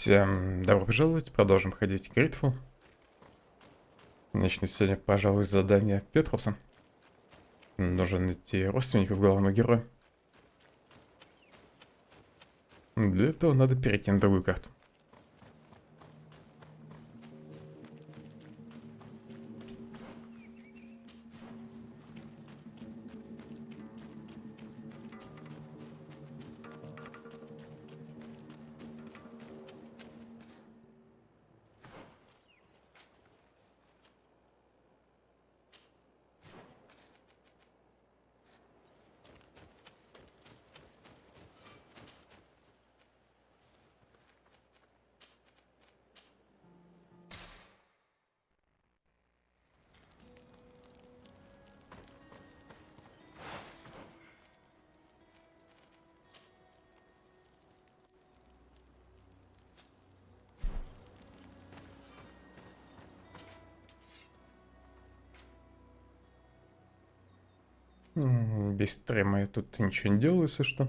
Всем добро пожаловать, продолжим ходить в GreedFall. Начну сегодня, пожалуй, с задания Петруса. Нужно найти родственников главного героя. Для этого надо перейти на другую карту. Без стрима я тут ничего не делаю, если что.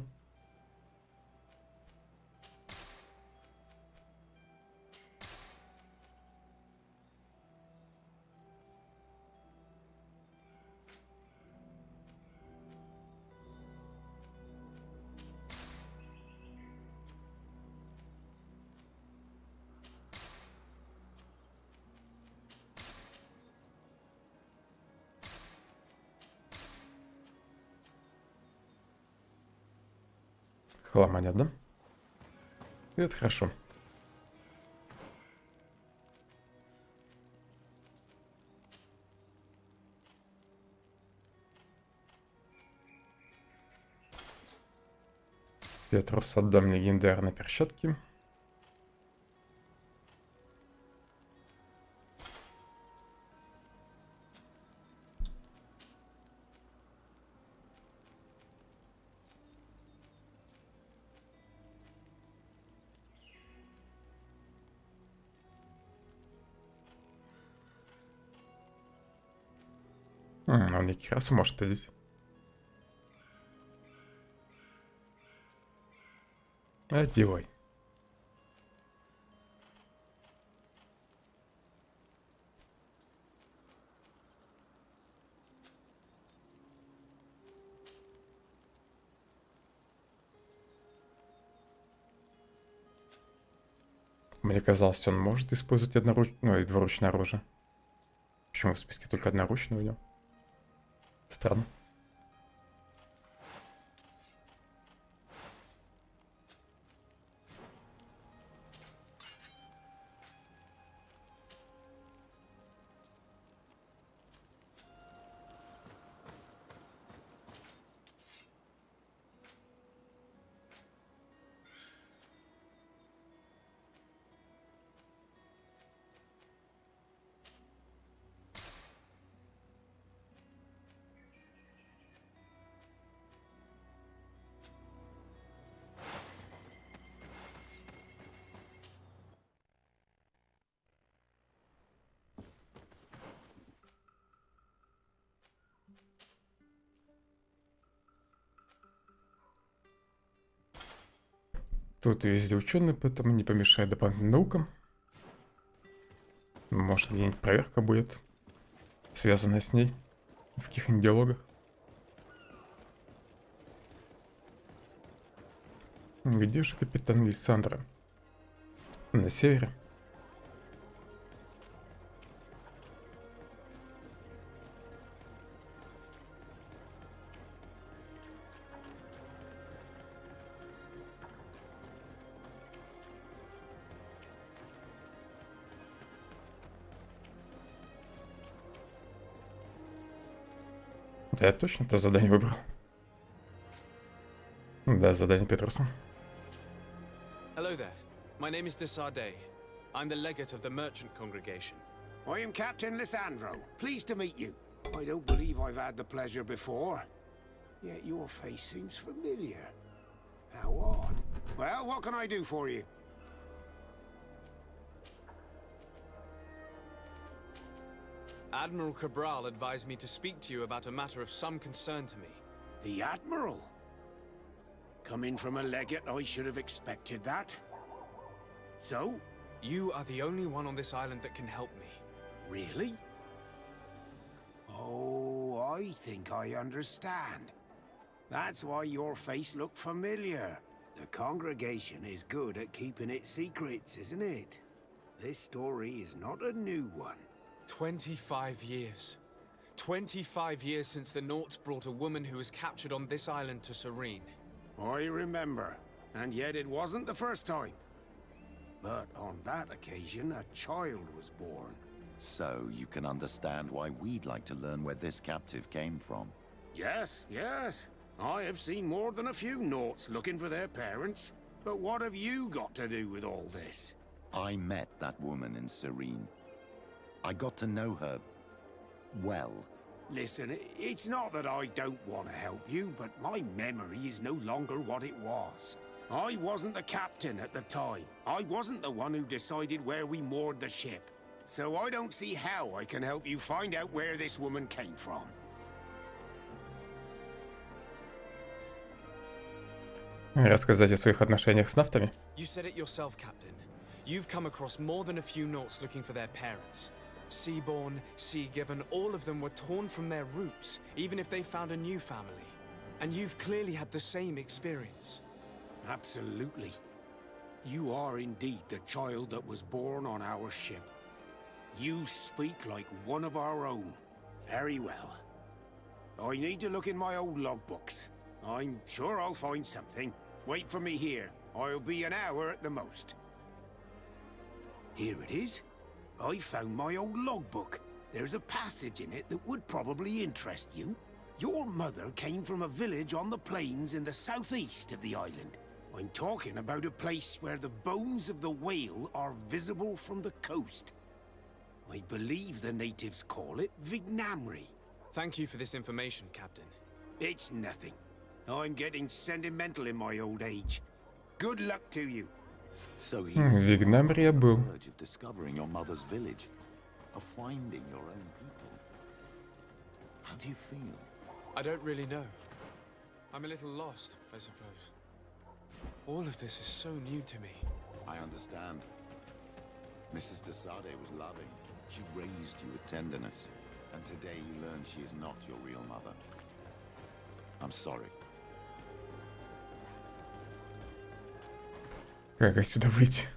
Хламанят, да? Это хорошо. Петрус, отдам легендарные перчатки. Он и кирасу может идти. Одевай. Мне казалось, он может использовать одноручное, и двуручное оружие. Почему в списке только одноручное у него? Странно. Тут везде ученые, поэтому не помешает дополнительным наукам. Может, где-нибудь проверка будет, связанная с ней, в каких-нибудь диалогах. Где же капитан Лиссандра? На севере. Да, я точно это задание выбрал. Да, задание Петруса. Hello there. My name is Desarde. I'm the legate of the merchant congregation. I am Captain Lissandro. Pleased to meet you. I don't believe I've had the pleasure before. Yet your face seems familiar. How odd. Well, what can I do for you? Admiral Cabral advised me to speak to you about a matter of some concern to me. The Admiral? Coming from a legate, I should have expected that. So? You are the only one on this island that can help me. Really? Oh, I think I understand. That's why your face looked familiar. The congregation is good at keeping its secrets, isn't it? This story is not a new one. 25 years. 25 years since the Nauts brought a woman who was captured on this island to Serene. I remember, and yet it wasn't the first time. But on that occasion, a child was born. So you can understand why we'd like to learn where this captive came from. Yes, yes. I have seen more than a few Nauts looking for their parents. But what have you got to do with all this? I met that woman in Serene. I got to know her well. Listen, it's not that I don't want to help you, but my memory is no longer what it was. I wasn't the captain at the time. I wasn't the one who decided where we moored the ship. So I don't see how I can help you find out where this woman came from. Рассказать о своих отношениях с нафтами? You said it yourself, Captain. You've come across more than a few Nauts looking for their parents. Seaborn, sea-given, all of them were torn from their roots, even if they found a new family. And you've clearly had the same experience. Absolutely. You are indeed the child that was born on our ship. You speak like one of our own. Very well. I need to look in my old logbooks. I'm sure I'll find something. Wait for me here. I'll be an hour at the most. Here it is. I found my old logbook. There's a passage in it that would probably interest you. Your mother came from a village on the plains in the southeast of the island. I'm talking about a place where the bones of the whale are visible from the coast. I believe the natives call it Vignamri. Thank you for this information, Captain. It's nothing. I'm getting sentimental in my old age. Good luck to you. So he Вигнамрия on the был. verge of discovering your mother's village, of finding your own people. How do you feel? I don't really know. I'm a little lost, I suppose. All of this is so new to me. I understand. Mrs. de Sade was loving. She raised you with tenderness. And today you learn she is not your real mother. I'm sorry. Как отсюда выйти?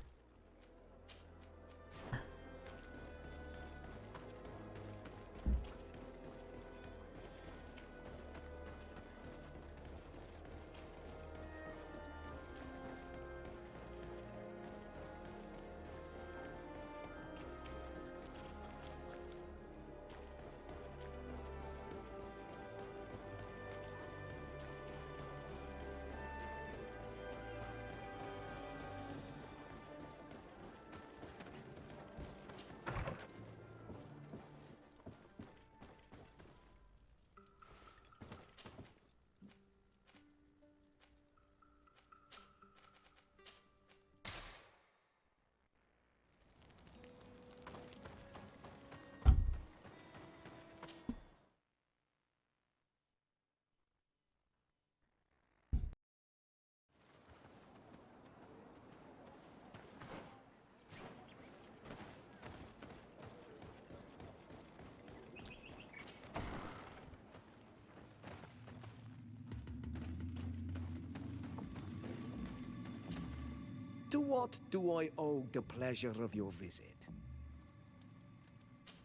To what do I owe the pleasure of your visit?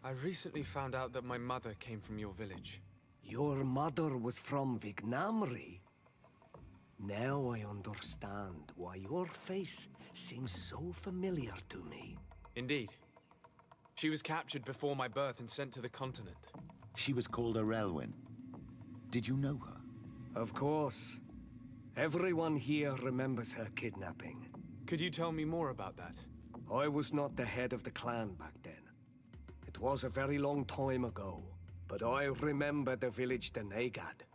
I recently found out that my mother came from your village. Your mother was from Vignamri? Now I understand why your face seems so familiar to me. Indeed. She was captured before my birth and sent to the continent. She was called Arelwyn. Did you know her? Of course. Everyone here remembers her kidnapping. Could you tell me more about that? I was not the head of the clan back then. It was a very long time ago, but I remember the village Denegad.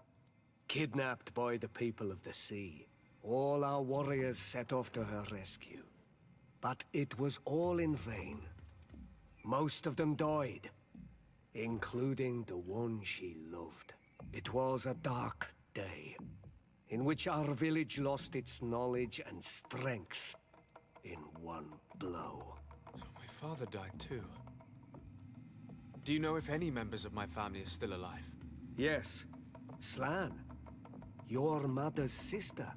Kidnapped by the people of the sea. All our warriors set off to her rescue. But it was all in vain. Most of them died, including the one she loved. It was a dark day, in which our village lost its knowledge and strength. in one blow. So my father died too. Do you know if any members of my family are still alive? Yes, Slan, your mother's sister.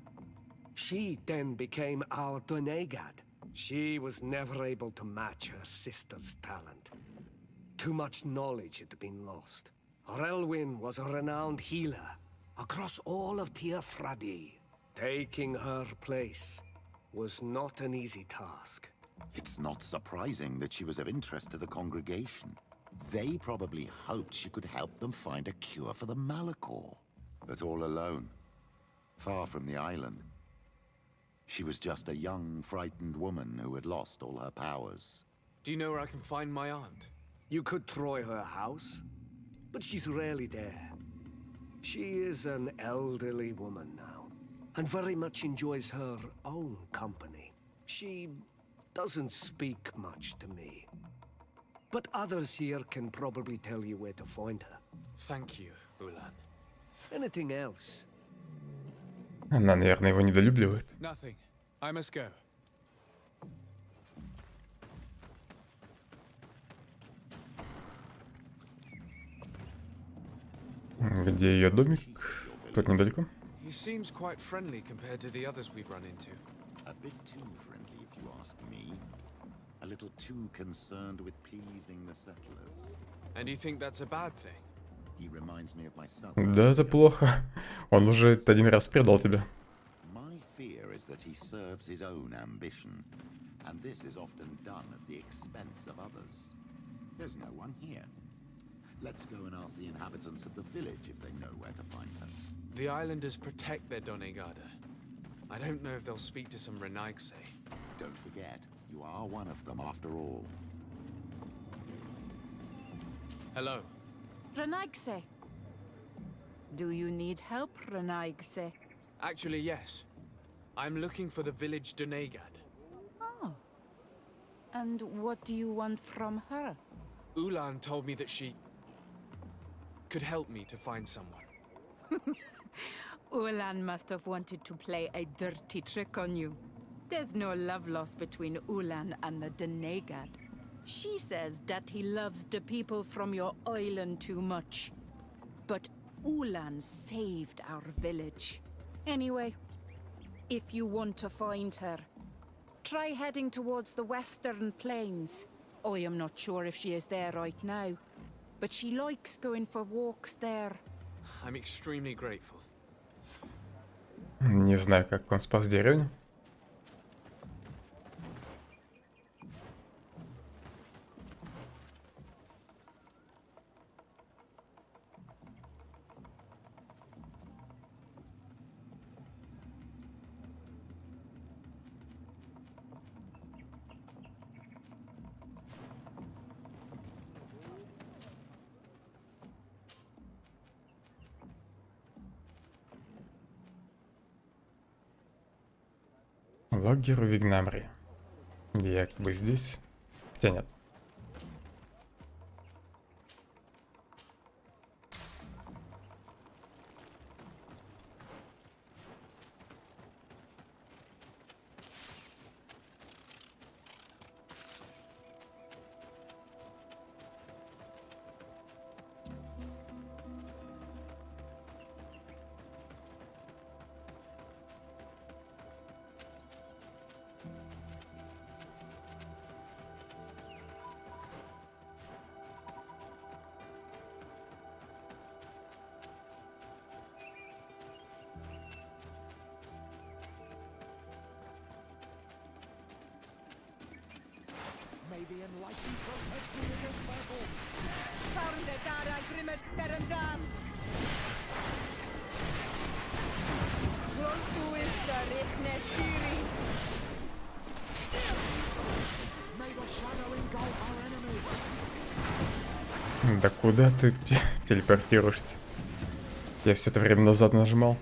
She then became our Donegad. She was never able to match her sister's talent. Too much knowledge had been lost. Relwyn was a renowned healer across all of Tearfradi. Taking her place was not an easy task. It's not surprising that she was of interest to the congregation. They probably hoped she could help them find a cure for the Malachor. But all alone, far from the island. She was just a young, frightened woman who had lost all her powers. Do you know where I can find my aunt? You could try her house, but she's rarely there. She is an elderly woman now, and very much enjoys her own company. She doesn't speak much to me. But others here can probably tell you where to find her. Thank you, Ulan. Anything else? Она, наверное, его недолюбливает. Nothing. I must go. Где ее домик? Тут недалеко. He seems quite friendly compared to the others we've run into. A bit too friendly, if you ask me. A little too concerned with pleasing the settlers. And you think that's a bad thing? He reminds me of my son. Да, это плохо. Он уже один раз предал тебя. My fear is that he serves his own ambition, and this is often done at the expense of others. There's no one here. Let's go and ask the inhabitants of the village if they know where to find her. The islanders protect their Donegada. I don't know if they'll speak to some Renaigse. Don't forget, you are one of them after all. Hello. Renaigse. Do you need help, Renaigse? Actually, yes. I'm looking for the village Donegad. Oh. And what do you want from her? Ulan told me that she could help me to find someone. Ulan must have wanted to play a dirty trick on you. There's no love lost between Ulan and the Donegad. She says that he loves the people from your island too much. But Ulan saved our village. Anyway, if you want to find her, try heading towards the western plains. I am not sure if she is there right now, but she likes going for walks there. I'm extremely grateful. Не знаю, как он спас деревню. Лагерь Вигнамри. Якобы здесь. Хотя нет. May the enlightened protect you in this battle. May the shadow engulf our enemies. Да куда ты телепортируешься? Я все это время назад нажимал.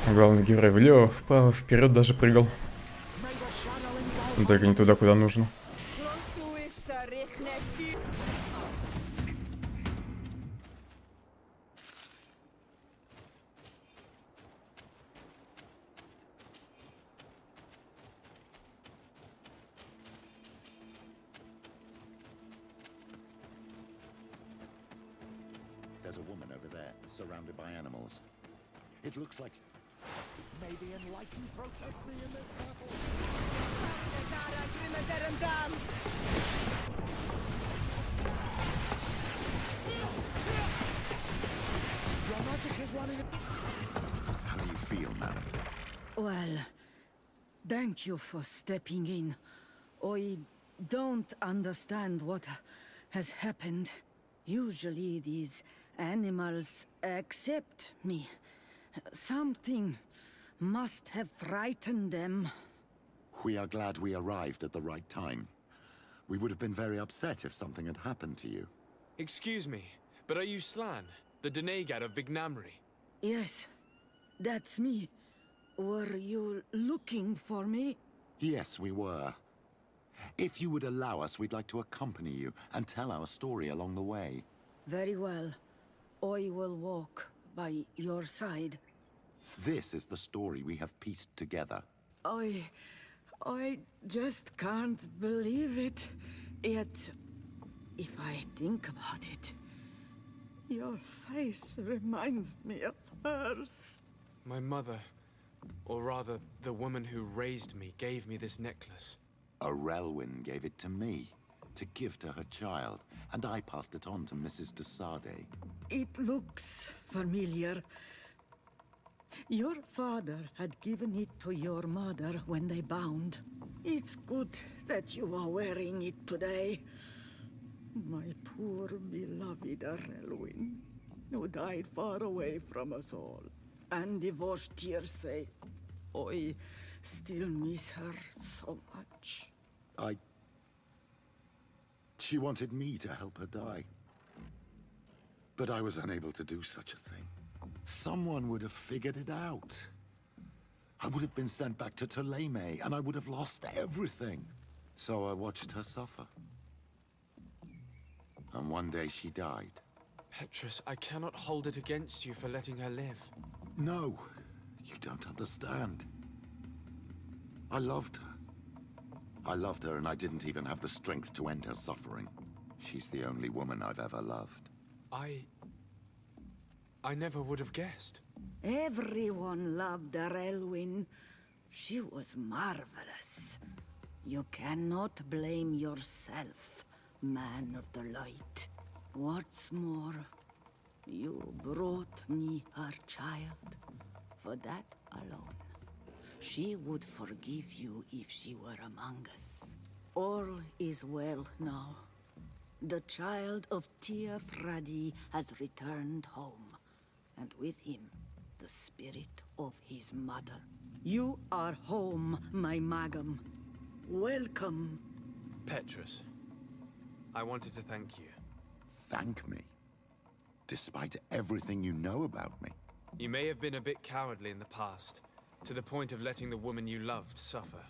Главный герой влево, вправо, вперед даже прыгал. Но только не туда, куда нужно. There's a woman over there, surrounded by animals. It looks like... May the Enlightened protect me in this battle! Your magic is running... How do you feel, madam? Well, thank you for stepping in. I don't understand what has happened. Usually these animals accept me. Something must have frightened them. We are glad we arrived at the right time. We would have been very upset if something had happened to you. Excuse me, but are you Slan, the Denegad of Vignamri? Yes, that's me. Were you looking for me? Yes, we were. If you would allow us, we'd like to accompany you and tell our story along the way. Very well. I will walk by your side. This is the story we have pieced together. I just can't believe it. Yet, if I think about it, your face reminds me of hers. My mother, or rather, the woman who raised me, gave me this necklace. A Relwyn gave it to me, to give to her child, and I passed it on to Mrs. de Sade. It looks familiar. Your father had given it to your mother when they bound. It's good that you are wearing it today. My poor beloved Relwyn, who died far away from us all, and divorced Tirce. I still miss her so much. She wanted me to help her die. But I was unable to do such a thing. Someone would have figured it out. I would have been sent back to Ptolemy, and I would have lost everything. So I watched her suffer. And one day she died. Petrus, I cannot hold it against you for letting her live. No, you don't understand. I loved her. I loved her, and I didn't even have the strength to end her suffering. She's the only woman I've ever loved. I never would have guessed. Everyone loved Relwyn. She was marvelous. You cannot blame yourself, man of the light. What's more, you brought me her child. For that alone, she would forgive you if she were among us. All is well now. The child of Tia Fradi has returned home, and with him, the spirit of his mother. You are home, my Magam. Welcome. Petrus, I wanted to thank you. Thank me? Despite everything you know about me? You may have been a bit cowardly in the past, to the point of letting the woman you loved suffer.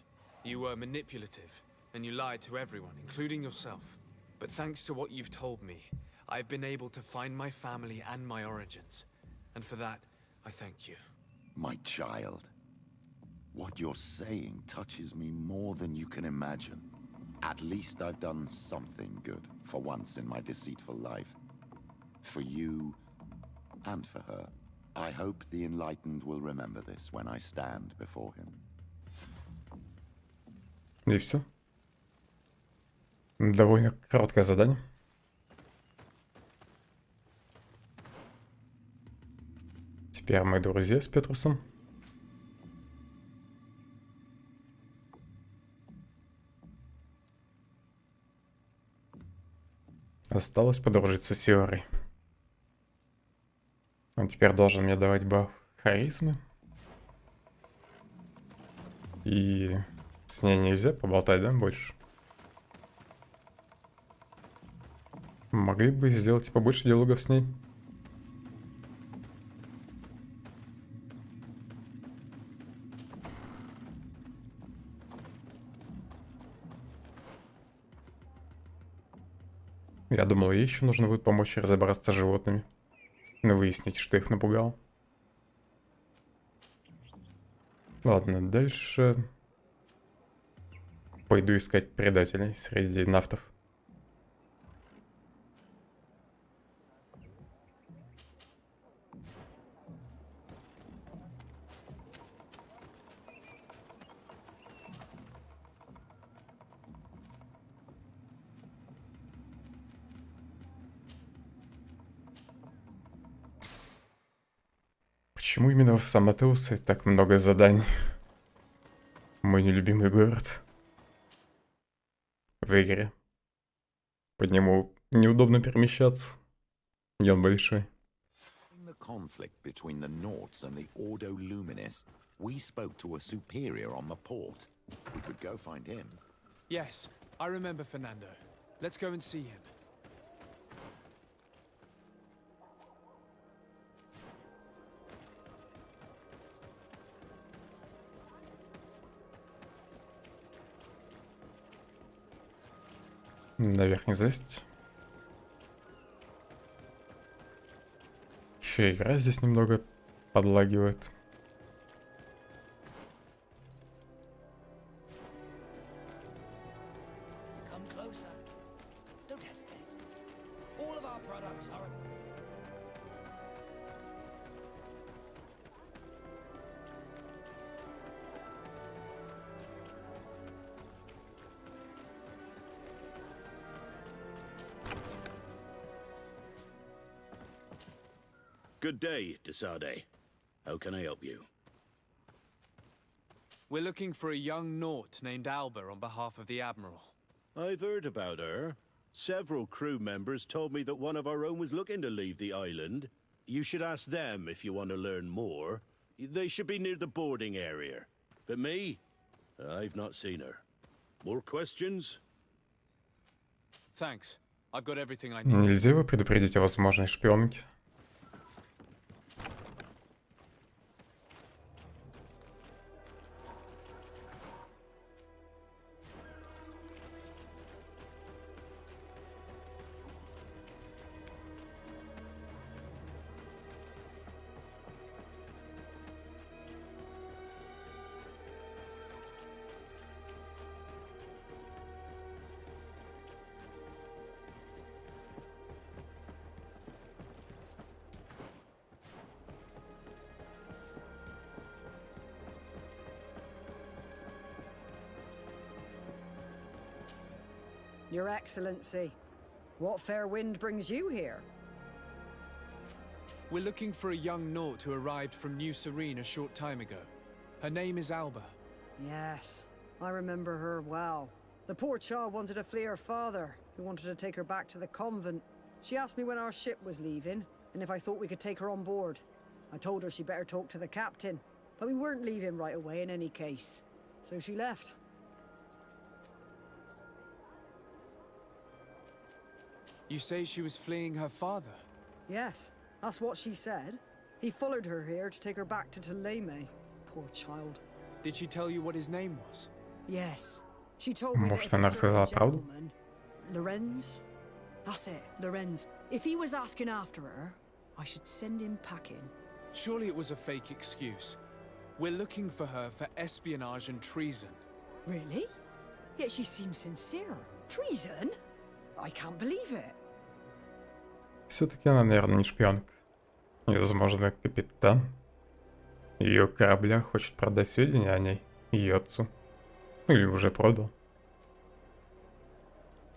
You were manipulative, and you lied to everyone, including yourself. But thanks to what you've told me, I've been able to find my family and my origins. And for that, I thank you. My child. What you're saying touches me more than you can imagine. At least I've done something good, for once in my deceitful life. For you, and for her. I hope the Enlightened will remember this when I stand before him. И все. Довольно короткое задание. Теперь мы друзья с Петрусом. Осталось подружиться с Иорой. Он теперь должен мне давать баф харизмы. И с ней нельзя поболтать, да, больше? Могли бы сделать побольше диалогов с ней. Я думал, ей еще нужно будет помочь разобраться с животными. Но выяснить, что их напугал. Ладно, дальше пойду искать предателей среди нафтов. Почему именно в Самотеусе так много заданий? Мой нелюбимый город. В игре. По нему неудобно перемещаться. И он большой. In the conflict between the Naughts and the Ordo Luminis, we spoke to a superior on the port. We could go find him. Yes, I remember Fernando. Let's go and see him. Наверх не залезть. Еще игра здесь немного подлагивает. Come closer. Don't hesitate. All of our products are. Good day, Desade. How can I help you? We're looking for a young Naut named Alba on behalf of the Admiral. I've heard about her. Several crew members told me that one of our own was looking to leave the island. You should ask them if you want to learn more. They should be near the boarding area. But me? I've not seen her. More questions? Thanks. I've got everything I need. Нельзя его предупредить о возможной шпионке? Your Excellency, what fair wind brings you here? We're looking for a young Naut who arrived from New Serene a short time ago. Her name is Alba. Yes, I remember her well. The poor child wanted to flee her father, who wanted to take her back to the convent. She asked me when our ship was leaving, and if I thought we could take her on board. I told her she'd better talk to the captain, but we weren't leaving right away in any case. So she left. You say she was fleeing her father? Yes, that's what she said. He followed her here to take her back to Tuleme. Poor child. Did she tell you what his name was? Yes. She told me that Может, if a она рассказала certain правду? gentleman, Lorenz? That's it, Lorenz. If he was asking after her, I should send him packing. Surely it was a fake excuse. We're looking for her for espionage and treason. Really? Yet she seems sincere. Treason? I can't believe it. Все-таки она, наверное, не шпионка. И, возможно, капитан ее корабля хочет продать сведения о ней ее отцу. Или уже продал.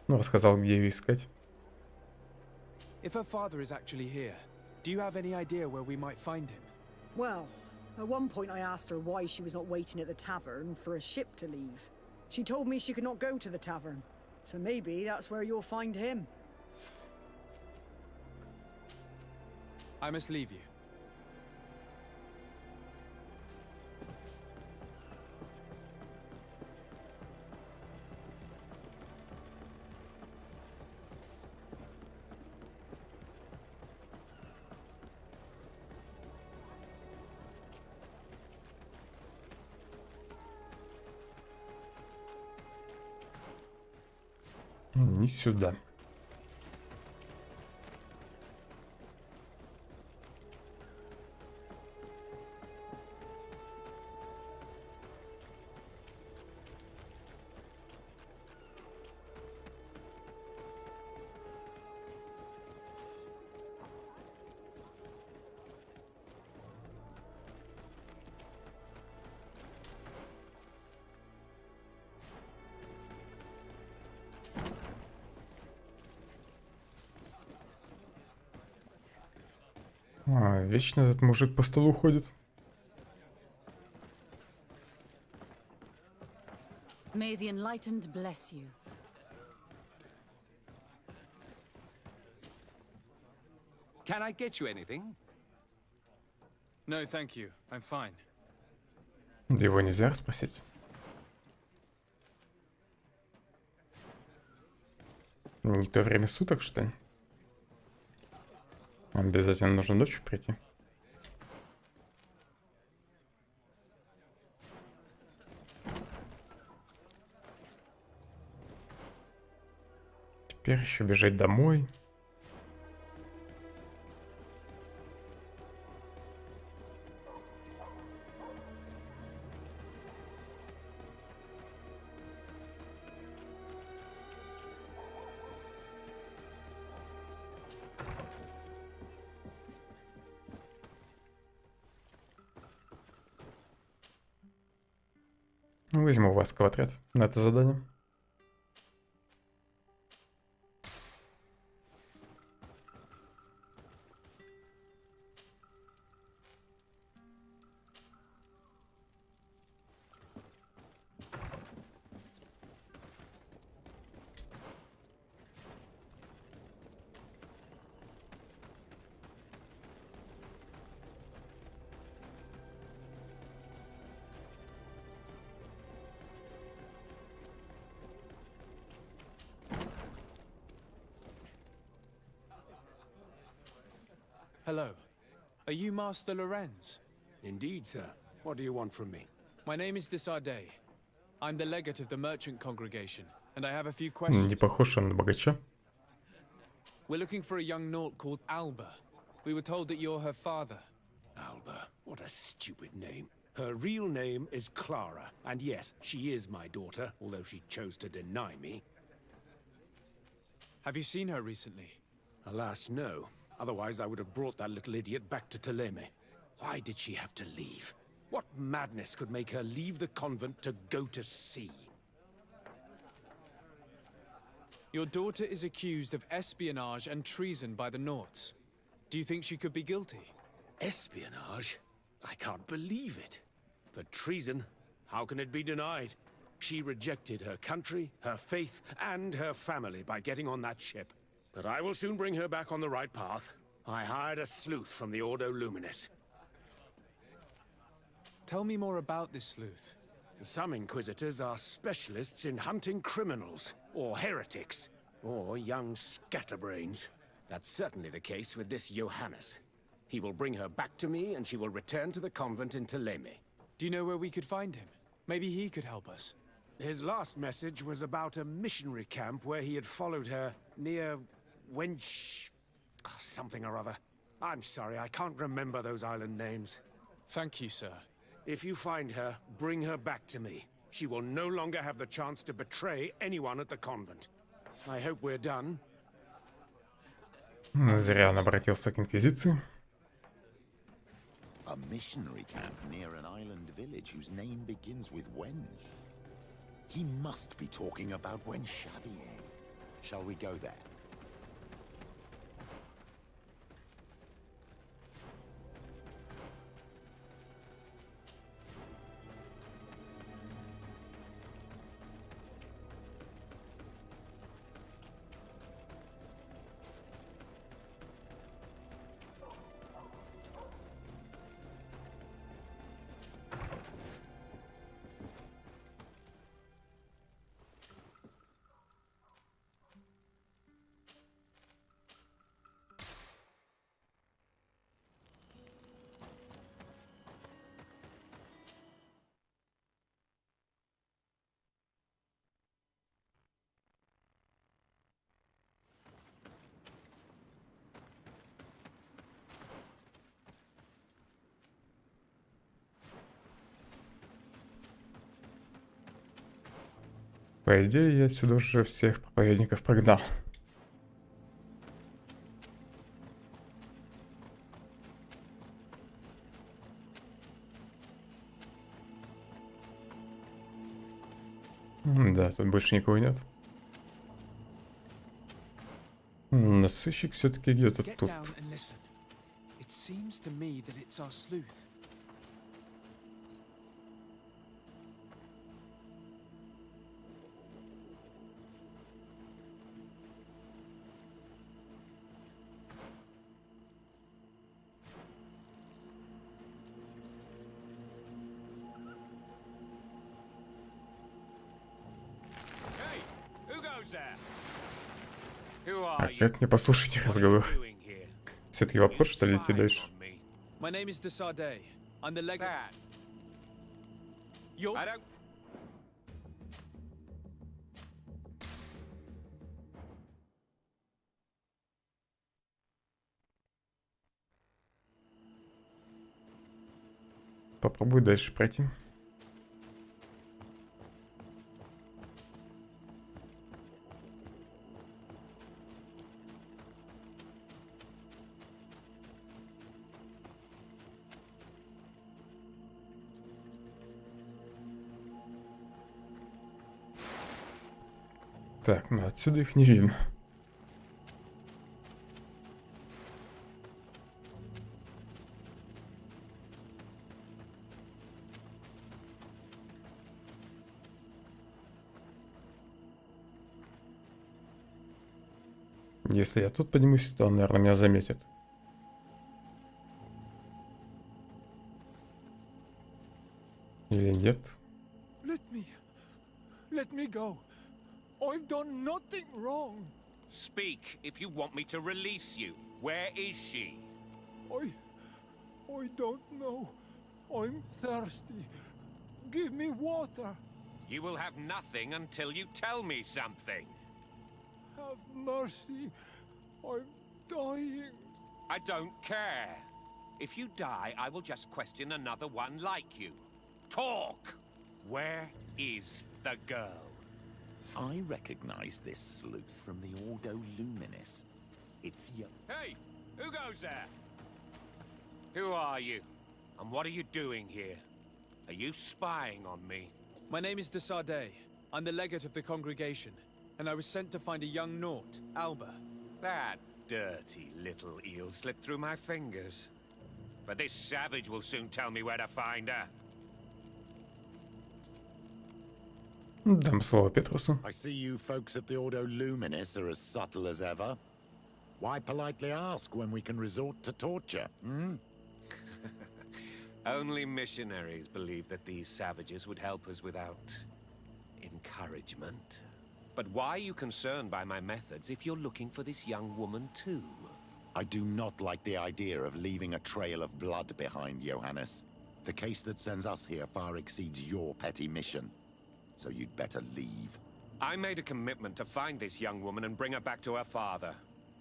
Ну, рассказал, где ее искать. If her father is actually here, do you have any idea where we might find him? Well, at one point I asked her why she was not waiting at the tavern for a ship to leave. She told me she could not go to the tavern, so maybe that's where you'll find him. I must leave you. Не сюда. Вечно этот мужик по столу ходит. May the enlightened bless you. Can I get you anything? No, thank you. I'm fine. Да его нельзя расспросить. Не то время суток, что ли? Обязательно нужно ночью прийти. Теперь еще бежать домой. Возьму вас в отряд на это задание. Hello. Are you Master Lorenz? Indeed, sir. What do you want from me? My name is Desardet. I'm the legate of the merchant congregation, and I have a few Не questions. похож он на богача. We're looking for a young naut called Alba. We were told that you're her father. Alba. What a stupid name. Her real name is Clara, and yes, she is my daughter, although she chose to deny me. Have you seen her recently? Alas, no. Otherwise, I would have brought that little idiot back to Teleme. Why did she have to leave? What madness could make her leave the convent to go to sea? Your daughter is accused of espionage and treason by the Nauts. Do you think she could be guilty? Espionage? I can't believe it. But treason? How can it be denied? She rejected her country, her faith, and her family by getting on that ship. But I will soon bring her back on the right path. I hired a sleuth from the Ordo Luminis. Tell me more about this sleuth. Some inquisitors are specialists in hunting criminals, or heretics, or young scatterbrains. That's certainly the case with this Johannes. He will bring her back to me, and she will return to the convent in Teleme. Do you know where we could find him? Maybe he could help us. His last message was about a missionary camp where he had followed her near Wench... something or other. I'm sorry, I can't remember those island names. Thank you, sir. If you find her, bring her back to me. She will no longer have the chance to betray anyone at the convent. I hope we're done. Зря он обратился к Инквизиции. A missionary camp near an island village whose name begins with Wench. He must be talking about Wenchavier. Shall we go there? По идее, я сюда уже всех проповедников прогнал. Да, тут больше никого нет. Насыщик все-таки где-то тут. It seems to me that it's our sleuth. Hey, who goes there? Who are А you? как мне послушать их разговор? Doing here? Все-таки вопрос, что ли, идти дальше? On me. My name is Desardet. I'm the legate. That. You're... I don't. Попробуй дальше пройти. Так, ну отсюда их не видно. Если я тут поднимусь, то он, наверное, меня заметит. Или нет? Let me go. I've done nothing wrong. Speak if you want me to release you. Where is she? I don't know. I'm thirsty. Give me water. You will have nothing until you tell me something. Have mercy. I'm dying. I don't care. If you die, I will just question another one like you. Talk! Where is the girl? I recognize this sleuth from the Ordo Luminis. It's young. Hey! Who goes there? Who are you? And what are you doing here? Are you spying on me? My name is Desardet. I'm the legate of the congregation, and I was sent to find a young Naut, Alba. That dirty little eel slipped through my fingers. But this savage will soon tell me where to find her. Дам слово Петрусу. I see you folks at the Ordo Luminis are as subtle as ever. Why politely ask when we can resort to torture, hmm? Only missionaries believe that these savages would help us without encouragement. But why are you concerned by my methods if you're looking for this young woman too? I do not like the idea of leaving a trail of blood behind, Johannes. The case that sends us here far exceeds your petty mission. So you'd better leave. I made a commitment to find this young woman and bring her back to her father.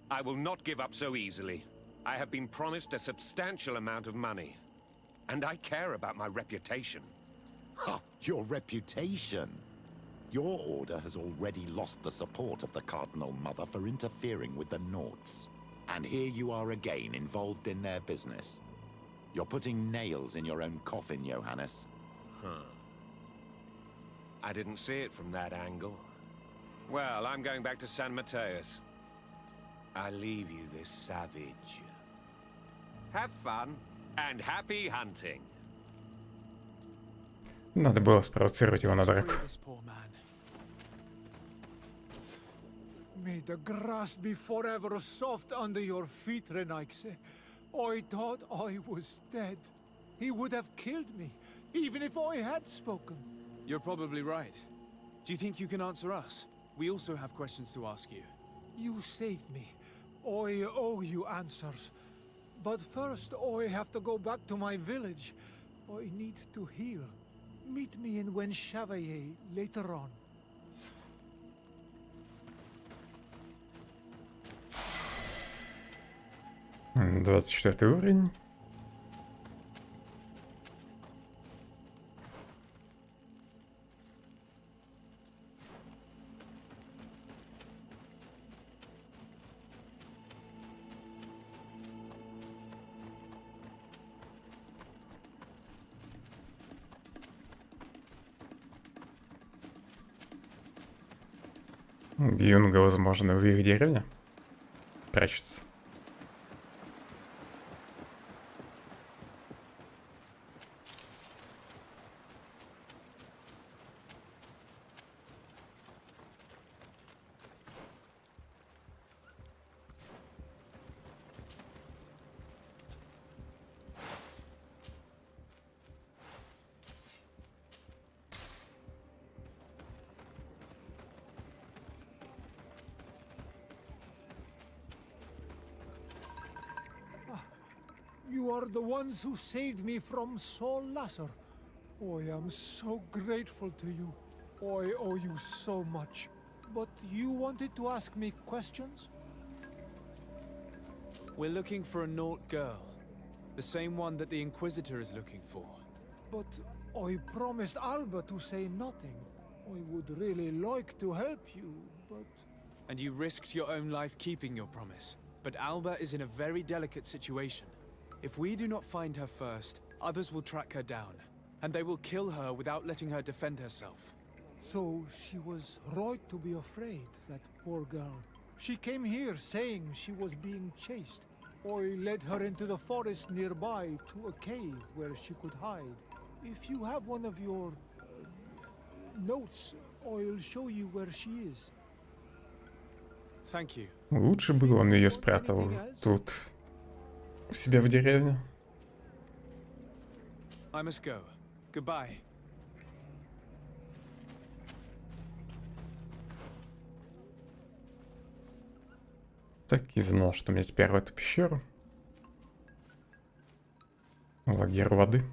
I will not give up so easily. I have been promised a substantial amount of money. And I care about my reputation. Ha! Your reputation? Your order has already lost the support of the Cardinal Mother for interfering with the Nauts. And here you are again, involved in their business. You're putting nails in your own coffin, Johannes. Huh. I didn't see it from that angle. Well, I'm going back to San Mateus. I leave you this savage. Have fun, and happy hunting. Надо было спровоцировать его на драку. This poor man. May the grass be forever soft under your feet, Renaikse. I thought I was dead. He would have killed me, even if I had spoken. You're probably right. Do you think you can answer us? We also have questions to ask you. You saved me. I owe you answers. But first, I have to go back to my village. I need to heal. Meet me in Wen Chevalier later on. — 24 уровень. Юнга, возможно, в их деревне прячется. are the ones who saved me from Saul Lasser. I am so grateful to you. I owe you so much. But you wanted to ask me questions? We're looking for a Naut girl. The same one that the Inquisitor is looking for. But I promised Alba to say nothing. I would really like to help you, but... And you risked your own life keeping your promise. But Alba is in a very delicate situation. If we do not find her first, others will track her down. And they will kill her without letting her defend herself. So she was right to be afraid, that poor girl. She came here saying she was being chased. I led her into the forest nearby to a cave where she could hide. If you have one of your... notes, I'll show you where she is. Thank you. Лучше бы он ее спрятал тут, у себя в деревне. I must go. Goodbye. Так и знал, что мне теперь в эту пещеру. Лагерь воды.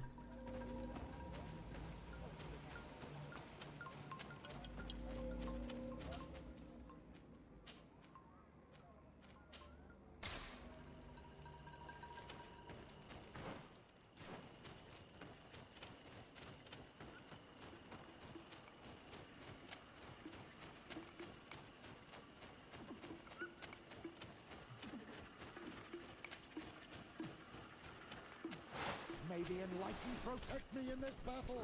May the enlightened protect me in this battle.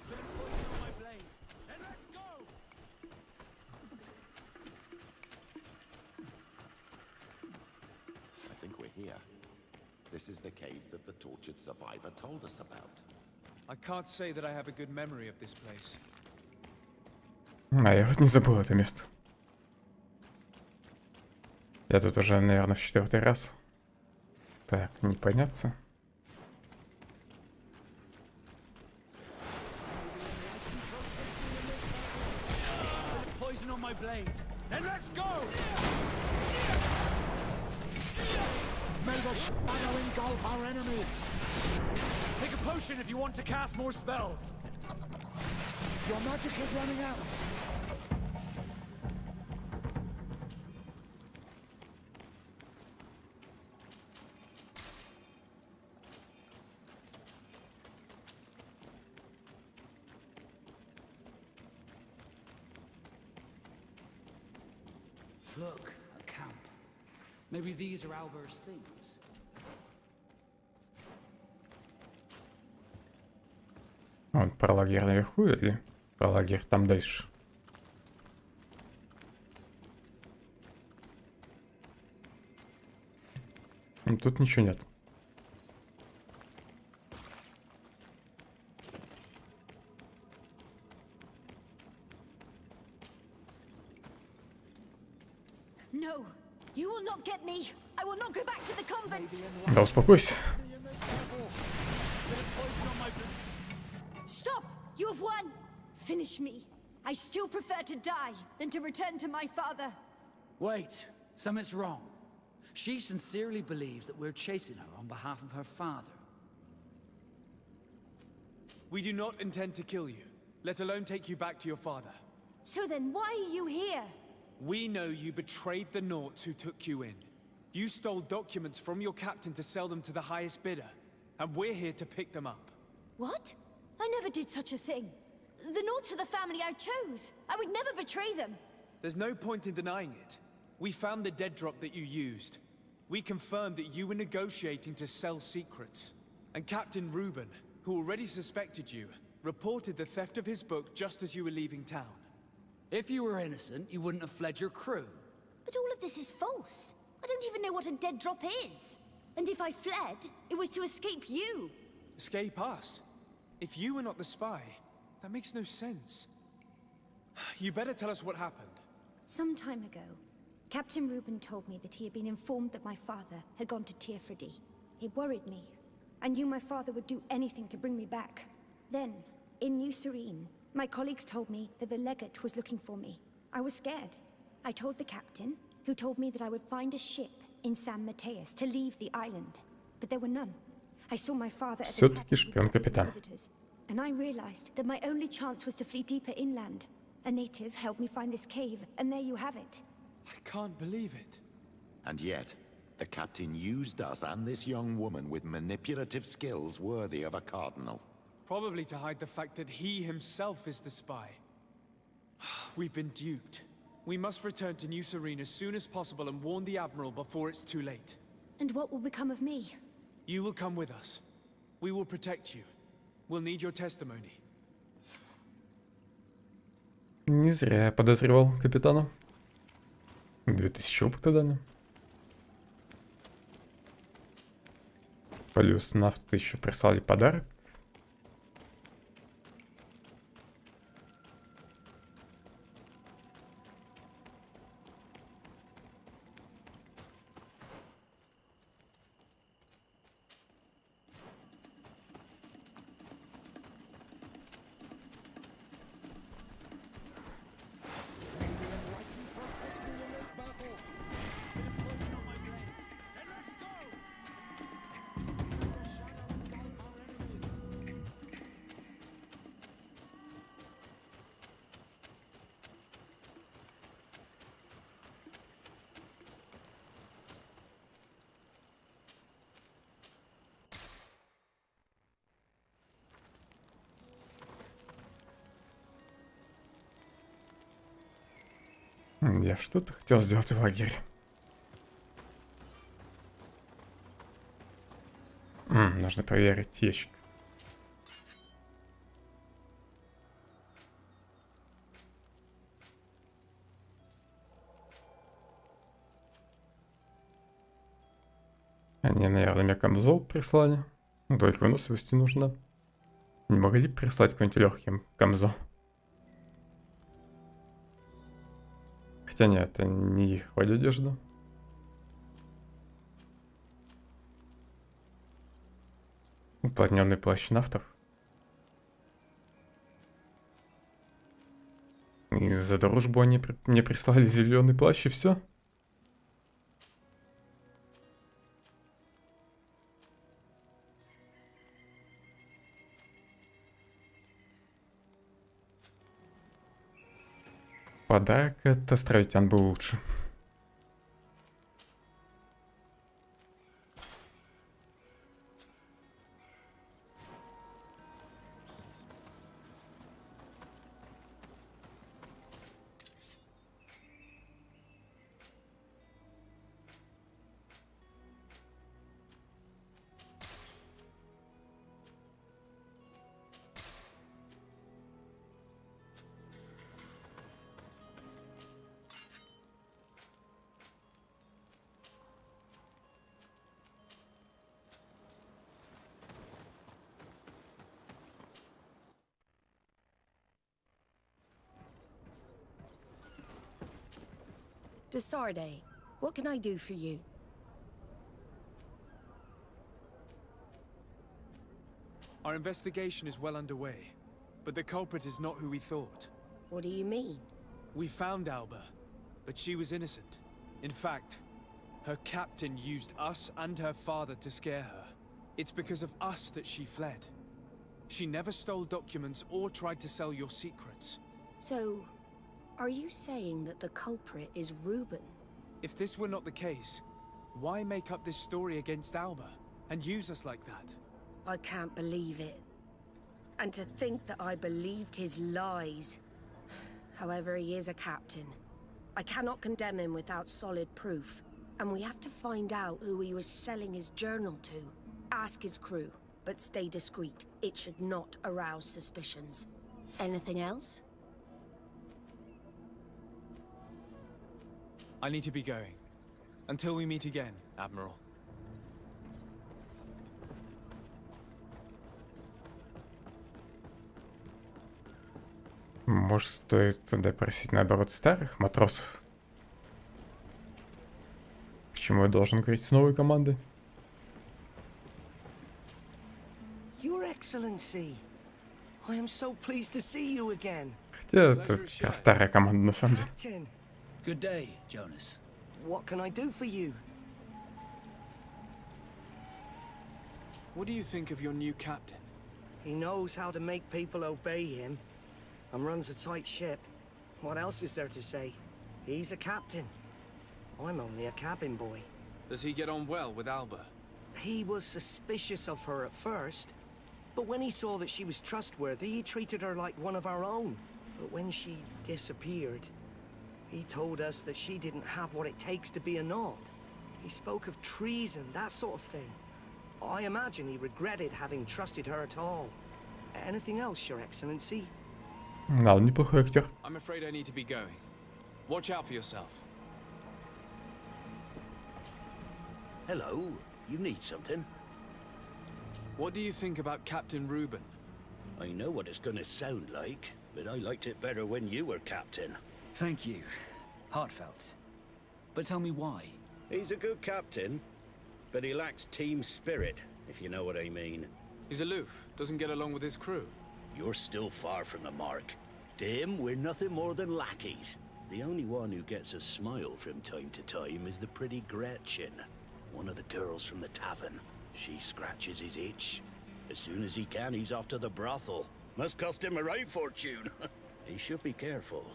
Then poison on my blade. And let's go! I think we're here. This is the cave that the tortured survivor told us about. I can't say that I have a good memory of this place. А я вот не забыл это место. Я тут уже, наверное, в 4-й раз. Так, не подняться. Poison on my blade. Then let's go! May the shadow engulf our enemies! Take a potion if you want to cast more spells. Your magic is running out! Look, a camp. Maybe these are Albert's things. Он про лагерь наверху или про лагерь там дальше? Тут ничего нет. No, you will not get me. I will not go back to the convent. Да успокойся. Stop! You have won. Finish me. I still prefer to die than to return to my father. Wait, something's wrong. She sincerely believes that we're chasing her on behalf of her father. We do not intend to kill you, let alone take you back to your father. So then why are you here? We know you betrayed the Nauts who took you in. You stole documents from your captain to sell them to the highest bidder, and we're here to pick them up. What? I never did such a thing. The Nauts are the family I chose. I would never betray them. There's no point in denying it. We found the dead drop that you used. We confirmed that you were negotiating to sell secrets. And Captain Reuben, who already suspected you, reported the theft of his book just as you were leaving town. If you were innocent, you wouldn't have fled your crew. But all of this is false. I don't even know what a dead drop is. And if I fled, it was to escape you. Escape us? If you were not the spy, that makes no sense. You better tell us what happened. Some time ago, Captain Reuben told me that he had been informed that my father had gone to Teerfredy. It worried me. I knew my father would do anything to bring me back. Then, in New Serene, my colleagues told me that the legate was looking for me. I was scared. I told the captain, who told me that I would find a ship in San Mateus to leave the island. But there were none. Все-таки шпион капитан. And I realized that my only chance was to flee deeper inland. A native helped me find this cave, and there you have it. I can't believe it. And yet, the captain used us and this young woman with manipulative skills worthy of a cardinal. Probably to hide the fact that he himself is the spy. We've been duped. We must return to New Serene as soon as possible and warn the Admiral before it's too late. And what will become of me? You will come with us. We will protect you. We'll need your testimony. Не зря я подозревал капитана. 2000 опыта дали. Плюс на 1000 прислали подарок. Я что-то хотел сделать в лагере. Нужно проверить ящик. Они, наверное, мне камзол прислали. Только выносливости нужно. Не могли прислать какой-нибудь легкий камзол? Хотя нет, это не их вроде одежда. Уплотненный плащ нафтов. И за дружбу они мне прислали зеленый плащ и все. Подарок от островитян был лучше. Desarde, what can I do for you? Our investigation is well underway, but the culprit is not who we thought. What do you mean? We found Alba, but she was innocent. In fact, her captain used us and her father to scare her. It's because of us that she fled. She never stole documents or tried to sell your secrets. So, are you saying that the culprit is Reuben? If this were not the case, why make up this story against Alba and use us like that? I can't believe it. And to think that I believed his lies. However, he is a captain. I cannot condemn him without solid proof. And we have to find out who he was selling his journal to. Ask his crew, but stay discreet. It should not arouse suspicions. Anything else? I need to be going. Until we meet again, Admiral. Может, стоит допросить, наоборот, старых матросов? Почему я должен говорить с новой командой? Your Excellency, I am so pleased to see you again. Хотя это как раз старая команда на самом деле. Captain, Good day, Jonas. what can I do for you? What do you think of your new captain? He knows how to make people obey him and runs a tight ship. What else is there to say? He's a captain. I'm only a cabin boy. Does he get on well with Alba? He was suspicious of her at first, but when he saw that she was trustworthy, he treated her like one of our own. But when she disappeared, he told us that she didn't have what it takes to be a Nod. He spoke of treason, that sort of thing. I imagine he regretted having trusted her at all. Anything else, Your Excellency? Да, он неплохой актер. I'm afraid I need to be going. Watch out for yourself. Hello, you need something? What do you think about Captain Reuben? I know what it's gonna sound like, but I liked it better when you were captain. Thank you. Heartfelt. But tell me why. He's a good captain, but he lacks team spirit, if you know what I mean. He's aloof, doesn't get along with his crew. You're still far from the mark. To him, we're nothing more than lackeys. The only one who gets a smile from time to time is the pretty Gretchen, one of the girls from the tavern. She scratches his itch. As soon as he can, he's off to the brothel. Must cost him a right fortune. He should be careful.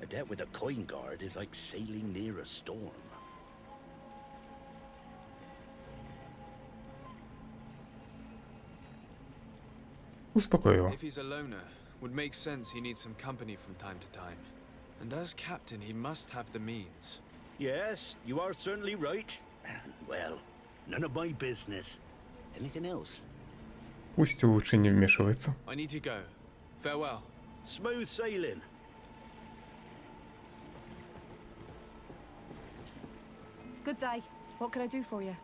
A debt with a coin guard is like sailing near a storm. Успокой его. If he's a loner, would make sense he needs some company from time to time. And as captain, he must have the means. Yes, you are certainly right. Well, none of my business. Anything else? Пусть лучше не вмешивается. I need to go. Farewell. Smooth sailing. Good day. What can I do for you?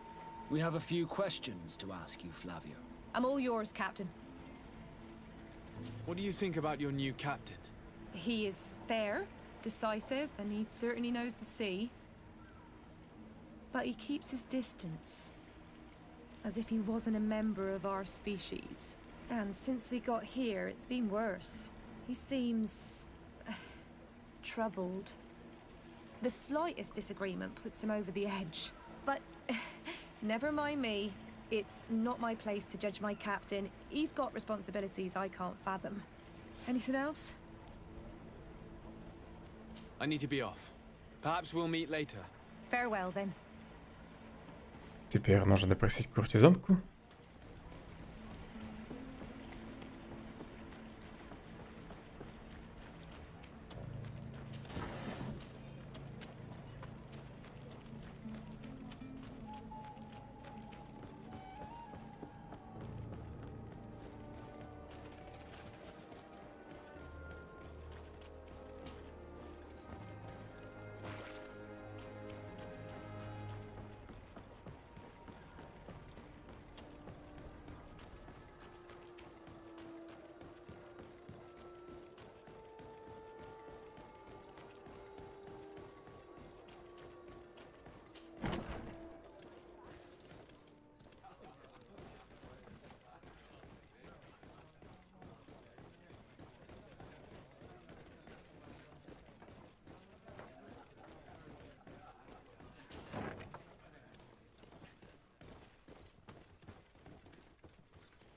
We have a few questions to ask you, Flavio. I'm all yours, Captain. What do you think about your new captain? He is fair, decisive, and he certainly knows the sea. But he keeps his distance. As if he wasn't a member of our species. And since we got here, it's been worse. He seems... troubled. The slightest disagreement puts him over the edge. But never mind me. It's not my place to judge my captain. He's got responsibilities I can't fathom. Anything else? I need to be off. Perhaps we'll meet later. Farewell, then. Теперь нужно допросить куртизанку.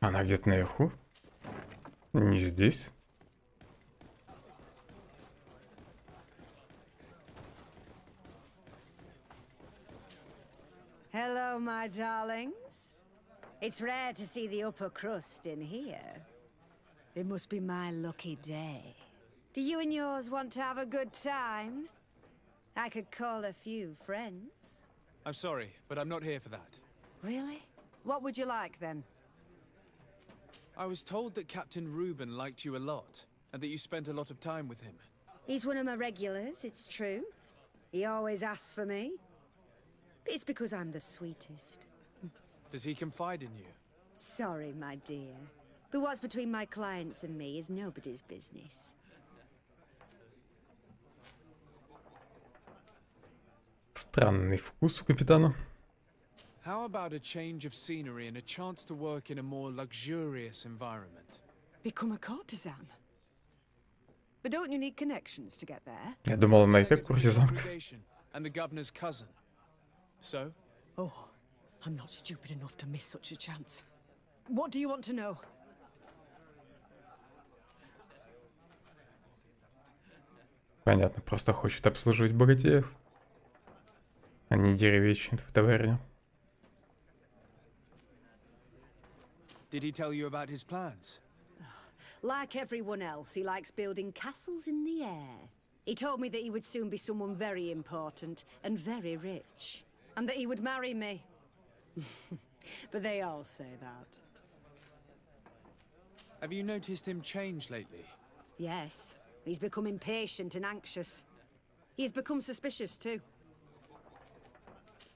Она где-то наверху? Не здесь? Hello, my darlings. It's rare to see the upper crust in here. It must be my lucky day. Do you and yours want to have a good time? I could call a few friends. I'm sorry, but I'm not here for that. Really? What would you like, then? I was told that Captain Reuben liked you a lot, and that you spent a lot of time with him. He's one of my regulars, it's true. He always asks for me. It's because I'm the sweetest. Does he confide in you? Sorry, my dear. But what's between my clients and me is nobody's business. Странный вкус у капитана. How about a change of scenery and a chance to work in a more luxurious environment? Become a courtesan? But don't you need connections to get there? Я думал, она и так куртизанка. And the governor's cousin. So? Oh, I'm not stupid enough to miss such a chance. What do you want to know? Понятно, просто хочет обслуживать богатеев, а не деревенщин в таверне. Did he tell you about his plans? Like everyone else, he likes building castles in the air. He told me that he would soon be someone very important and very rich. And that he would marry me. But they all say that. Have you noticed him change lately? Yes, he's become impatient and anxious. He's become suspicious too.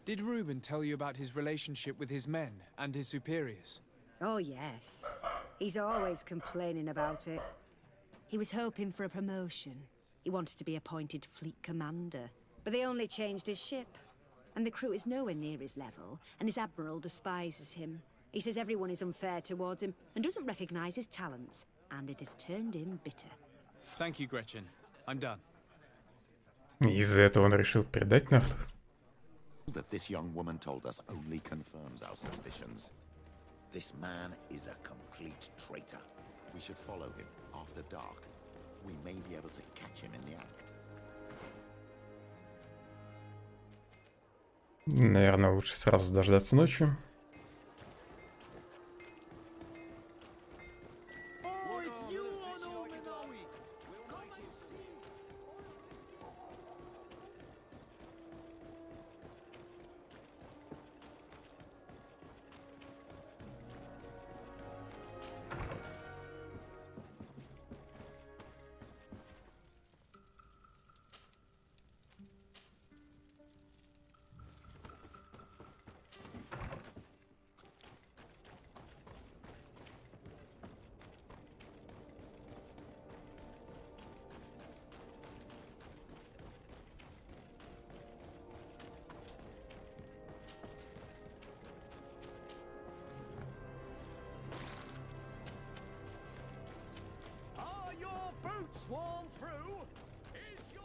Did Reuben tell you about his relationship with his men and his superiors? Oh yes, he's always complaining about it. He was hoping for a promotion. He wanted to be appointed fleet commander. But they only changed his ship. And the crew is nowhere near his level, and his admiral despises him. He says everyone is unfair towards him and doesn't recognize his talents, and it has turned him bitter. Thank you, Gretchen. I'm done. Из-за этого он решил предать народ. That this young woman told us only confirms our suspicions. This man is a complete traitor. We should follow him after dark. We may be able to catch him in the act. Наверное, лучше сразу дождаться ночи. Sworn through is your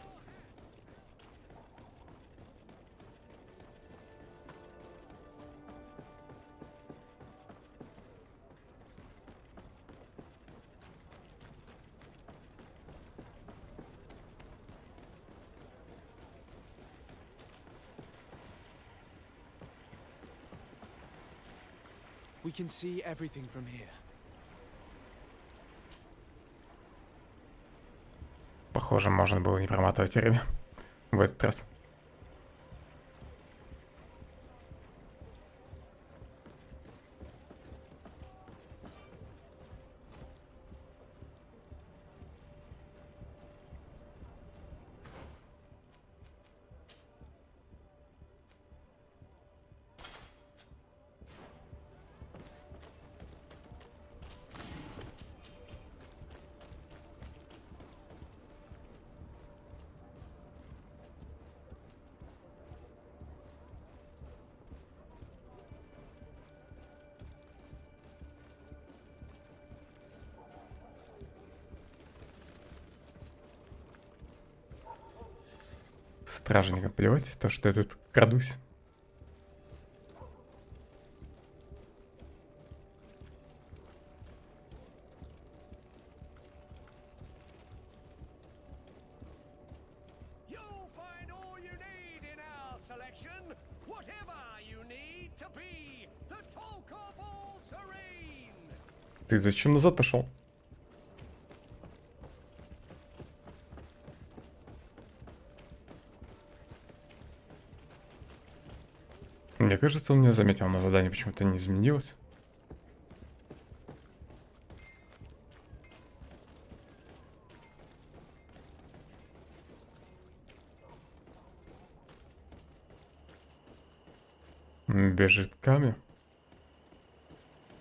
We can see everything from here. Похоже, можно было не проматывать время в этот раз. Стражникам плевать, то, что я тут крадусь. Ты зачем назад пошел? Мне кажется, он меня заметил, но задание почему-то не изменилось. Бежит к камню,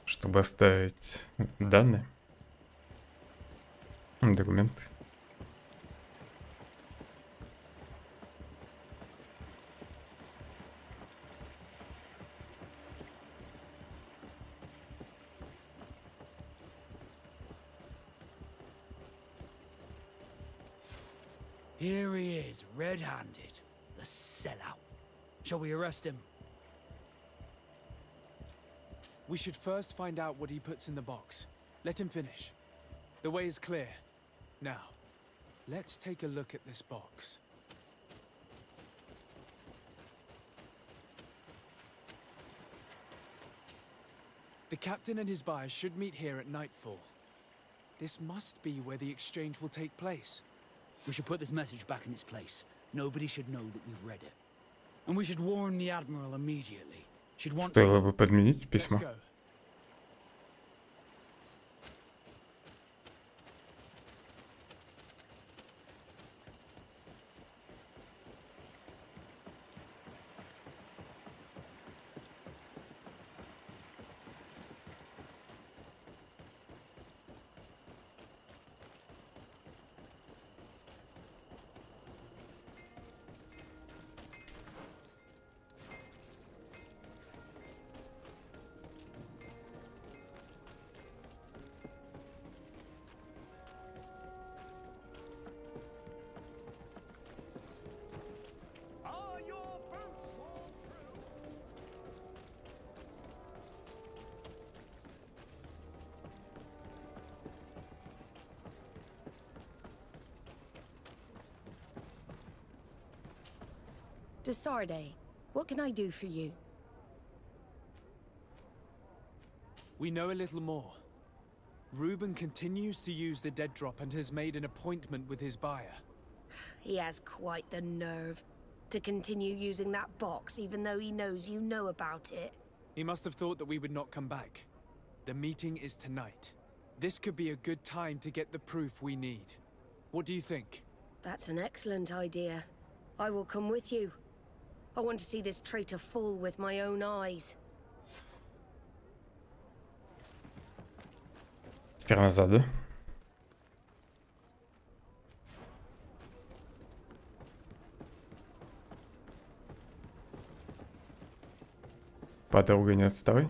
чтобы оставить данные, документы. Here he is, red-handed. The sellout. Shall we arrest him? We should first find out what he puts in the box. Let him finish. The way is clear. Now, let's take a look at this box. The captain and his buyer should meet here at nightfall. This must be where the exchange will take place. We should put this message back in its place. Nobody should know that we've read it. And we should warn the Admiral immediately. She'd want to... Стоило бы подменить письмо. Let's go. Desarde, what can I do for you? We know a little more. Reuben continues to use the dead drop and has made an appointment with his buyer. He has quite the nerve to continue using that box even though he knows you know about it. He must have thought that we would not come back. The meeting is tonight. This could be a good time to get the proof we need. What do you think? That's an excellent idea. I will come with you. I want to see this traitor fall with my own eyes. Теперь назад, да? Подруга, не отставай.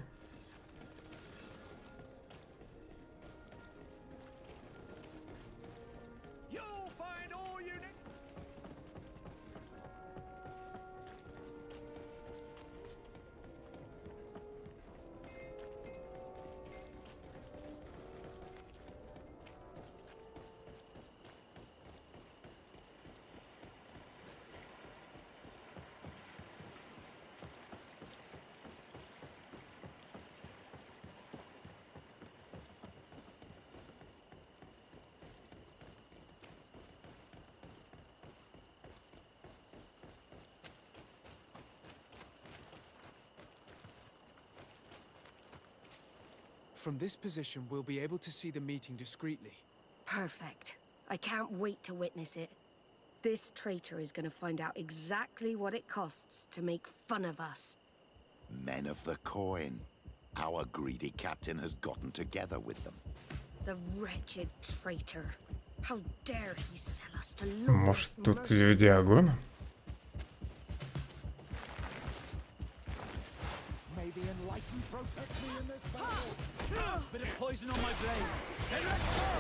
From this position, we'll be able to see the meeting discreetly. Perfect. I can't wait to witness it. This traitor is going to find out exactly what it costs to make fun of us. Men of the coin. Our greedy captain has gotten together with them. The wretched traitor. How dare he sell us to Может, lawless тут люди огонь? May the enlightened protect me in this battle. Bit of poison on my blade. Then let's go!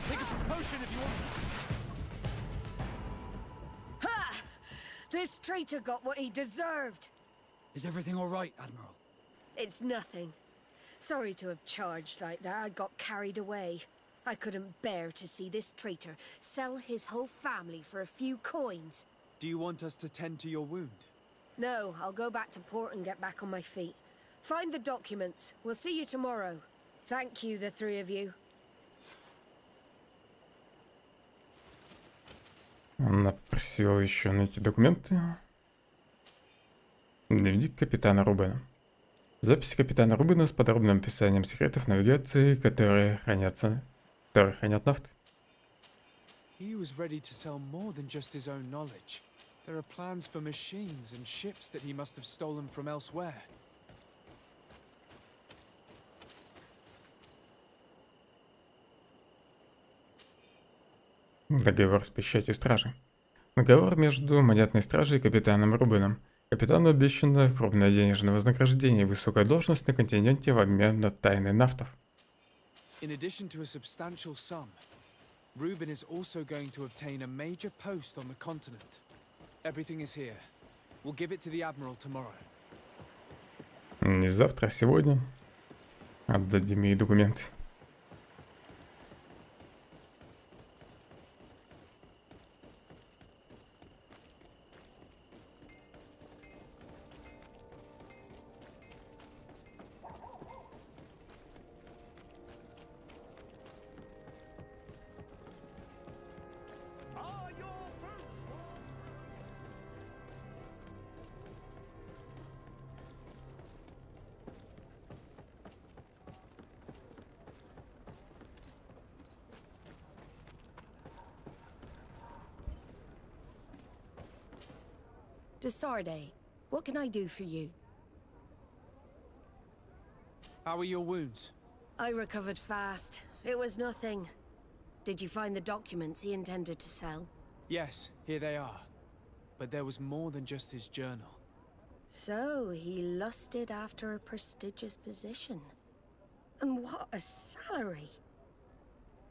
Take a potion if you want. Ha! This traitor got what he deserved. Is everything all right, Admiral? It's nothing. Sorry to have charged like that. I got carried away. I couldn't bear to see this traitor sell his whole family for a few coins. Do you want us to tend to your wound? No, I'll go back to port and get back on my feet. Find the documents. We'll see you tomorrow. Thank you, the three of you. Она просила еще найти документы. Дневник капитана Рубена. Записи капитана Рубена с подробным описанием секретов навигации, которые хранят нафты. He was ready to sell more than just his own knowledge. There are plans for machines and ships that he must have stolen from elsewhere. Договор с печатью стражи. Договор между монетной стражей и капитаном Рубеном. Капитану обещано крупное денежное вознаграждение и высокая должность на континенте в обмен на тайны нафтов. In addition to a substantial sum, Reuben is also going to obtain a major post on the continent. Everything is here. We'll give it to the Admiral tomorrow. Не завтра, а сегодня. Отдадим ей документы. Desarde, what can I do for you? How are your wounds? I recovered fast. It was nothing. Did you find the documents he intended to sell? Yes, here they are. But there was more than just his journal. So, he lusted after a prestigious position. And what a salary!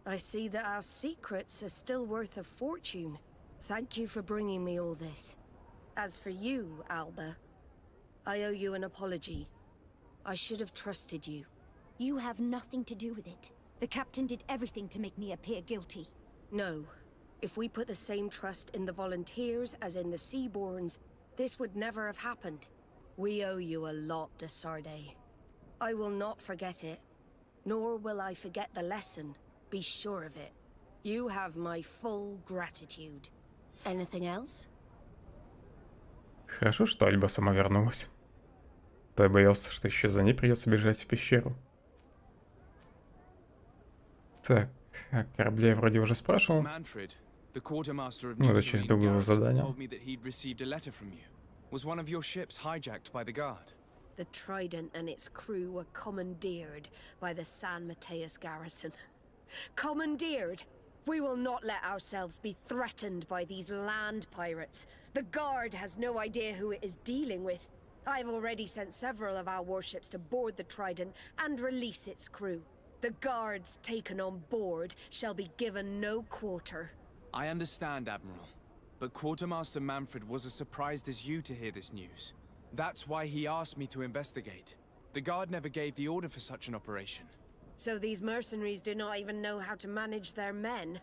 I see that our secrets are still worth a fortune. Thank you for bringing me all this. As for you, Alba, I owe you an apology. I should have trusted you. You have nothing to do with it. The captain did everything to make me appear guilty. No. If we put the same trust in the volunteers as in the Seaborns, this would never have happened. We owe you a lot, Desarde. I will not forget it. Nor will I forget the lesson. Be sure of it. You have my full gratitude. Anything else? Хорошо, что Альба сама вернулась. То я боялся, что еще за ней придется бежать в пещеру. Так, о корабле я вроде уже спрашивал. Ну, это часть другого задания. The Trident and its crew were commandeered by the San Mateus garrison. Commandeered? We will not let ourselves be threatened by these land pirates. The Guard has no idea who it is dealing with. I've already sent several of our warships to board the Trident and release its crew. The Guards taken on board shall be given no quarter. I understand, Admiral. But Quartermaster Manfred was as surprised as you to hear this news. That's why he asked me to investigate. The Guard never gave the order for such an operation. So these mercenaries do not even know how to manage their men?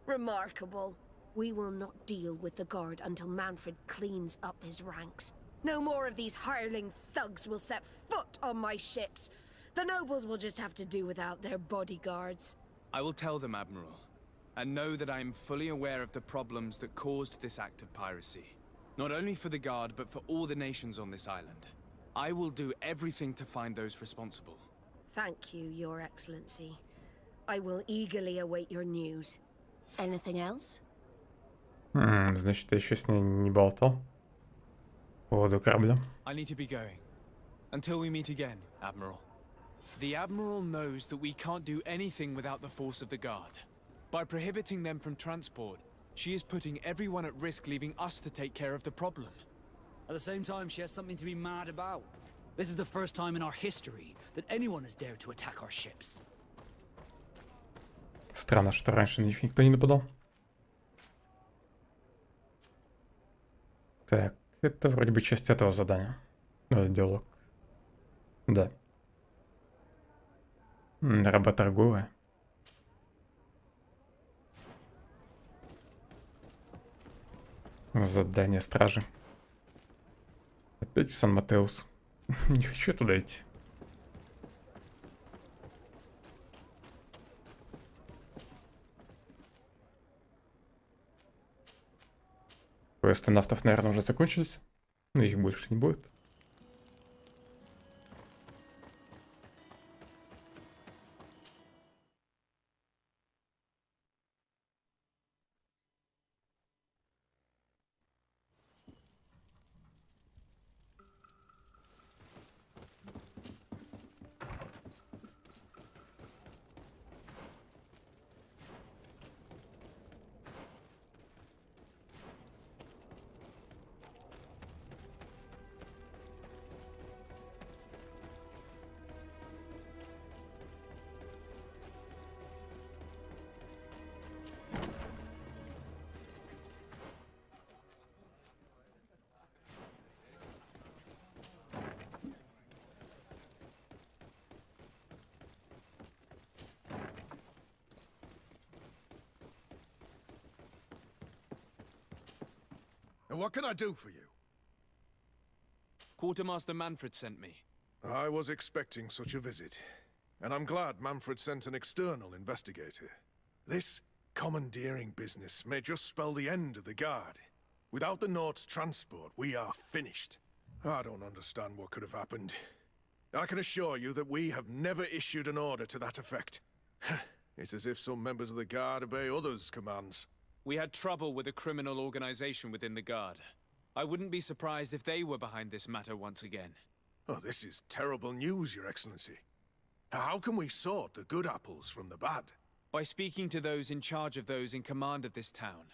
Remarkable. We will not deal with the Guard until Manfred cleans up his ranks. No more of these hireling thugs will set foot on my ships. The nobles will just have to do without their bodyguards. I will tell them, Admiral. And know that I am fully aware of the problems that caused this act of piracy. Not only for the Guard, but for all the nations on this island. I will do everything to find those responsible. Thank you, Your Excellency. I will eagerly await your news. Anything else? Значит, я еще с ней не болтал по поводу корабля. I need to be going. Until we meet again, Admiral. The Admiral knows that we can't do anything without the force of the Guard. By prohibiting them from transport, she is putting everyone at risk, leaving us to take care of the problem. At the same time, she has something to be mad about. This is the first time in our history that anyone has dared to attack our ships. Странно, что раньше на них никто не нападал. Так, это вроде бы часть этого задания. Диалог. Да. Работорговая. Задание стражи. Опять в Сан-Матеус. Не хочу туда идти. Квесты нафтов, наверное, уже закончились. Но их больше не будет. And what can I do for you? Quartermaster Manfred sent me. I was expecting such a visit, and I'm glad Manfred sent an external investigator. This commandeering business may just spell the end of the Guard. Without the Nord's transport, we are finished. I don't understand what could have happened. I can assure you that we have never issued an order to that effect. It's as if some members of the Guard obey others' commands. We had trouble with a criminal organization within the Guard. I wouldn't be surprised if they were behind this matter once again. Oh, this is terrible news, Your Excellency. How can we sort the good apples from the bad? By speaking to those in charge of those in command of this town,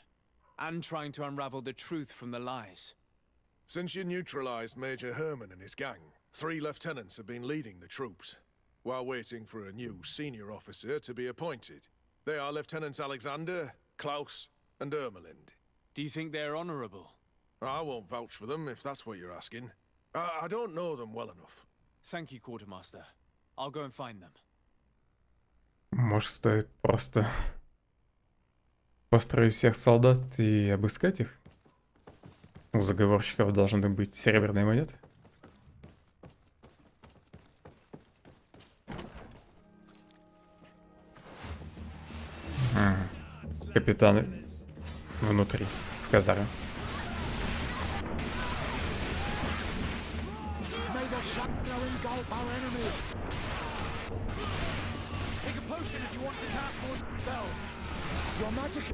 and trying to unravel the truth from the lies. Since you neutralized Major Herman and his gang, 3 lieutenants have been leading the troops, while waiting for a new senior officer to be appointed. They are Lieutenants Alexander, Klaus, and Ermelind. Do you think they're honorable? I won't vouch for them, if that's what you're asking. I don't know them well enough. Thank you, Quartermaster. I'll go and find them. Может, стоит просто построить всех солдат и обыскать их? У заговорщиков должны быть серебряные монеты. Капитаны внутри, в казарме. Take a potion if you want to cast more spells. Your magic.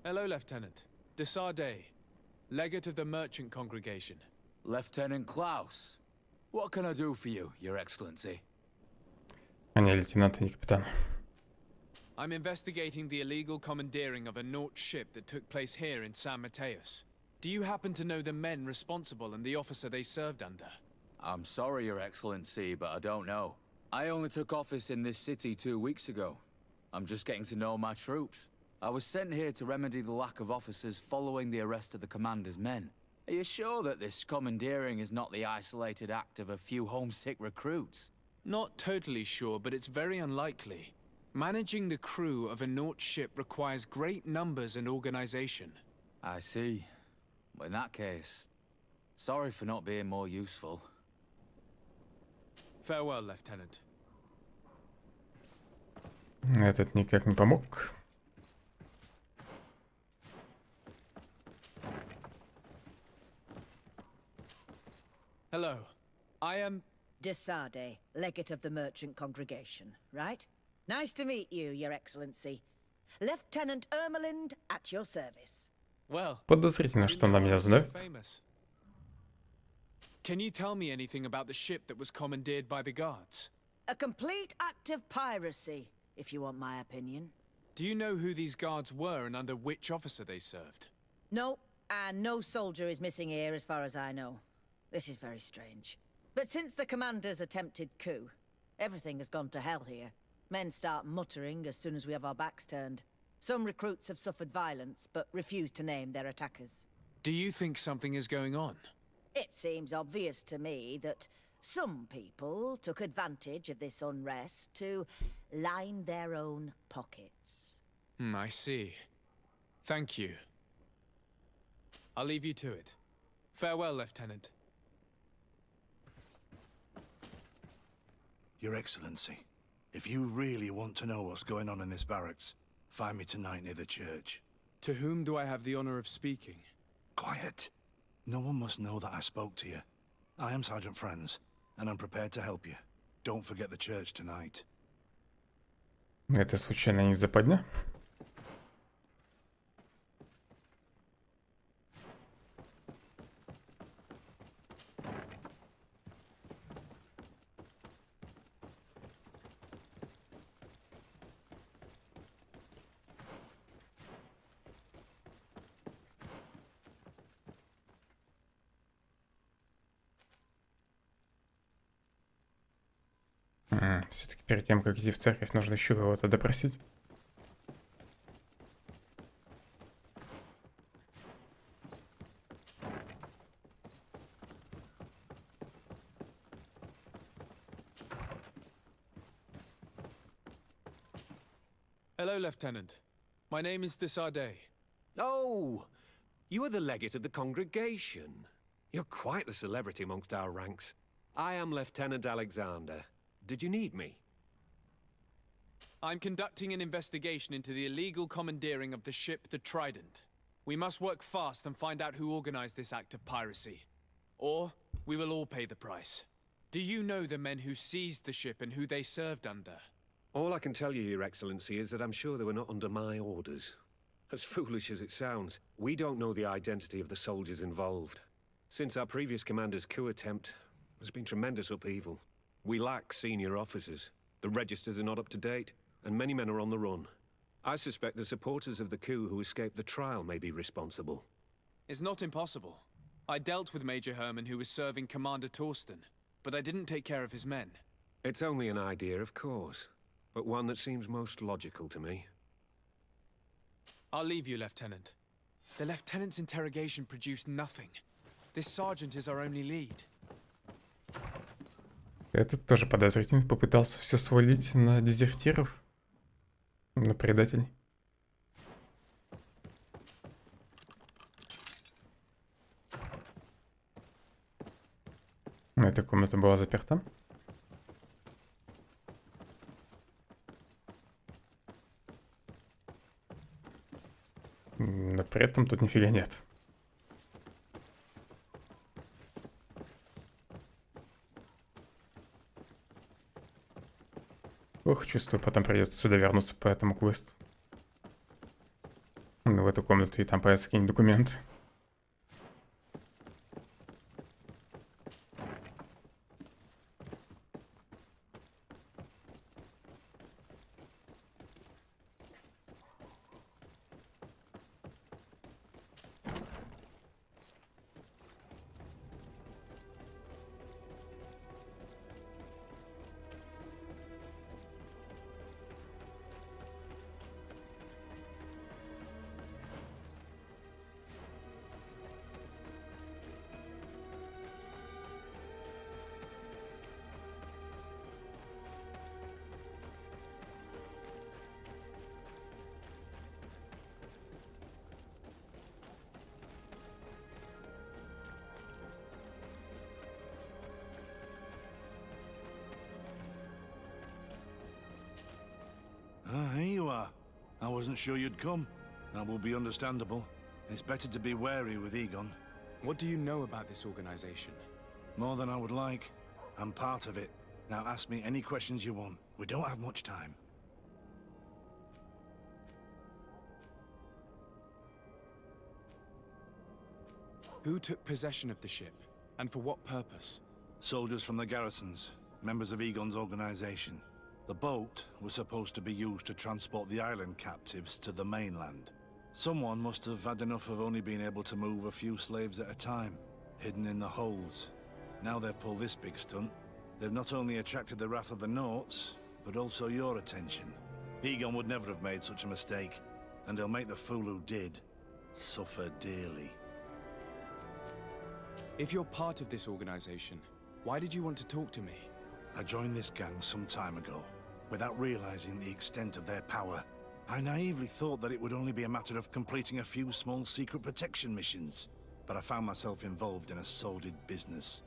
Hello, Lieutenant. Desardet, legate of the merchant congregation. Lieutenant Klaus, what can I do for you, Your Excellency? Они лейтенанты, не капитаны. I'm investigating the illegal commandeering of a Nort ship that took place here in San Mateus. Do you happen to know the men responsible and the officer they served under? I'm sorry, Your Excellency, but I don't know. I only took office in this city 2 weeks ago. I'm just getting to know my troops. I was sent here to remedy the lack of officers following the arrest of the commander's men. Are you sure that this commandeering is not the isolated act of a few homesick recruits? Not totally sure, but it's very unlikely. Managing the crew of a Nort ship requires great numbers and organization. I see. Well, in that case, sorry for not being more useful. Farewell, Lieutenant. Этот никак не помог. Hello. I am... Desardet, legate of the merchant congregation, right? Nice to meet you, Your Excellency. Lieutenant Ermelind at your service. Well... Подозрительно, что она меня знает. Can you tell me anything about the ship that was commandeered by the guards? A complete act of piracy, if you want my opinion. Do you know who these guards were and under which officer they served? No, and no soldier is missing here as far as I know. This is very strange. But since the commander's attempted coup, everything has gone to hell here. Men start muttering as soon as we have our backs turned. Some recruits have suffered violence, but refuse to name their attackers. Do you think something is going on? It seems obvious to me that some people took advantage of this unrest to line their own pockets. I see. Thank you. I'll leave you to it. Farewell, Lieutenant. Your Excellency, if you really want to know what's going on in this barracks, find me tonight near the church. To whom do I have the honor of speaking? Quiet. No one must know that I spoke to you. I am Sergeant Franz, and I'm prepared to help you. Don't forget the church tonight. Это случайно не западня? Все-таки перед тем, как идти в церковь, нужно еще кого-то допросить. Hello, Lieutenant. My name is Desardet. Oh, you are the legate of the congregation. You're quite the celebrity amongst our ranks. I am Lieutenant Alexander. Did you need me? I'm conducting an investigation into the illegal commandeering of the ship the Trident. We must work fast and find out who organized this act of piracy. Or we will all pay the price. Do you know the men who seized the ship and who they served under? All I can tell you, Your Excellency, is that I'm sure they were not under my orders. As foolish as it sounds, we don't know the identity of the soldiers involved. Since our previous commander's coup attempt, there's been tremendous upheaval. We lack senior officers. The registers are not up to date, and many men are on the run. I suspect the supporters of the coup who escaped the trial may be responsible. It's not impossible. I dealt with Major Herman, who was serving Commander Torsten, but I didn't take care of his men. It's only an idea, of course, but one that seems most logical to me. I'll leave you, Lieutenant. The Lieutenant's interrogation produced nothing. This sergeant is our only lead. Этот тоже подозрительный, попытался все свалить на дезертиров, на предателей. Эта комната была заперта. Но при этом тут нифига нет. Ох, чувствую, потом придется сюда вернуться по этому квесту. В эту комнату и там появятся какие-нибудь документы. Here you are. I wasn't sure you'd come. That will be understandable. It's better to be wary with Egon. What do you know about this organization? More than I would like. I'm part of it. Now ask me any questions you want. We don't have much time. Who took possession of the ship, and for what purpose? Soldiers from the garrisons, members of Egon's organization. The boat was supposed to be used to transport the island captives to the mainland. Someone must have had enough of only being able to move a few slaves at a time, hidden in the holds. Now they've pulled this big stunt. They've not only attracted the wrath of the Nauts, but also your attention. Egon would never have made such a mistake, and he'll make the fool who did suffer dearly. If you're part of this organization, why did you want to talk to me? I joined this gang some time ago, without realizing the extent of their power. I naively thought that it would only be a matter of completing a few small secret protection missions, but I found myself involved in a sordid business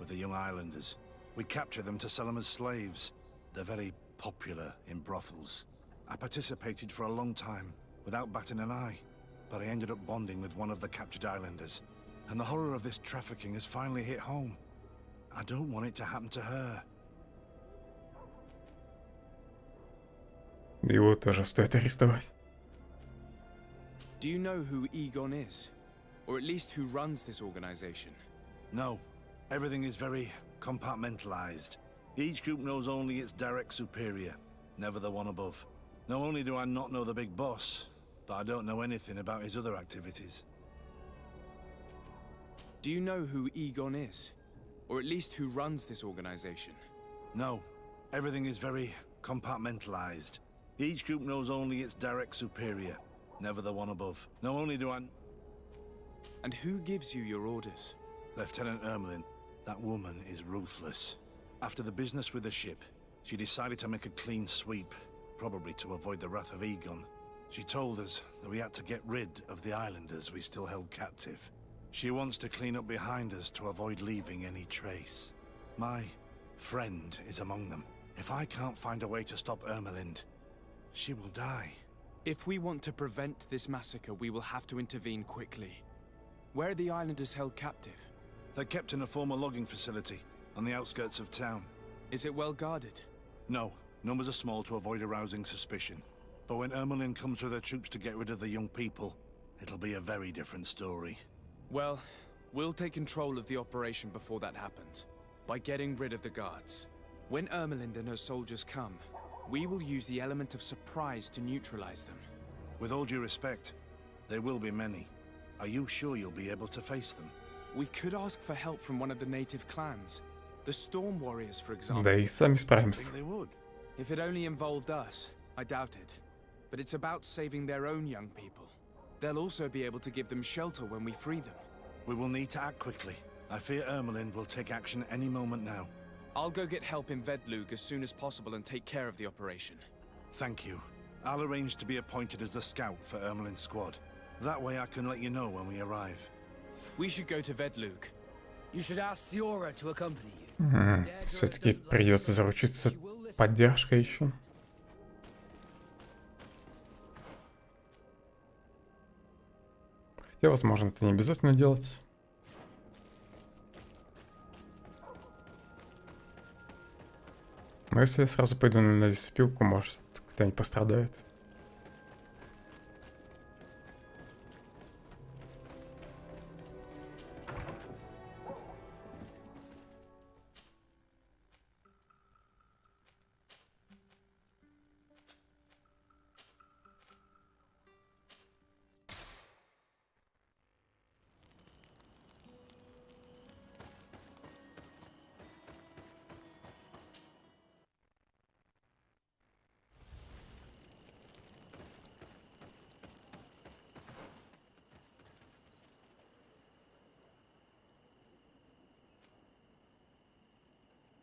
with the young islanders. We capture them to sell them as slaves. They're very popular in brothels. I participated for a long time, without batting an eye, but I ended up bonding with one of the captured islanders, and the horror of this trafficking has finally hit home. I don't want it to happen to her. Его тоже стоит арестовать. Do you know who Egon is? Or at least who runs this organization? No. Everything is very compartmentalized. Each group knows only its direct superior, never the one above. Not only do I not know the big boss, but I don't know anything about his other activities. Do you know who Egon is? Or at least who runs this organization? No. Everything is very compartmentalized. Each group knows only its direct superior, never the one above. Not only do I... And who gives you your orders? Lieutenant Ermelin. That woman is ruthless. After the business with the ship, she decided to make a clean sweep, probably to avoid the wrath of Egon. She told us that we had to get rid of the islanders we still held captive. She wants to clean up behind us to avoid leaving any trace. My friend is among them. If I can't find a way to stop Ermelind, she will die. If we want to prevent this massacre, we will have to intervene quickly. Where are the islanders held captive? They're kept in a former logging facility on the outskirts of town. Is it well guarded? No, numbers are small to avoid arousing suspicion. But when Ermelin comes with her troops to get rid of the young people, it'll be a very different story. Well, we'll take control of the operation before that happens, by getting rid of the guards. When Ermelind and her soldiers come, we will use the element of surprise to neutralize them. With all due respect, there will be many. Are you sure you'll be able to face them? We could ask for help from one of the native clans. The Storm Warriors, for example. Да и сами справимся. If it only involved us, I doubt it. But it's about saving their own young people. They'll also be able to give them shelter when we free them. We will need to act quickly. I fear Ermelind will take action any moment now. I'll go get help in Vedlug as soon as possible and take care of the operation. Thank you. I'll arrange to be appointed as the scout for Ermelind's squad. That way I can let you know when we arrive. We should go to Vedlug. You should ask Siora to accompany you. Все-таки придется заручиться поддержкой еще. Хотя, возможно, это не обязательно делать. Но если я сразу пойду на лесопилку, может, кто-нибудь пострадает.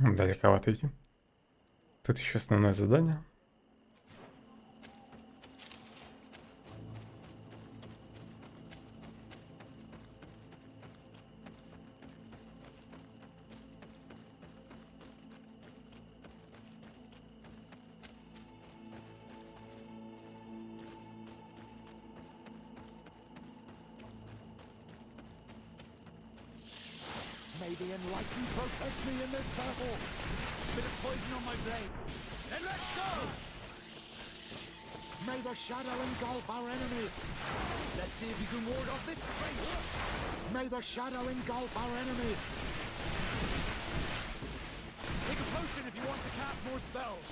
Далековато идти. Тут еще основное задание. May the enlightened protect me in this battle. Bit of poison on my blade. Then let's go! May the shadow engulf our enemies. Let's see if you can ward off this strength. May the shadow engulf our enemies. Take a potion if you want to cast more spells.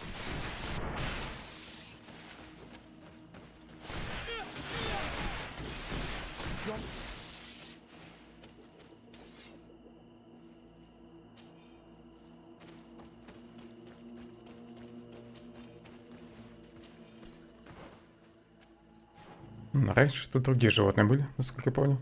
Раньше тут другие животные были, насколько я понял.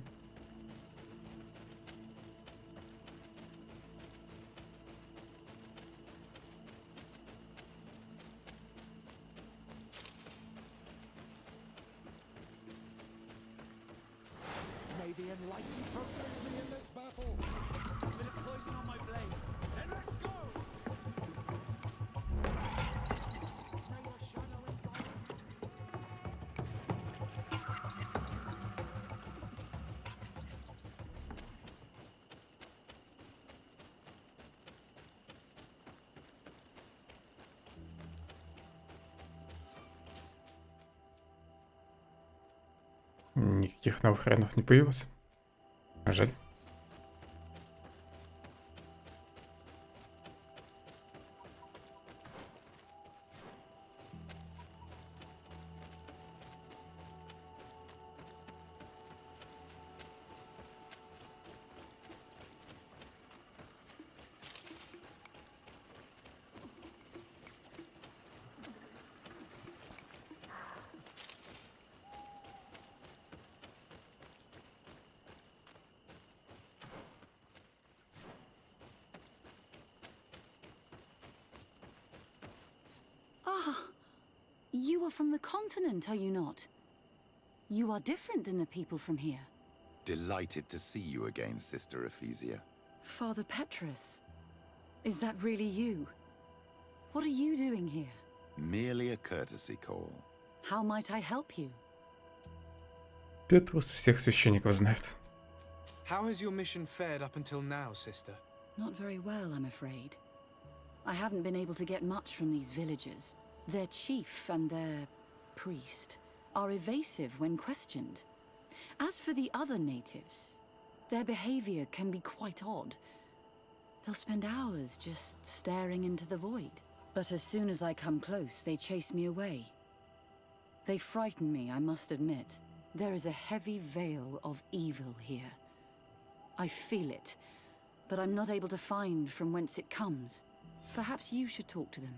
May the enlightened protect me in this battle. Bit of poison on my blade. Then let's go! May the shadow engulf. Никаких новых районов не появилось. Жаль. You are from the continent, are you not? You are different than the people from here. Delighted to see you again, Sister Ephesia. Father Petrus, is that really you? What are you doing here? Merely a courtesy call. How might I help you? Петрус всех священников знает. How has your mission fared up until now, sister? Not very well, I'm afraid. I haven't been able to get much from these villagers. Their chief and their priest are evasive when questioned. As for the other natives, their behavior can be quite odd. They'll spend hours just staring into the void. But as soon as I come close, they chase me away. They frighten me, I must admit. There is a heavy veil of evil here. I feel it, but I'm not able to find from whence it comes. Perhaps you should talk to them.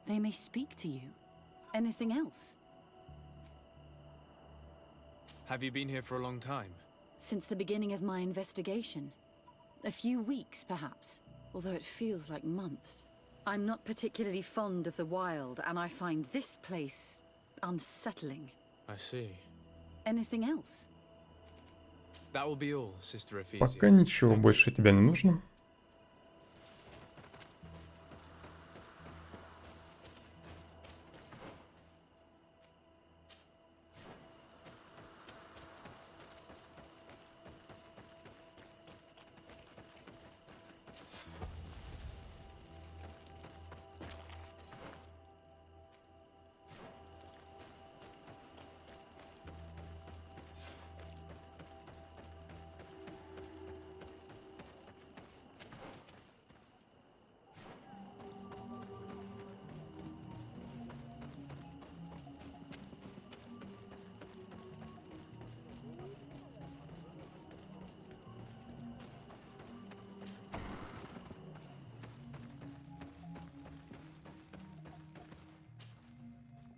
They may speak to you. Anything else? Have you been here for a long time? Since the beginning of my investigation. A few weeks, perhaps, although it feels like months. I'm not particularly fond of the wild, and I find this place unsettling. I see. Anything else? That will be all, Sister Ephesia. Пока ничего больше тебе не нужно.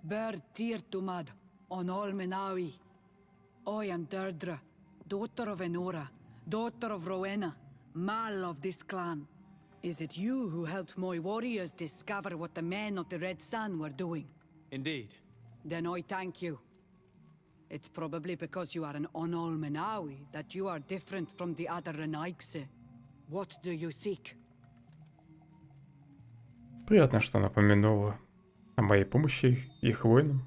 Ber Tirtumad, on Olmenawi. I am Deirdre, daughter of Enora, daughter of Rowena, Mal of this clan. Is it you who helped my warriors discover what the men of the Red Sun were doing? Indeed. Then I thank you. It's probably because you are an Onolmenawi that you are different from the other Renaigse. What do you seek? Приятно, что напомянула о моей помощи их воинам.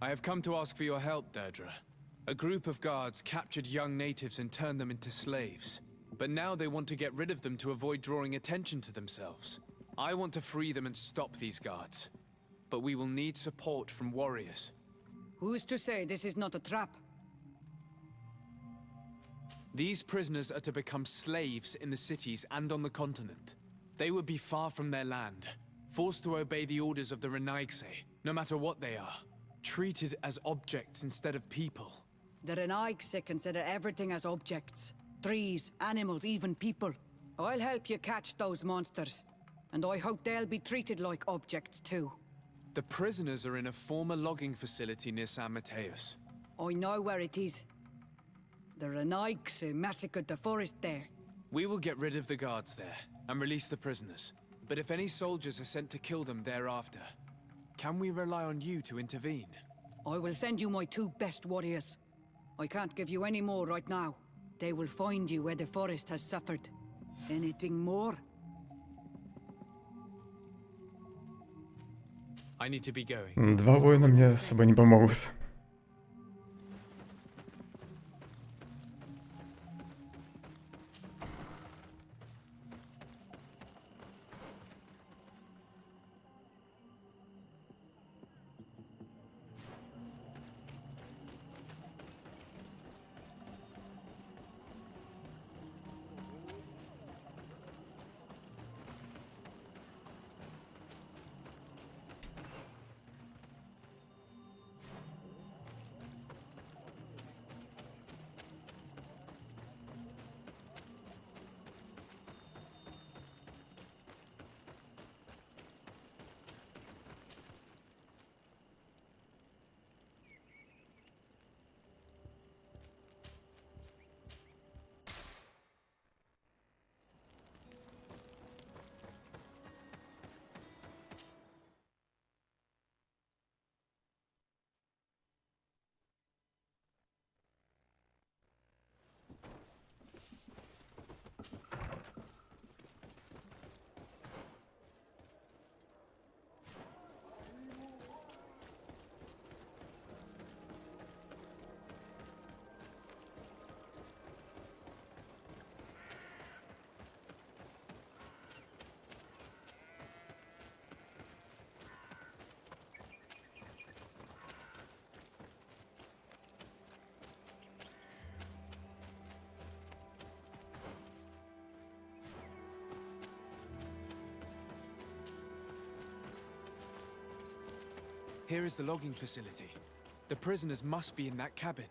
I have come to ask for your help, Deirdre. A group of guards captured young natives and turned them into slaves. But now they want to get rid of them to avoid drawing attention to themselves. I want to free them and stop these guards. But we will need support from warriors. Who is to say this is not a trap? These prisoners are to become slaves in the cities and on the continent. They would be far from their land, forced to obey the orders of the Renaigse, no matter what they are, treated as objects instead of people. The Renaigse consider everything as objects. Trees, animals, even people. I'll help you catch those monsters. And I hope they'll be treated like objects too. The prisoners are in a former logging facility near San Mateus. I know where it is. The Renaigse massacred the forest there. We will get rid of the guards there and release the prisoners. But if any soldiers are sent to kill them thereafter, can we rely on you to intervene? I will send you my 2 best warriors. I can't give you any more right now. They will find you where the forest has suffered. Anything more? I need to be going. 2 воина мне особо не помогут. Here is the logging facility. The prisoners must be in that cabin.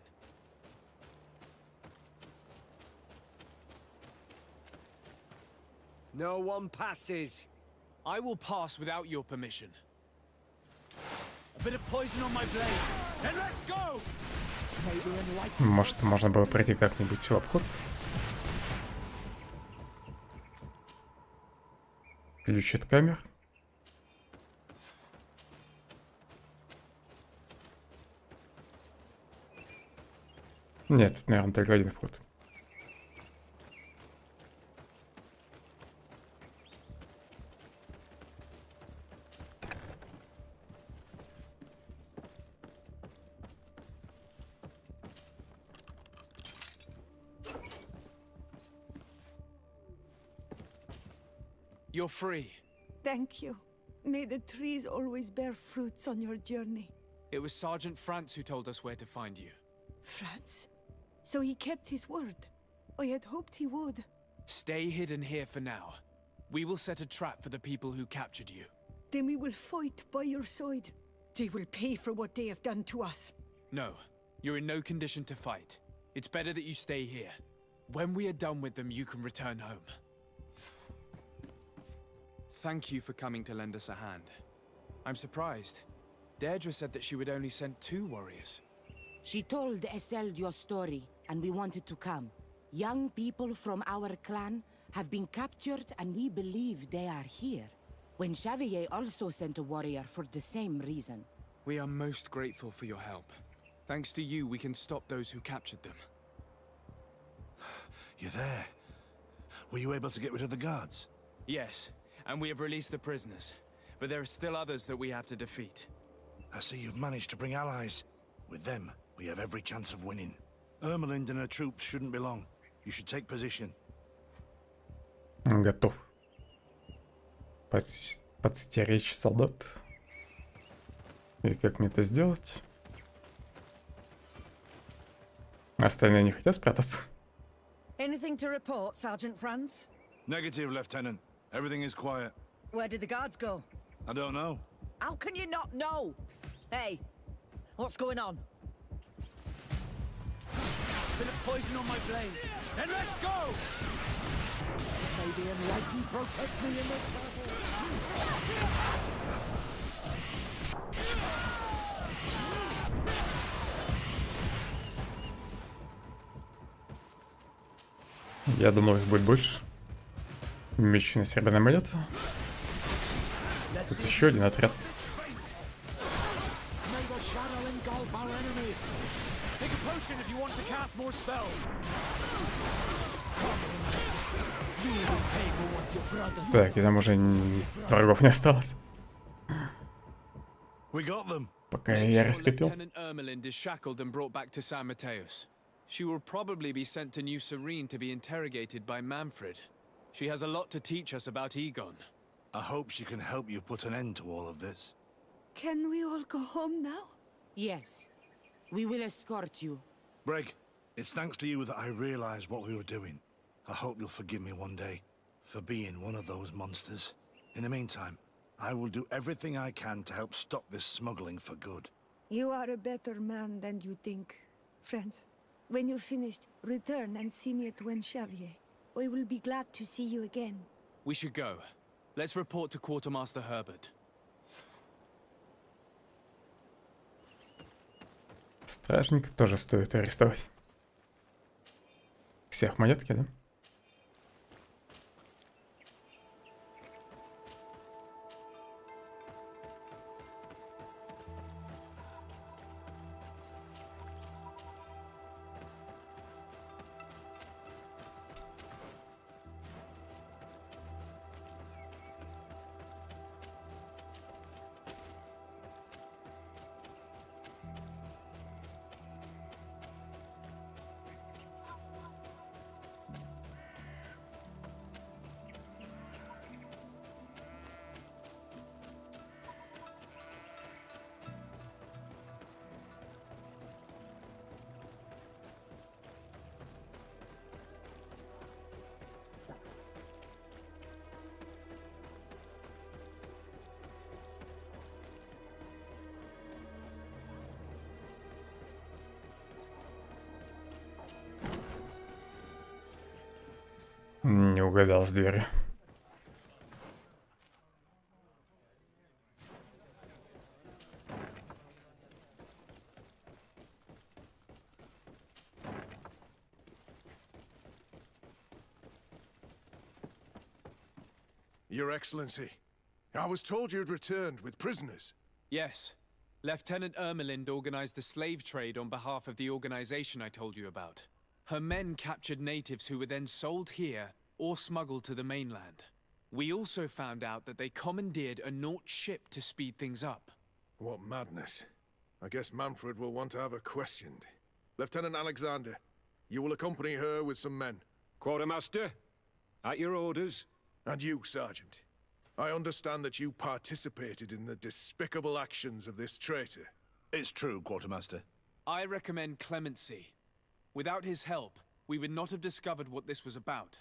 No one passes. I will pass without your permission. A bit of poison on my blade. Then let's go! Может, можно было пройти как-нибудь в обход? Ключ от камер. Нет, тут, наверное, только один вход. You're free. Thank you. May the trees always bear fruits on your journey. It was Sergeant France who told us where to find you. France? So he kept his word. I had hoped he would. Stay hidden here for now. We will set a trap for the people who captured you. Then we will fight by your side. They will pay for what they have done to us. No, you're in no condition to fight. It's better that you stay here. When we are done with them, you can return home. Thank you for coming to lend us a hand. I'm surprised. Deirdre said that she would only send 2 warriors. She told Esseld your story, and we wanted to come. Young people from our clan have been captured, and we believe they are here. When Xavier also sent a warrior for the same reason. We are most grateful for your help. Thanks to you, we can stop those who captured them. You're there. Were you able to get rid of the guards? Yes, and we have released the prisoners. But there are still others that we have to defeat. I see you've managed to bring allies. With them, we have every chance of winning. Ermelind and her troops shouldn't be long. You should take position. Готов. Подстеречь солдат. И как мне это сделать? Остальные не хотят спрятаться? Anything to report, Sergeant Franz? Negative, Lieutenant. Everything is quiet. Where did the guards go? I don't know. How can you not know? Hey, what's going on? Bit of poison on my blade. Then let's go! May the enlightened protect me in this battle. Я думал, их будет больше. Меч на серебряный амулет. Тут еще один отряд. Так, и там уже врагов не осталось. Пока я раскопил. Lieutenant Ermelind is shackled and brought back to San Mateus. She will probably be sent to New Serene to be interrogated by Manfred. She has a lot to teach us about Egon. I hope she can help you put an end to all of this. Can we all go home now? Yes. We will escort you. Breg, it's thanks to you that I realized what we were doing. I hope you'll forgive me one day for being one of those monsters. In the meantime, I will do everything I can to help stop this smuggling for good. You are a better man than you think, friends. When you're finished, return and see me at Xavier. I will be glad to see you again. We should go. Let's report to Quartermaster Herbert. Стражника тоже стоит арестовать. Всех монетки, да? Не угадал с дверью. Your Excellency, I was told you'd returned with prisoners. Yes. Lieutenant Ermelind organized the slave trade on behalf of the organization I told you about. Her men captured natives who were then sold here or smuggled to the mainland. We also found out that they commandeered a Naut ship to speed things up. What madness. I guess Manfred will want to have her questioned. Lieutenant Alexander, you will accompany her with some men. Quartermaster, at your orders. And you, Sergeant. I understand that you participated in the despicable actions of this traitor. It's true, Quartermaster. I recommend clemency. Without his help, we would not have discovered what this was about.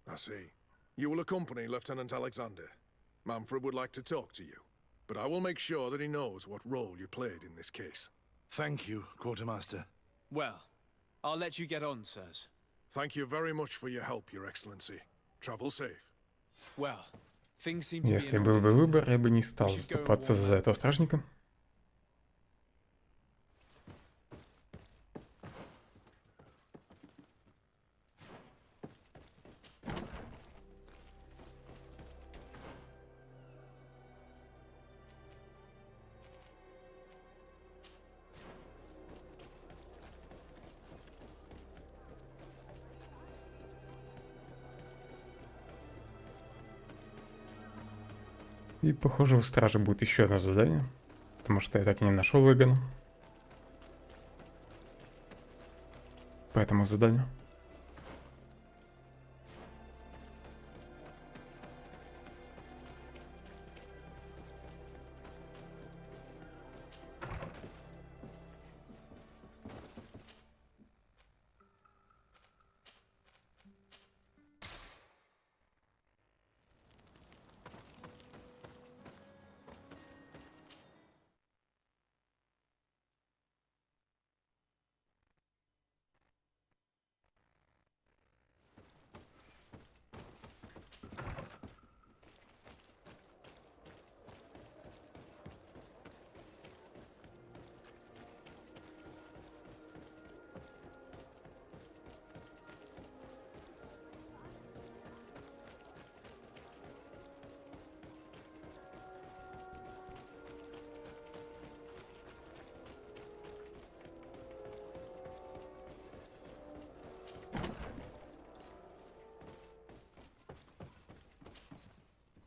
I see. You will accompany Lieutenant Alexander. Manfred would like to talk to you, but I will make sure that he knows what role you played in this case. Thank you, Quartermaster. Well, I'll let you get on, sirs. Thank you very much for your help, Your Excellency. Travel safe. Well, things seem to be Если in был бы order. выбор, я бы не стал заступаться за этого стражника. И похоже, у стражи будет еще одно задание, потому что я так и не нашел Вегана. По этому заданию.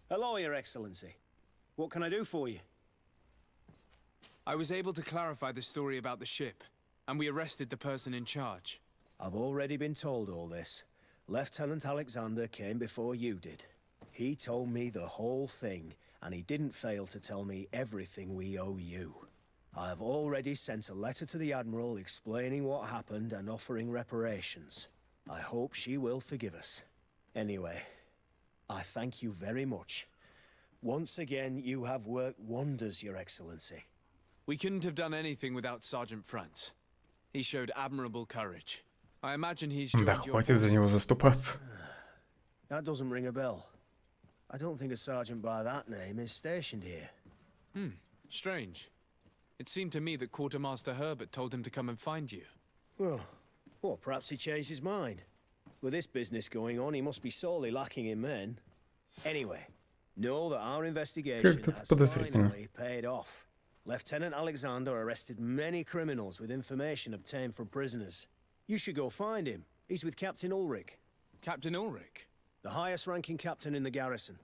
Hello, Your Excellency. What can I do for you? I was able to clarify the story about the ship, and we arrested the person in charge. I've already been told all this. Lieutenant Alexander came before you did. He told me the whole thing, and he didn't fail to tell me everything we owe you. I have already sent a letter to the Admiral explaining what happened and offering reparations. I hope she will forgive us. Anyway, I thank you very much. Once again, you have worked wonders, Your Excellency. We couldn't have done anything without Sergeant Frantz. He showed admirable courage. I imagine he's joined Да, your хватит за него заступаться. That doesn't ring a bell. I don't think a sergeant by that name is stationed here. Strange. It seemed to me that Quartermaster Herbert told him to come and find you. Well, perhaps he changed his mind. With this business going on, he must be sorely lacking in men. Anyway, know that our investigation has finally paid off. Lieutenant Alexander arrested many criminals with information obtained from prisoners. You should go find him. He's with Captain Ulrich. Captain Ulrich? The highest ranking captain in the garrison.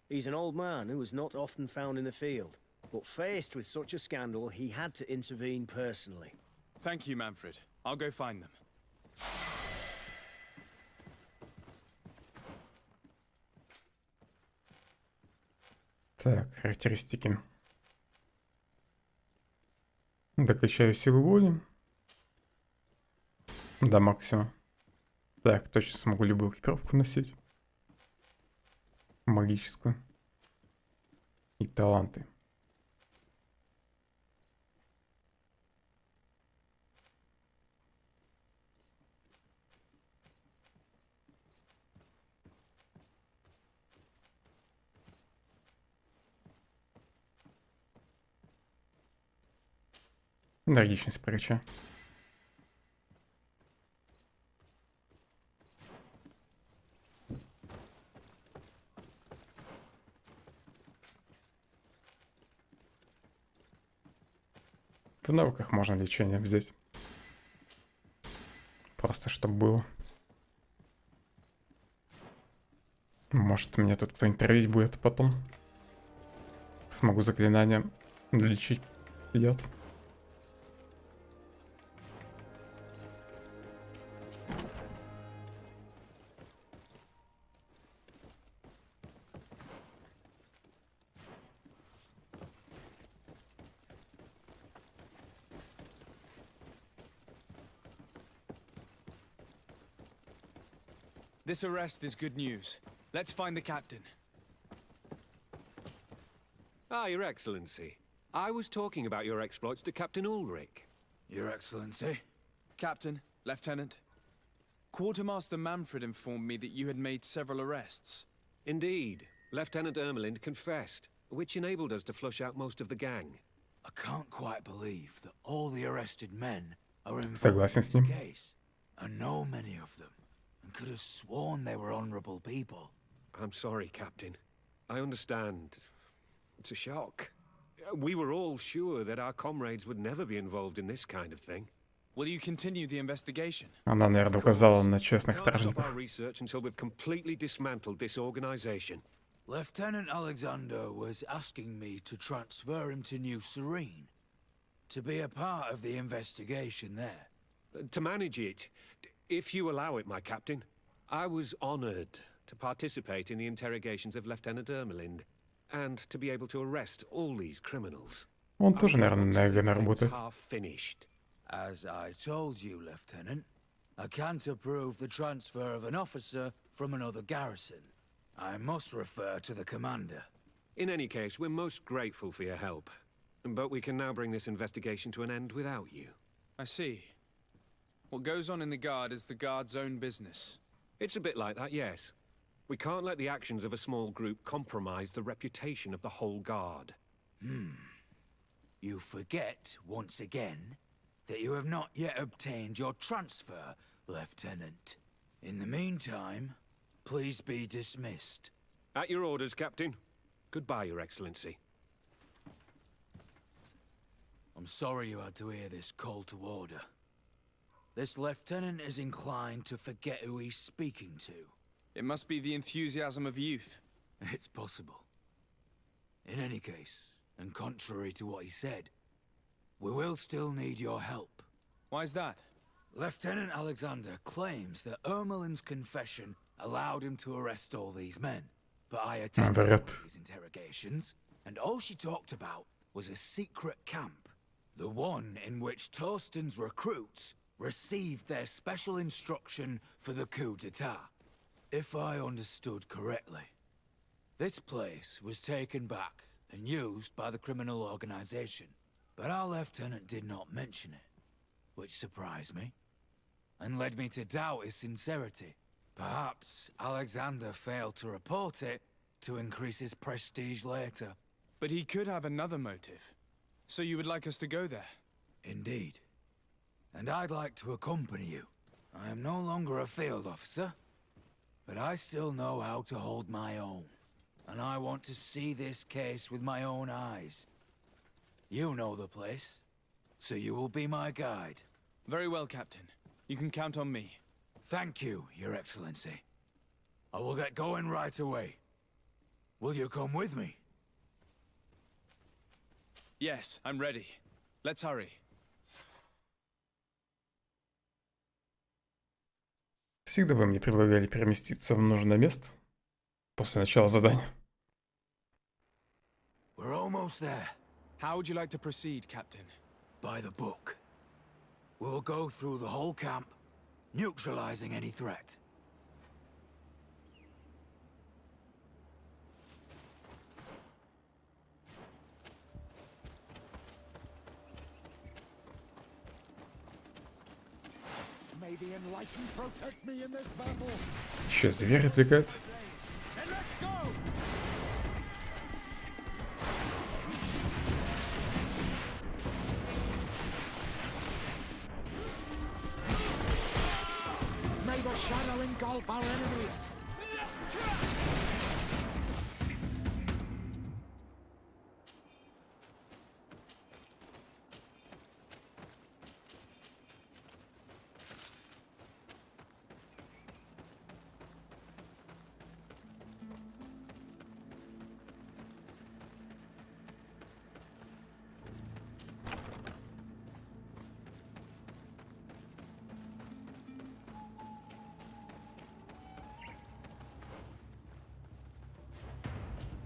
He's an old man who is not often found in the field, but faced with such a scandal, he had to intervene personally. Thank you, Manfred. I'll go find them. Так, характеристики. Докачаю силу воли. До максимума. Так, точно смогу любую экипировку носить. Магическую. И таланты. Энергичность притча. В навыках можно лечение взять. Просто чтобы было. Может, мне тут кто-нибудь травить будет потом. Смогу заклинанием лечить яд. This arrest is good news. Let's find the captain. Ah, Your Excellency. I was talking about your exploits to Captain Ulrich. Your Excellency? Captain, Lieutenant. Quartermaster Manfred informed me that you had made several arrests. Indeed. Lieutenant Ermelind confessed, which enabled us to flush out most of the gang. I can't quite believe that all the arrested men are involved Согласен in с this ним. case. I know many of them, and could have sworn they were honorable people. I'm sorry, Captain. I understand. It's a shock. We were all sure that our comrades would never be involved in this kind of thing. Will you continue the investigation? Она, наверное, указала на честных Can't stop стражников. our research until we've completely dismantled this organization. Lieutenant Alexander was asking me to transfer him to New Serene, to be a part of the investigation there. To manage it, if you allow it, my captain, I was honored to participate in the interrogations of Lieutenant Ermelind, and to be able to arrest all these criminals. Он тоже, наверное, на Эгона Things работает. half finished. As I told you, Lieutenant, I can't approve the transfer of an officer from another garrison. I must refer to the commander. In any case, we're most grateful for your help. But we can now bring this investigation to an end without you. I see. What goes on in the Guard is the Guard's own business. It's a bit like that, yes. We can't let the actions of a small group compromise the reputation of the whole Guard. You forget, once again, that you have not yet obtained your transfer, Lieutenant. In the meantime, please be dismissed. At your orders, Captain. Goodbye, Your Excellency. I'm sorry you had to hear this call to order. This lieutenant is inclined to forget who he's speaking to. It must be the enthusiasm of youth. It's possible. In any case, and contrary to what he said, we will still need your help. Why's that? Lieutenant Alexander claims that Ermelin's confession allowed him to arrest all these men. But I attended these interrogations, and all she talked about was a secret camp. The one in which Torsten's recruits received their special instruction for the coup d'etat. If I understood correctly, this place was taken back and used by the criminal organization. But our lieutenant did not mention it, which surprised me, and led me to doubt his sincerity. Perhaps Alexander failed to report it to increase his prestige later. But he could have another motive. So you would like us to go there? Indeed. And I'd like to accompany you. I am no longer a field officer, but I still know how to hold my own. And I want to see this case with my own eyes. You know the place, so you will be my guide. Very well, Captain. You can count on me. Thank you, Your Excellency. I will get going right away. Will you come with me? Yes, I'm ready. Let's hurry. Всегда вы мне предлагали переместиться в нужное место после начала задания. We're almost there. How would you like to proceed, Captain? By the book. We'll go through the whole camp, neutralizing any threat. May the enlightened protect me in this battle. Еще зверь отвлекает. And let's go! shadow engulf our enemies.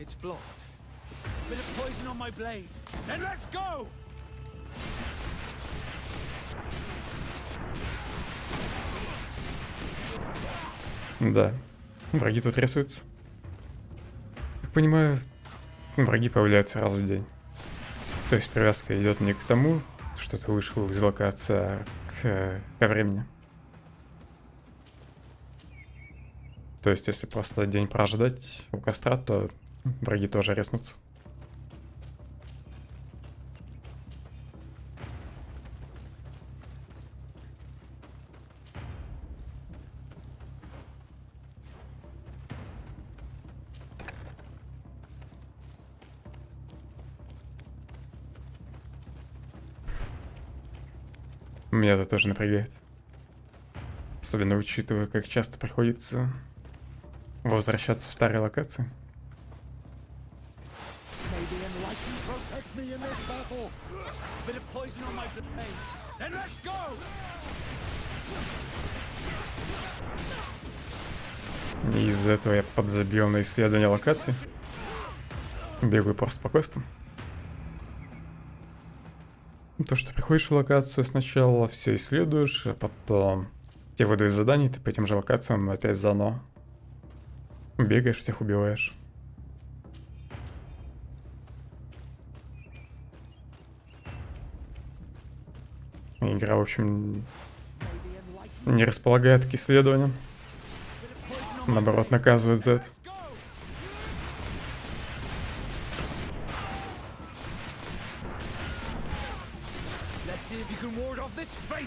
It's blocked. Bit of poison on my blade. Then let's go! Да, враги тут рисуются. Как понимаю, враги появляются раз в день. То есть привязка идет не к тому, что ты вышел из локации, а ко времени. То есть если просто день прождать у костра, то враги тоже резнутся. Меня это тоже напрягает. Особенно учитывая, как часто приходится возвращаться в старые локации. May the enlightened protect me in this battle. Bit of poison on my blade. Then let's go! И из-за этого я подзабил на исследование локаций. Бегаю просто по квестам. То, что ты приходишь в локацию сначала, все исследуешь, а потом тебе выдают задания, ты по этим же локациям опять заново бегаешь, всех убиваешь. Игра, в общем, не располагает к исследованиям. Наоборот, наказывает за это. See if you can ward off this fate!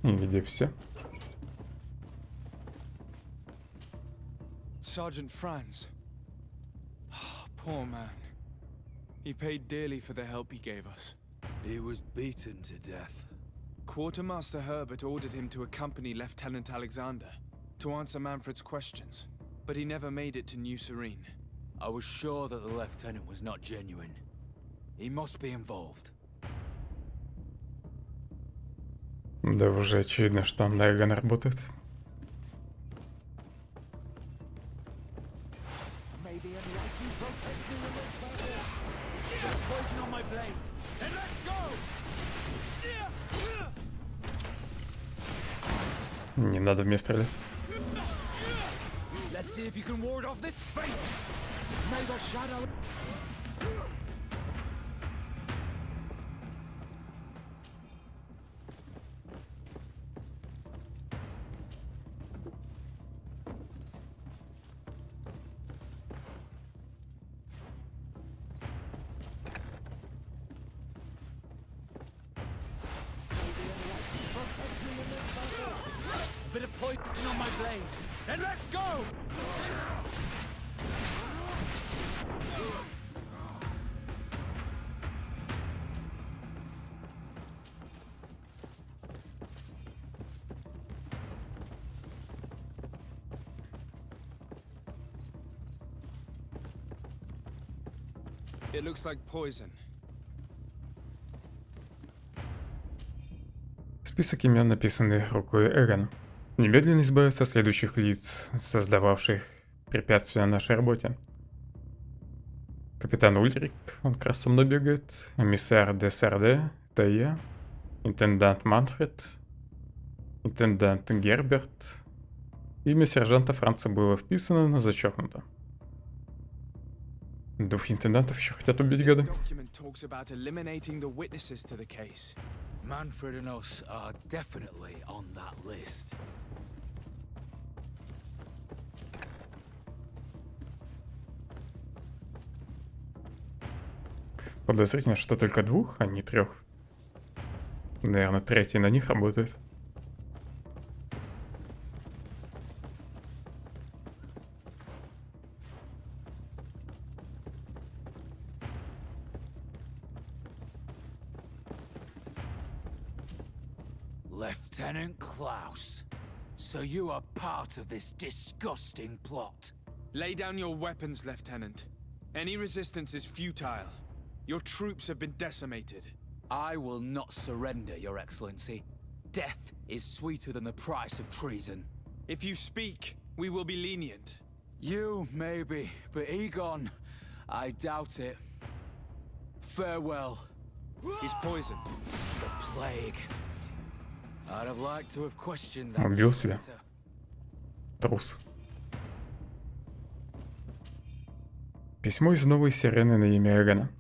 И где все? Sergeant Franz. Poor man. He paid dearly for the help he gave us. He was beaten to death. Quartermaster Herbert ordered him to accompany Lieutenant Alexander to answer Manfred's questions, but he never made it to New Serene. I was sure that the lieutenant was not genuine. He must be involved. Да, уже очевидно, что там Дайган работает. Не надо в меня стрелять. Let's see if you can ward off this fate. May the shadow... Bit of poison on my blade. Then let's go! It looks like poison. Список имен, написанный рукой Эгона. Немедленно избавиться от следующих лиц, создававших препятствия нашей работе. Капитан Ульрик, он как раз со мной бегает. Эмиссар де Сарде, это я. Интендант Манфред. Интендант Герберт. Имя сержанта Франца было вписано, но зачеркнуто. Двух интендантов еще хотят убить, гады. Manfred and us are definitely on that list. Подозрительно, что только двух, а не трех. Наверное, третий на них работает. Lieutenant Klaus, so you are part of this disgusting plot. Lay down your weapons, Lieutenant. Any resistance is futile. Your troops have been decimated. I will not surrender, Your Excellency. Death is sweeter than the price of treason. If you speak, we will be lenient. You, maybe, but Egon, I doubt it. Farewell. He's poisoned. The plague. I'd have liked to have questioned that. Убил себя. Трус. Письмо из новой сирены на имя Эгона.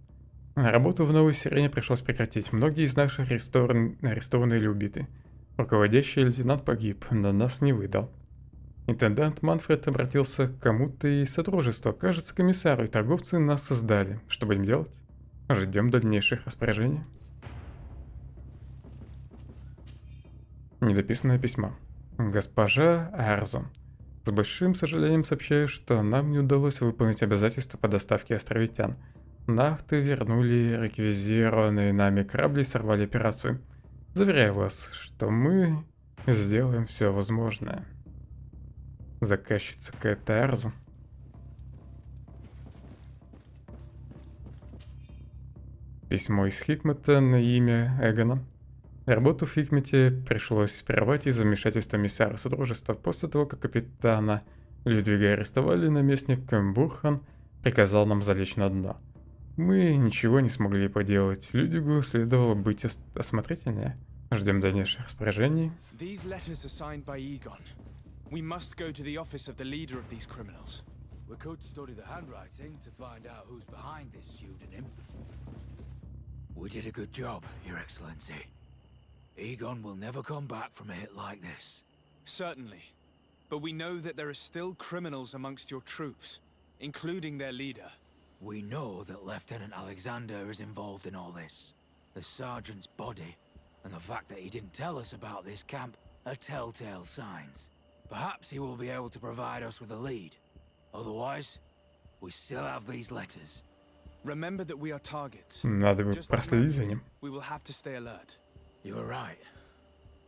Работу в новой сирене пришлось прекратить. Многие из наших арестованы или убиты. Руководящий лейтенант погиб, но нас не выдал. Интендант Манфред обратился к кому-то из Содружества, кажется, комиссару, и торговцы нас создали. Что будем делать? Ждем дальнейших распоряжений. Недописанное письмо. Госпожа Арзон. С большим сожалением сообщаю, что нам не удалось выполнить обязательства по доставке островитян. Нафты вернули реквизированные нами корабли и сорвали операцию. Заверяю вас, что мы сделаем все возможное. Заказчица Кэта Арзон. Письмо из Хикмета на имя Эгона. Работу в Хикмете пришлось прервать из-за вмешательства эмиссара Содружества. После того, как капитана Людвига арестовали, наместник Бурхан приказал нам залечь на дно. Мы ничего не смогли поделать. Людвигу следовало быть осмотрительнее. Ждем дальнейших распоряжений. These letters are signed by Egon. We must go to the office of the leader of these criminals. We could study the handwriting to find out who's behind this pseudonym. We did a good job, Your Excellency. Egon will never come back from a hit like this. Certainly. But we know that there are still criminals amongst your troops, including their leader. We know that Lieutenant Alexander is involved in all this. The sergeant's body, and the fact that he didn't tell us about this camp, are telltale signs. Perhaps he will be able to provide us with a lead. Otherwise, we still have these letters. Remember that we are targets. Надо бы проследить за ним. We will have to stay alert. You are right.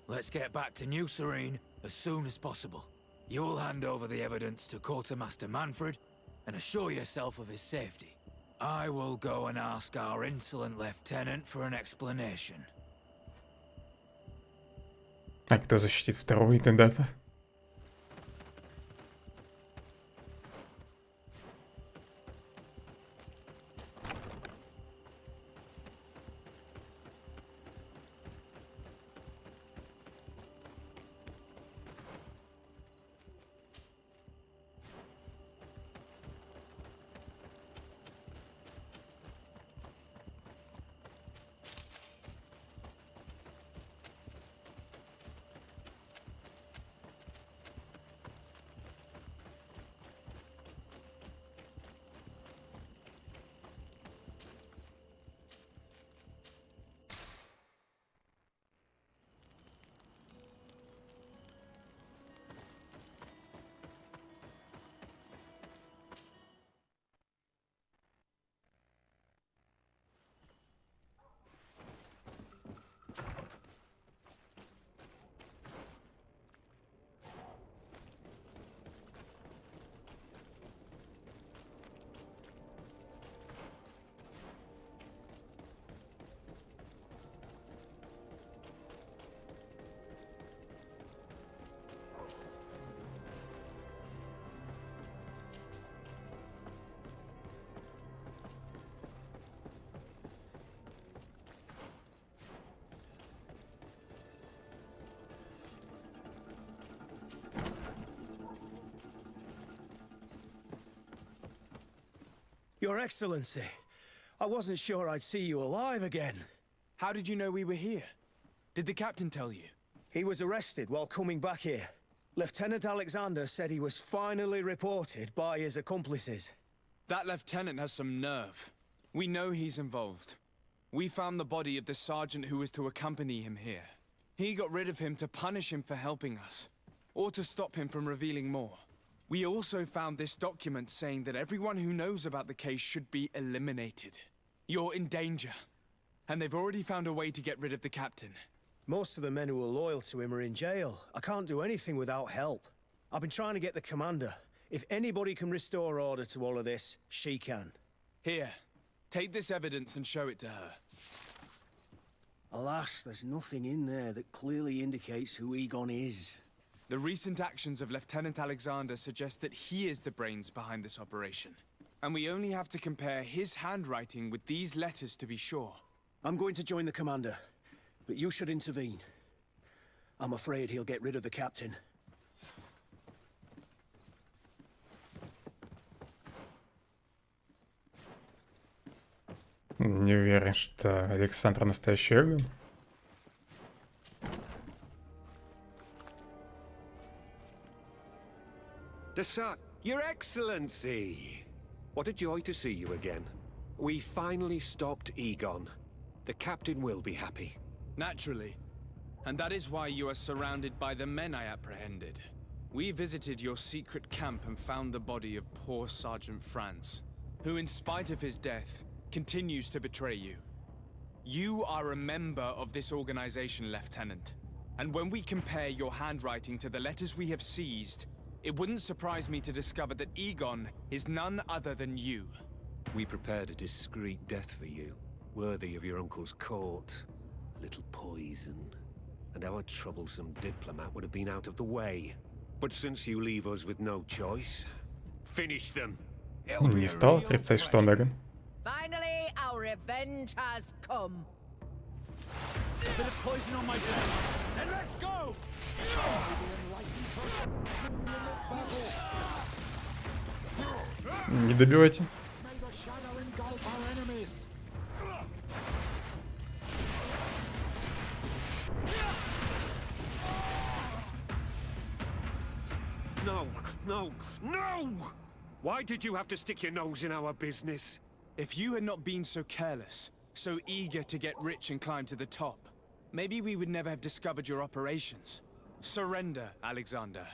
Let's get back to New Serene as soon as possible. You will hand over the evidence to Quartermaster Manfred and assure yourself of his safety. I will go and ask our insolent lieutenant for an explanation. А кто защитит второго интенданта? Your Excellency, I wasn't sure I'd see you alive again. How did you know we were here? Did the captain tell you? He was arrested while coming back here. Lieutenant Alexander said he was finally reported by his accomplices. That lieutenant has some nerve. We know he's involved. We found the body of the sergeant who was to accompany him here. He got rid of him to punish him for helping us, or to stop him from revealing more. We also found this document saying that everyone who knows about the case should be eliminated. You're in danger, and they've already found a way to get rid of the captain. Most of the men who are loyal to him are in jail. I can't do anything without help. I've been trying to get the commander. If anybody can restore order to all of this, she can. Here, take this evidence and show it to her. Alas, there's nothing in there that clearly indicates who Egon is. The recent actions of Lieutenant Alexander suggest that he is the brains behind this operation. And we only have to compare his handwriting with these letters to be sure. I'm going to join the commander, but you should intervene. I'm afraid he'll get rid of the captain. Не уверен, что Александр настоящий Эгон. Your Excellency! What a joy to see you again. We finally stopped Egon. The captain will be happy. Naturally. And that is why you are surrounded by the men I apprehended. We visited your secret camp and found the body of poor Sergeant Franz, who in spite of his death, continues to betray you. You are a member of this organization, Lieutenant. And when we compare your handwriting to the letters we have seized, it wouldn't surprise me to discover that Egon is none other than you. We prepared a discreet death for you, worthy of your uncle's court. A little poison, and our troublesome diplomat would have been out of the way. But since you leave us with no choice, finish them. Не стал отрицать, что он Эгон. Finally, our revenge has come. A bit of poison on my gun. Then let's go! Не добивайте. No, no, no! Why did you have to stick your nose in our business? If you had not been so careless, so eager to get rich and climb to the top, maybe we would never have discovered your operations. Surrender, Alexander.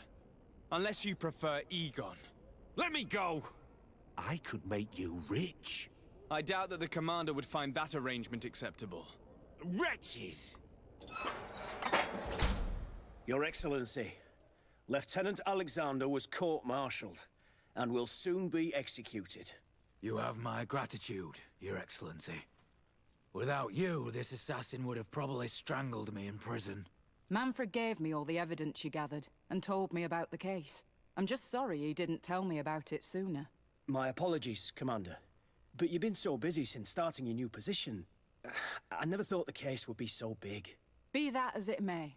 Unless you prefer Egon. Let me go! I could make you rich. I doubt that the commander would find that arrangement acceptable. Wretches! Your Excellency, Lieutenant Alexander was court-martialed and will soon be executed. You have my gratitude, Your Excellency. Without you, this assassin would have probably strangled me in prison. Manfred gave me all the evidence you gathered and told me about the case. I'm just sorry he didn't tell me about it sooner. My apologies, Commander. But you've been so busy since starting your new position. I never thought the case would be so big. Be that as it may,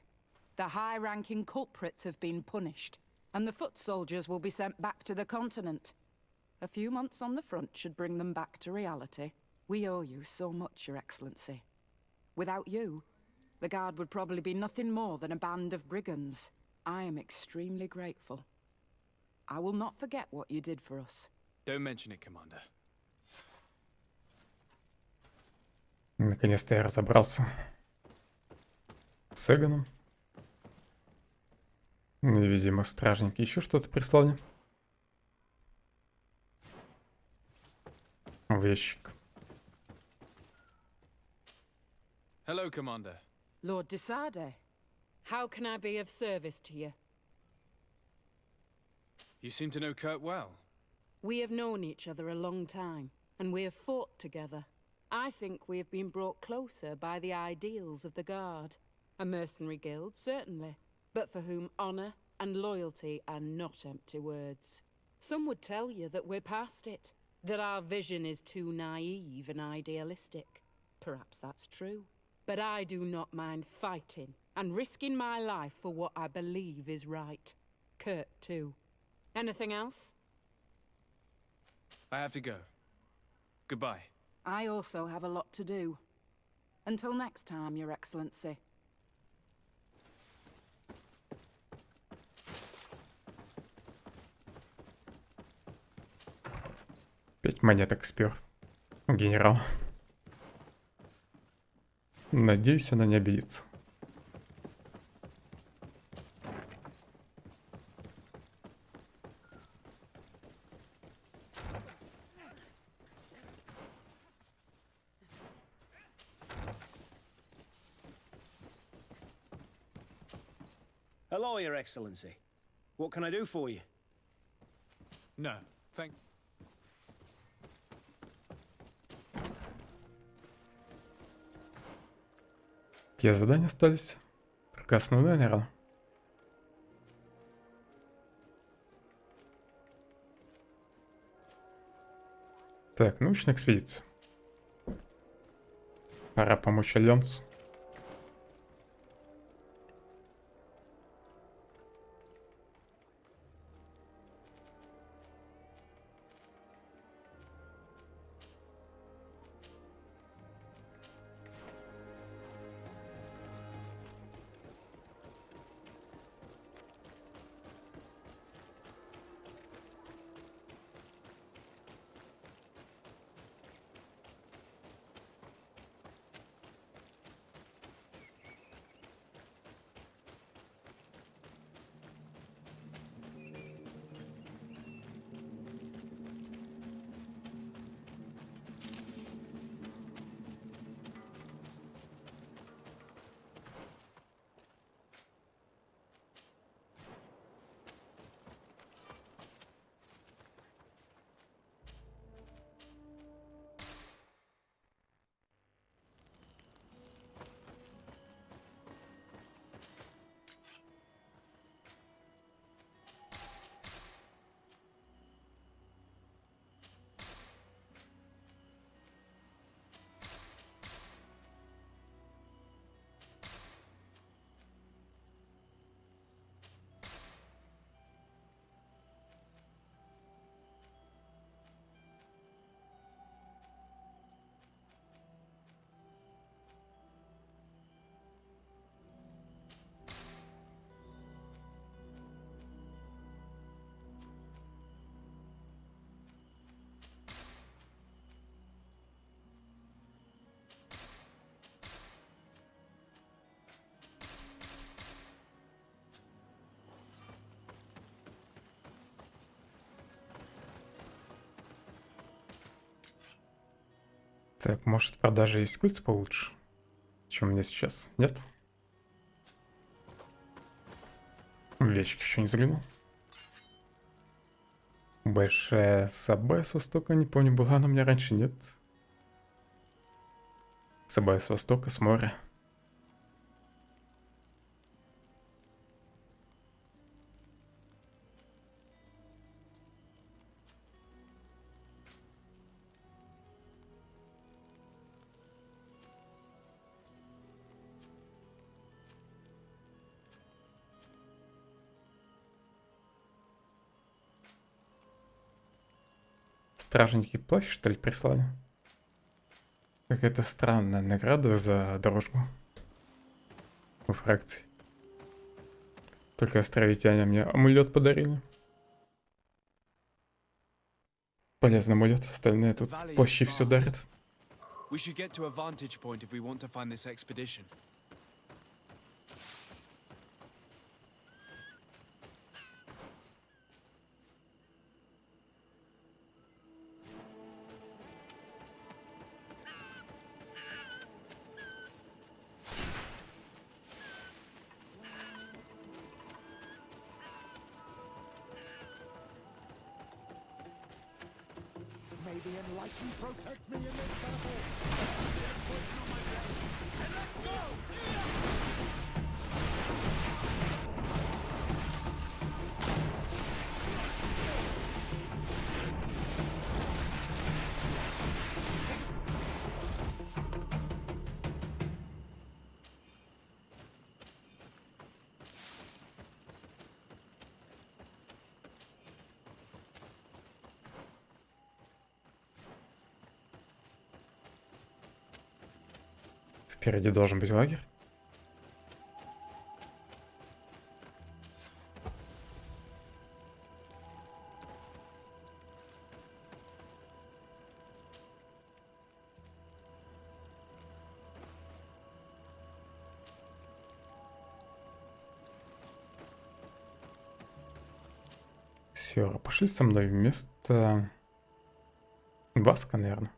the high-ranking culprits have been punished, and the foot soldiers will be sent back to the continent. A few months on the front should bring them back to reality. We owe you so much, Your Excellency. Without you, the Guard would probably be nothing more than a band of brigands. I am extremely grateful. I will not forget what you did for us. Don't mention it, Commander. Наконец-то я разобрался с Эгоном. Ну и, видимо, стражники еще что-то прислали. В ящик. Hello, Commander. Lord de Sade, how can I be of service to you? You seem to know Kurt well. We have known each other a long time, and we have fought together. I think we have been brought closer by the ideals of the Guard. A mercenary guild, certainly, but for whom honor and loyalty are not empty words. Some would tell you that we're past it, that our vision is too naive and idealistic. Perhaps that's true. But I do not mind fighting and risking my life for what I believe is right. Kurt, too. Anything else? I have to go. Goodbye. I also have a lot to do. Until next time, Your Excellency. Пять монеток спер у генерала. Надеюсь, она не обидится. Hello, Your Excellency. What can I do for you? No, thank... Какие задания остались? Только основные, наверное. Так, научная экспедиция. Пора помочь Альянсу. Так, может, продажа есть кольца получше, чем у меня сейчас? Нет? В ящик еще не заглянул. Большая сабая с востока, не помню, была она у меня раньше, нет? Сабая с востока, с моря. Стражники плащ, что ли, прислали? Какая-то странная награда за дружбу у фракции. Только островитяне мне амулет подарили. Полезный амулет, остальные тут плащи все дарят. We should get to a vantage point if we want to find this expedition. May the Enlightened protect me in this battle. And let's go! Впереди должен быть лагерь. Все, пошли со мной вместо Баска, наверное.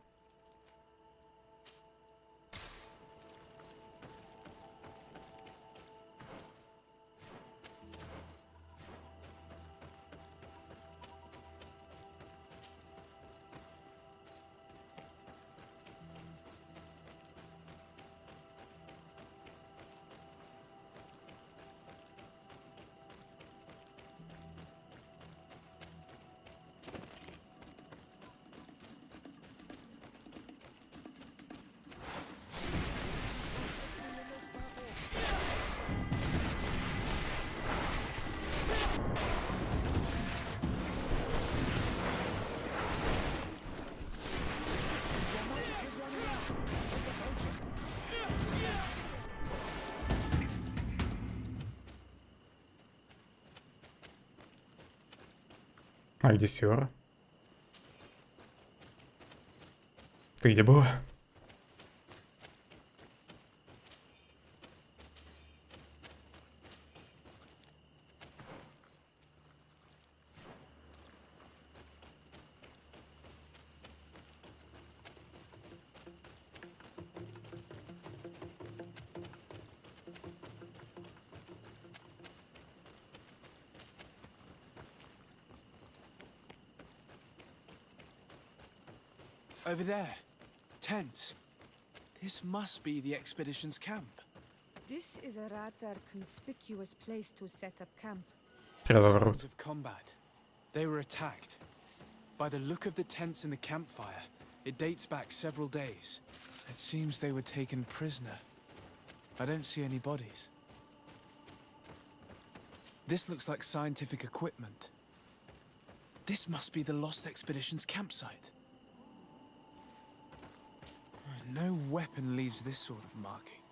А где Сёра? Ты где была? Over there. Tents. This must be the expedition's camp. This is a rather conspicuous place to set up camp. Signs of combat. They were attacked. By the look of the tents in the campfire, it dates back several days. It seems they were taken prisoner. I don't see any bodies. This looks like scientific equipment. This must be the Lost Expedition's campsite. No weapon leaves this sort of marking.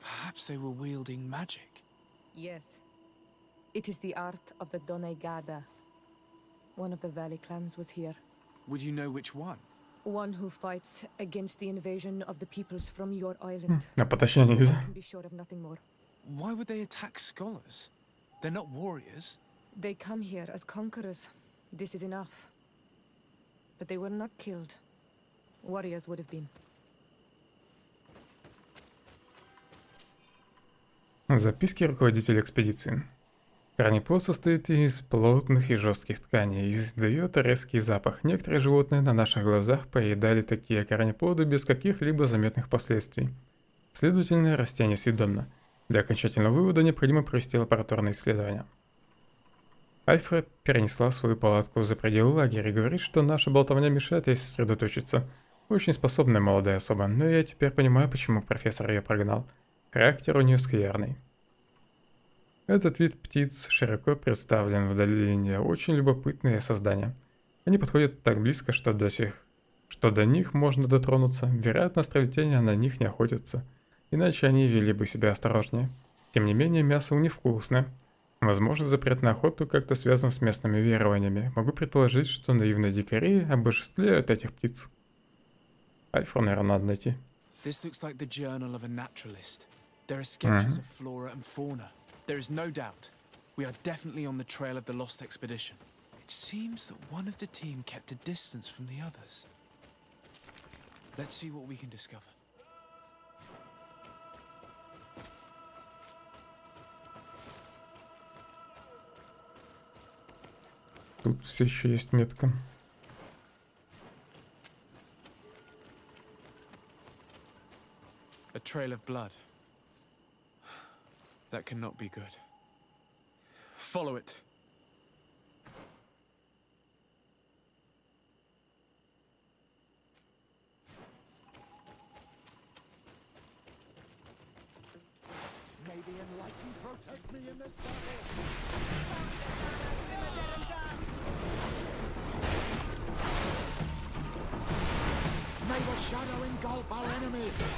Perhaps they were wielding magic. Yes. It is the art of the Donegada. One of the valley clans was here. Would you know which one? One who fights against the invasion of the peoples from your island. А поточнее нельзя. I can be sure of nothing more. Why would they attack scholars? They're not warriors. They come here as conquerors. This is enough. But they were not killed. Warriors would have been. Записки руководителя экспедиции. Корнеплод состоит из плотных и жестких тканей, издает резкий запах. Некоторые животные на наших глазах поедали такие корнеплоды без каких-либо заметных последствий. Следовательно, растение съедобно. Для окончательного вывода необходимо провести лабораторное исследование. Альфа перенесла свою палатку за пределы лагеря и говорит, что наша болтовня мешает ей сосредоточиться. Очень способная молодая особа, но я теперь понимаю, почему профессор ее прогнал. Характер у нее скверный. Этот вид птиц широко представлен в долине, очень любопытные создания. Они подходят так близко, что до них можно дотронуться. Вероятно, островитяне на них не охотятся, иначе они вели бы себя осторожнее. Тем не менее, мясо у них вкусное. Возможно, запрет на охоту как-то связан с местными верованиями. Могу предположить, что наивные дикари обожествляют этих птиц. Альфу, наверное, надо найти. This looks like the journal of a naturalist. There are sketches of flora and fauna. There is no doubt. We are definitely on the trail of the Lost Expedition. It seems that one of the team kept a distance from the others. Let's see what we can discover. Тут все еще есть метка. A trail of blood. That cannot be good. Follow it. May the enlightened protect me in this battle. May the shadow engulf our enemies.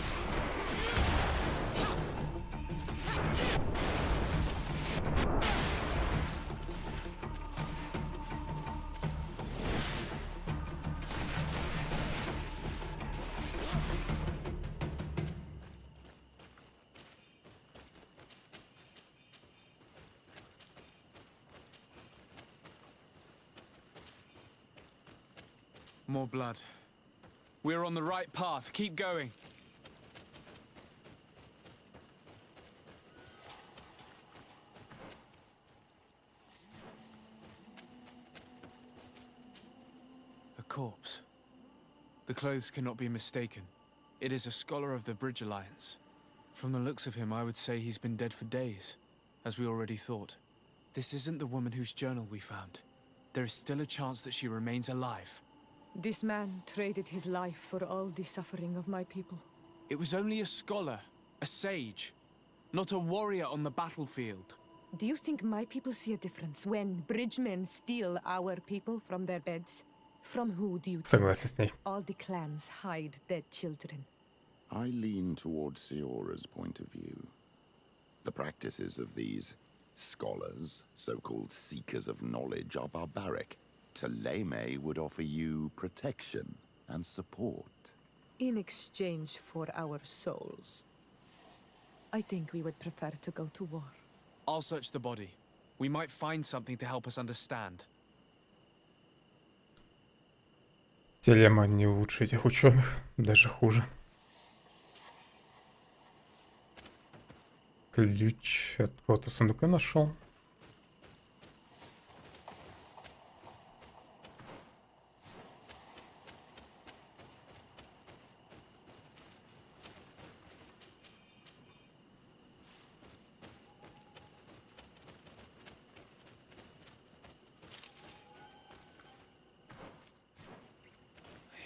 More blood. We're on the right path. Keep going. A corpse. The clothes cannot be mistaken. It is a scholar of the Bridge Alliance. From the looks of him, I would say he's been dead for days, as we already thought. This isn't the woman whose journal we found. There is still a chance that she remains alive. This man traded his life for all the suffering of my people. It was only a scholar, a sage, not a warrior on the battlefield. Do you think my people see a difference when bridgemen steal our people from their beds? From who do you Согласен с ней. all the clans hide dead children? I lean towards Siora's point of view. The practices of these scholars, so-called seekers of knowledge, are barbaric. Teleme would offer you protection and support. In exchange for our souls. I think we would prefer to go to war. I'll search the body. We might find something to help us understand. Телема не лучше этих ученых, даже хуже. Ключ от какого-то сундука нашел.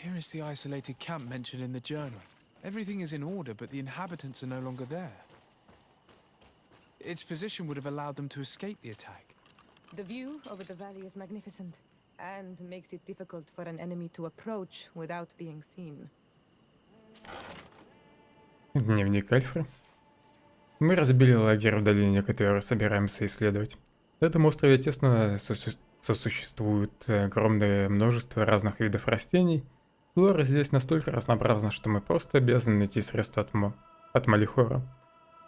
Here is the isolated camp mentioned in the journal. Everything is in order, but the inhabitants are no longer there. Its position would have allowed them to escape the attack. The view over the valley is magnificent, and makes it difficult for an enemy to approach without being seen. Дневник Альфры. Мы разбили лагерь в долине, который собираемся исследовать. На этом острове тесно сосуществует огромное множество разных видов растений. Флора здесь настолько разнообразна, что мы просто обязаны найти средства от Малихора.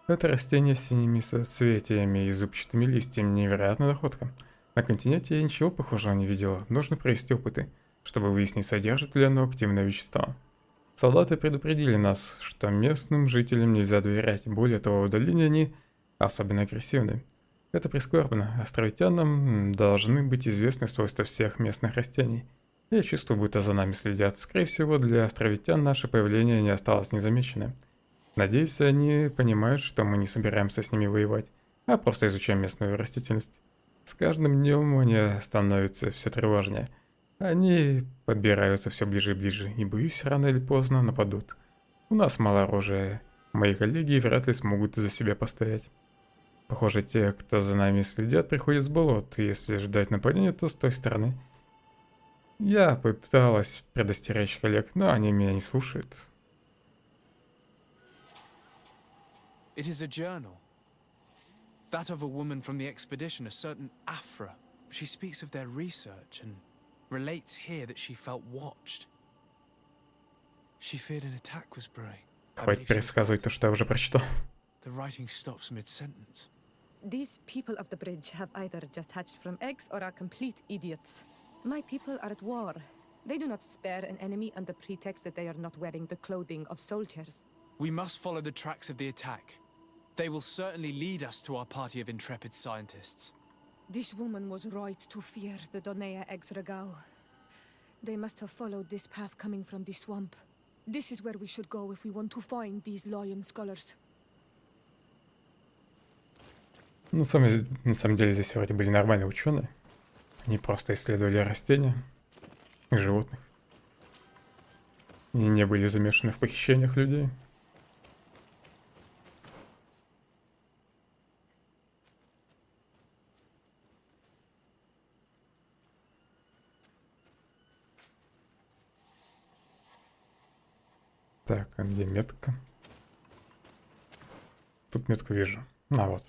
Это растение с синими соцветиями и зубчатыми листьями, невероятная находка. На континенте я ничего похожего не видела. Нужно провести опыты, чтобы выяснить, содержит ли оно активное вещество. Солдаты предупредили нас, что местным жителям нельзя доверять. Более того, в долине они особенно агрессивны. Это прискорбно. Островитянам должны быть известны свойства всех местных растений. Я чувствую, будто за нами следят. Скорее всего, для островитян наше появление не осталось незамеченным. Надеюсь, они понимают, что мы не собираемся с ними воевать, а просто изучаем местную растительность. С каждым днем они становятся все тревожнее. Они подбираются все ближе и ближе, и, боюсь, рано или поздно нападут. У нас мало оружия. Мои коллеги вряд ли смогут за себя постоять. Похоже, те, кто за нами следят, приходят с болот, и если ждать нападения, то с той стороны. Я пыталась предостеречь коллег, но они меня не слушают. It is a journal. That of a woman from the expedition, a certain Afra. She speaks of their research and relates here that she felt watched. She feared an attack was brewing. Хватит пересказывать то, что я уже прочитал. The writing stops mid-sentence. These people of the bridge have either just hatched from eggs or are complete idiots. My people are at war. They do not spare an enemy under pretext that they are not wearing the clothing of soldiers. We must follow the tracks of the attack. They will certainly lead us to our party of intrepid scientists. This woman was right to fear the Donea Exregao. They must have followed this path coming from the swamp. This is where we should go if we want to find these lion scholars. На самом деле здесь вроде были нормальные ученые. Они просто исследовали растения и животных. И не были замешаны в похищениях людей. Так, а где метка? Тут метку вижу. А вот.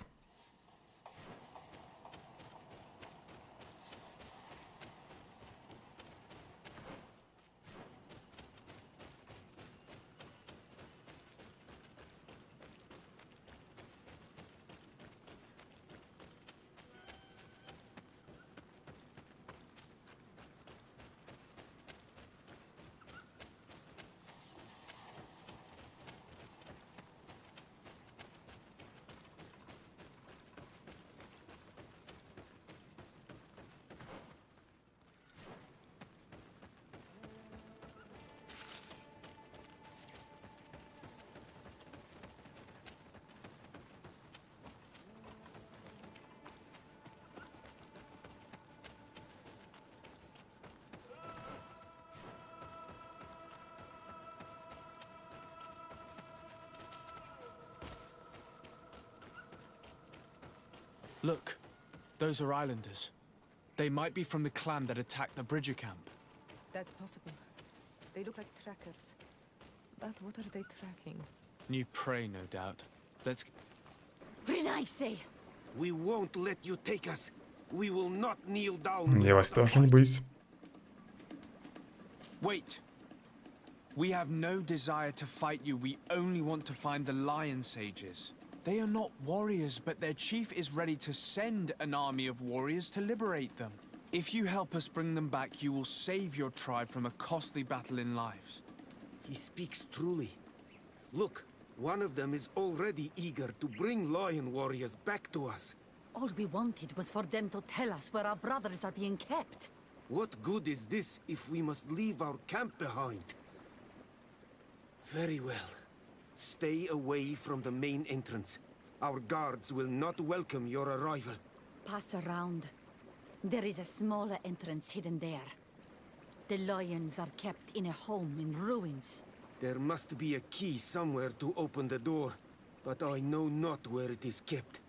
Look, those are islanders. They might be from the clan that attacked the Bridger camp. That's possible. They look like trackers. But what are they tracking? New prey, no doubt. Let's... Renaise! We won't let you take us. We will not kneel down. Я вас тоже не боюсь. Wait. We have no desire to fight you. We only want to find the Lion Sages. They are not warriors, but their chief is ready to send an army of warriors to liberate them. If you help us bring them back, you will save your tribe from a costly battle in lives. He speaks truly. Look, one of them is already eager to bring lion warriors back to us. All we wanted was for them to tell us where our brothers are being kept. What good is this if we must leave our camp behind? Very well. Stay away from the main entrance. Our guards will not welcome your arrival. Pass around. There is a smaller entrance hidden there. The lions are kept in a home in ruins. There must be a key somewhere to open the door, but I know not where it is kept.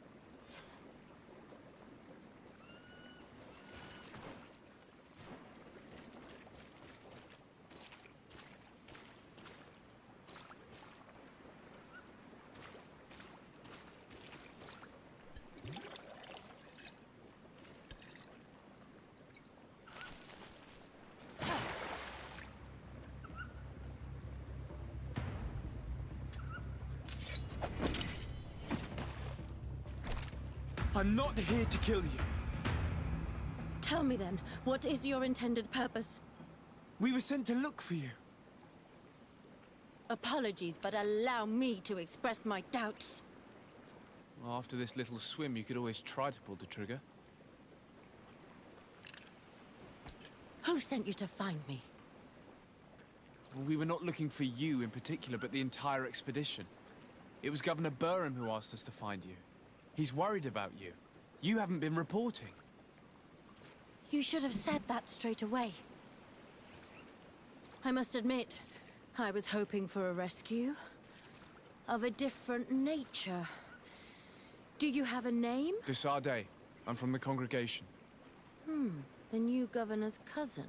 I'm not here to kill you. Tell me then, what is your intended purpose? We were sent to look for you. Apologies, but allow me to express my doubts. Well, after this little swim, you could always try to pull the trigger. Who sent you to find me? Well, we were not looking for you in particular, but the entire expedition. It was Governor Burham who asked us to find you. He's worried about you. You haven't been reporting. You should have said that straight away. I must admit, I was hoping for a rescue. Of a different nature. Do you have a name? Desarde. I'm from the congregation. The new governor's cousin.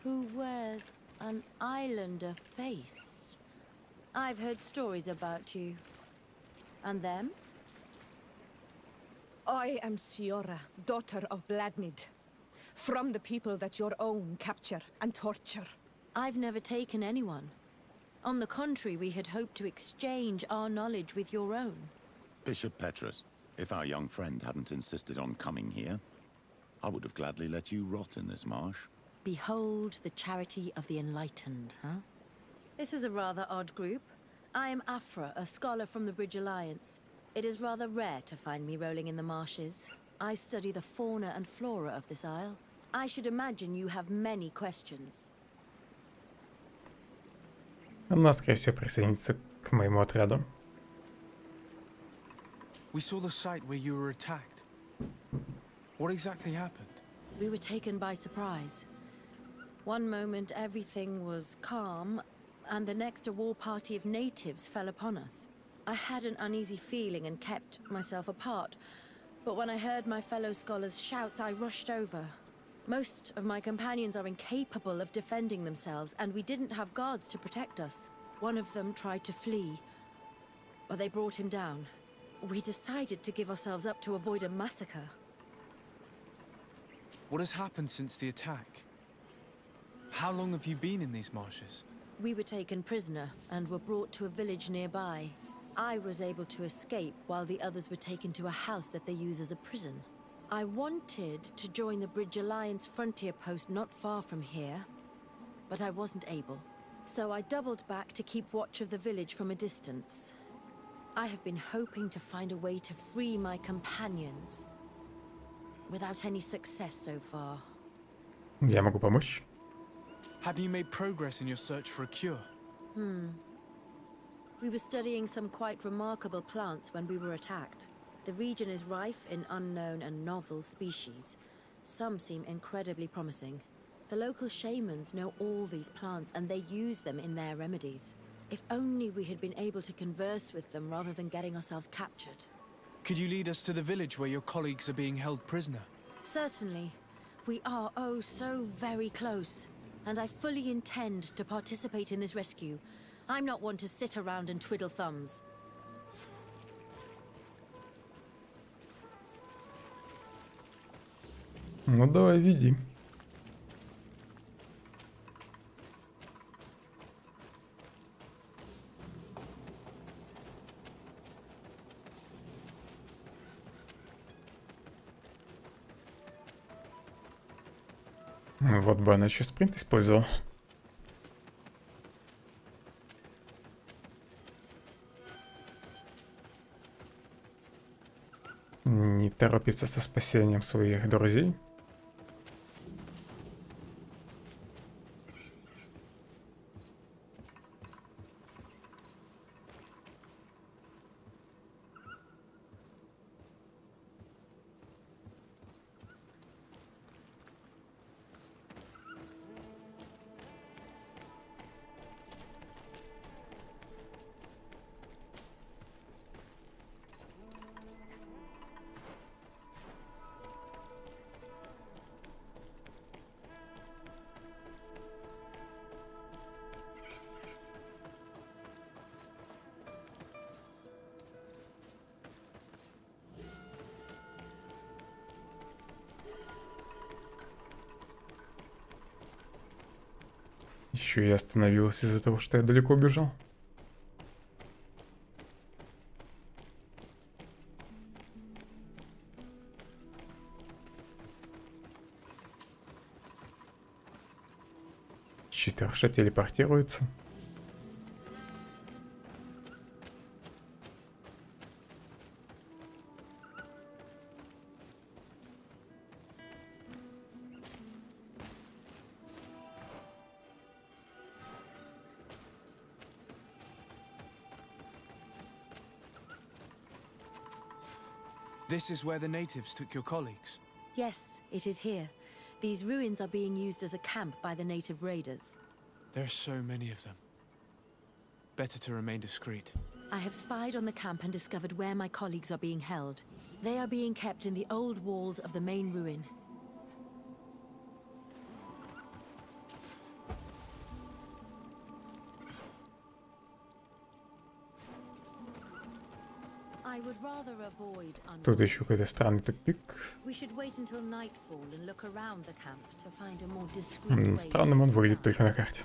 Who wears an islander face. I've heard stories about you. And them? I am Siora, daughter of Bladnid. From the people that your own capture and torture. I've never taken anyone. On the contrary, we had hoped to exchange our knowledge with your own. Bishop Petrus, if our young friend hadn't insisted on coming here, I would have gladly let you rot in this marsh. Behold the charity of the enlightened, huh? This is a rather odd group. I am Afra, a scholar from the Bridge Alliance. It is rather rare to find me rolling in the marshes. I study the fauna and flora of this isle. I should imagine you have many questions. Она, скорее всего, присоединится к моему отряду. We saw the site where you were attacked. What exactly happened? We were taken by surprise. One moment everything was calm, and the next a war party of natives fell upon us. I had an uneasy feeling and kept myself apart, but when I heard my fellow scholars' shouts, I rushed over. Most of my companions are incapable of defending themselves, and we didn't have guards to protect us. One of them tried to flee, but they brought him down. We decided to give ourselves up to avoid a massacre. What has happened since the attack? How long have you been in these marshes? We were taken prisoner and were brought to a village nearby. I was able to escape while the others were taken to a house that they use as a prison. I wanted to join the Bridge Alliance frontier post not far from here, but I wasn't able. So I doubled back to keep watch of the village from a distance. I have been hoping to find a way to free my companions, without any success so far. Я могу помочь? Have you made progress in your search for a cure? We were studying some quite remarkable plants when we were attacked. The region is rife in unknown and novel species. Some seem incredibly promising. The local shamans know all these plants and they use them in their remedies. If only we had been able to converse with them rather than getting ourselves captured. Could you lead us to the village where your colleagues are being held prisoner? Certainly. We are oh so very close. And I fully intend to participate in this rescue. I'm not one to sit around and twiddle thumbs. Ну давай, веди. Вот бы она еще спринт использовала. Не торопится со спасением своих друзей. Еще и остановилась из-за того, что я далеко убежал. Читерша телепортируется. This is where the natives took your colleagues? Yes, it is here. These ruins are being used as a camp by the native raiders. There are so many of them. Better to remain discreet. I have spied on the camp and discovered where my colleagues are being held. They are being kept in the old walls of the main ruin. I would rather avoid Тут еще какой-то странный тупик. We should wait until nightfall and look around the camp to find a more discreet way. Странным он выглядит только на карте.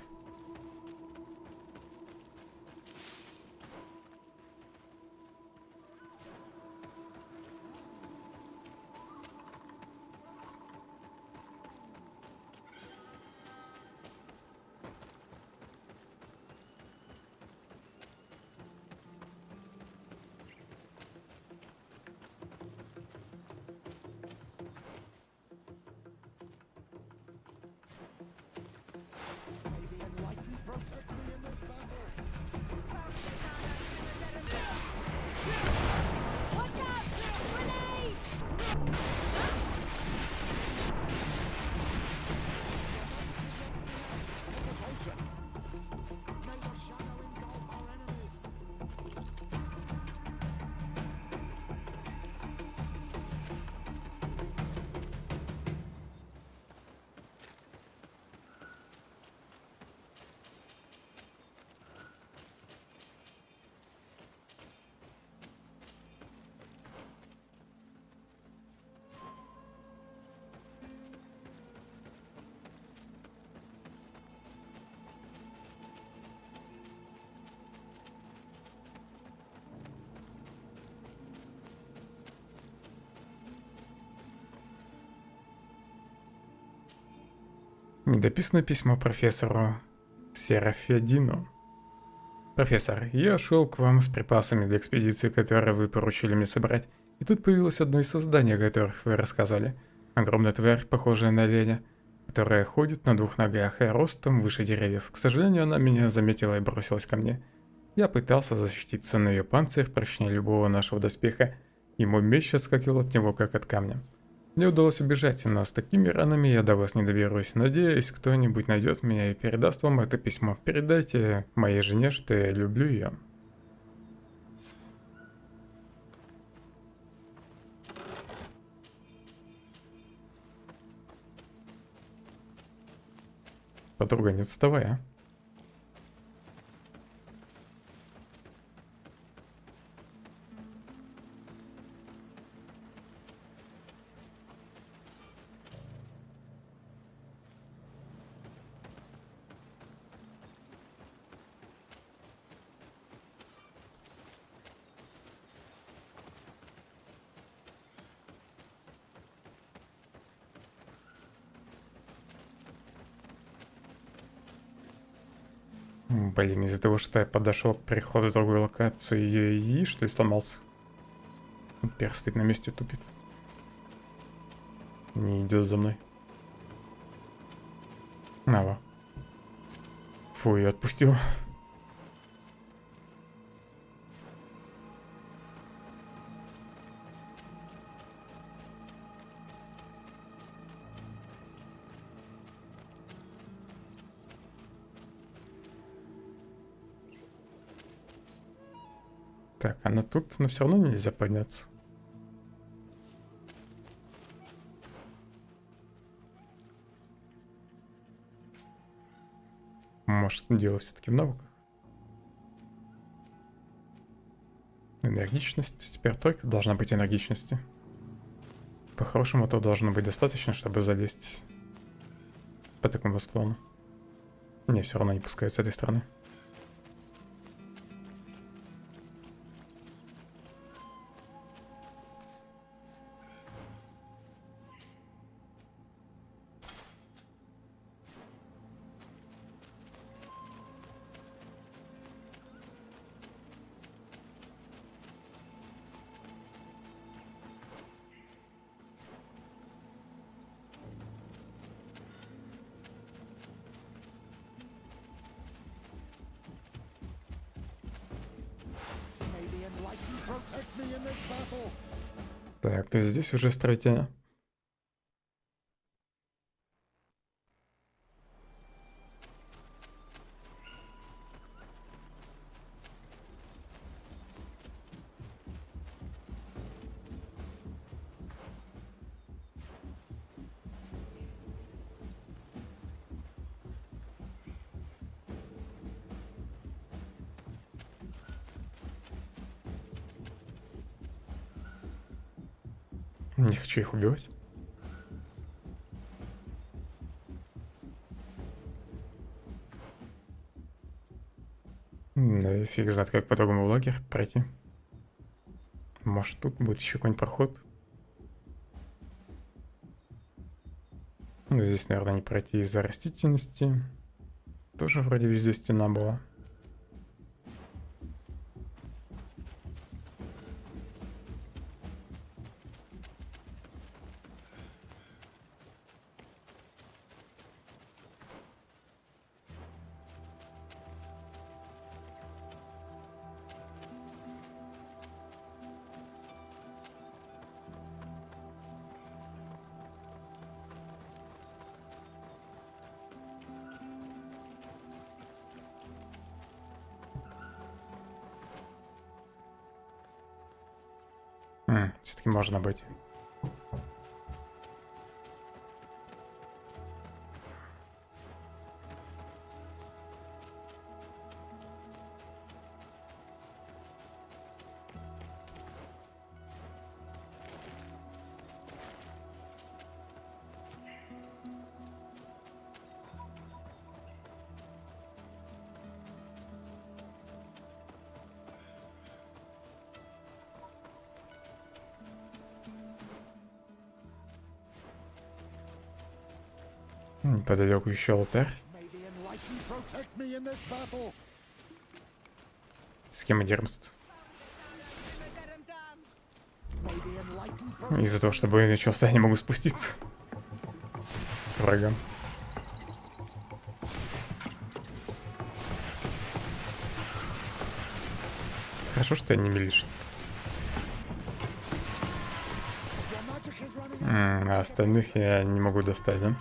Недописанное письмо профессору Серафедину. Профессор, я шел к вам с припасами для экспедиции, которые вы поручили мне собрать. И тут появилось одно из созданий, о которых вы рассказали. Огромная тварь, похожая на оленя, которая ходит на двух ногах и ростом выше деревьев. К сожалению, она меня заметила и бросилась ко мне. Я пытался защититься, но ее панцирь прочнее любого нашего доспеха, и мой меч отскакивал от него, как от камня. Мне удалось убежать, но с такими ранами я до вас не доберусь. Надеюсь, кто-нибудь найдет меня и передаст вам это письмо. Передайте моей жене, что я люблю ее. Подруга, не отставай, а. Блин, из-за того, что я подошел к переходу в другую локацию, ее ИИ, что ли, сломался? Теперь стоит на месте, тупит. Не идет за мной. Ава. Фу, я отпустил. Так, она тут, но все равно нельзя подняться. Может, дело все-таки в навыках. Энергичность. Теперь только должна быть энергичности. По-хорошему, этого должно быть достаточно, чтобы залезть по такому склону. Не, все равно не пускают с этой стороны. Так, и здесь уже строительно. Не хочу их убивать. Ну и фиг знает, как по-другому в лагерь пройти. Может, тут будет еще какой-нибудь проход. Здесь, наверное, не пройти из-за растительности. Тоже вроде везде стена была. Все-таки можно обойти. Неподалеку еще алтарь. С кем мы деремся? Из-за того, что бой начался, я не могу спуститься к врагам. Хорошо, что я не милишь. А остальных я не могу достать, да?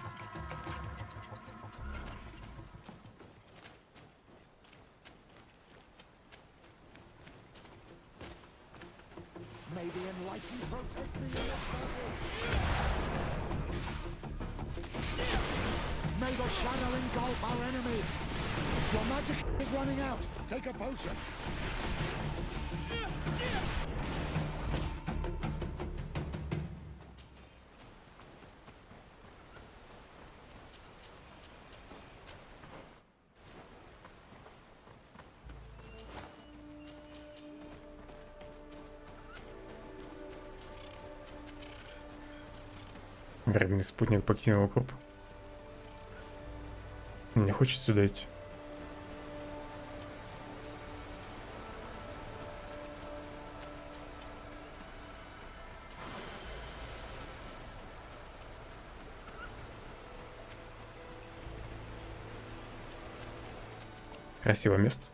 Временный спутник покинул группу. Не хочет сюда идти. Красивое место.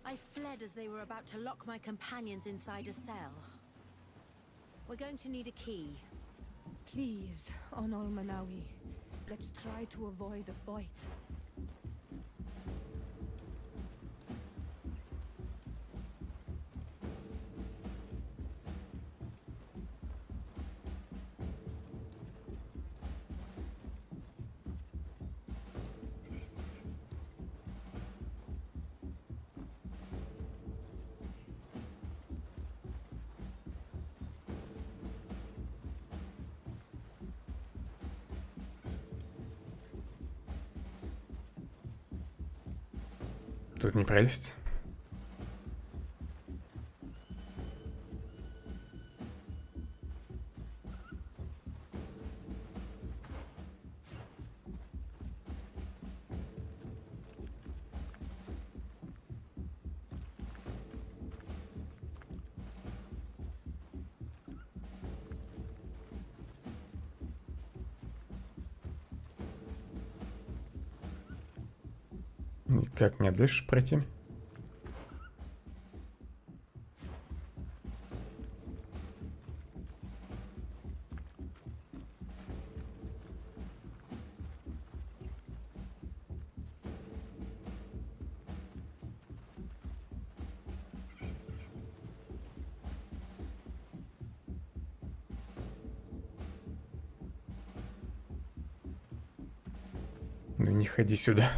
I fled as they were about to lock my companions inside a cell. We're going to need a key. Please, on Manawi, let's try to avoid a fight. Тут не пролезть. И как мне дальше пройти? Ну не ходи сюда.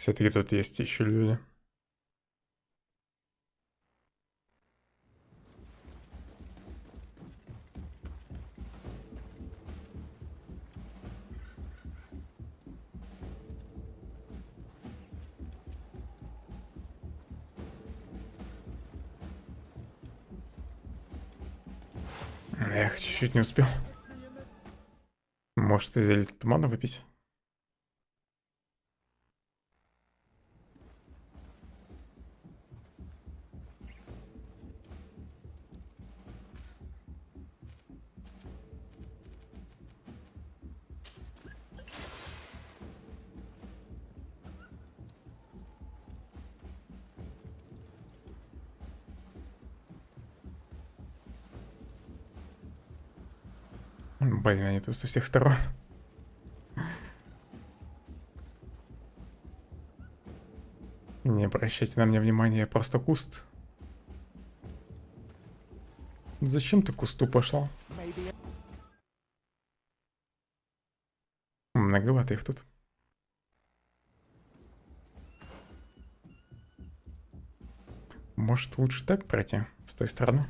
Все-таки тут есть еще люди. Эх, чуть-чуть не успел. Может, зелье тумана выпить? Блин, они тут со всех сторон. Не обращайте на меня внимания, я просто куст. Зачем ты к кусту пошла? Многовато их тут. Может, лучше так пройти, с той стороны?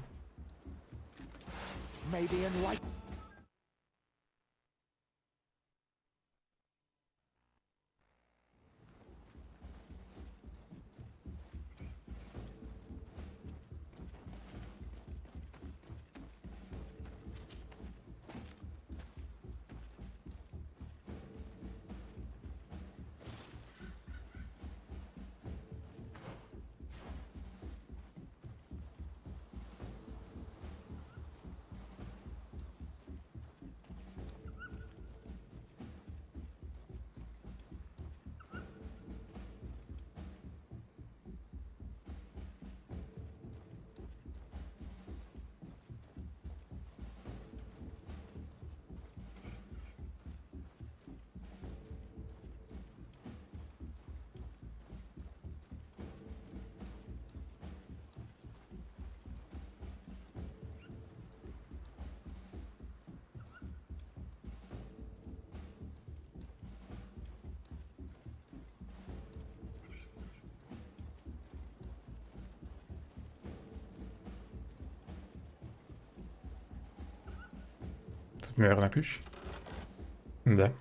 Тут, наверное, ключ. Да.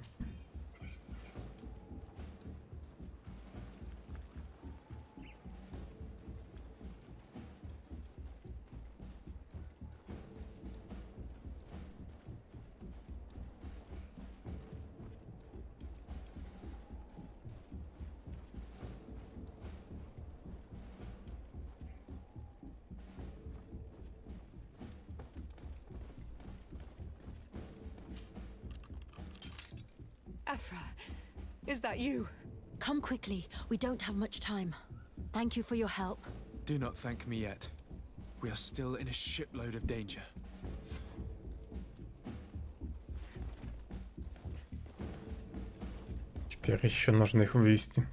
Afra, is that you? Come quickly. We don't have much time. Thank you for your help. Do not thank me yet. We are still in a shipload of danger. Теперь еще нужно их вывести.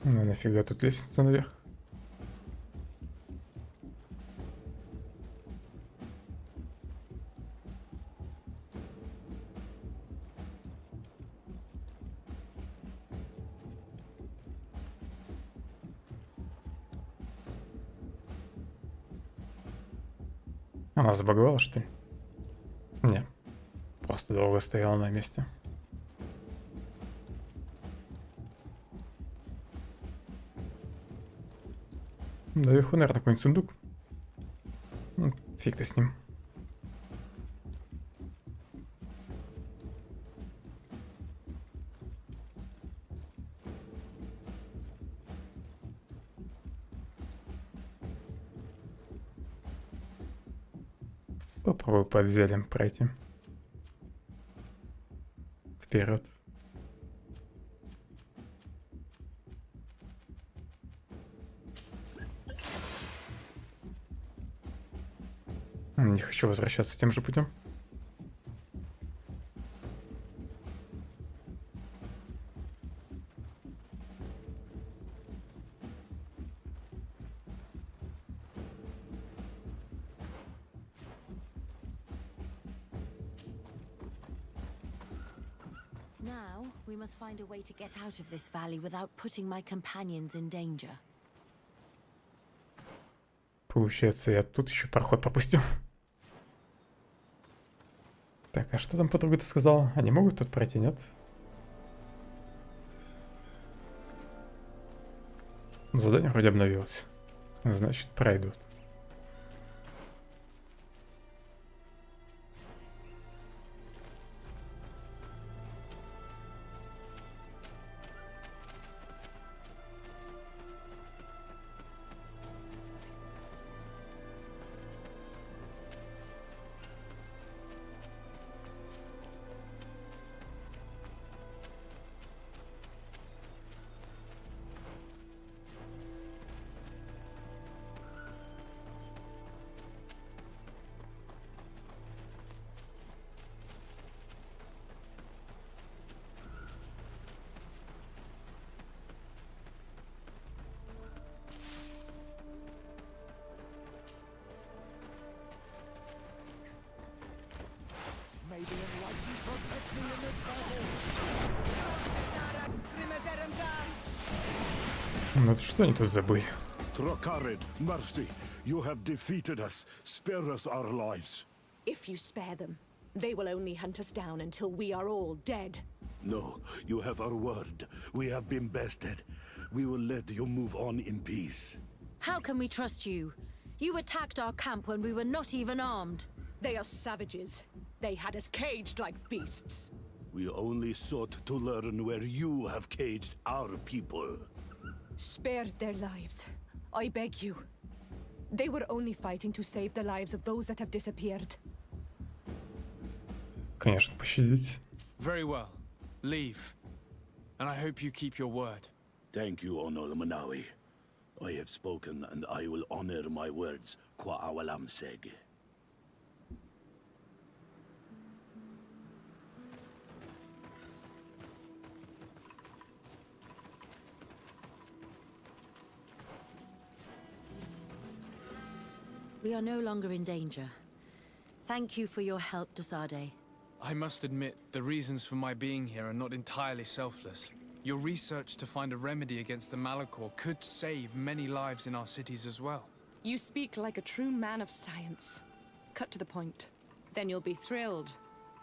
Ну нафига тут лестница наверх? Она забаговала, что ли? Не. Просто долго стояла на месте. Наверху, наверное, какой-нибудь сундук. Ну, фиг ты с ним. Попробую под зельем пройти. Вперед. Не хочу возвращаться тем же путем. Now, we must find a way to get out of this valley without putting my companions in danger. Получается, я тут еще проход пропустил. Так, а что там подруга-то сказала? Они могут тут пройти, нет? Задание вроде обновилось. Значит, пройдут. May the enlightened protect me in this battle. Ну что они тут забыли? Trokarid, mercy, you have defeated us. Spare us our lives. If you spare them, they will only hunt us down until we are all dead. No, you have our word. We have been bested. We will let you move on in peace. How can we trust you? You attacked our camp when we were not even armed. They are savages. They had us caged like beasts. We only sought to learn where you have caged our people. Spare their lives. I beg you. They were only fighting to save the lives of those that have disappeared. Конечно, пощадить. Very well. Leave. And I hope you keep your word. Thank you, Onol Manawi. I have spoken, and I will honor my words, qua awalam seg. We are no longer in danger. Thank you for your help, Desade. I must admit, the reasons for my being here are not entirely selfless. Your research to find a remedy against the Malachor could save many lives in our cities as well. You speak like a true man of science. Cut to the point. Then you'll be thrilled.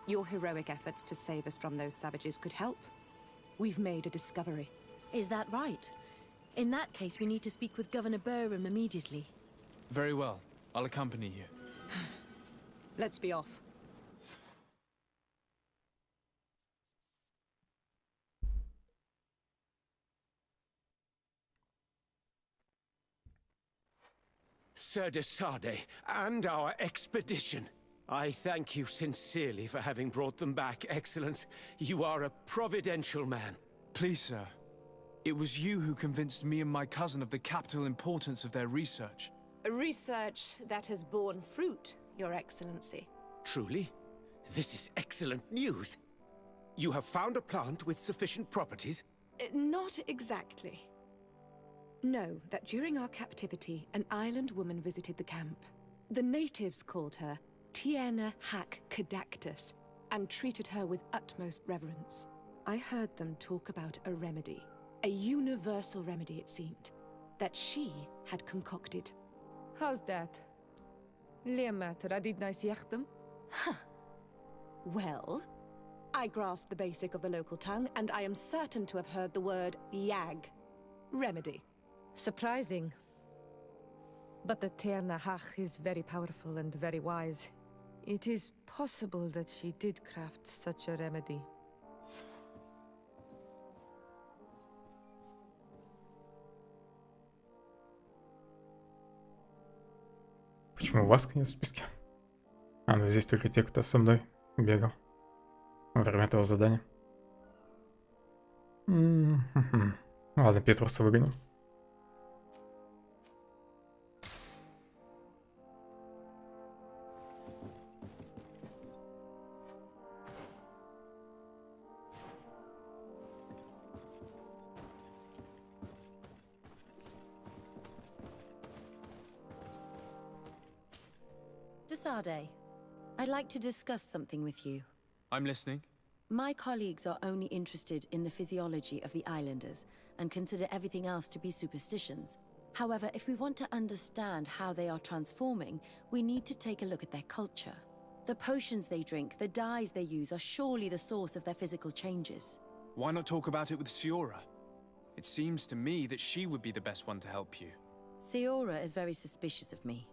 Your heroic efforts to save us from those savages could help. We've made a discovery. Is that right? In that case, we need to speak with Governor Burham immediately. Very well. I'll accompany you. Let's be off. Sir Desade, and our expedition. I thank you sincerely for having brought them back, Excellence. You are a providential man. Please, sir. It was you who convinced me and my cousin of the capital importance of their research. A research that has borne fruit, Your Excellency. Truly? This is excellent news. You have found a plant with sufficient properties? Not exactly. Know that during our captivity, an island woman visited the camp. The natives called her Tiena Hack Kadactus and treated her with utmost reverence. I heard them talk about a remedy, a universal remedy it seemed, that she had concocted. How's that? Huh. Well, I grasp the basic of the local tongue, and I am certain to have heard the word yag, remedy. Surprising. But the Ternahach is very powerful and very wise. It is possible that she did craft such a remedy. Почему Васка нет в списке? А, ну здесь только те, кто со мной бегал во время этого задания. Ладно, Петруса выгоню. Desade, I'd like to discuss something with you. I'm listening. My colleagues are only interested in the physiology of the islanders and consider everything else to be superstitions. However, if we want to understand how they are transforming, we need to take a look at their culture. The potions they drink, the dyes they use are surely the source of their physical changes. Why not talk about it with Siora? It seems to me that she would be the best one to help you. Siora is very suspicious of me.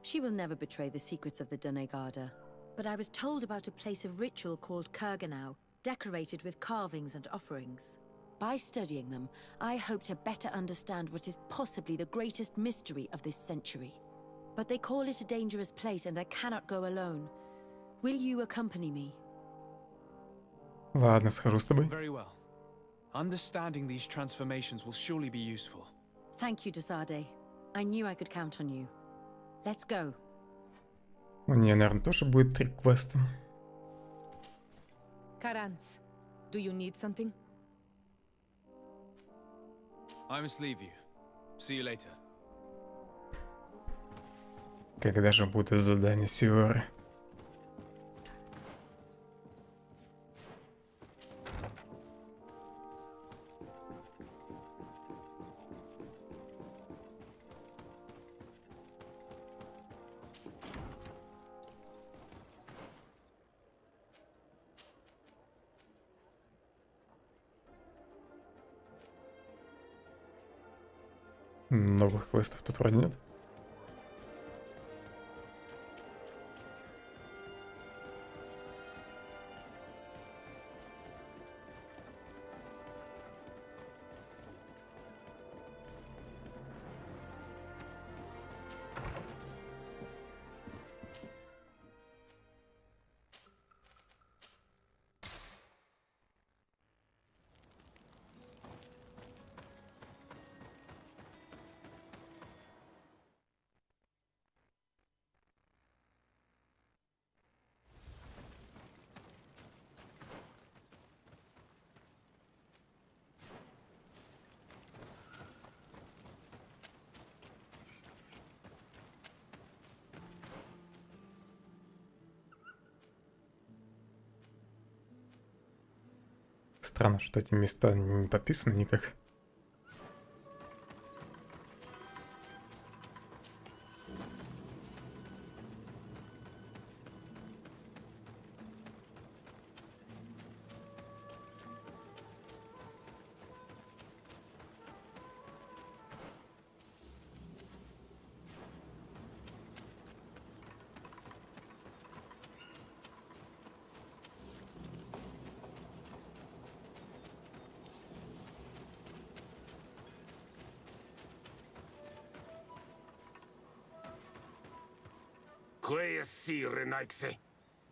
She will never betray the secrets of the Doneigada. But I was told about a place of ritual called Kurganau, decorated with carvings and offerings. By studying them, I hope to better understand what is possibly the greatest mystery of this century. But they call it a dangerous place and I cannot go alone. Will you accompany me? Ладно, схожу с тобой. Very well. Understanding these transformations will surely be useful. Thank you, Desade. I knew I could count on you. Let's go. У нее, наверное, тоже будет 3 квеста. Karans, do you need something? I must leave you. See you later. Когда же будет задание Сиоры? Новых квестов тут вроде нет. Странно, что эти места не подписаны никак.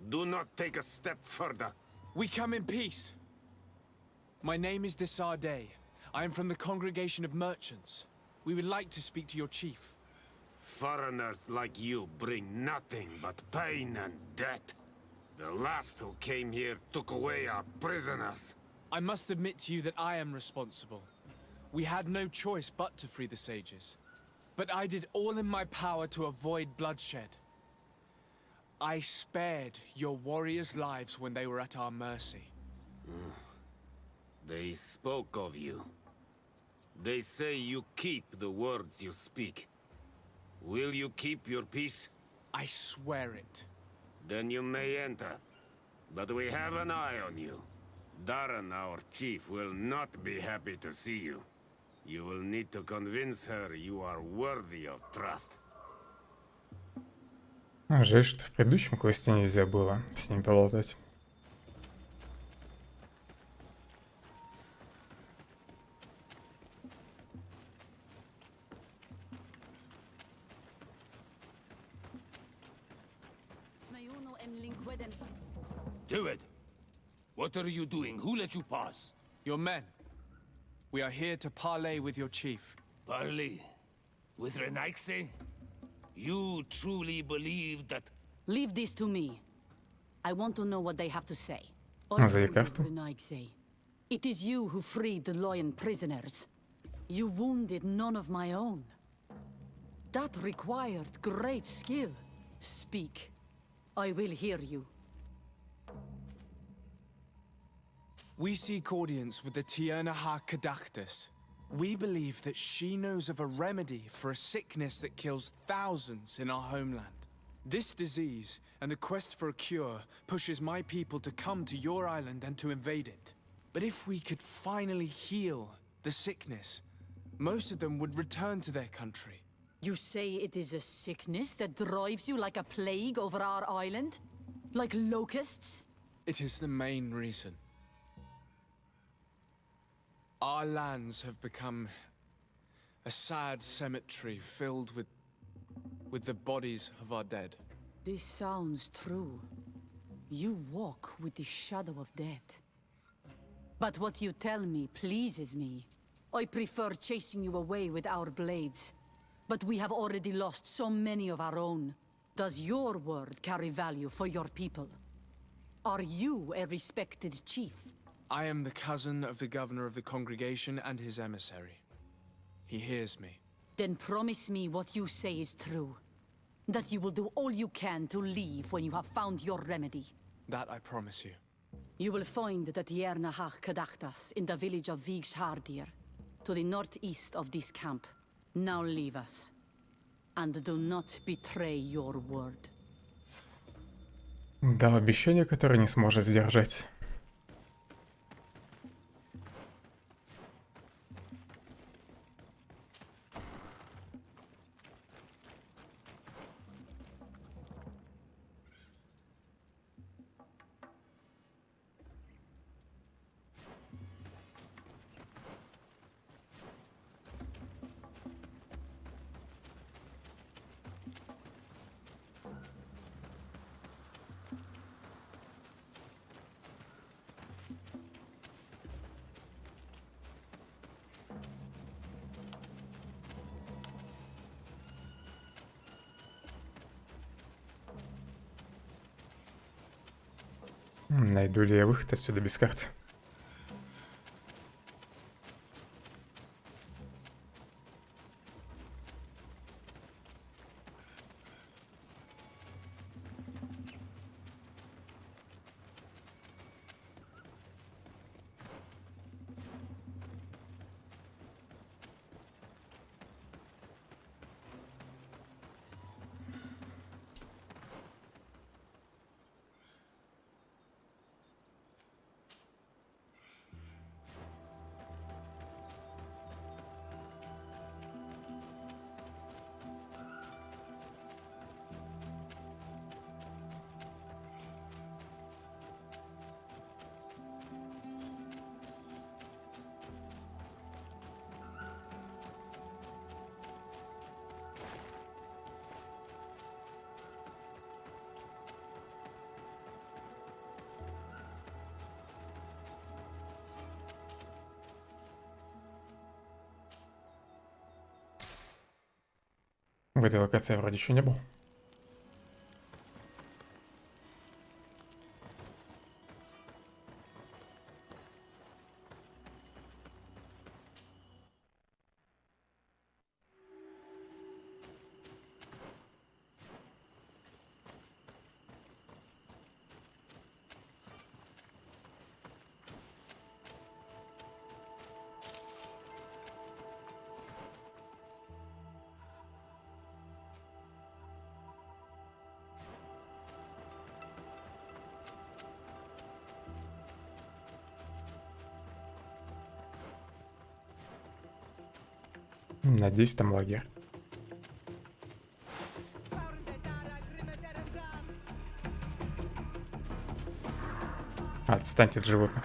Do not take a step further. We come in peace. My name is Desade. I am from the Congregation of Merchants. We would like to speak to your chief. Foreigners like you bring nothing but pain and death. The last who came here took away our prisoners. I must admit to you that I am responsible. We had no choice but to free the sages. But I did all in my power to avoid bloodshed. I spared your warriors' lives when they were at our mercy. They spoke of you. They say you keep the words you speak. Will you keep your peace? I swear it. Then you may enter. But we have an eye on you. Darren, our chief, will not be happy to see you. You will need to convince her you are worthy of trust. Жаль, что в предыдущем квесте нельзя было с ним поболтать. Do it. What are you doing? Who let you pass? Your men. We are here to parley with your chief. Parley? With Renaigse? You truly believe that... Leave this to me. I want to know what they have to say. Renaigse. It is you who freed the Loyan prisoners. You wounded none of my own. That required great skill. Speak. I will hear you. We seek audience with the Tiernaha Kadachtus. We believe that she knows of a remedy for a sickness that kills thousands in our homeland. This disease and the quest for a cure pushes my people to come to your island and to invade it. But if we could finally heal the sickness, most of them would return to their country. You say it is a sickness that drives you like a plague over our island? Like locusts? It is the main reason. Our lands have become a sad cemetery filled with the bodies of our dead. This sounds true. You walk with the shadow of death. But what you tell me pleases me. I prefer chasing you away with our blades. But we have already lost so many of our own. Does your word carry value for your people? Are you a respected chief? I am the cousin of the governor of the congregation and his emissary. He hears me. Then promise me what you say is true. That you will do all you can to leave when you have found your remedy. That I promise you. You will find the Tiernahach Kadachtas in the village of Vigshardir, to the northeast of this camp. Now leave us. And do not betray your word. Дал обещание, которое не сможет сдержать. Найду ли я выход отсюда без карты? В этой локации я вроде еще не был. Надеюсь, там лагерь. Отстаньте от животных.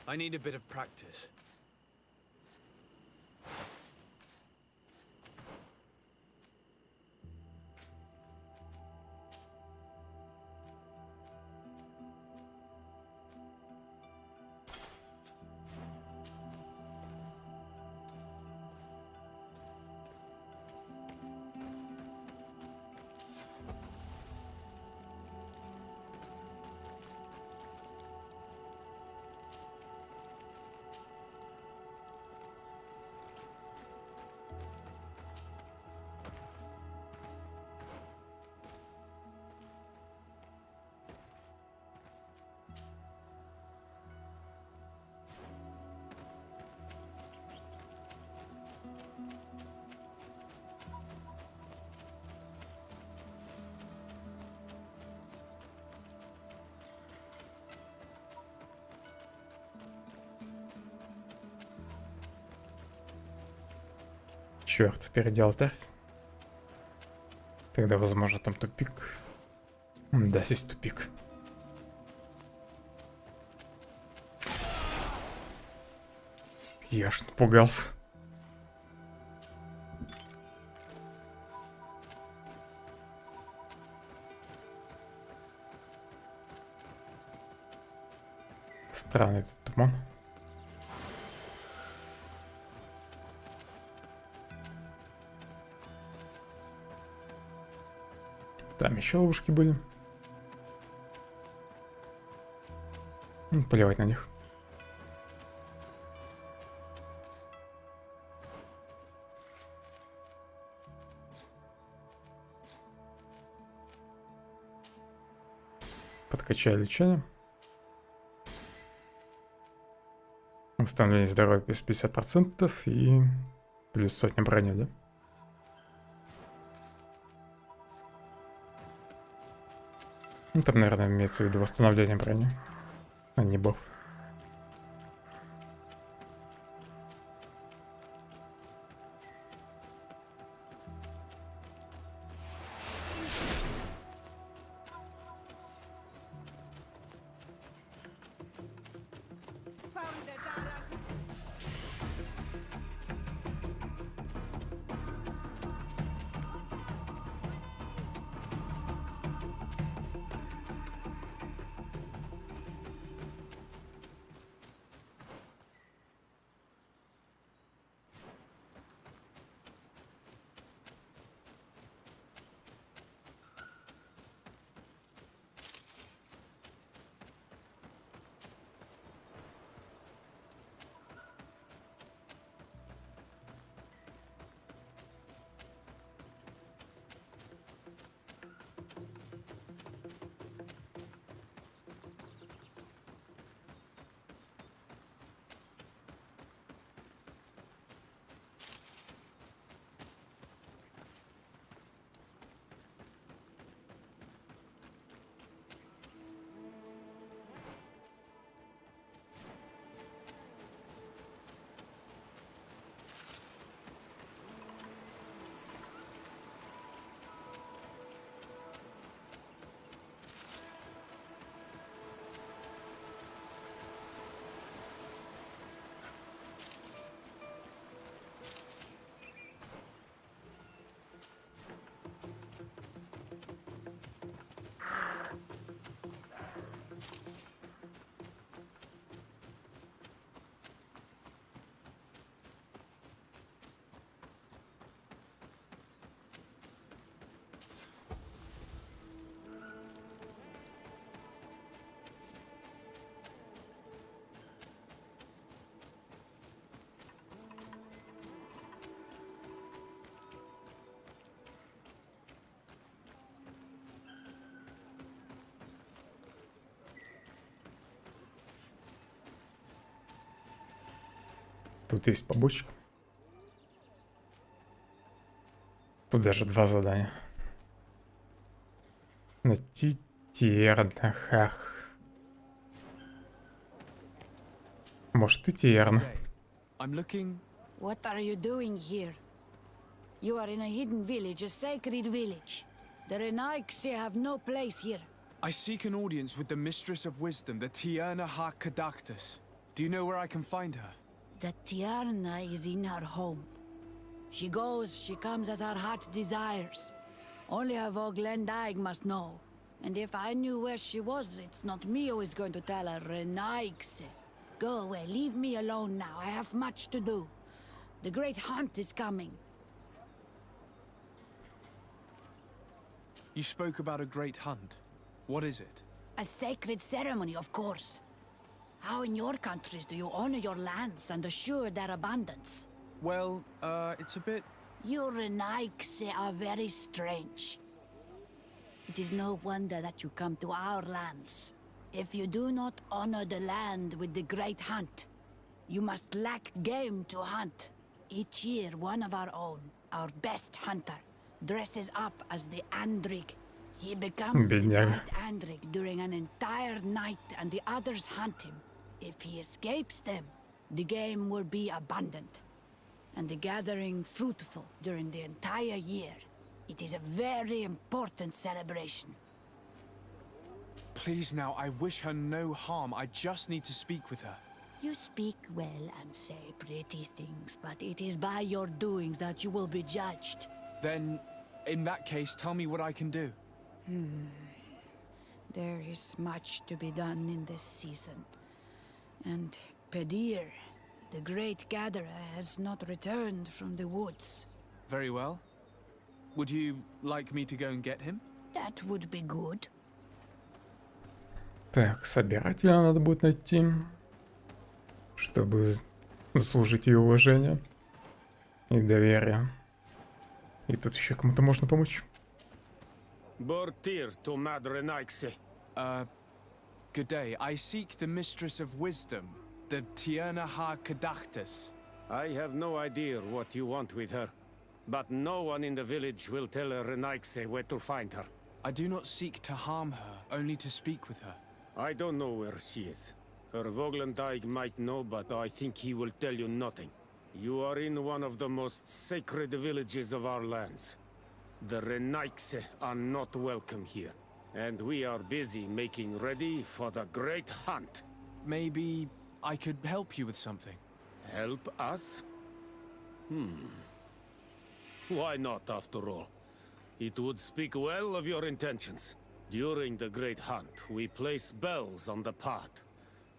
I need a bit of practice. Черт, впереди алтарь. Тогда, возможно, там тупик. Да, здесь тупик. Я аж напугался. Странный тут туман. Там еще ловушки были. Плевать на них. Подкачаю лечение. Восстановление здоровья плюс 50% и плюс 100 брони, да? Ну, там, наверное, имеется в виду восстановление брони, а не баф. Тут есть побочка. Тут даже 2 задания. Найти тернахах. Может, и терн. I'm looking. What are you doing here? You are in a hidden village, a sacred village. The Renaiksi have no place here. I seek an audience with the Mistress of Wisdom, the Tierna Kadaktus. Do you know where I can find her? The Tierna is in her home. She goes, she comes as her heart desires. Only her Voglendaig must know. And if I knew where she was, it's not me who is going to tell her, Renaikse. Go away, leave me alone now. I have much to do. The great hunt is coming. You spoke about a great hunt. What is it? A sacred ceremony, of course. How in your countries do you honor your lands and assure their abundance? Well, it's a bit... You Renaikse are very strange. It is no wonder that you come to our lands. If you do not honor the land with the great hunt, you must lack game to hunt. Each year, one of our own, our best hunter, dresses up as the Andrig. He becomes the White Andrig during an entire night and the others hunt him. If he escapes them, the game will be abundant. and the gathering fruitful during the entire year. It is a very important celebration. Please now, I wish her no harm. I just need to speak with her. You speak well and say pretty things, but it is by your doings that you will be judged. Then, in that case, tell me what I can do. There is much to be done in this season. And Pedir, the great gatherer, has not returned from the woods. Very well. Would you like me to go and get him? That would be good. Так, собирателя надо будет найти, чтобы заслужить ее уважение и доверие. И тут еще кому-то можно помочь. Bortir to Madre Naixe. Good day. I seek the Mistress of Wisdom, the Tierna Ha Kadachtas. I have no idea what you want with her, but no one in the village will tell Renaixe where to find her. I do not seek to harm her, only to speak with her. I don't know where she is. Her Voglendyke might know, but I think he will tell you nothing. You are in one of the most sacred villages of our lands. The Renaixe are not welcome here, and we are busy making ready for the great hunt. Maybe I could help you with something. Help us? Why not, after all? It would speak well of your intentions. During the great hunt, we place bells on the path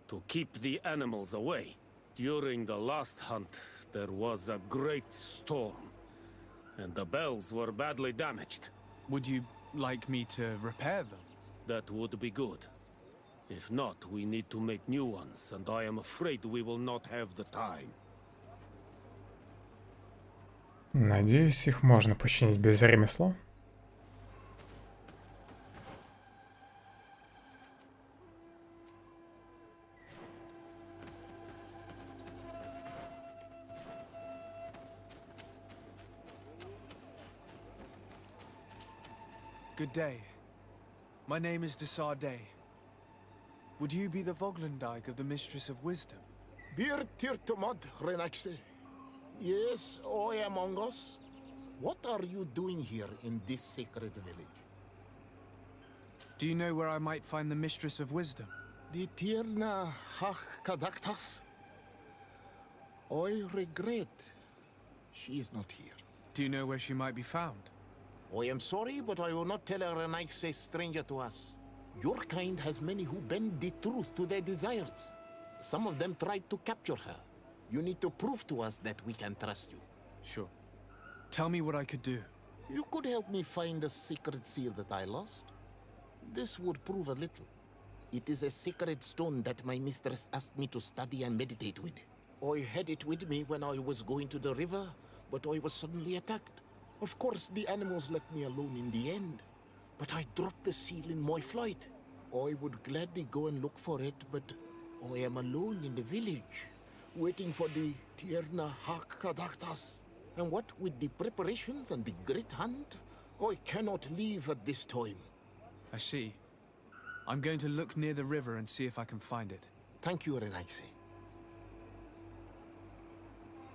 to keep the animals away. During the last hunt, there was a great storm, and the bells were badly damaged. Would you like me to repair them? That would be good. If not, we need to make new ones, and I am afraid we will not have the time. Надеюсь, их можно починить без ремесла. Good day. My name is Desardet. Would you be the Voglendyke of the Mistress of Wisdom? Bir tirtumad, Renaxe. Yes, I am among us. What are you doing here in this sacred village? Do you know where I might find the Mistress of Wisdom? The Tierna Hach Kadaktas? I regret she is not here. Do you know where she might be found? I am sorry, but I will not tell her a nice stranger to us. Your kind has many who bend the truth to their desires. Some of them tried to capture her. You need to prove to us that we can trust you. Sure. Tell me what I could do. You could help me find the sacred seal that I lost. This would prove a little. It is a sacred stone that my mistress asked me to study and meditate with. I had it with me when I was going to the river, but I was suddenly attacked. Of course, the animals left me alone in the end, but I dropped the seal in my flight. I would gladly go and look for it, but I am alone in the village, waiting for the Tierna Hakadaktas. And what with the preparations and the great hunt, I cannot leave at this time. I see. I'm going to look near the river and see if I can find it. Thank you, Renaxe.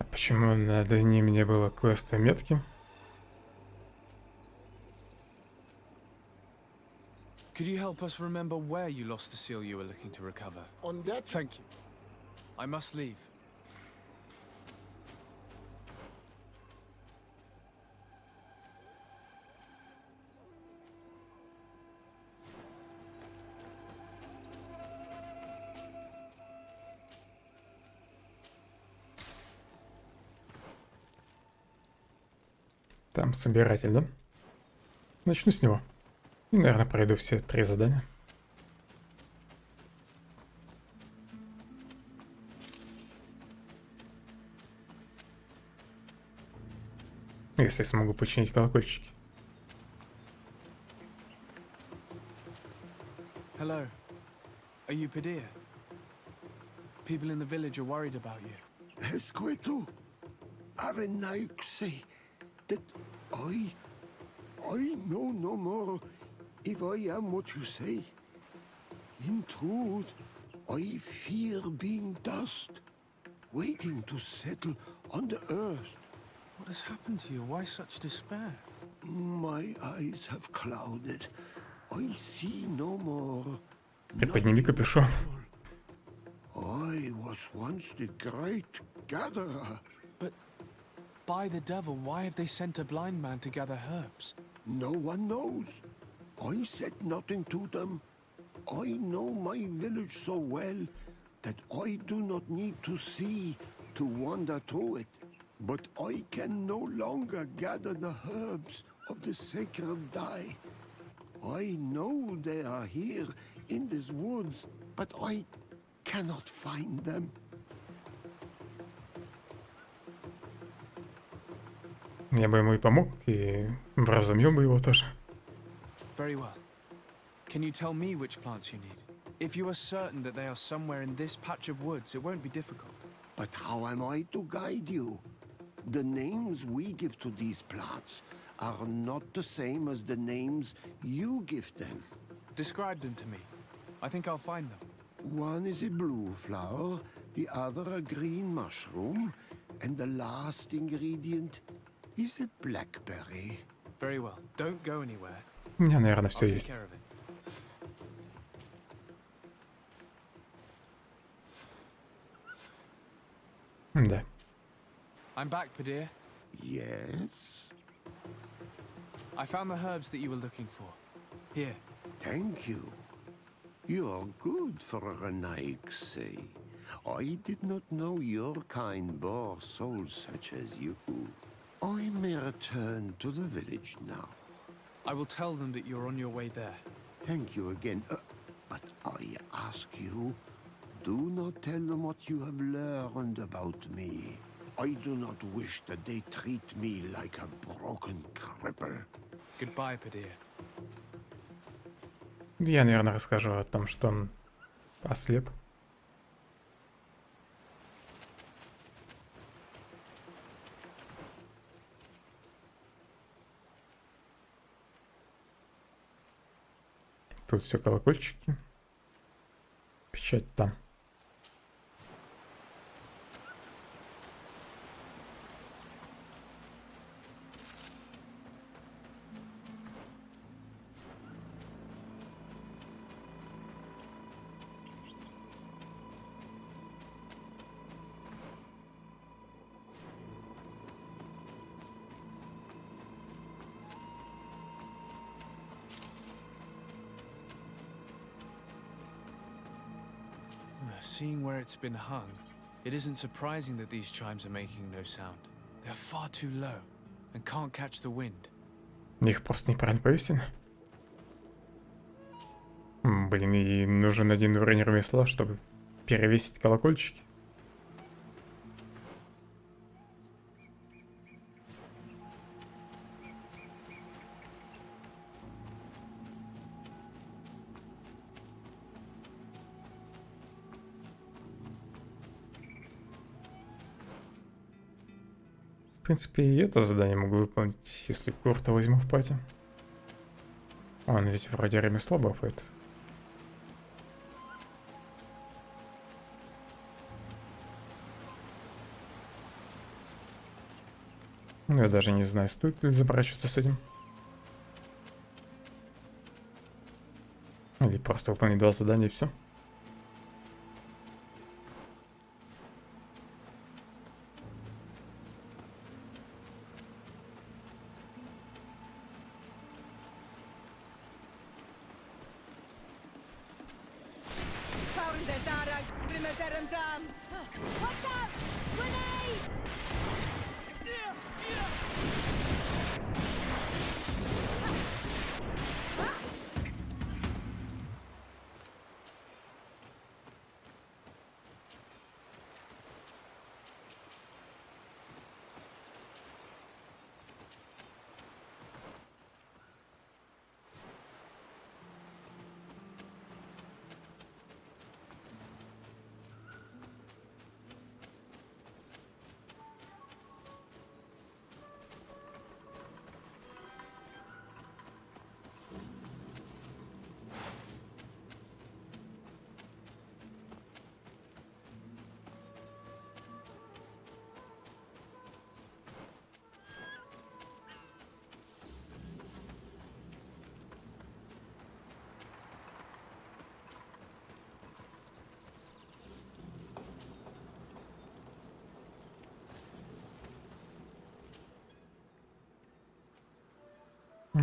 Почему на дне мне было квеста метки? Could you help us remember where you lost the seal you were looking to recover? On that... Thank you. I must leave. Там собиратель, да? Начну с него. И, наверное, пройду все 3 задания. Если смогу починить колокольчики. Hello. Are you Pedir? People in the village are worried about you. Esqueto, Arenaixe, that I know no more if I am what you say. In truth, I fear being dust. waiting to settle on the earth. What has happened to you? Why such despair? My eyes have clouded. I see no more. Приподними капюшон. I was once the great gatherer. But by the devil, why have they sent a blind man to gather herbs? No one knows. I said nothing to them. I know my village so well that I do not need to see to wander through it. But I can no longer gather the herbs of the sacred dye. I know they are here in these woods, but I cannot find them. Я бы ему и помог, и вразумил бы его тоже. Very well. Can you tell me which plants you need? If you are certain that they are somewhere in this patch of woods, it won't be difficult. But how am I to guide you? The names we give to these plants are not the same as the names you give them. Describe them to me. I think I'll find them. One is a blue flower, the other a green mushroom, and the last ingredient is a blackberry. Very well. Don't go anywhere. У меня, наверное, I'll все take есть. care of it. Да. I'm back, Padir. Yes? I found the herbs that you were looking for. Here. Thank you. You are good for a Renaigse. I did not know your kind bore souls such as you. I may return to the village now. I will tell them that you're on your way there. Thank you again. But I ask you, do not tell them what you have learned about me. I do not wish that they treat me like a broken cripple. Goodbye, Padir. Я, наверное, расскажу о том, что он ослеп. Тут все колокольчики. Печать там. Seeing where it's been hung, it isn't surprising that these chimes are making no sound. They're far too low and can't catch the wind. Их просто неправильно повесили. Блин, и нужен один уровень ремесла, чтобы перевесить колокольчики. В принципе, и это задание могу выполнить, если Курта возьму в пати. Он ведь вроде ремесло бафает. Я даже не знаю, стоит ли заморачиваться с этим. Или просто выполнить 2 задания и все. Watch out! Grenade!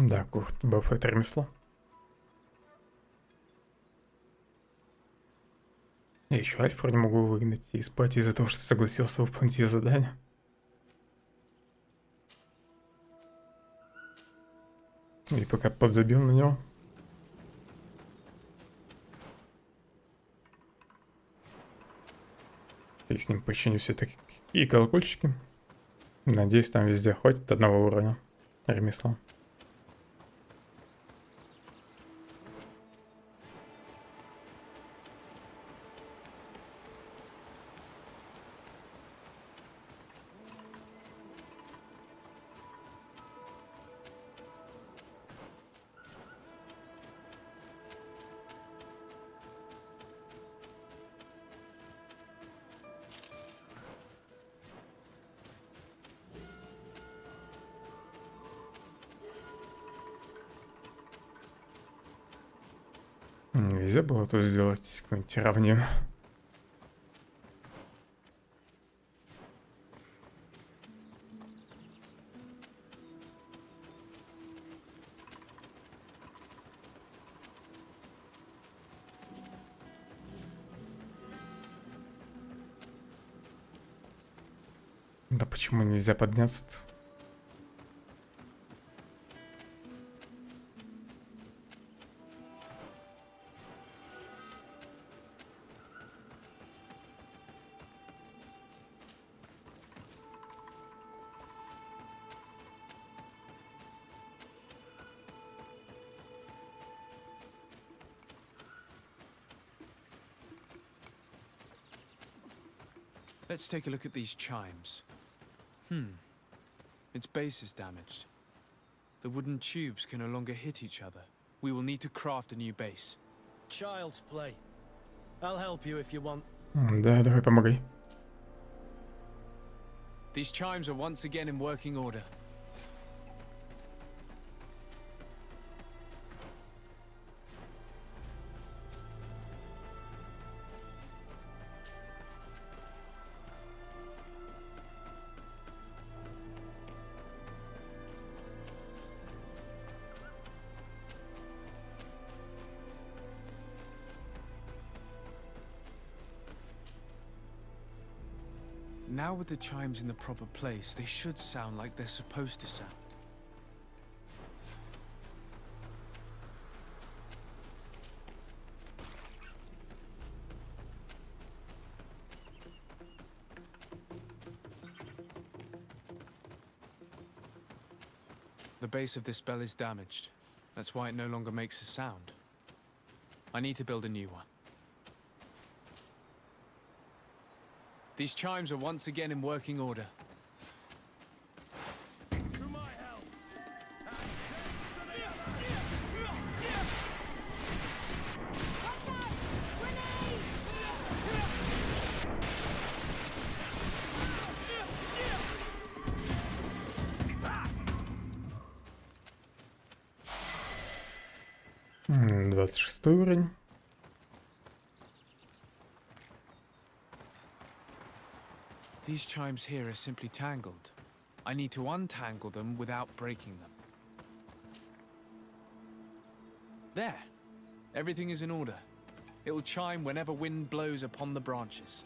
Да, курт баф это ремесло. Я еще Альф вроде могу выгнать и спать из-за того, что согласился выполнить ее задание. И пока подзабил на него. И с ним починю все-таки и колокольчики. Надеюсь, там везде хватит одного уровня ремесла. Нельзя было тут сделать какую-нибудь равнину. Да почему нельзя подняться-то? Let's take a look at these chimes. Its base is damaged. The wooden tubes can no longer hit each other. We will need to craft a new base. Child's play. I'll help you if you want. Да, давай помогай. These chimes are once again in working order. Now with the chimes in the proper place, they should sound like they're supposed to sound. The base of this bell is damaged. That's why it no longer makes a sound. I need to build a new one. These chimes are once again in working order. To my help. Watch out! 26 уровень. These chimes here are simply tangled. I need to untangle them without breaking them. There! Everything is in order. It will chime whenever wind blows upon the branches.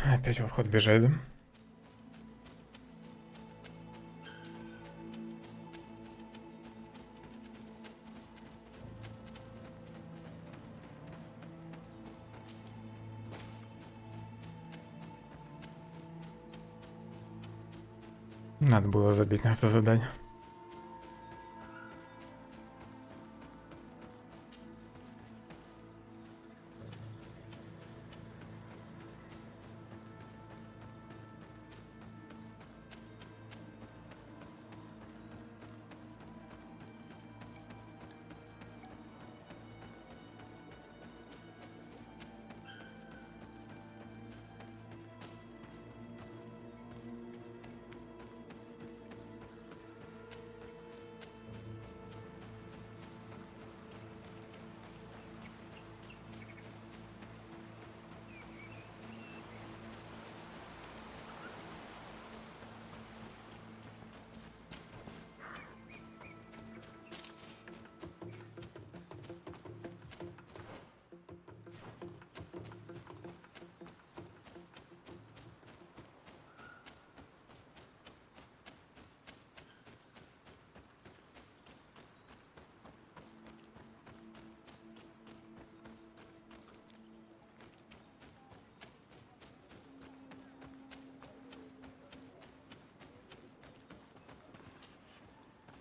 Опять в обход бежать, да? Надо было забить на это задание.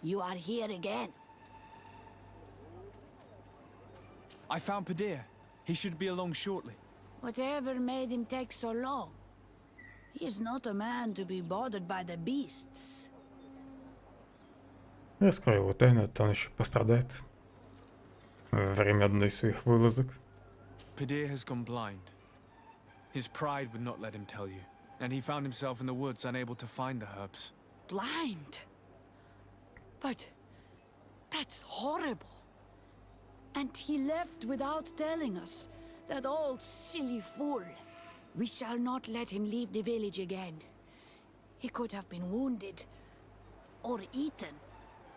You are here again. I found Padir. He should be along shortly. Whatever made him take so long? He is not a man to be bothered by the beasts. Раскрою его тайну, а то он еще пострадает во время одной из своих вылазок. Padir has gone blind. His pride would not let him tell you, and he found himself in the woods unable to find the herbs. Blind? But that's horrible. And he left without telling us. That old silly fool. We shall not let him leave the village again. He could have been wounded or eaten.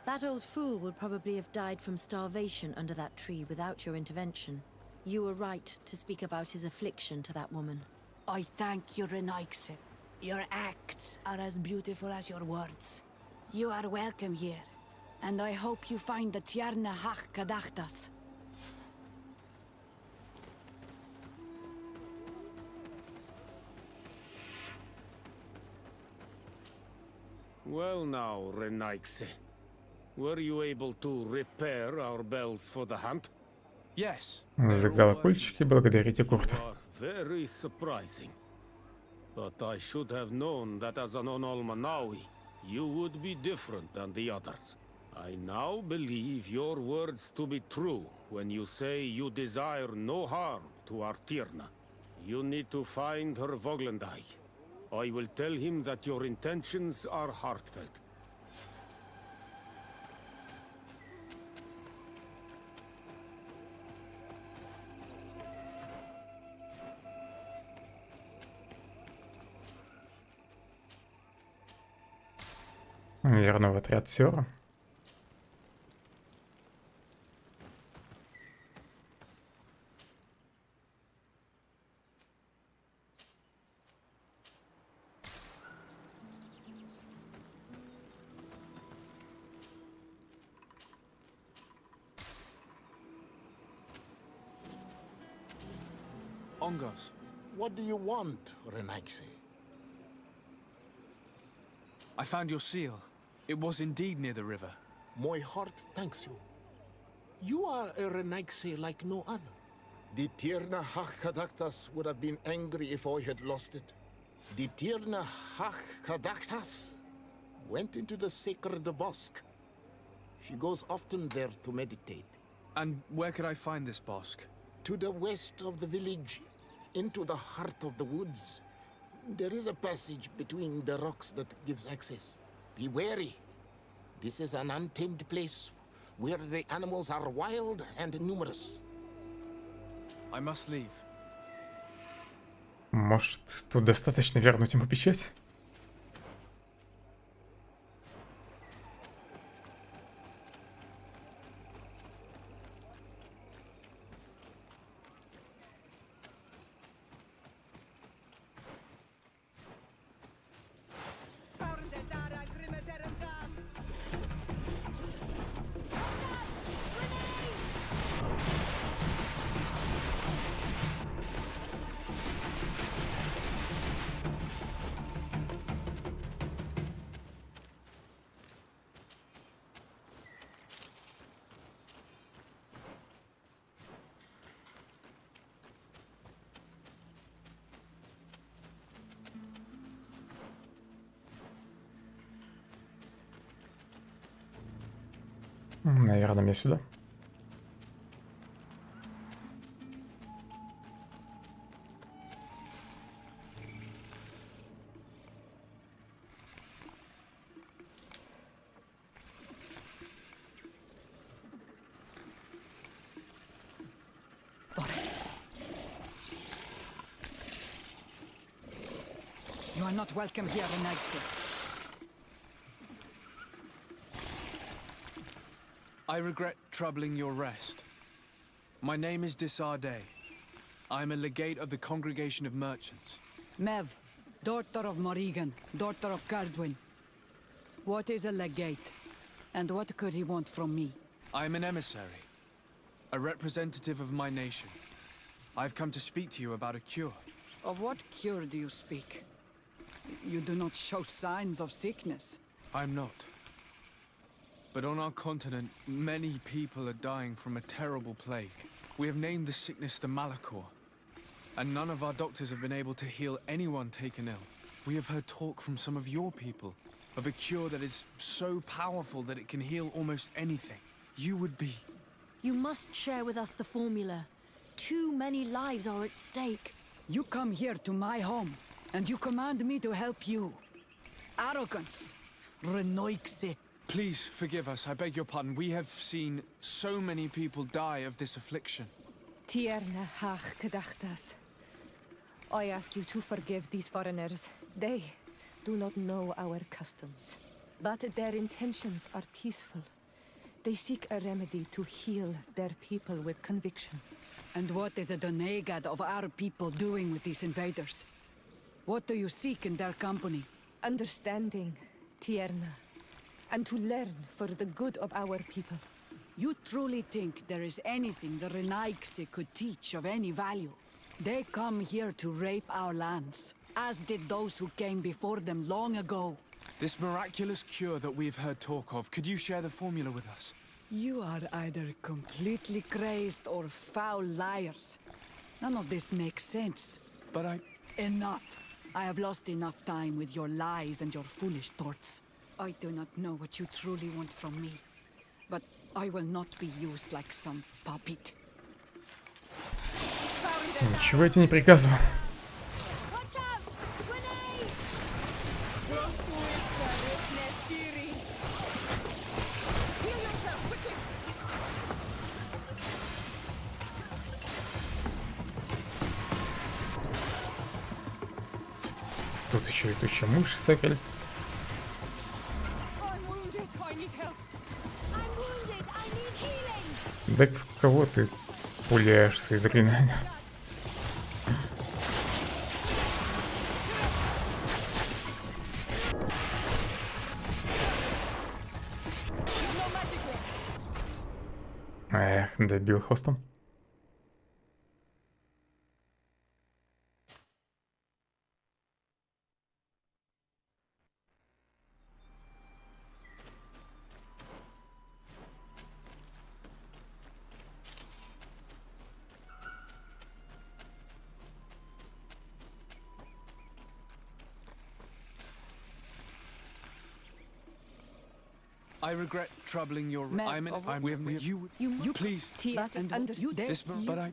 That old fool would probably have died from starvation under that tree without your intervention. You were right to speak about his affliction to that woman. I thank you, Renaikse. Your acts are as beautiful as your words. You are welcome here, and I hope you find the Tierna Hach Kadachtas. Well now, Renaikse. Were you able to repair our bells for the hunt? Yes. За колокольчики благодарите Курта. Very surprising. But I should have known that as an Onolmanawi, you would be different than the others. I now believe your words to be true when you say you desire no harm to our Tierna. You need to find her Voglendai. I will tell him that your intentions are heartfelt. Верну в отряд Сёра. Ongos. What do you want, Renaikse? I found your seal. It was indeed near the river. My heart thanks you. You are a Renaikse like no other. The Tierna Hachkadaktas would have been angry if I had lost it. The Tierna Hachkadaktas went into the sacred bosque. She goes often there to meditate. And where could I find this bosque? To the west of the village, into the heart of the woods. There is a passage between the rocks that gives access. Be wary. This is an untamed place where the animals are wild and numerous. I must leave. Может, тут достаточно вернуть ему печать? Наверное, мне сюда. You are not welcome here, Renaikse. I regret troubling your rest. My name is Disarday. I am a legate of the Congregation of Merchants. Mev, daughter of Morrigan, daughter of Cardwin. What is a legate? And what could he want from me? I am an emissary, a representative of my nation. I've come to speak to you about a cure. Of what cure do you speak? You do not show signs of sickness. I'm not. But on our continent, many people are dying from a terrible plague. We have named the sickness the Malachor. And none of our doctors have been able to heal anyone taken ill. We have heard talk from some of your people of a cure that is so powerful that it can heal almost anything. You would be... You must share with us the formula. Too many lives are at stake. You come here to my home, and you command me to help you. Arrogance. Renoixe. Please forgive us, I beg your pardon. We have seen so many people die of this affliction. Tierna hach kadachtas. I ask you to forgive these foreigners. They do not know our customs, but their intentions are peaceful. They seek a remedy to heal their people with conviction. And what is the Donegad of our people doing with these invaders? What do you seek in their company? Understanding, Tierna, and to learn for the good of our people. You truly think there is anything the Renaixe could teach of any value? They come here to rape our lands, as did those who came before them long ago. This miraculous cure that we've heard talk of, could you share the formula with us? You are either completely crazed or foul liars. None of this makes sense. But Enough! I have lost enough time with your lies and your foolish thoughts. I do not know what you truly want from me, but I will not be used like some puppet. Ничего я тебе не приказывал. Тут еще и туча мыши сокались. Да в кого ты пуляешь свои заклинания? Эх, добил хвостом. I regret troubling your... You please... This... But I...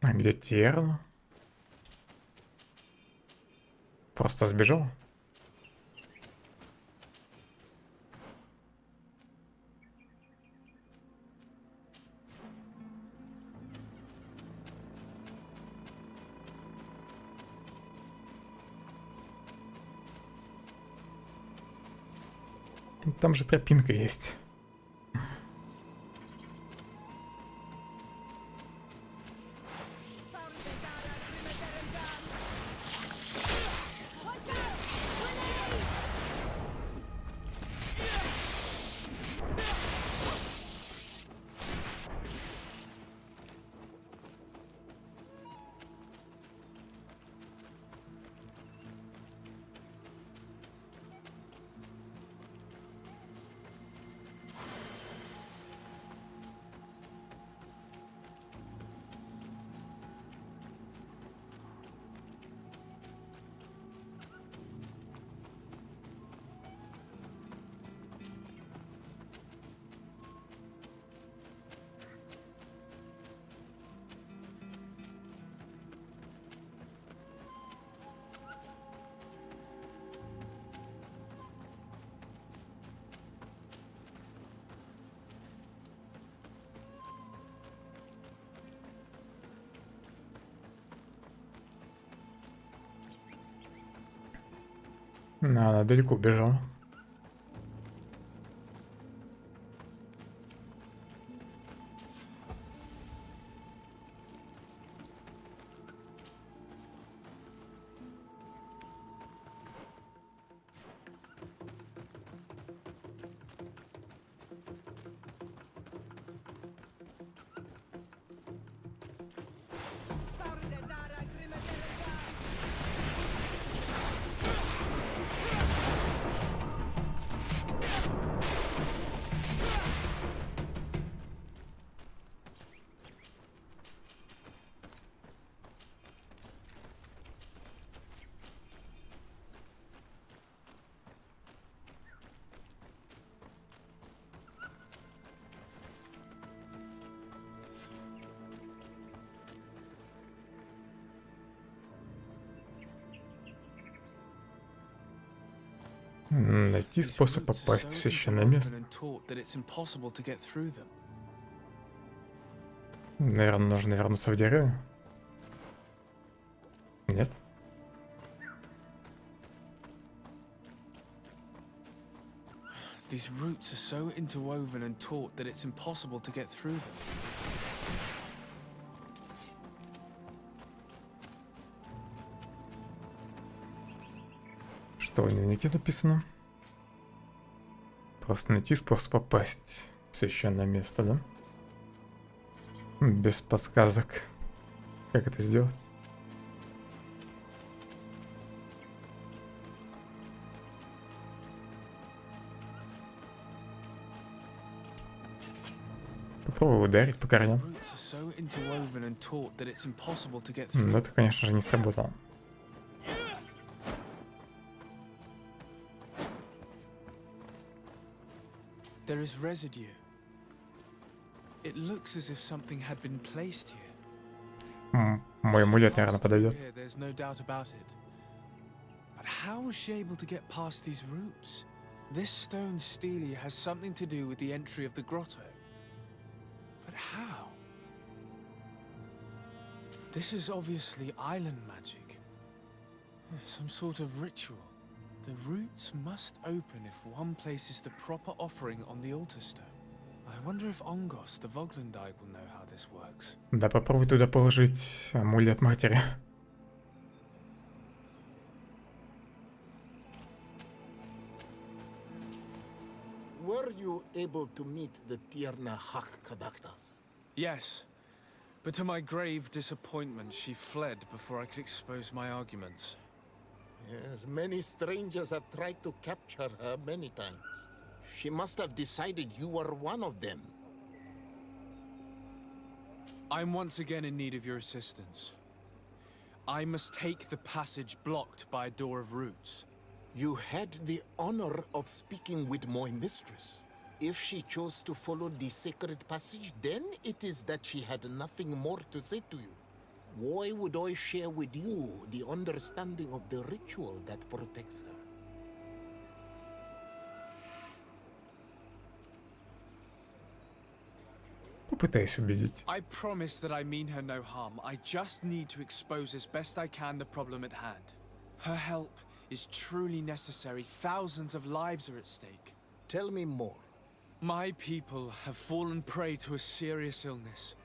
А где Терн? Просто сбежал? Там же тропинка есть. Она далеко бежала. Найти способ попасть в священное место. Наверное, нужно вернуться в деревню. Нет? These roots are so interwoven and taut that it's impossible to get through them. Что в дневнике написано? Просто найти способ попасть в священное место, да? Без подсказок. Как это сделать? Попробую ударить по корням. Но это, конечно же, не сработало. There is residue. It looks as if something had been placed here. Мой амулет, наверное, подойдет. There's no doubt about it. But how was she able to get past these roots? This stone stele has something to do with the entry of the grotto. But how? This is obviously island magic. Some sort of ritual. The roots must open if one places the proper offering on the altar stone. I wonder if Ongos, the Voglendike, will know how this works. Да, попробуй туда положить амулет матери. Were you able to meet the Tierna Hak Kadaktas? Yes, but to my grave disappointment, she fled before I could expose my arguments. Yes, many strangers have tried to capture her many times. She must have decided you were one of them. I'm once again in need of your assistance. I must take the passage blocked by a door of roots. You had the honor of speaking with my mistress. If she chose to follow the sacred passage, then it is that she had nothing more to say to you. Why would I share with you the understanding of the ritual that protects her? Попытаюсь убедить. I promise that I mean her no harm. I just need to expose as best I can the problem at hand. Her help is truly necessary. Thousands of lives are at stake. Tell me more. My people have fallen prey to a serious illness,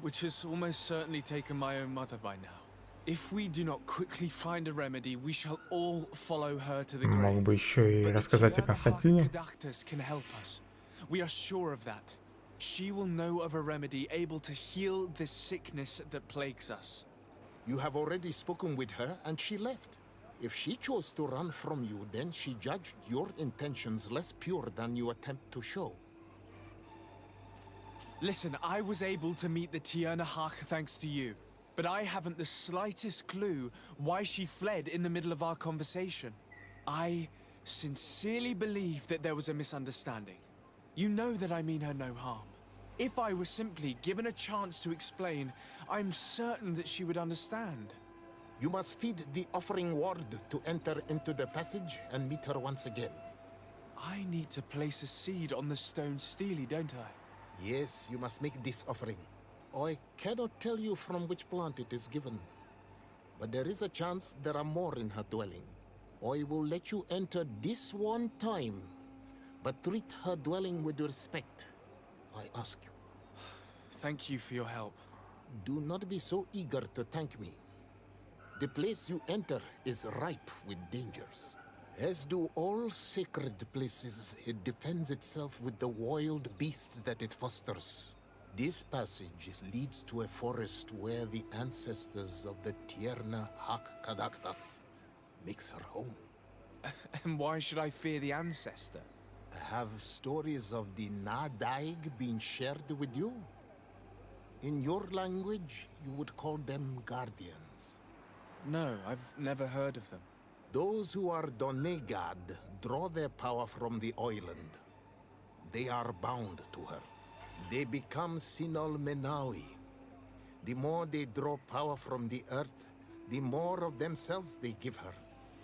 which has almost certainly taken my own mother by now. If we do not quickly find a remedy, we shall all follow her to the grave. Мог бы еще и рассказать о Константине. Can help us. We are sure of that. She will know of a remedy able to heal this sickness that plagues us. You have already spoken with her and she left. If she chose to run from you, then she judged your intentions less pure than you attempt to show. Listen, I was able to meet the Tierna Hach thanks to you, but I haven't the slightest clue why she fled in the middle of our conversation. I sincerely believe that there was a misunderstanding. You know that I mean her no harm. If I were simply given a chance to explain, I'm certain that she would understand. You must feed the offering ward to enter into the passage and meet her once again. I need to place a seed on the stone stele, don't I? Yes, you must make this offering. I cannot tell you from which plant it is given, but there is a chance there are more in her dwelling. I will let you enter this one time, but treat her dwelling with respect, I ask you. Thank you for your help. Do not be so eager to thank me. The place you enter is ripe with dangers. As do all sacred places, it defends itself with the wild beasts that it fosters. This passage leads to a forest where the ancestors of the Tierna Hak Kadaktas makes her home. And why should I fear the ancestor? Have stories of the Nadaig been shared with you? In your language, you would call them guardians. No, I've never heard of them. Those who are Donegad draw their power from the island. They are bound to her. They become Sinol Menawi. The more they draw power from the earth, the more of themselves they give her.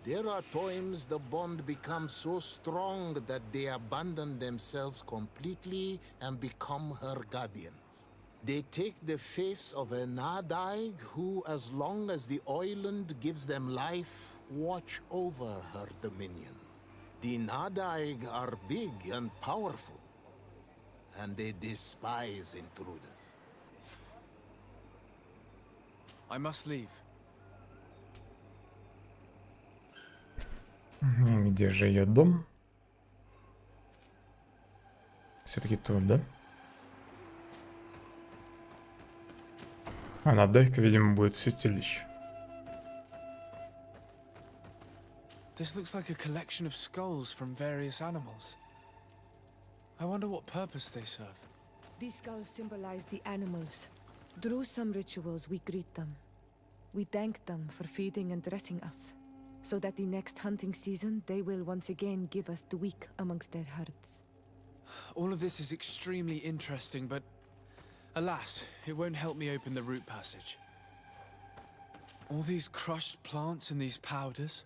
There are times the bond becomes so strong that they abandon themselves completely and become her guardians. They take the face of a Nadaig who, as long as the island gives them life, watch over her dominion. The Nadaig are big and powerful, and they despise intruders. I must leave. Где же ее дом? Все-таки тут, да? А Надайка, видимо, будет в святилище. This looks like a collection of skulls from various animals. I wonder what purpose they serve. These skulls symbolize the animals. Through some rituals, we greet them. We thank them for feeding and dressing us, so that the next hunting season, they will once again give us the weak amongst their herds. All of this is extremely interesting, but alas, it won't help me open the root passage. All these crushed plants and these powders.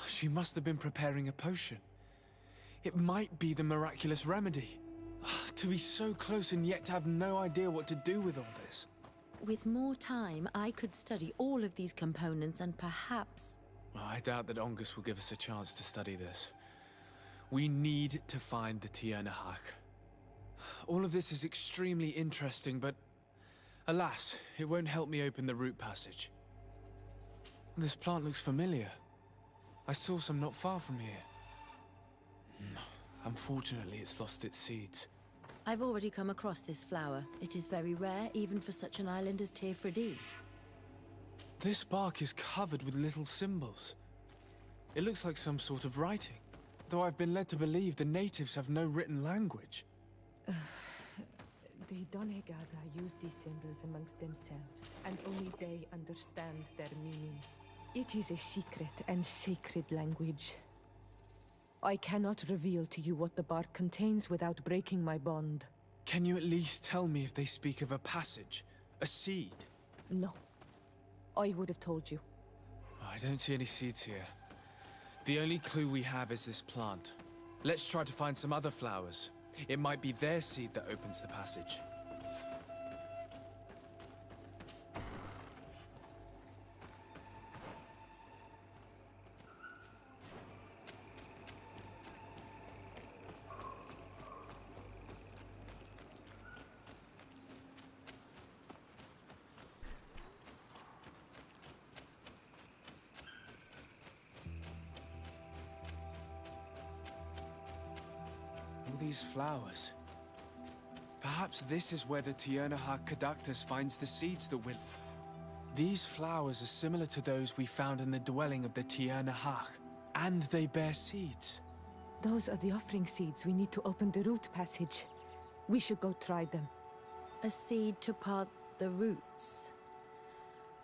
She must have been preparing a potion. It might be the miraculous remedy. To be so close and yet to have no idea what to do with all this. With more time, I could study all of these components and perhaps... Well, I doubt that Ongus will give us a chance to study this. We need to find the Tiernahak. All of this is extremely interesting, but alas, it won't help me open the root passage. This plant looks familiar. I saw some not far from here. Unfortunately, it's lost its seeds. I've already come across this flower. It is very rare, even for such an island as Teofredi. This bark is covered with little symbols. It looks like some sort of writing, though I've been led to believe the natives have no written language. The Donegada use these symbols amongst themselves, and only they understand their meaning. It is a secret and sacred language. I cannot reveal to you what the bark contains without breaking my bond. Can you at least tell me if they speak of a passage? A seed? No. I would have told you. I don't see any seeds here. The only clue we have is this plant. Let's try to find some other flowers. It might be their seed that opens the passage. These flowers. Perhaps this is where the Tiernahak Caductus finds the seeds that will... These flowers are similar to those we found in the dwelling of the Tiernahak, and they bear seeds. Those are the offering seeds we need to open the root passage. We should go try them. A seed to part the roots.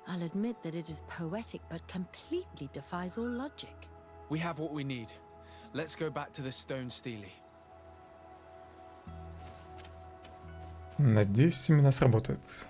I'll admit that it is poetic, but completely defies all logic. We have what we need. Let's go back to the stone stele. Надеюсь, семена сработают.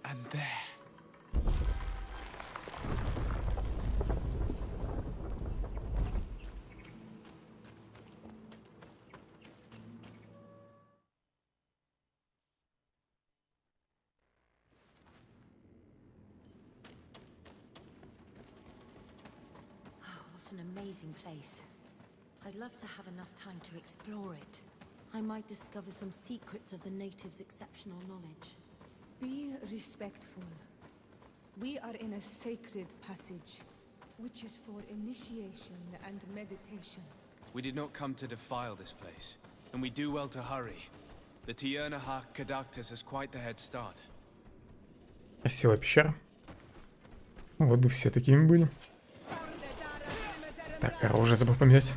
And there. an amazing place. I'd love to have enough time to explore it. I might discover some secrets of the natives' exceptional knowledge. Be respectful. We are in a sacred passage, which is for initiation and meditation. We did not come to defile this place, and we do well to hurry. The Tiernahak has quite the head start. Красивая пещера. Вот бы все такими были. Так, оружие забыл поменять.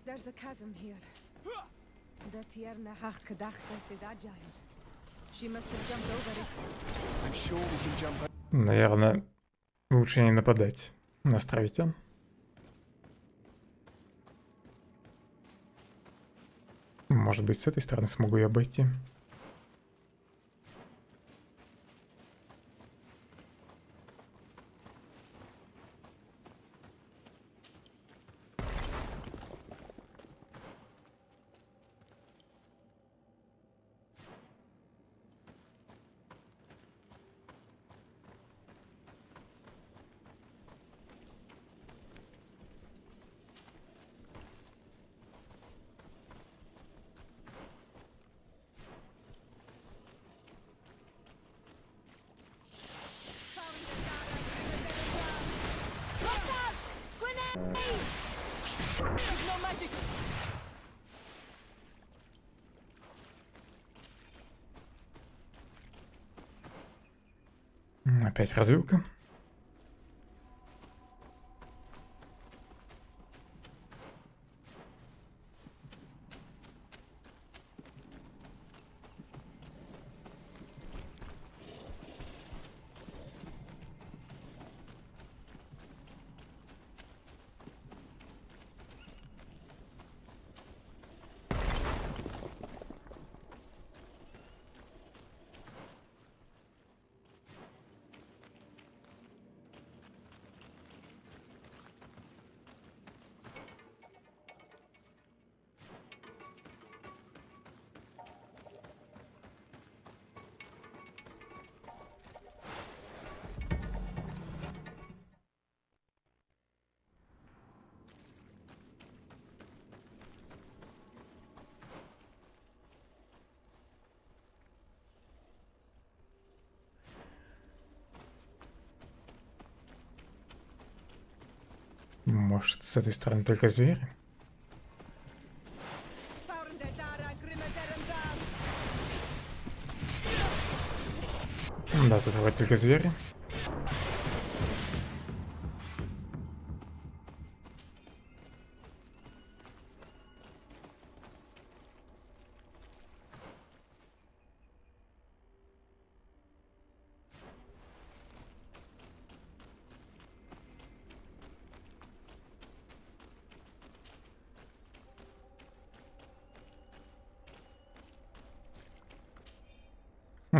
There's a chasm here. The Tiernahak is agile. She must have jumped over it. I'm sure we can jump. Наверное, лучше не нападать на островитян. Может быть, с этой стороны смогу ее обойти. Опять развилка. Может, с этой стороны только звери? Да, тут вроде только звери.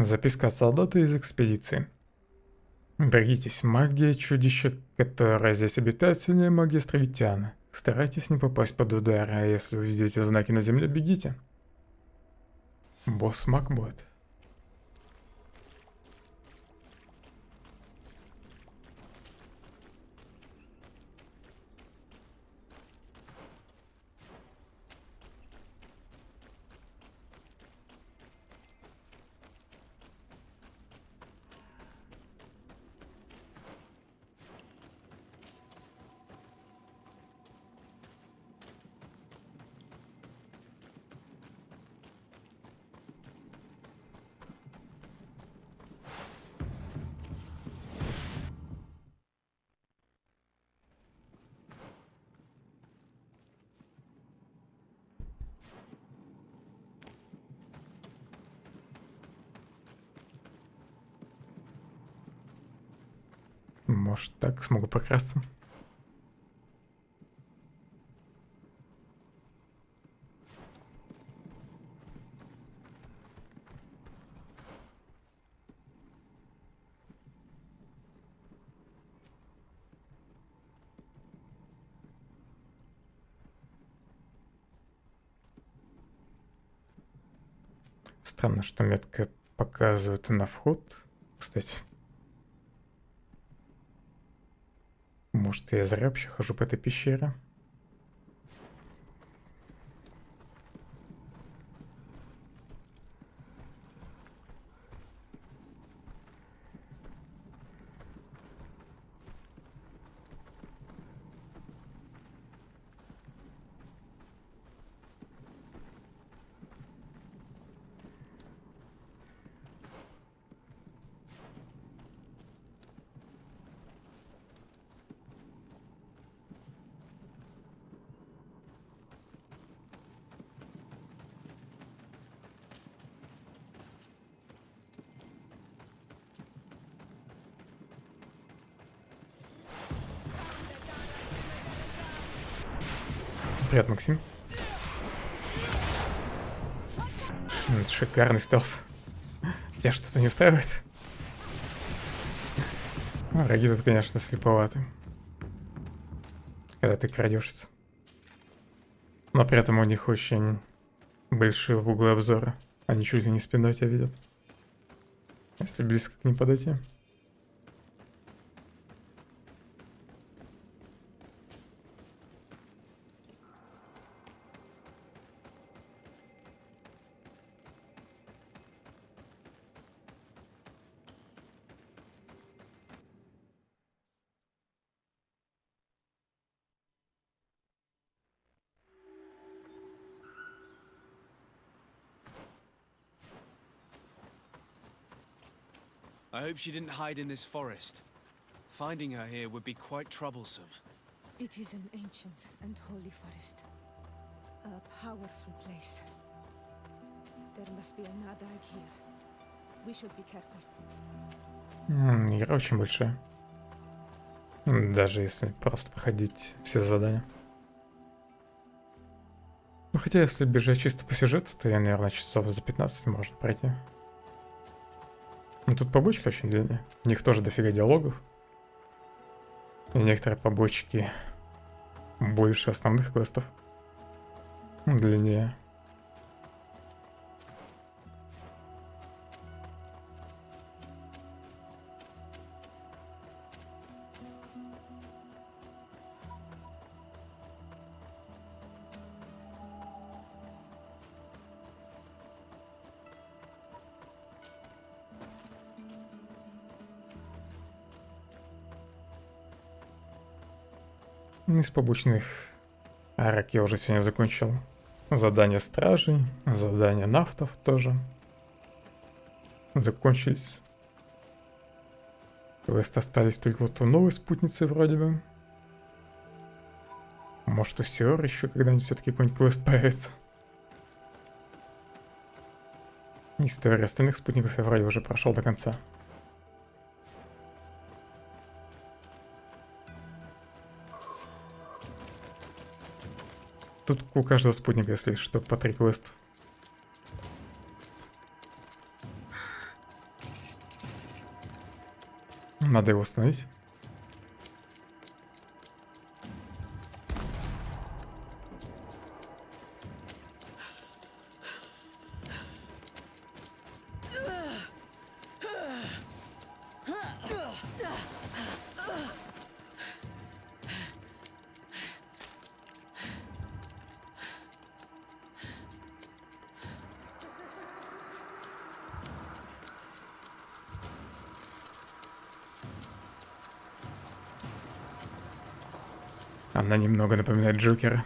Записка от солдата из экспедиции. Берегитесь, магия чудище, которое здесь обитает, сильнее магии островитяна. Старайтесь не попасть под удар, а если увидите знаки на земле, бегите. Босс маг будет. Может, так смогу прокрасться. Странно, что метка показывает на вход, кстати. Может, я зря вообще хожу по этой пещере. Привет, Максим. Это шикарный стелс. Тебя что-то не устраивает? Враги тут, конечно, слеповаты, когда ты крадешься. Но при этом у них очень большие углы обзора. Они чуть ли не спиной тебя видят, если близко к ним подойти. I hope she didn't hide in this forest. Finding her here would be quite troublesome. It is an ancient and holy forest. A powerful place. There must be a Nadag here. We should be careful. Игра очень большая. Даже если просто проходить все задания. Ну хотя если бежать чисто по сюжету, то я, наверное, часов за 15 можно пройти. Ну тут побочки очень длинные. В них тоже дофига диалогов. И некоторые побочки больше основных квестов. Длиннее. Из побочных арок я уже сегодня закончил. Задания стражей, задания нафтов тоже закончились. Квесты остались только вот у новой спутницы вроде бы. Может у Сиор еще когда-нибудь все-таки какой-нибудь квест появится. Историю остальных спутников я вроде уже прошел до конца. Тут у каждого спутника, если что, по 3 квеста. Надо его установить. Она немного напоминает Джокера.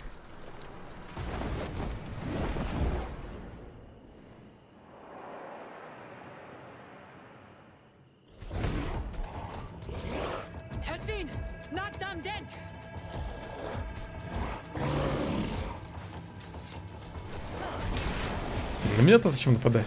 На меня-то зачем нападать?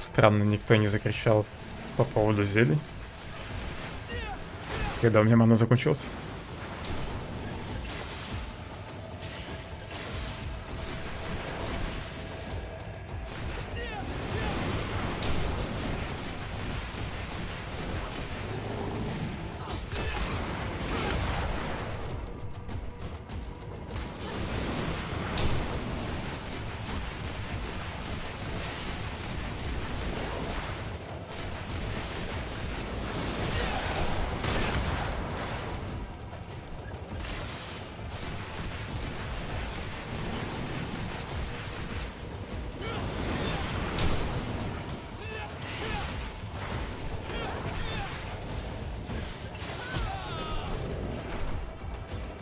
Странно, никто не закричал по поводу зелий. Когда у меня мана закончилась.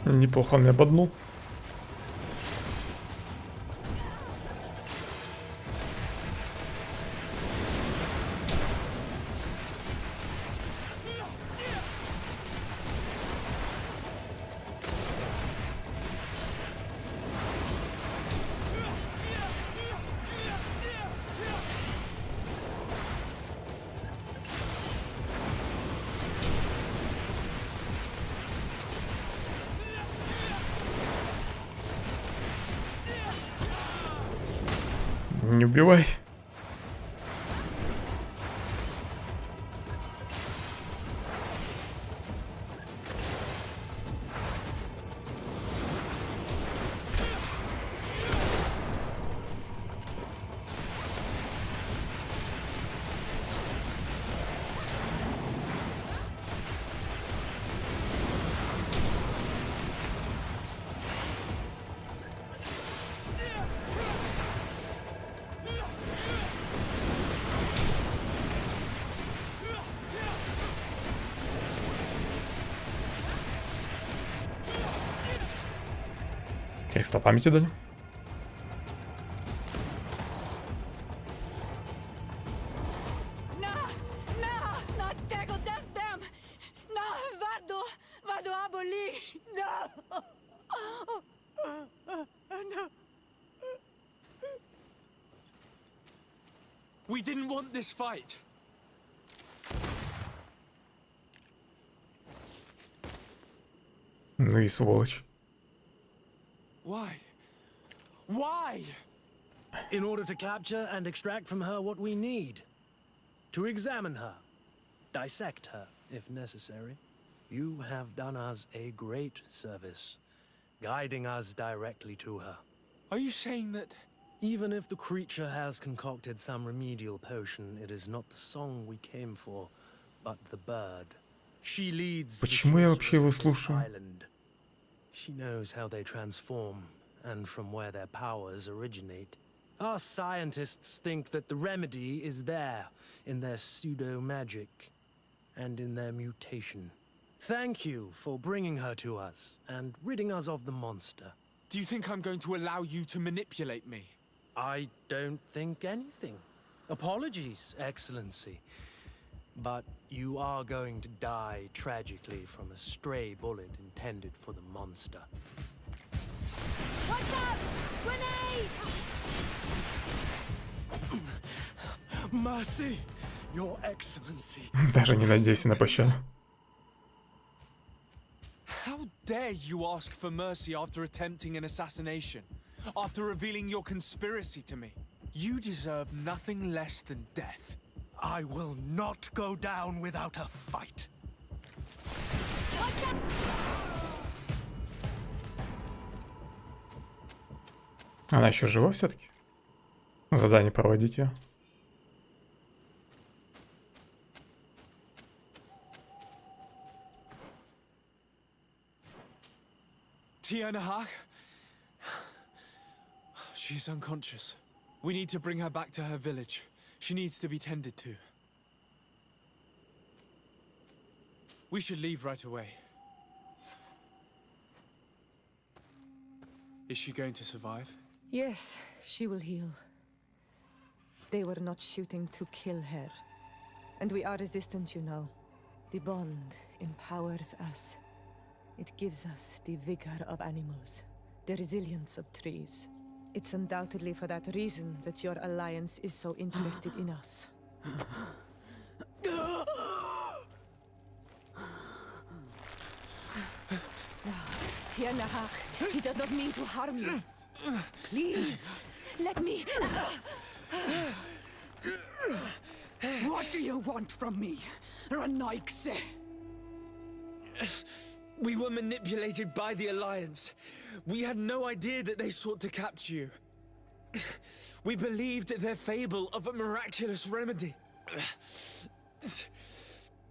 Неплохо он меня боднул. Не убивай. Кристалл памяти дали. We didn't want this fight. Ну и сволочь. Why? Why? In order to capture and extract from her what we need. To examine her. Dissect her, if necessary. You have done us a great service, guiding us directly to her. Are you saying that... Even if the creature has concocted some remedial potion, it is not the song we came for, but the bird. She leads Почему я вообще его слушаю? She knows how they transform, and from where their powers originate. Our scientists think that the remedy is there, in their pseudo-magic, and in their mutation. Thank you for bringing her to us, and ridding us of the monster. Do you think I'm going to allow you to manipulate me? I don't think anything. Apologies, Excellency. But you are going to die tragically from a stray bullet intended for the monster. Watch out! Grenade! Mercy, Your Excellency. Даже не надейся на пощаду. How dare you ask for mercy after attempting an assassination? After revealing your conspiracy to me? You deserve nothing less than death. I will not go down without a fight. Она еще жива все-таки? Задание проводить ее. Tiana Hawk? She's unconscious. We need to bring her back to her village. She needs to be tended to. We should leave right away. Is she going to survive? Yes, she will heal. They were not shooting to kill her. And we are resistant, you know. The bond empowers us. It gives us the vigor of animals, the resilience of trees. It's undoubtedly for that reason that your alliance is so interested in us. He does not mean to harm you. Please, let me... What do you want from me, Ranaikse? We were manipulated by the Alliance. We had no idea that they sought to capture you. We believed their fable of a miraculous remedy.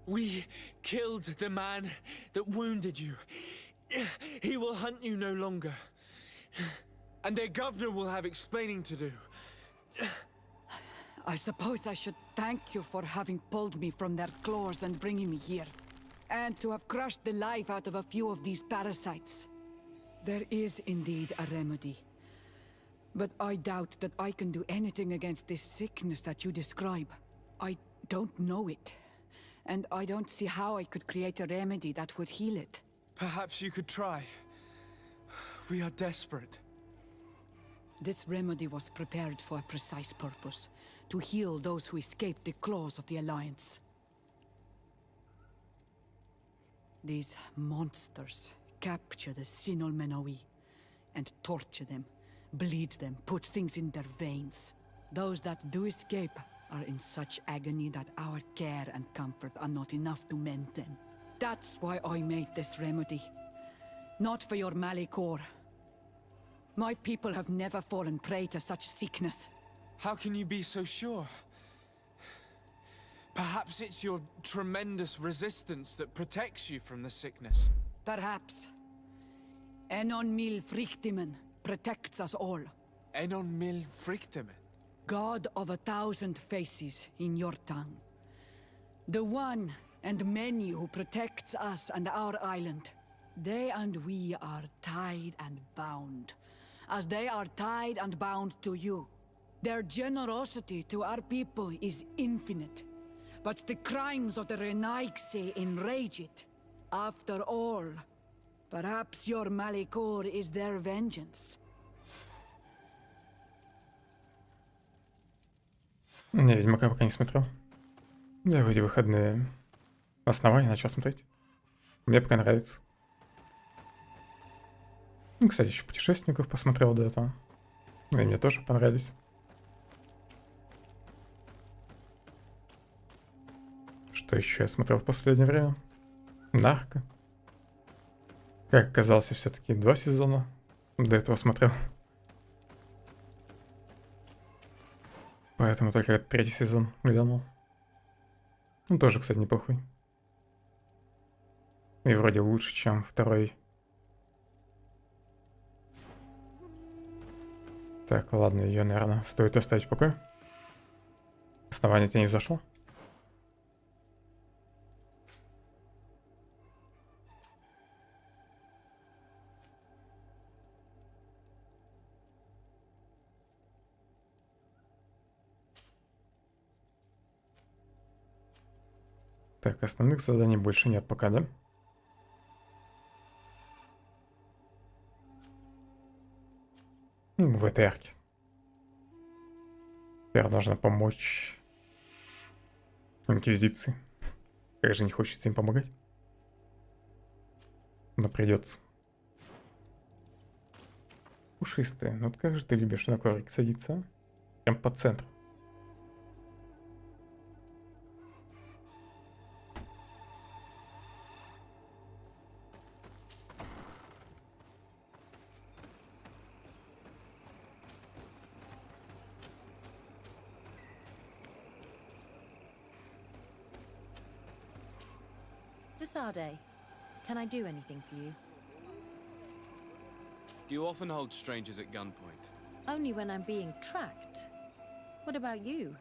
We killed the man that wounded you. He will hunt you no longer. And their governor will have explaining to do. I suppose I should thank you for having pulled me from their claws and bringing me here. And to have crushed the life out of a few of these parasites. There is indeed a remedy. But I doubt that I can do anything against this sickness that you describe. I don't know it. And I don't see how I could create a remedy that would heal it. Perhaps you could try. We are desperate. This remedy was prepared for a precise purpose. To heal those who escaped the claws of the Alliance. These monsters capture the Sinol Menawi and torture them, bleed them, put things in their veins. Those that do escape are in such agony that our care and comfort are not enough to mend them. That's why I made this remedy. Not for your Malikor. My people have never fallen prey to such sickness. How can you be so sure? Perhaps it's your tremendous resistance that protects you from the sickness. Perhaps. Enon Mil Frictimen protects us all. Enon Mil Frictimen? God of 1,000 faces in your tongue. The one and many who protects us and our island. They and we are tied and bound, as they are tied and bound to you. Their generosity to our people is infinite, but the crimes of the Renaigse enrage it. After all, perhaps your Malikor is their vengeance. Не, Ведьмака пока не смотрел. Я в эти выходные основания начал смотреть. Мне пока нравится. Ну, кстати, еще путешественников посмотрел до этого. И мне тоже понравились. Что еще я смотрел в последнее время? Нарко. Как оказалось, все-таки 2 сезона до этого смотрел. Поэтому только 3-й сезон глянул. Ну, тоже, кстати, неплохой. И вроде лучше, чем 2-й. Так, ладно, ее, наверное, стоит оставить в покое. Основание-то не зашло. Так, основных заданий больше нет пока, да? В этой арке. Теперь нужно помочь Инквизиции. Как же не хочется им помогать. Но придется. Пушистая, ну вот как же ты любишь на коврик садиться, а? Прям по центру. Desade, can I do anything for you? Do you often hold strangers at gunpoint? Only when I'm being tracked. What about you?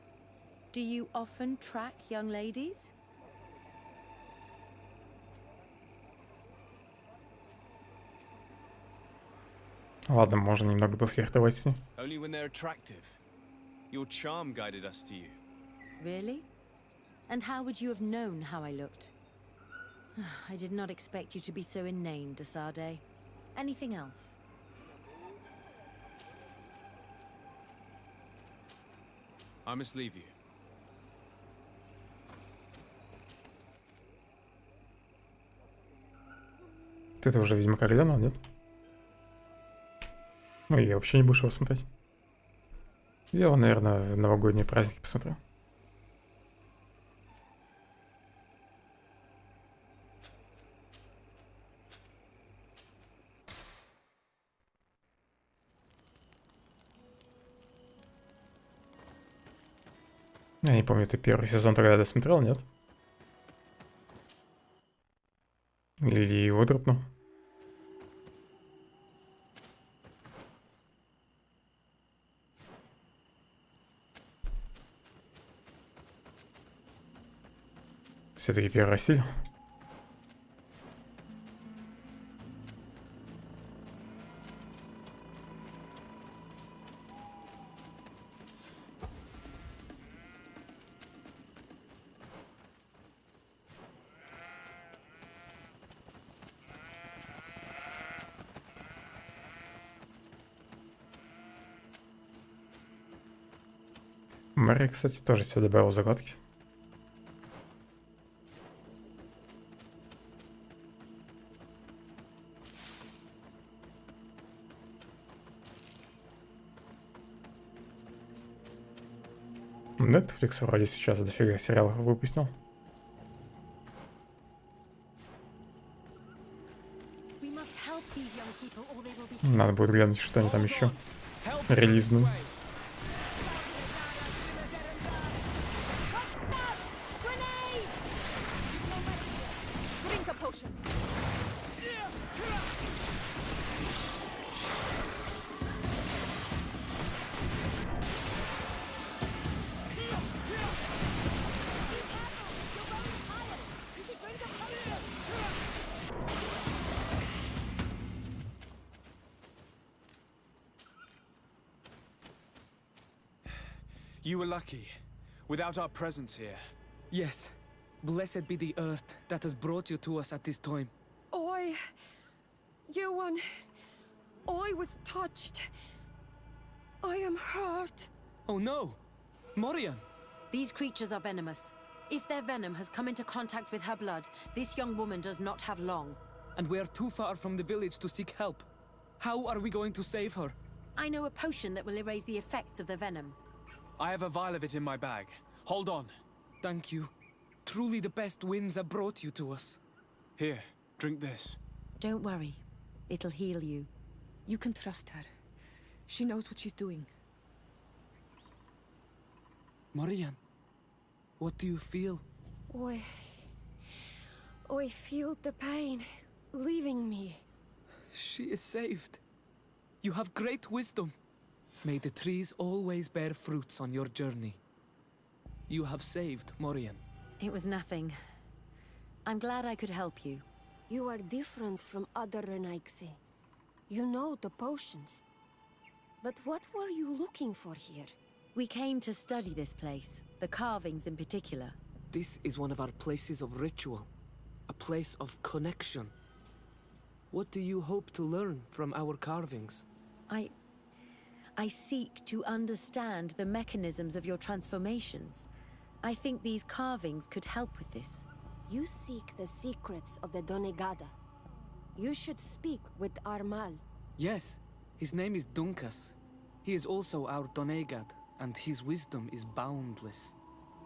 Do you often track young ladies? Ладно, можно немного пофлиртовать с ней. Only when they're attractive. Your charm guided us to you. Really? And how would you have known how I looked? I did not expect you to be so inane, Desade. Anything else? I must leave you. Ты-то уже Ведьмака глянул, нет? Ну или вообще не будешь его смотреть? Я его, наверное, в новогодние праздники посмотрю. Я не помню, ты первый сезон тогда досмотрел, нет? Или его дропнул? Все-таки первый стиль. Мэри, кстати, тоже себе добавил загадки. Netflix вроде сейчас дофига сериалов выпустил. Надо будет глянуть, что они там еще релизнут. You were lucky. Without our presence here. Yes. Blessed be the earth that has brought you to us at this time. Ewan, I was touched. I am hurt. Oh no! Morian! These creatures are venomous. If their venom has come into contact with her blood, this young woman does not have long. And we are too far from the village to seek help. How are we going to save her? I know a potion that will erase the effects of the venom. I have a vial of it in my bag. Hold on. Thank you. Truly the best winds have brought you to us. Here, drink this. Don't worry. It'll heal you. You can trust her. She knows what she's doing. Morian, what do you feel? I feel the pain leaving me. She is saved. You have great wisdom. May the trees always bear fruits on your journey. You have saved Morian. It was nothing. I'm glad I could help you. You are different from other Renaigse. You know the potions. But what were you looking for here? We came to study this place, the carvings in particular. This is one of our places of ritual. A place of connection. What do you hope to learn from our carvings? I seek to understand the mechanisms of your transformations. I think these carvings could help with this. You seek the secrets of the Donegada. You should speak with Armal. Yes, his name is Dunkas. He is also our Donegad, and his wisdom is boundless.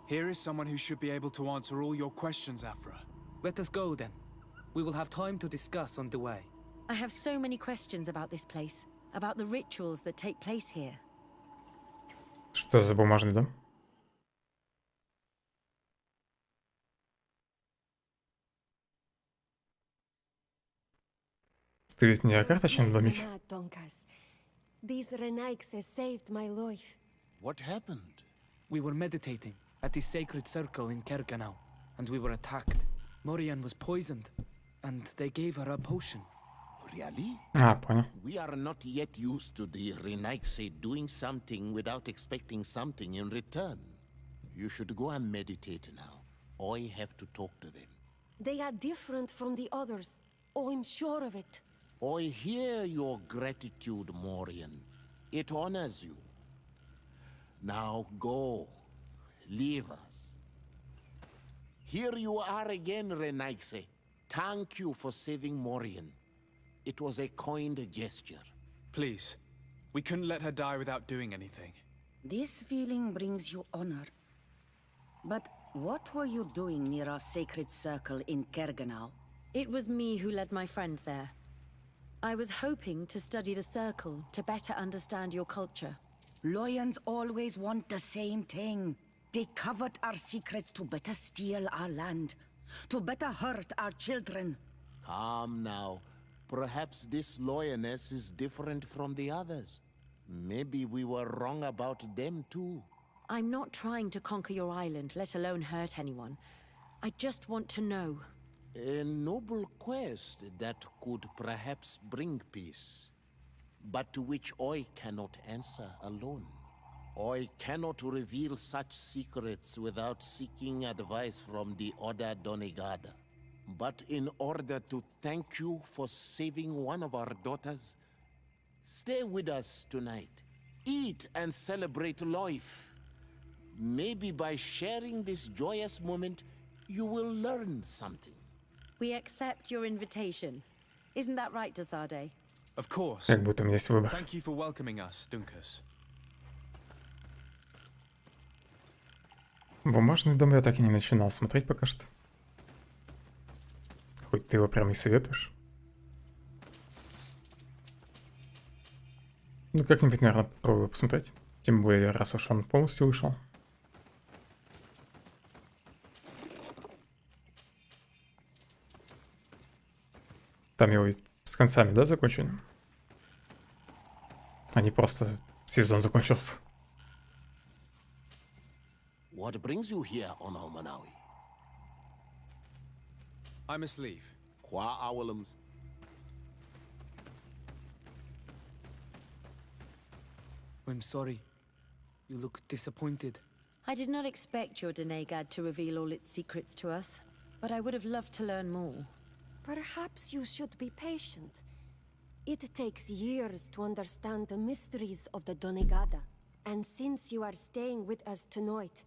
Here is someone who should be able to answer all your questions, Afra. Let us go then. We will have time to discuss on the way. I have so many questions about this place, about the rituals that take place here. Что за бумажный дом? Ты ведь не о карточном домике? These Renaigse saved my life. What happened? We were meditating at the sacred circle in Kerganau, and we were attacked. Morian was poisoned, and they gave her a potion. Really? Понял. We are not yet used to the Renaigse doing something without expecting something in return. You should go and meditate now. I have to talk to them. They are different from the others. I'm sure of it. I hear your gratitude, Morian. It honors you. Now go. Leave us. Here you are again, Renaigse. Thank you for saving Morian. It was a kind gesture. Please. We couldn't let her die without doing anything. This feeling brings you honor. But what were you doing near our sacred circle in Kergenau? It was me who led my friends there. I was hoping to study the circle to better understand your culture. Lions always want the same thing. They covet our secrets to better steal our land, to better hurt our children. Calm now. Perhaps this lioness is different from the others. Maybe we were wrong about them too. I'm not trying to conquer your island, let alone hurt anyone. I just want to know. A noble quest that could perhaps bring peace, but to which I cannot answer alone. I cannot reveal such secrets without seeking advice from the Order Donegada. But in order to thank you for saving one of our daughters, stay with us tonight. Eat and celebrate life. Maybe by sharing this joyous moment, you will learn something. We accept your invitation. Isn't that right, Desade? Of course. Как будто у меня есть выбор. Thank you for welcoming us, Dunkus. Бумажный дом я так и не начинал смотреть пока что. Хоть ты его прям и советуешь. Ну, как-нибудь, наверное, попробую посмотреть. Тем более, раз уж он полностью вышел. Там его ведь с концами, да, закончили? А не просто сезон закончился. What brings you here on Almanawi? I must leave. Qua Awalums. I'm sorry. You look disappointed. I did not expect your Denegad to reveal all its secrets to us, but I would have loved to learn more. Perhaps you should be patient. It takes years to understand the mysteries of the Donegada. And since you are staying with us tonight,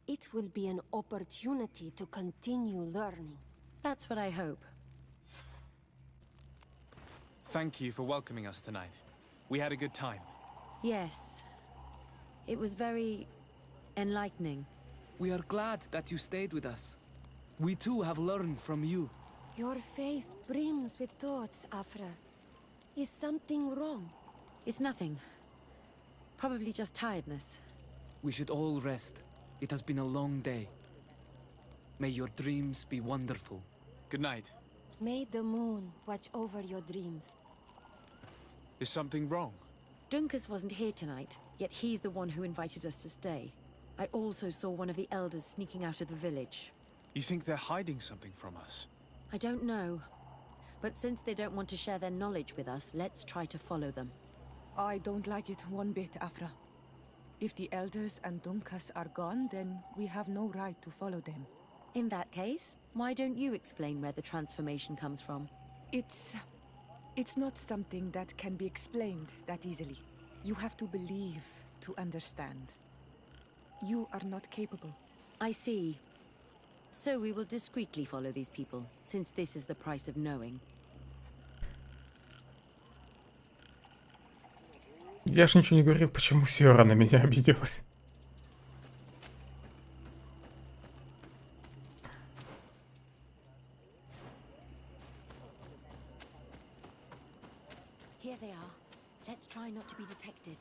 it will be an opportunity to continue learning. That's what I hope. Thank you for welcoming us tonight. We had a good time. Yes. It was very enlightening. We are glad that you stayed with us. We too have learned from you. Your face brims with thoughts, Afra. Is something wrong? It's nothing. Probably just tiredness. We should all rest. It has been a long day. May your dreams be wonderful. Good night. May the moon watch over your dreams. Is something wrong? Dunkus wasn't here tonight, yet he's the one who invited us to stay. I also saw one of the elders sneaking out of the village. You think they're hiding something from us? I don't know. But since they don't want to share their knowledge with us, let's try to follow them. I don't like it one bit, Afra. If the elders and Dunkas are gone, then we have no right to follow them. In that case, why don't you explain where the transformation comes from? It's not something that can be explained that easily. You have to believe to understand. You are not capable. I see. So we will discreetly follow these people, since this is the price of knowing. Я ж ничего не говорил, почему Сьора на меня обиделась. Here they are. Let's try not to be detected.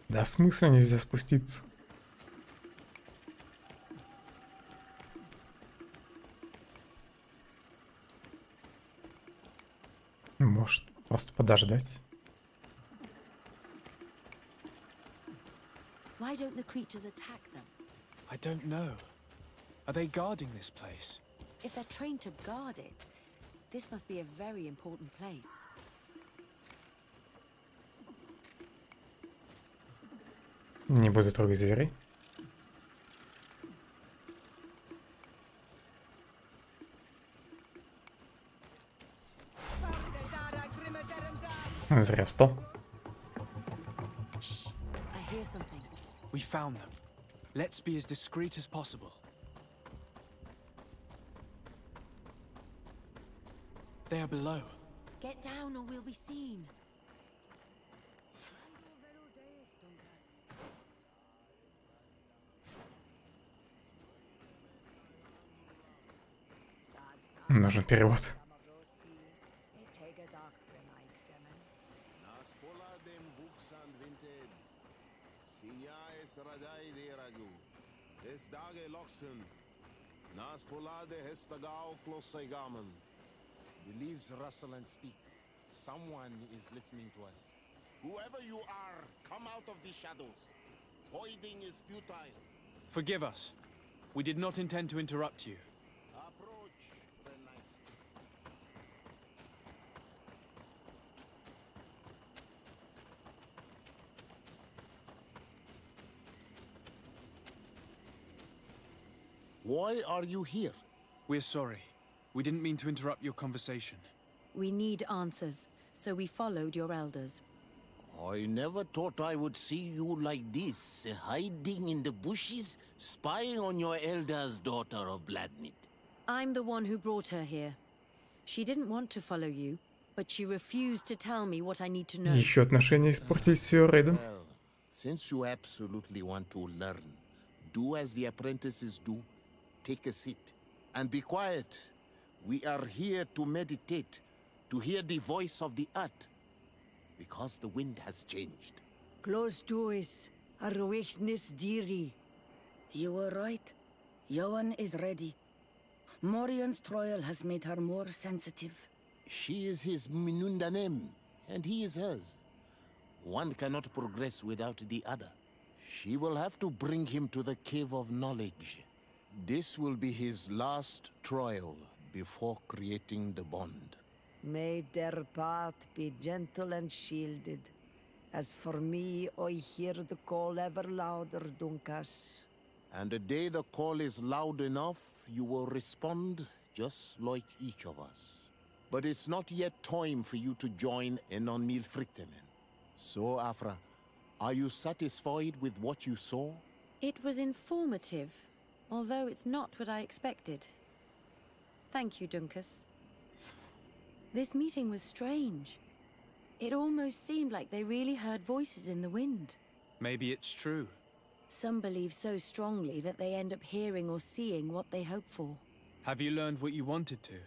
Да смысла нельзя спуститься. Может, просто подождать. Why don't the creatures attack them? I don't know. Are they guarding this place? If they're trained to guard it, this must be a very important place. Не буду трогать зверей. Зря встал. I hear something. We found them. Let's be as discreet as possible. They are below. Get down or we'll be seen. Нужен перевод. The leaves rustle and speak. Someone is listening to us. Whoever you are, come out of the shadows. Hiding is futile. Forgive us. We did not intend to interrupt you. Approach the knights. Why are you here? We're sorry. We didn't mean to interrupt your conversation. We need answers, so we followed your elders. I never thought I would see you like this, hiding in the bushes, spying on your elders, daughter of Vladimir. I'm the one who brought her here. She didn't want to follow you, but she refused to tell me what I need to know. Еще отношения испортились с ее Рейден. Well, since you absolutely want to learn, do as the apprentices do. Take a seat and be quiet. We are here to meditate, to hear the voice of the earth, because the wind has changed. Close to us, a witness dearie. You were right. Johan is ready. Morian's trial has made her more sensitive. She is his Minundanem, and he is hers. One cannot progress without the other. She will have to bring him to the Cave of Knowledge. This will be his last trial before creating the bond. May their path be gentle and shielded. As for me, I hear the call ever louder, Dunkas. And the day the call is loud enough, you will respond just like each of us. But it's not yet time for you to join in on Milfrichtemen. So, Afra, are you satisfied with what you saw? It was informative, although it's not what I expected. Thank you, Dunkas. This meeting was strange. It almost seemed like they really heard voices in the wind. Maybe it's true. Some believe so strongly that they end up hearing or seeing what they hope for. Have you learned what you wanted to?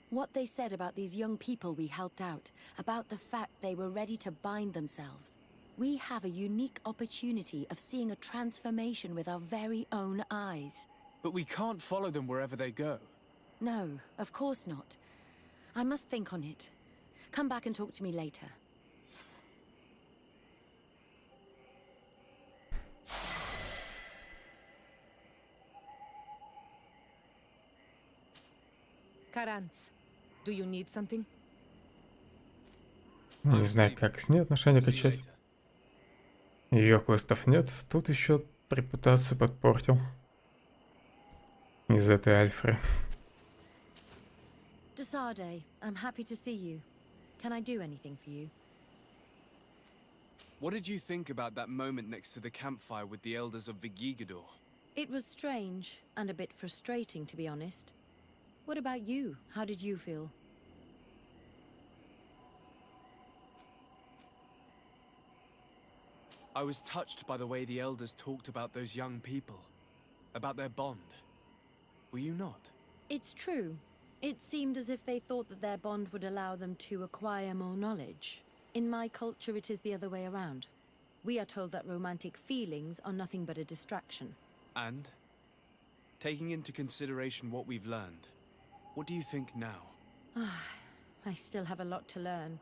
What they said about these young people we helped out, about the fact they were ready to bind themselves. We have a unique opportunity of seeing a transformation with our very own eyes. But we can't follow them wherever they go. No, of course not. I must think on it. Come back and talk to me later. Karans, do you need something? Не знаю, как с ней отношения качать. Ее квестов нет, тут еще репутацию подпортил. Из этой альфры. Desarde, I'm happy to see you. Can I do anything for you? What did you think about that moment next to the campfire with the elders of Vigigador? It was strange, and a bit frustrating, to be honest. What about you? How did you feel? I was touched by the way the elders talked about those young people. About their bond. Were you not? It's true. It seemed as if they thought that their bond would allow them to acquire more knowledge. In my culture, it is the other way around. We are told that romantic feelings are nothing but a distraction. And? Taking into consideration what we've learned, what do you think now? I still have a lot to learn.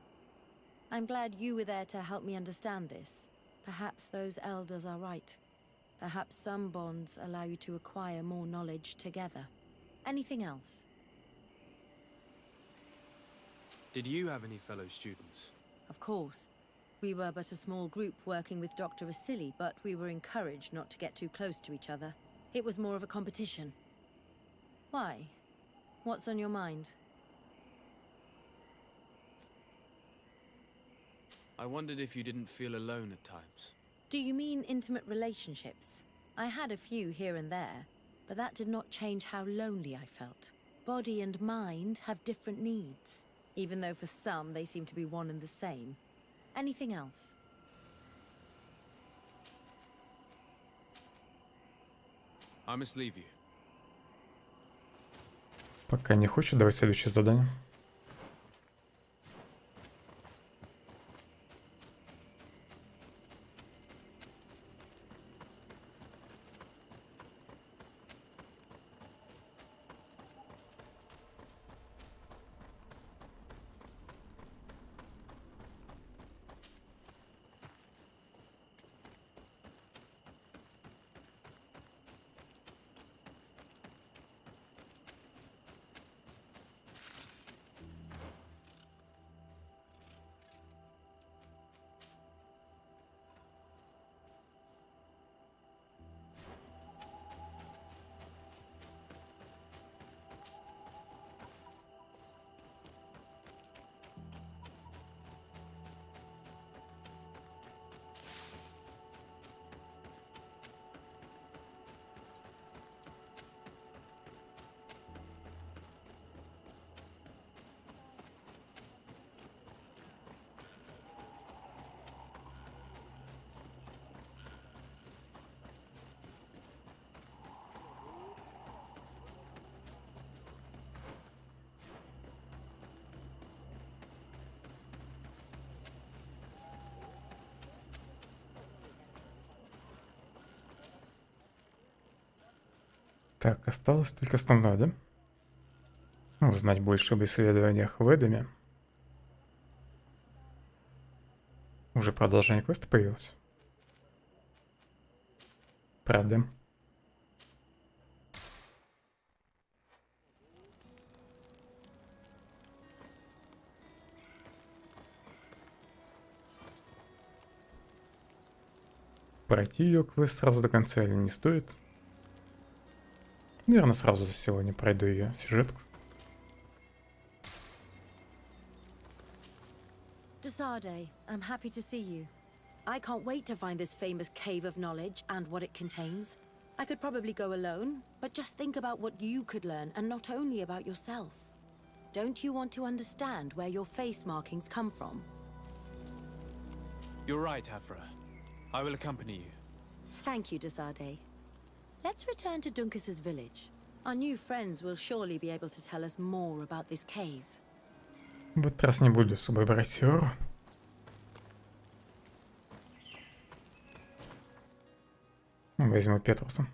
I'm glad you were there to help me understand this. Perhaps those elders are right. Perhaps some bonds allow you to acquire more knowledge together. Anything else? Did you have any fellow students? Of course. We were but a small group working with Dr. Vasily, but we were encouraged not to get too close to each other. It was more of a competition. Why? What's on your mind? I wondered if you didn't feel alone at times. Do you mean intimate relationships? I had a few here and there, but that did not change how lonely I felt. Body and mind have different needs, even though for some they seem to be one and the same. Anything else? I must leave you. Пока не хочет, давай следующее задание. Так, осталось только основное, да? Узнать больше об исследованиях в Эдеме. Уже продолжение квеста появилось. Про Эдем. Пройти ее квест сразу до конца или не стоит? Наверное, сразу за сегодня пройду ее сюжетку. Desarde, I'm happy to see you. I can't wait to find this famous cave of knowledge and what it contains. I could probably go alone, but just think about what you could learn, and not only about yourself. Don't you want to understand where your face markings come from? You're right, Afra. I will accompany you. Thank you, Desarde. Let's return to Duncas's village. Our new friends will surely be able to tell us more about this cave. В этот раз не буду с собой брать Сиору. Возьму Петруса.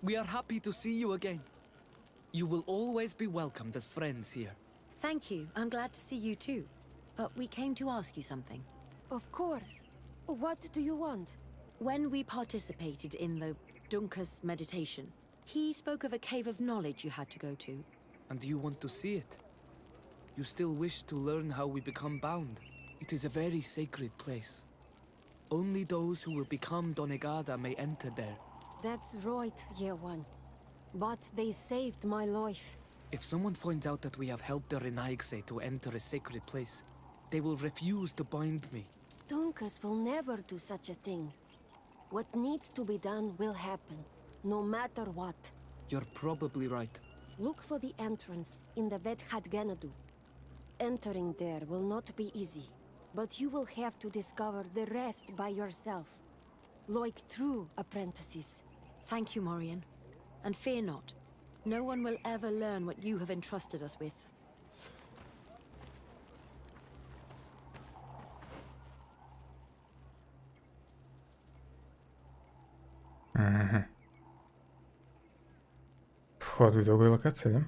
We are happy to see you again. You will always be welcomed as friends here. Thank you. I'm glad to see you too. But we came to ask you something. Of course. What do you want? When we participated in the Duncas meditation, he spoke of a cave of knowledge you had to go to. And you want to see it? You still wish to learn how we become bound? It is a very sacred place. Only those who will become Donegada may enter there. That's right, Year One. but they saved my life. If someone finds out that we have helped the Renaigse to enter a sacred place, they will refuse to bind me. Dunkus will never do such a thing. What needs to be done will happen, no matter what. You're probably right. Look for the entrance in the Vedhat Genadu. Entering there will not be easy, but you will have to discover the rest by yourself. Like true apprentices. Thank you, Morian. And fear not. No one will ever learn what you have entrusted us with. Угу. Вход в другую локацию, да?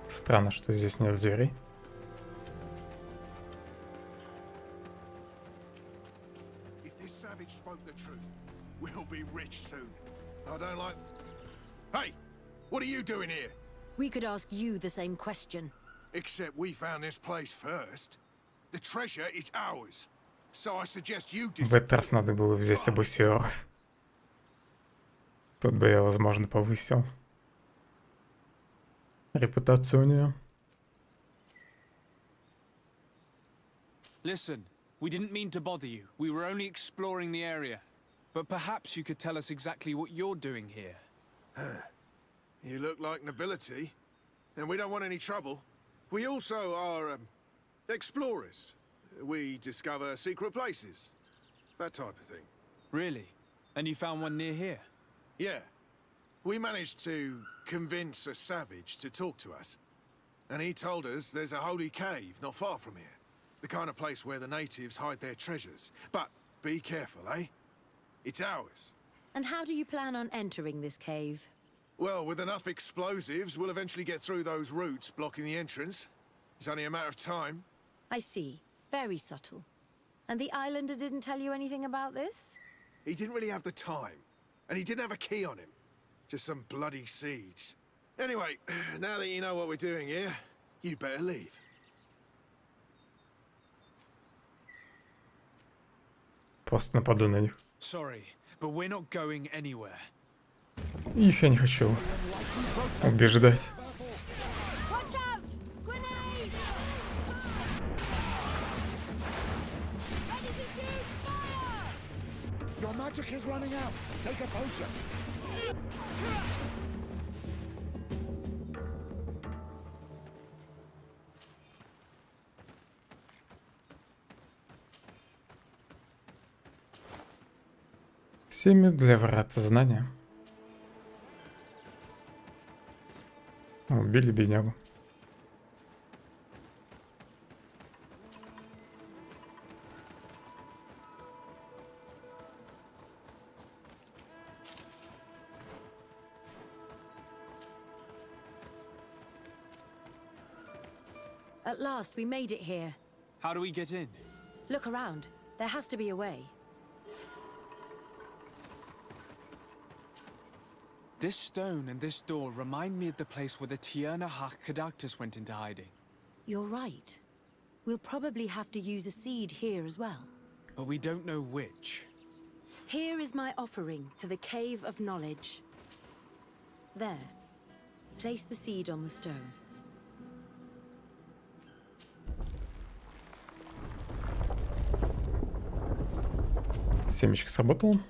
Странно, что здесь нет дверей. If this savage spoke the truth, we'll be rich soon. I don't like... Hey! What are you doing here? We could ask you the same question. Except we found this place first. The treasure is ours. So I suggest you В этот раз надо было взять с собой Сиора. Тут бы я, возможно, повысил репутацию у нее. Listen, we didn't mean to bother you. We were only exploring the area. But perhaps you could tell us exactly what you're doing here. You look like nobility, and we don't want any trouble. We also are explorers. We discover secret places. That type of thing. Really? And you found one near here? Yeah. We managed to convince a savage to talk to us. And he told us there's a holy cave not far from here. The kind of place where the natives hide their treasures. But be careful, eh? It's ours. And how do you plan on entering this cave? Well, with enough explosives, we'll eventually get through those roots blocking the entrance. It's only a matter of time. I see. Very subtle. And the islander didn't tell you anything about this? He didn't really have the time. And he didn't have a key on him. Just some bloody seeds. Anyway, now that you know what we're doing here, you better leave. Просто нападу на них. Sorry, but we're not going anywhere. Их я не хочу убеждать. Watch out! Grenade! Ready to shoot! Fire! Your magic is running out. Take a potion. Семя для врат знания. Убили беднягу. At last, we made it here. How do we get in? Look around. There has to be a way. This stone and this door remind me of the place where the Tierna Hach Kadactus went into hiding. You're right. We'll probably have to use a seed here as well. But we don't know which. Here is my offering to the Cave of Knowledge. There. Place the seed on the stone. Семечко сработало.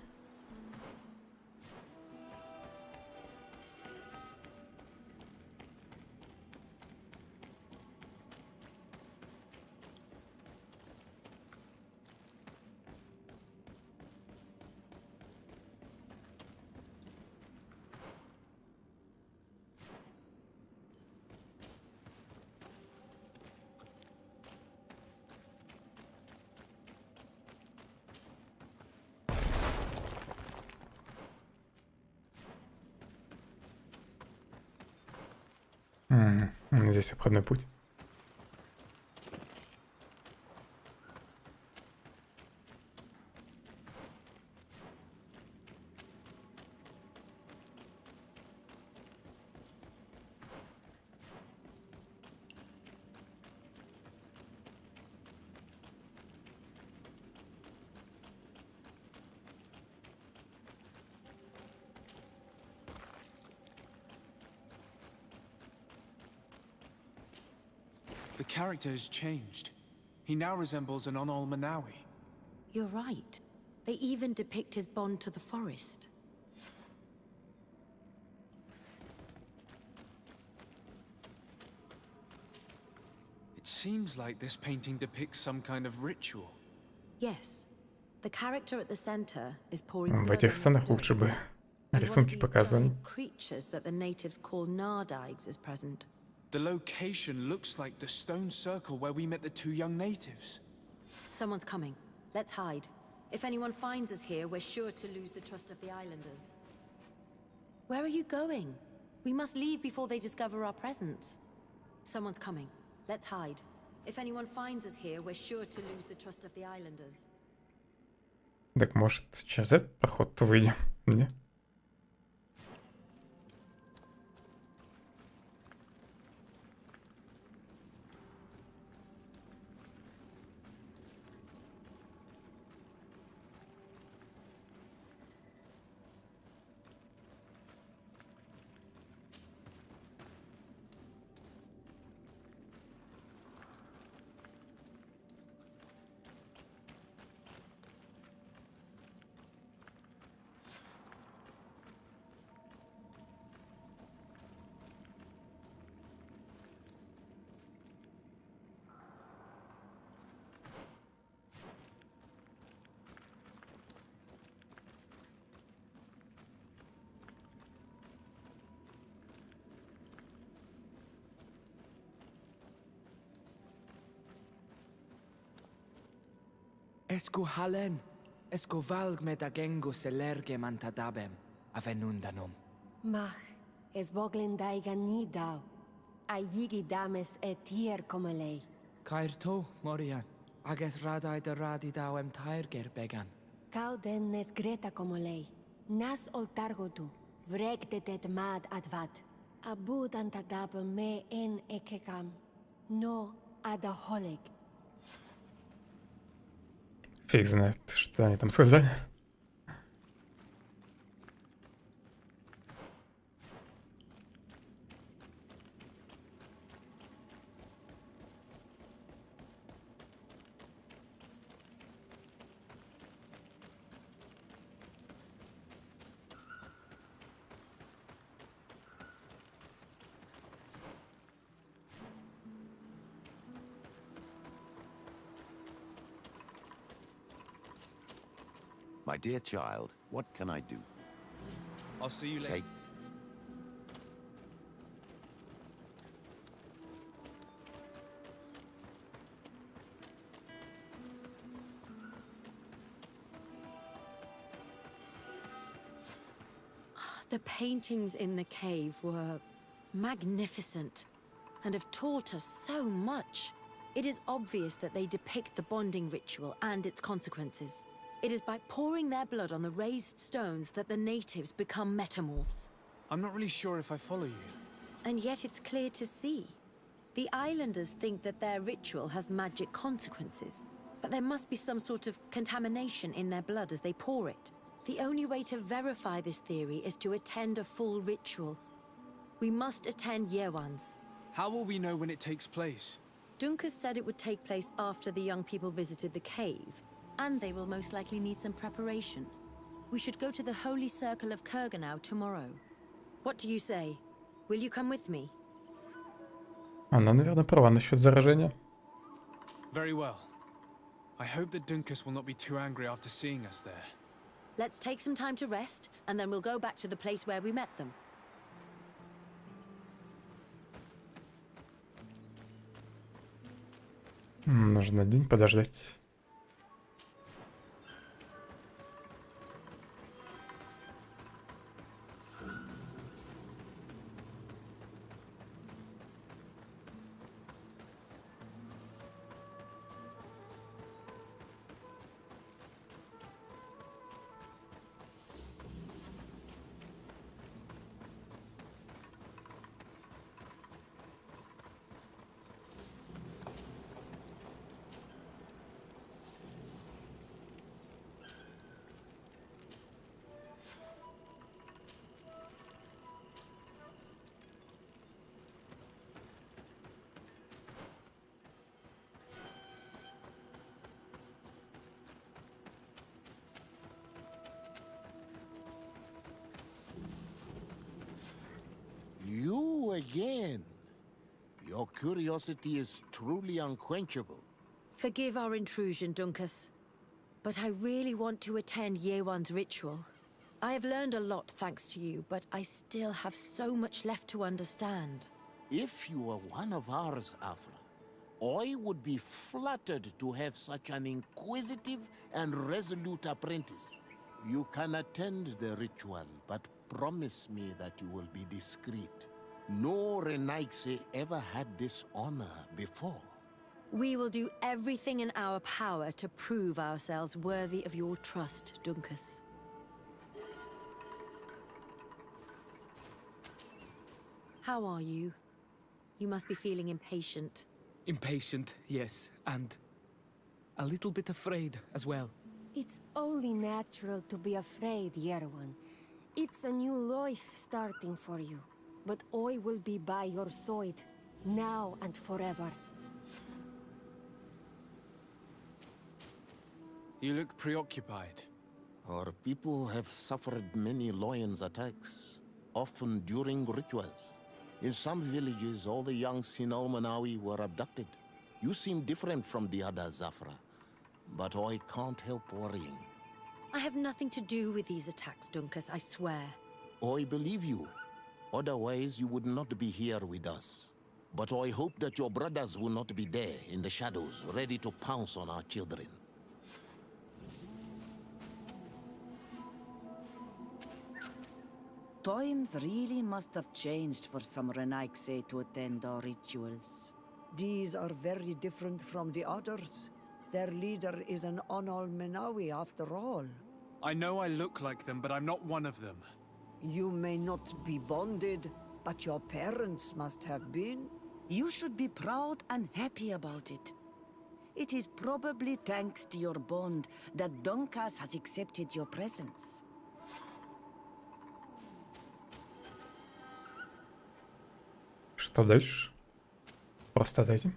Здесь обходной путь. The character has changed. He now resembles an Onol Manawi. You're right. They even depict his bond to the forest. It seems like this painting depicts some kind of ritual. Yes. The character at the center is pouring В этих сценах лучше бы рисунки показывали. creatures that the natives call Nardigs is present. The location looks like the stone circle where we met the two young natives. Someone's coming. Let's hide. If anyone finds us here, we're sure to lose the trust of the islanders. Where are you going? We must leave before they discover our presence. Someone's coming. Let's hide. If anyone finds us here, we're sure to lose the trust of the islanders. Так может через этот проход выйдем? Не? Esco halen, esco valg med agengo selerge mantadabem, avenundanum. Mach, es boglin daiga ni dau. A yigi dames etier como lei. Cairto, Morian, ages radai de radidauem tairger began. Cau den nes greta como lei. Nas oltargo tu, vreg de det mad advad. Abud antadabem me en ekekam. No adaholig. Фиг знает, что они там сказали. My dear child, what can I do? I'll see you later. The paintings in the cave were magnificent and have taught us so much. It is obvious that they depict the bonding ritual and its consequences. It is by pouring their blood on the raised stones that the natives become metamorphs. I'm not really sure if I follow you. And yet it's clear to see. The islanders think that their ritual has magic consequences, but there must be some sort of contamination in their blood as they pour it. The only way to verify this theory is to attend a full ritual. We must attend Yewan's. How will we know when it takes place? Dunkus said it would take place after the young people visited the cave, and they will most likely need some preparation. We should go to the Holy Circle of Kurganau tomorrow. What do you say? Will you come with me? Она, наверное, права насчет заражения. Very well. I hope that Dunkus will not be too angry after seeing us there. Let's take some time to rest, and then we'll go back to the place where we met them. Нужно день подождать. You again. Your curiosity is truly unquenchable. Forgive our intrusion, Dunkus. But I really want to attend Yewan's ritual. I have learned a lot thanks to you, but I still have so much left to understand. If you were one of ours, Afra, I would be flattered to have such an inquisitive and resolute apprentice. You can attend the ritual, but promise me that you will be discreet. No Renaigse ever had this honor before. We will do everything in our power to prove ourselves worthy of your trust, Dunkus. How are you? You must be feeling impatient. Impatient, yes, and a little bit afraid as well. It's only natural to be afraid, Yerwan. It's a new life starting for you. But I will be by your side, now and forever. You look preoccupied. Our people have suffered many lions' attacks, often during rituals. In some villages, all the young Sinalmanawi were abducted. You seem different from the other Zafra, but I can't help worrying. I have nothing to do with these attacks, Dunkus, I swear. I believe you. Otherwise, you would not be here with us. But I hope that your brothers will not be there in the shadows, ready to pounce on our children. Times really must have changed for some Renaigse to attend our rituals. These are very different from the others. Their leader is an Onal Menawi after all. I know I look like them, but I'm not one of them. You may not be bonded, but your parents must have been. You should be proud and happy about it. It is probably thanks to your bond that Dunkus has accepted your presence. Что дальше? Просто отойдем.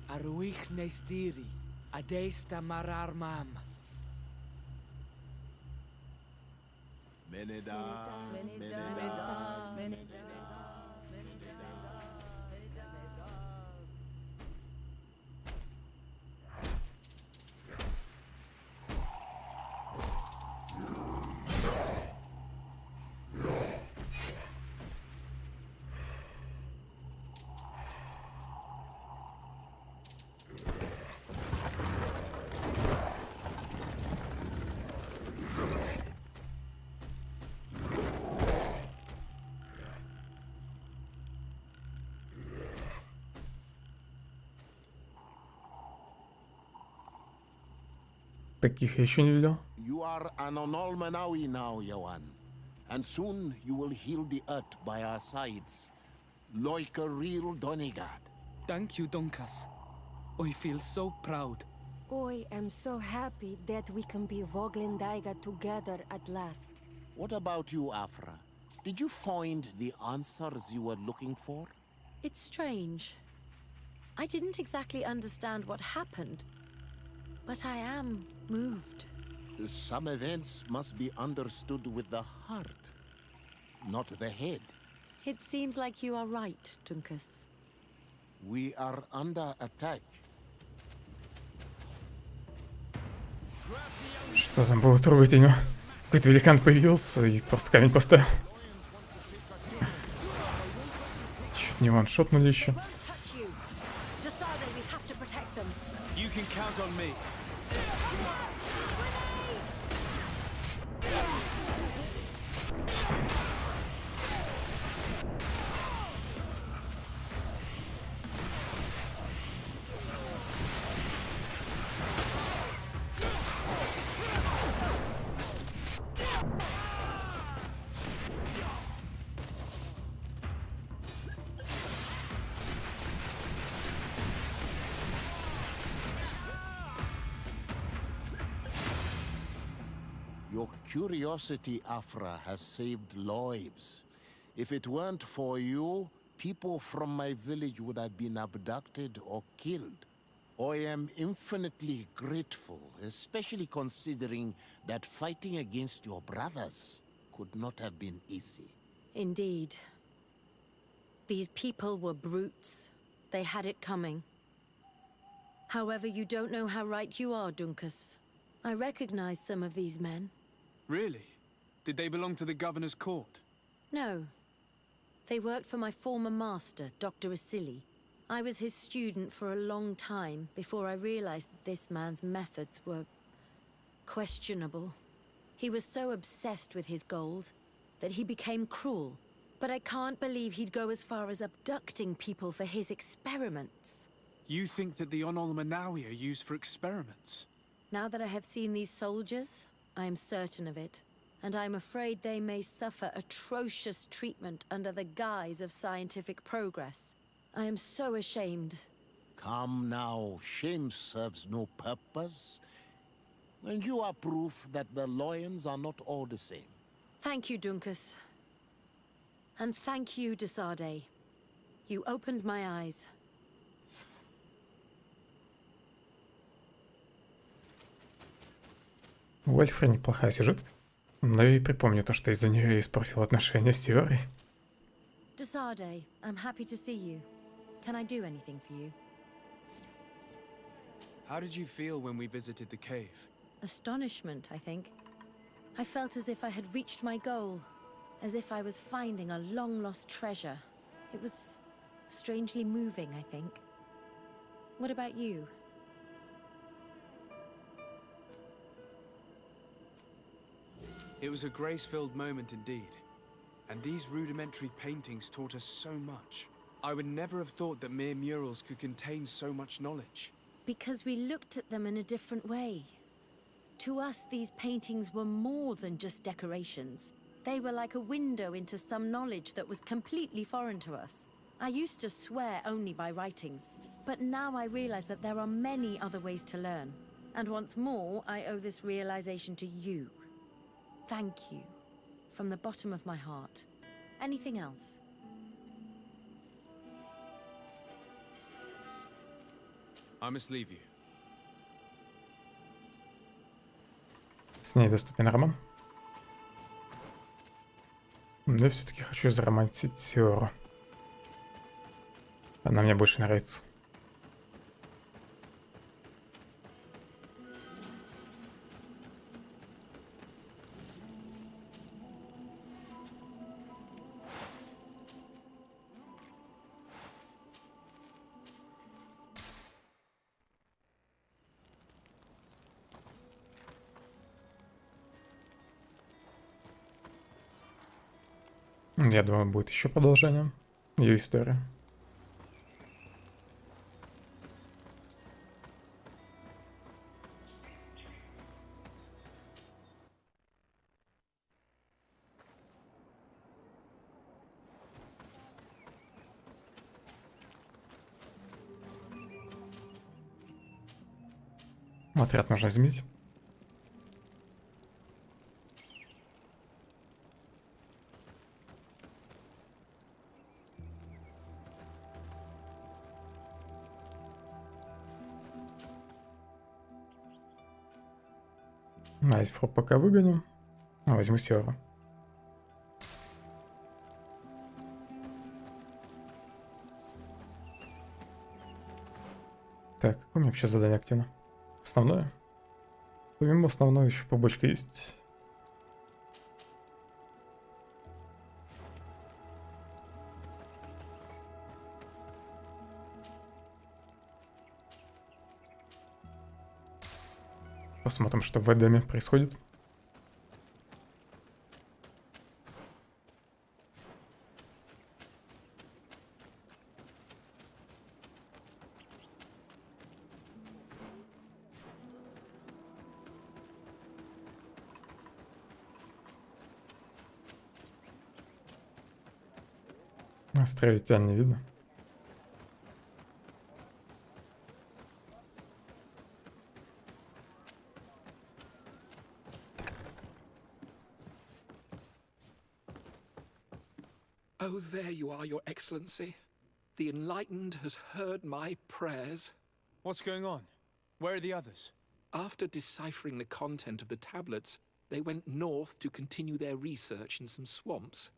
Aruich nestiri, adesta marar mam. Meneda, Meneda. Таких я еще не видел. You are an Onolmanawi now, Yawan. And soon you will heal the earth by our sides. Like a real Donegad. Thank you, Dunkas. I feel so proud. I am so happy that we can be Voglendaiga together at last. What about you, Afra? Did you find the answers you were looking for? It's strange. I didn't exactly understand what happened, but I am moved. Some events must be understood with the heart, not the head. It seems like you are right, Dunkas. We are under attack. Что там было трогать его? Какой-то великан появился и просто камень поставил. Чуть не ваншотнули еще. You can count on me. Your curiosity, Afra, has saved lives. If it weren't for you, people from my village would have been abducted or killed. I am infinitely grateful, especially considering that fighting against your brothers could not have been easy. Indeed. These people were brutes. They had it coming. However, you don't know how right you are, Dunkas. I recognize some of these men. Really? Did they belong to the governor's court? No. They worked for my former master, Dr. Asili. I was his student for a long time before I realized that this man's methods were questionable. He was so obsessed with his goals that he became cruel. But I can't believe he'd go as far as abducting people for his experiments. You think that the Onolmanawi are used for experiments? Now that I have seen these soldiers, I am certain of it. And I'm afraid they may suffer atrocious treatment under the guise of scientific progress. I am so ashamed. Come now, shame serves no purpose. And you are proof that the lions are not all the same. Thank you, Dunkas. And thank you, Desade. You opened my eyes. У Альфра неплохая сюжетка. Но и припомню то, что из-за нее я испортил отношения с Теорией. Desade, I'm happy to see you. Can I do anything for you? How did you feel when we visited the cave? Astonishment, I think. I felt as if I had reached my goal. As if I was finding a long-lost treasure. It was strangely moving, I think. What about you? It was a grace-filled moment indeed. And these rudimentary paintings taught us so much. I would never have thought that mere murals could contain so much knowledge. Because we looked at them in a different way. To us, these paintings were more than just decorations. They were like a window into some knowledge that was completely foreign to us. I used to swear only by writings, but now I realize that there are many other ways to learn. And once more, I owe this realization to you. Thank you. From the bottom of my heart. Anything else? I must leave you. С ней доступен роман. Но я все-таки хочу заромантить Теору. Она мне больше нравится. Я думаю, будет еще продолжение ее истории. Отряд нужно изменить. Альфу пока выгоним. Возьму Северу. Так, какое у меня вообще задание активно? Основное? Помимо основного еще побочка есть. Посмотрим, что в Эдеме происходит. Островитян не видно. Oh, there you are, Your Excellency. The Enlightened has heard my prayers. What's going on? Where are the others? After deciphering the content of the tablets, they went north to continue their research in some swamps.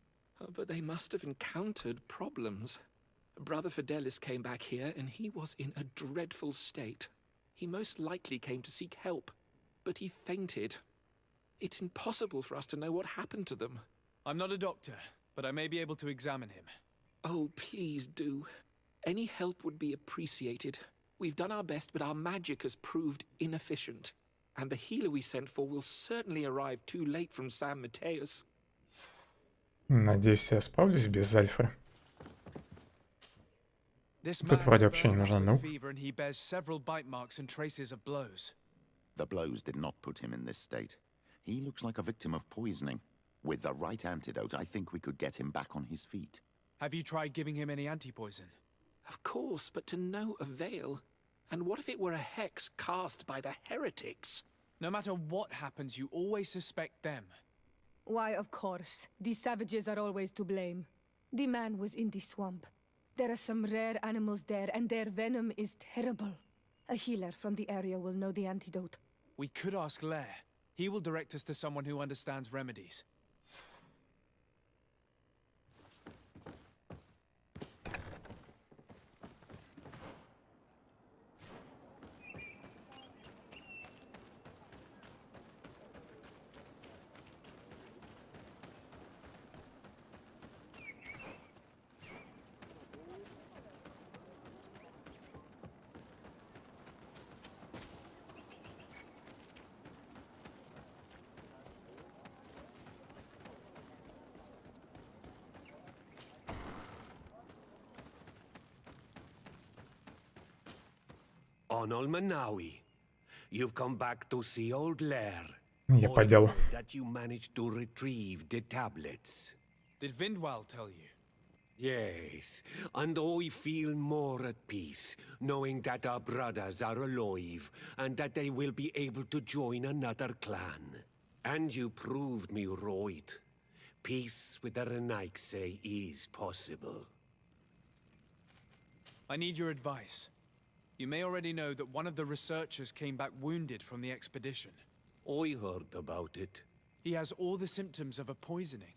But they must have encountered problems. Brother Fidelis came back here, and he was in a dreadful state. He most likely came to seek help, but he fainted. It's impossible for us to know what happened to them. I'm not a doctor, but I may be able to examine him. Oh, please do. Any help would be appreciated. We've done our best, but our magic has proved inefficient. And the healer we sent for will certainly arrive too late from San Mateus. Надеюсь, я справлюсь без Альфы. Тут вроде вообще не нужна наука. He bears several bite marks and traces of blows. The blows did not put him in this state. He looks like a victim of poisoning. With the right antidote, I think we could get him back on his feet. Have you tried giving him any anti-poison? Of course, but to no avail. And what if it were a hex cast by the heretics? No matter what happens, you always suspect them. Why, of course. These savages are always to blame. The man was in the swamp. There are some rare animals there, and their venom is terrible. A healer from the area will know the antidote. We could ask Lair. He will direct us to someone who understands remedies. Onol Manawi, you've come back to see old Lair. Я по делу. That you managed to retrieve the tablets. Did Vindwal tell you? Yes, and I feel more at peace, knowing that our brothers are alive, and that they will be able to join another clan. And you proved me right. Peace with the Renaigse is possible. I need your advice. You may already know that one of the researchers came back wounded from the expedition. I heard about it. He has all the symptoms of a poisoning,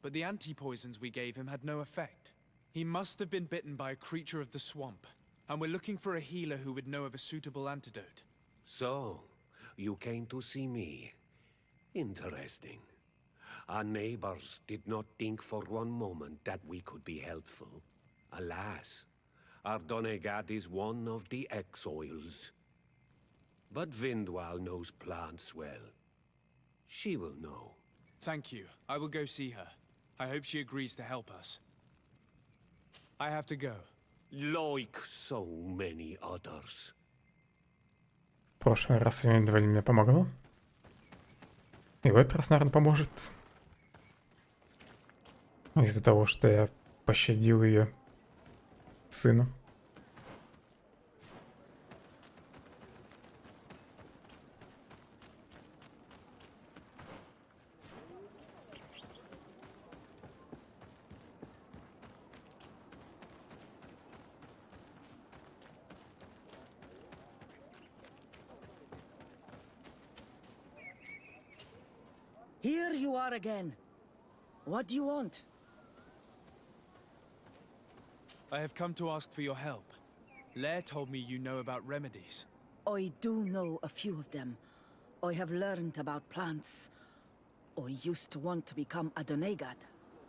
but the anti-poisons we gave him had no effect. He must have been bitten by a creature of the swamp, and we're looking for a healer who would know of a suitable antidote. So, you came to see me. Interesting. Our neighbors did not think for one moment that we could be helpful. Alas, our Donegad is one of the exiles. But Vindwal knows plants well. She will know. Thank you. I will go see her. I hope she agrees to help us. I have to go. Like so many others. В прошлый раз Виндваль мне помогла. И в этот раз, наверное, поможет. Из-за того, что я пощадил ее сына. Here you are again. What do you want? I have come to ask for your help. Lair told me you know about remedies. I do know a few of them. I have learned about plants. I used to want to become a Donegad.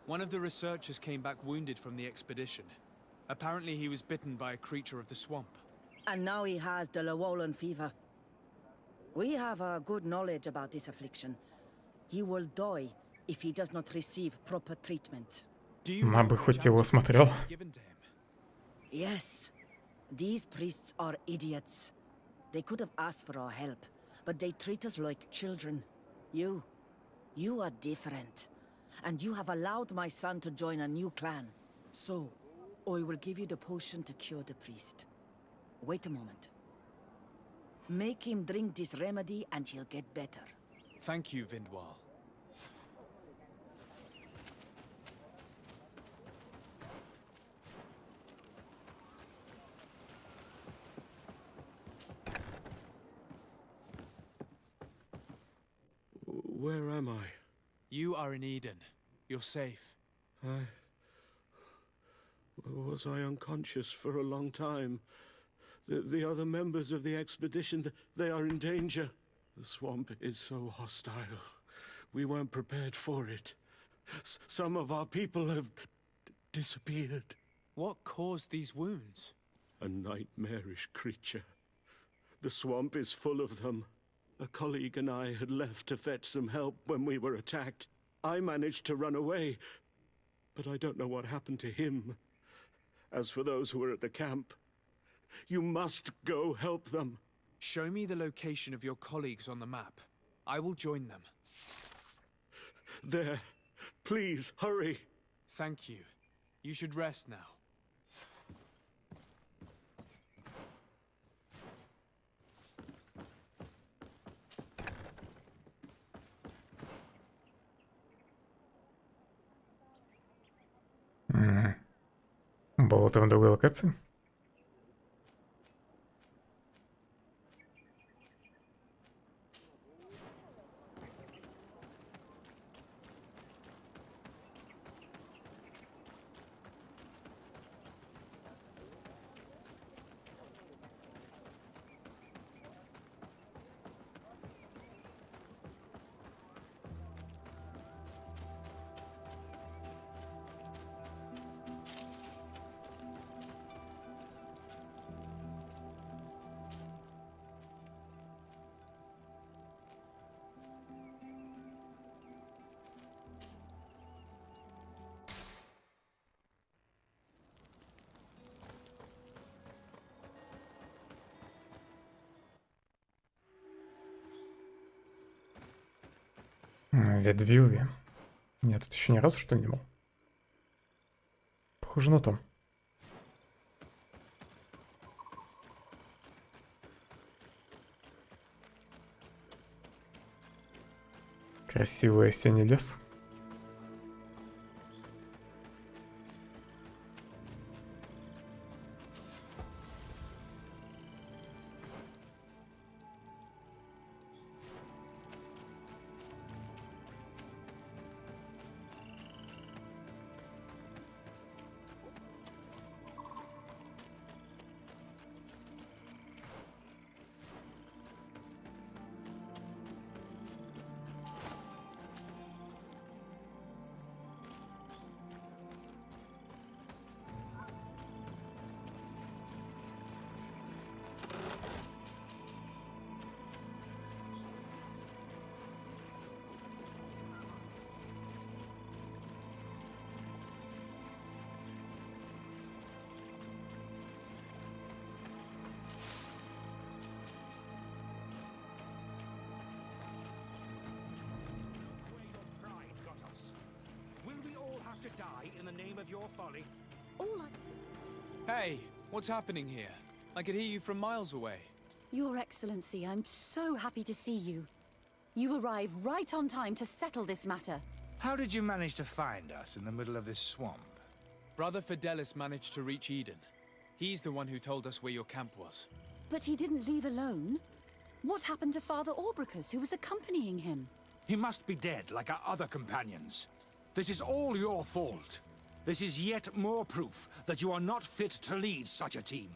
One of the researchers came back wounded from the expedition. Apparently he was bitten by a creature of the swamp. And now he has the Llewellyn fever. We have a good knowledge about this affliction. He will die if he does not receive proper treatment. Она бы хоть его смотрела. Yes. These priests are idiots. They could have asked for our help, but they treat us like children. You are different. And you have allowed my son to join a new clan. So, I will give you the potion to cure the priest. Wait a moment. Make him drink this remedy and he'll get better. Thank you, Vindwal. Where am I? You are in Eden. You're safe. Was I unconscious for a long time? The other members of the expedition, they are in danger. The swamp is so hostile. We weren't prepared for it. Some of our people have disappeared. What caused these wounds? A nightmarish creature. The swamp is full of them. A colleague and I had left to fetch some help when we were attacked. I managed to run away, but I don't know what happened to him. As for those who are at the camp, you must go help them. Show me the location of your colleagues on the map. I will join them. There. Please, hurry. Thank you. You should rest now. Болото в другой локации. Ветвилви. Я тут еще ни разу что ли не был. Похоже на то. Красивый осенний лес. To die in the name of your folly. Hey, what's happening here? I could hear you from miles away. Your Excellency, I'm so happy to see you. You arrive right on time to settle this matter. How did you manage to find us in the middle of this swamp? Brother Fidelis managed to reach Eden. He's the one who told us where your camp was. But he didn't leave alone. What happened to Father Orbricus, who was accompanying him? He must be dead like our other companions. This is all your fault. This is yet more proof that you are not fit to lead such a team.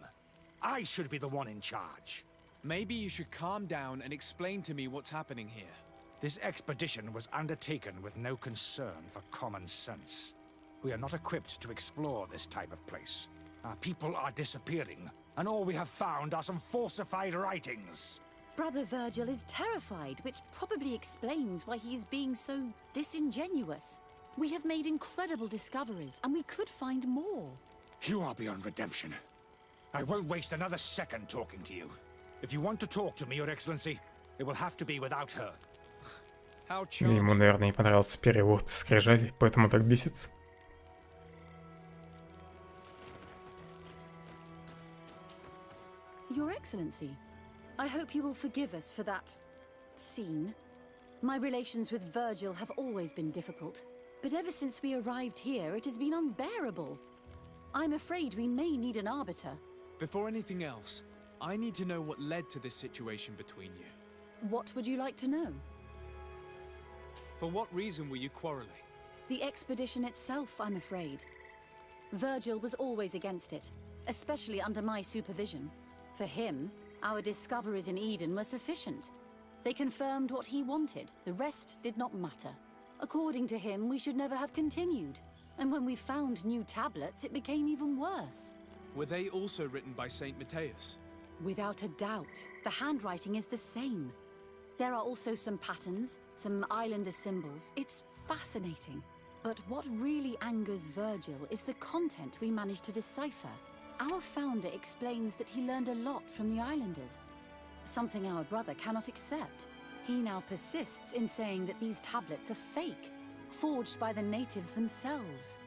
I should be the one in charge. Maybe you should calm down and explain to me what's happening here. This expedition was undertaken with no concern for common sense. We are not equipped to explore this type of place. Our people are disappearing, and all we have found are some falsified writings. Brother Virgil is terrified, which probably explains why he is being so disingenuous. We have made incredible discoveries, and we could find more. You are beyond redemption. I won't waste another second talking to you. If you want to talk to me, Your Excellency, it will have to be without her. How Ему, наверное, не понравился перевод скрижали, поэтому так бесится. Your Excellency, I hope you will forgive us for that scene. My relations with Virgil have always been difficult, but ever since we arrived here, it has been unbearable. I'm afraid we may need an arbiter. Before anything else, I need to know what led to this situation between you. What would you like to know? For what reason were you quarreling? The expedition itself, I'm afraid. Virgil was always against it, especially under my supervision. For him, our discoveries in Eden were sufficient. They confirmed what he wanted. The rest did not matter. According to him, we should never have continued. And when we found new tablets, it became even worse. Were they also written by Saint Matthias? Without a doubt. The handwriting is the same. There are also some patterns, some islander symbols. It's fascinating. But what really angers Virgil is the content we managed to decipher. Our founder explains that he learned a lot from the islanders. Something our brother cannot accept. He now persists in saying that these tablets are fake, forged by the natives themselves.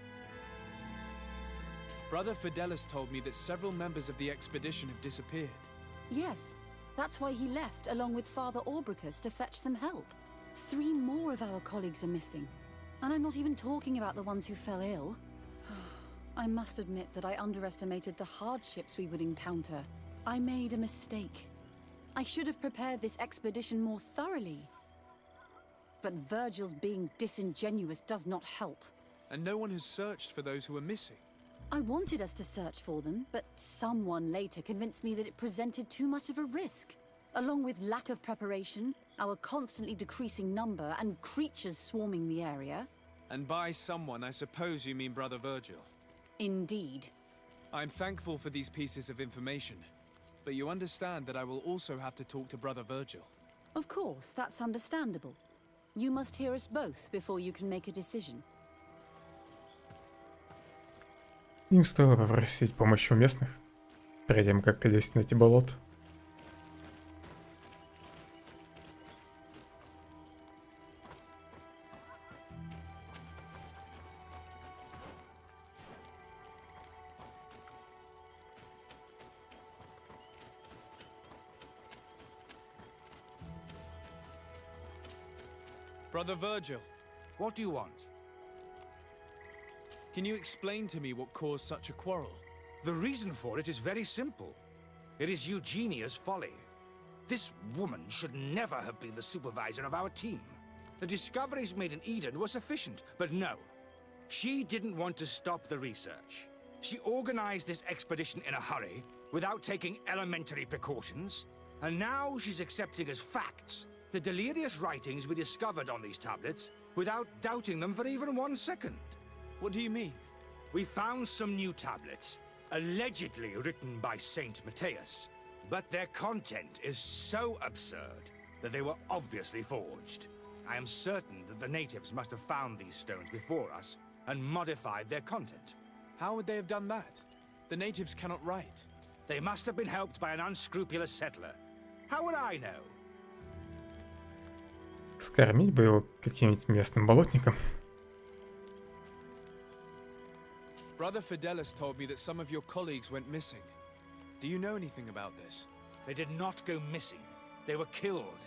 Brother Fidelis told me that several members of the expedition have disappeared. Yes, that's why he left along with Father Orbricus to fetch some help. 3 more of our colleagues are missing. And I'm not even talking about the ones who fell ill. I must admit that I underestimated the hardships we would encounter. I made a mistake. I should have prepared this expedition more thoroughly. But Virgil's being disingenuous does not help. And no one has searched for those who are missing. I wanted us to search for them, but someone later convinced me that it presented too much of a risk. Along with lack of preparation, our constantly decreasing number, and creatures swarming the area. And by someone, I suppose you mean Brother Virgil. Indeed. I'm thankful for these pieces of information, but you understand that I will also have to talk to Brother Virgil. Of course, that's understandable. You must hear us both before you can make a decision. Им стоило попросить помощи у местных, перед тем, как лезть на эти болота. Brother Virgil, what do you want? Can you explain to me what caused such a quarrel? The reason for it is very simple. It is Eugenia's folly. This woman should never have been the supervisor of our team. The discoveries made in Eden were sufficient, but no. She didn't want to stop the research. She organized this expedition in a hurry, without taking elementary precautions, and now she's accepting as facts the delirious writings we discovered on these tablets without doubting them for even 1 second. What do you mean? We found some new tablets, allegedly written by Saint Matthias, but their content is so absurd that they were obviously forged. I am certain that the natives must have found these stones before us and modified their content. How would they have done that? The natives cannot write. They must have been helped by an unscrupulous settler. How would I know? Скормить бы его каким-нибудь местным болотникам. Brother Fidelis told me that some of your colleagues went missing. Do you know anything about this? They did not go missing. They were killed.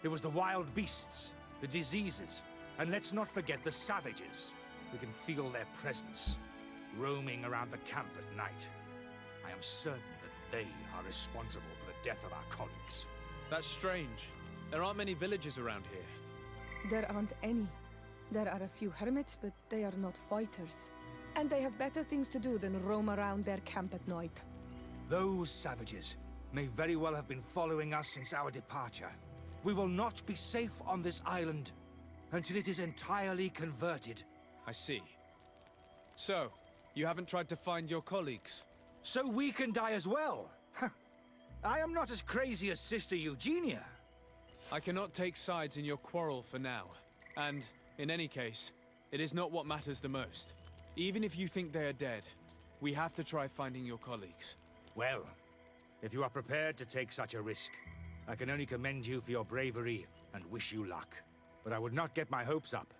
It was the wild beasts, the diseases, and let's not forget the savages. We can feel their presence, roaming around the camp at night. I am certain that they are responsible for the death of our colleagues. That's strange. There aren't many villages around here. there aren't any. There are a few hermits, but they are not fighters. And they have better things to do than roam around their camp at night. Those savages may very well have been following us since our departure. We will not be safe on this island until it is entirely converted. I see. So, you haven't tried to find your colleagues? So we can die as well. I am not as crazy as Sister Eugenia. I cannot take sides in your quarrel for now. And, in any case, it is not what matters the most. Even if you think they are dead, we have to try finding your colleagues. Well, if you are prepared to take such a risk, I can only commend you for your bravery and wish you luck. But I would not get my hopes up.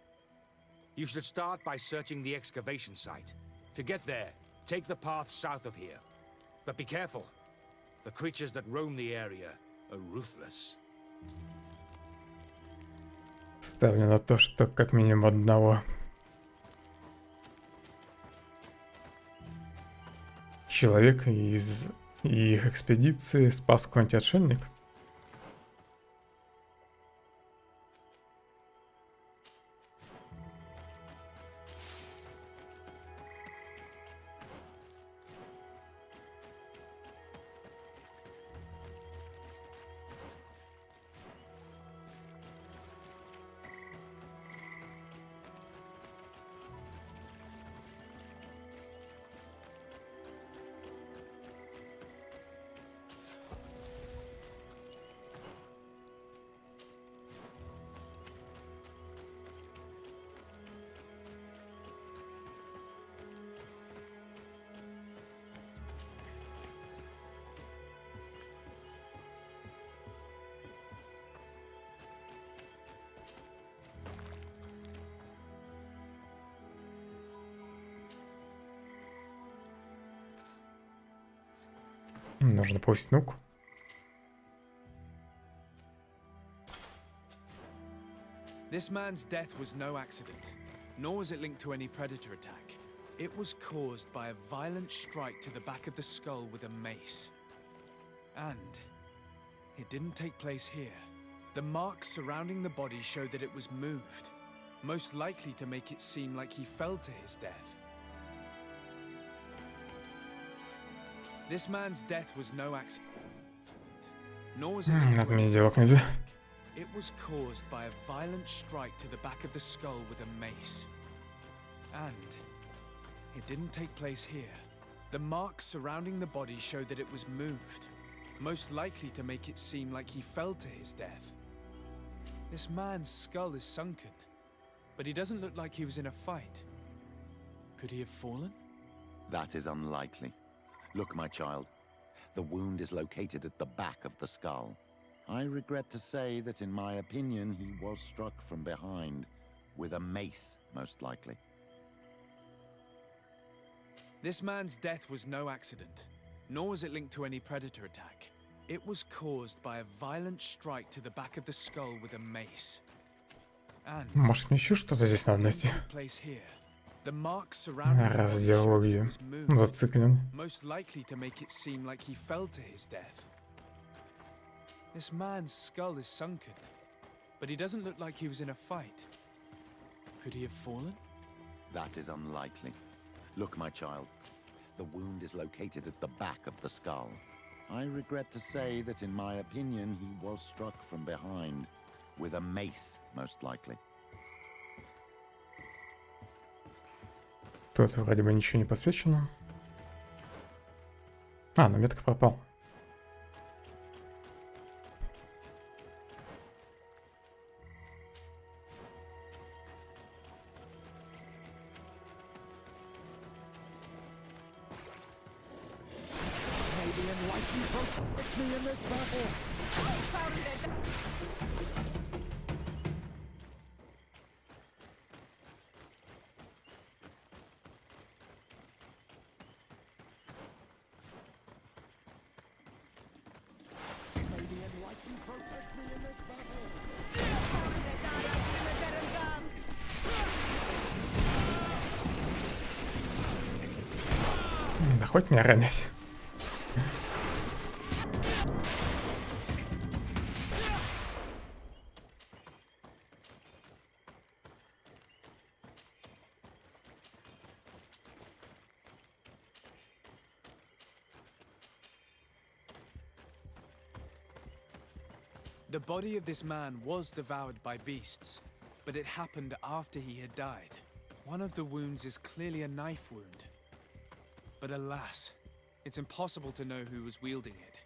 You should start by searching the excavation site. To get there, take the path south of here. But be careful. The creatures that roam the area are ruthless. Ставлю на то, что как минимум одного человека из их экспедиции спас какой-нибудь отшельник. Нужно повысить науку. This man's death was no accident, nor was it linked to any predator attack. It was caused by a violent strike to the back of the skull with a mace. And it didn't take place here. The marks surrounding the body show that it was moved, most likely to make it seem like he fell to his death. This man's death was no accident, nor was it linked to any predator attack. It was caused by a violent strike to the back of the skull with a mace. And it didn't take place here. The marks surrounding the body show that it was moved, most likely to make it seem like he fell to his death. This man's skull is sunken, but he doesn't look like he was in a fight. Could he have fallen? That is unlikely. Look, my child. The wound is located at the back of the skull. I regret to say that in my opinion he was struck from behind, with a mace, most likely. This man's death was no accident, nor was it linked to any predator attack. It was caused by a violent strike to the back of the skull with a mace. And Может, мне еще что-то здесь надо найти? place here. The marks surrounding the Раз body show диалоги that it was moved, зациклены. most likely to make it seem like he fell to his death. This man's skull is sunken, but he doesn't look like he was in a fight. Could he have fallen? That is unlikely. Look, my child. The wound is located at the back of the skull. I regret to say that in my opinion he was struck from behind, with a mace, most likely. Тут вроде бы ничего не подсвечено. А, ну метка пропал. Да хоть меня ранить. The body of this man was devoured by beasts, but it happened after he had died. One of the wounds is clearly a knife wound. But alas, it's impossible to know who was wielding it.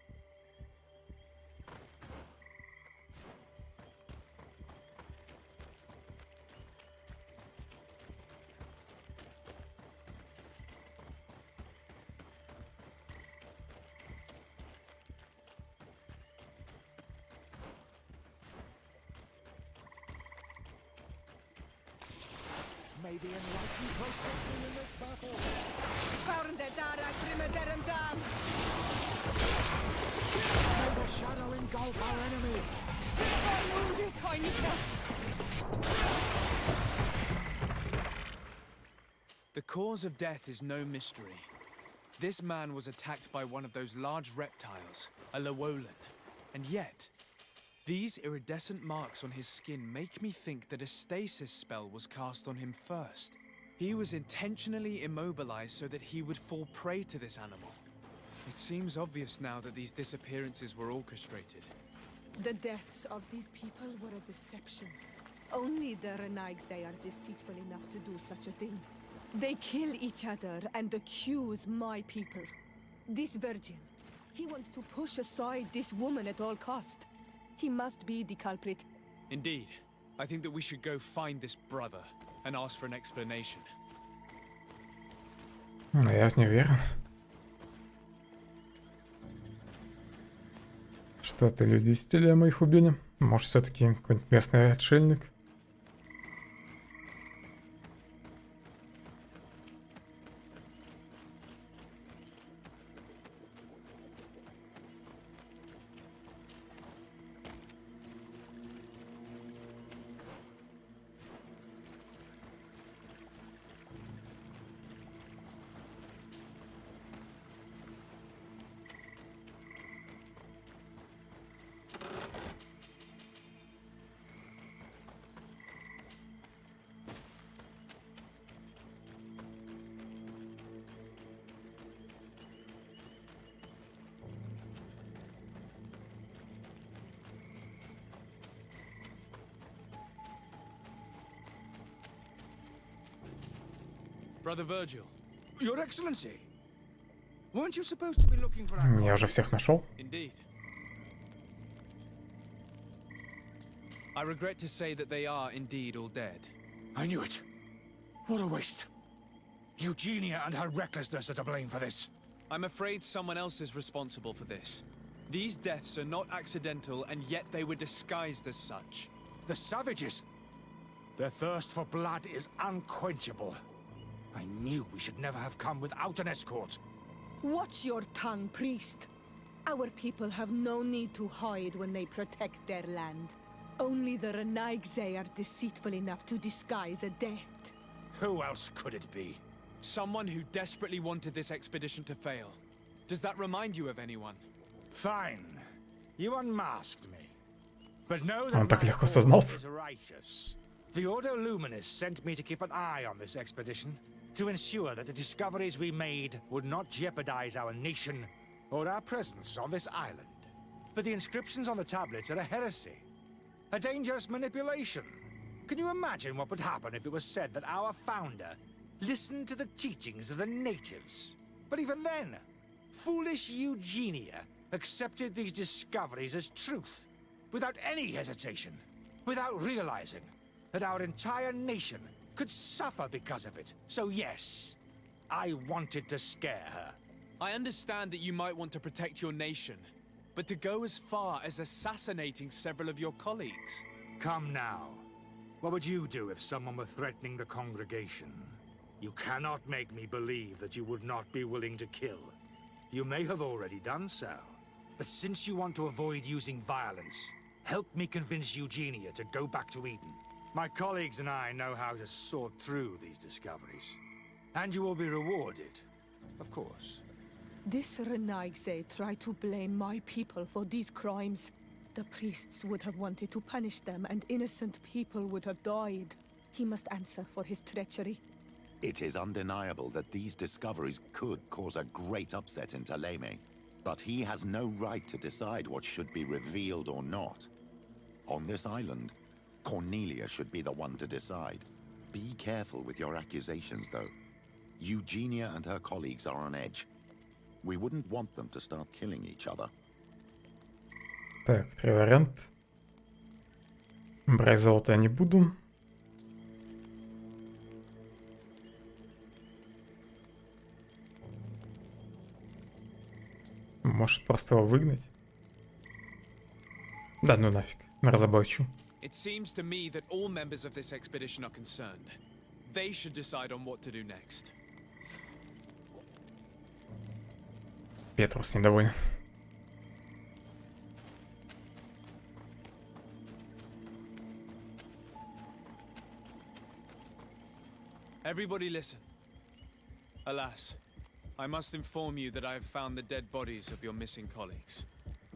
May the enlightened protect me in this battle. May the shadow engulf our enemies. The cause of death is no mystery. This man was attacked by one of those large reptiles, a Llewellyn. And yet, these iridescent marks on his skin make me think that a stasis spell was cast on him first. He was intentionally immobilized so that he would fall prey to this animal. It seems obvious now that these disappearances were orchestrated. The deaths of these people were a deception. Only the Renaigse are deceitful enough to do such a thing. They kill each other and accuse my people. This virgin, he wants to push aside this woman at all cost. He must be the culprit. Indeed. I think that we should go find this brother and ask for an explanation. Я не уверен. Что-то люди из стиля моих убили. Может, все-таки какой-нибудь местный отшельник? Brother Virgil. Your Excellency! Weren't you supposed to be looking for our... Я уже всех нашел. Indeed. I regret to say that they are indeed all dead. I knew it. What a waste. Eugenia and her recklessness are to blame for this. I'm afraid someone else is responsible for this. These deaths are not accidental, and yet they were disguised as such. The savages! Their thirst for blood is unquenchable. I knew we should never have come without an escort. Watch your tongue, priest. Our people have no need to hide when they protect their land. Only the Renaigse are deceitful enough to disguise a death. Who else could it be? Someone who desperately wanted this expedition to fail. Does that remind you of anyone? Fine. You unmasked me. But know Он that так my легко cause сознался. is righteous. The Ordo Luminis sent me to keep an eye on this expedition, to ensure that the discoveries we made would not jeopardize our nation or our presence on this island. But the inscriptions on the tablets are a heresy, a dangerous manipulation. Can you imagine what would happen if it was said that our founder listened to the teachings of the natives? But even then, foolish Eugenia accepted these discoveries as truth, without any hesitation, without realizing that our entire nation could suffer because of it. So yes, I wanted to scare her. I understand that you might want to protect your nation, but to go as far as assassinating several of your colleagues... Come now. What would you do if someone were threatening the congregation? You cannot make me believe that you would not be willing to kill. You may have already done so. But since you want to avoid using violence, help me convince Eugenia to go back to Eden. My colleagues and I know how to sort through these discoveries. And you will be rewarded, of course. This Renaigse tried to blame my people for these crimes. The priests would have wanted to punish them, and innocent people would have died. He must answer for his treachery. It is undeniable that these discoveries could cause a great upset in Thélème. But he has no right to decide what should be revealed or not. On this island, Cornelia should be the one to decide. Be careful with your accusations, though. Eugenia and her colleagues are on edge. We wouldn't want them to start killing each other. Так, 3 варианта. Брать золото я не буду. Может просто его выгнать? Да ну нафиг, разоблачу. It seems to me that all members of this expedition are concerned. They should decide on what to do next. Петрус недоволен. Everybody listen. Alas, I must inform you that I have found the dead bodies of your missing colleagues.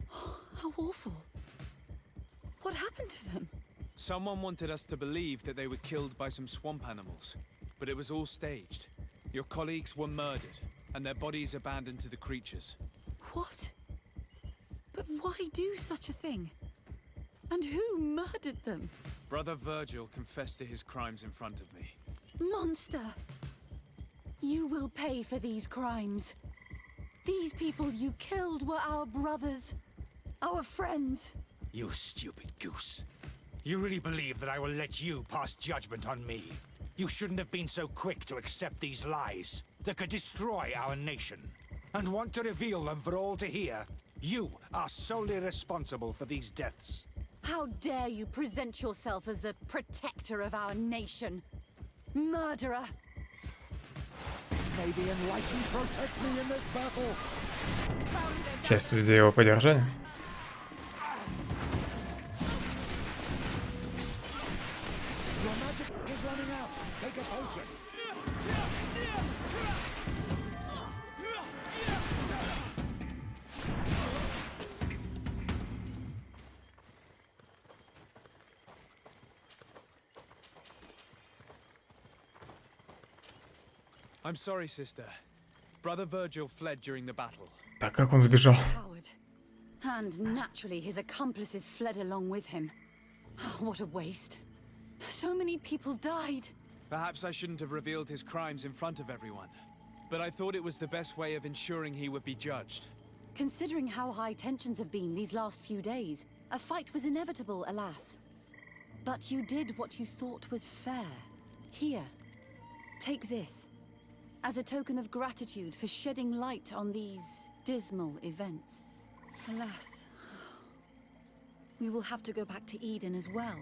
How awful. What happened to them? Someone wanted us to believe that they were killed by some swamp animals, but it was all staged. Your colleagues were murdered, and their bodies abandoned to the creatures. What? But why do such a thing? And who murdered them? Brother Virgil confessed to his crimes in front of me. Monster! You will pay for these crimes. These people you killed were our brothers, our friends. You stupid goose. You really believe that I will let you pass judgment on me? You shouldn't have been so quick to accept these lies that could destroy our nation. And want to reveal them for all to hear. You are solely responsible for these deaths. How dare you present yourself as the protector of our nation? Murderer! May the enlightened protect me in this battle. Часть людей его поддержали. Your magic is running out. Take a potion. I'm sorry, sister. Brother Virgil fled during the battle. Так как он сбежал? Coward. And naturally his accomplices fled along with him. What a waste. So many people died. Perhaps I shouldn't have revealed his crimes in front of everyone, but I thought it was the best way of ensuring he would be judged. Considering how high tensions have been these last few days, a fight was inevitable, alas. But you did what you thought was fair. Here, take this. As a token of gratitude for shedding light on these dismal events. Alas, we will have to go back to Eden as well.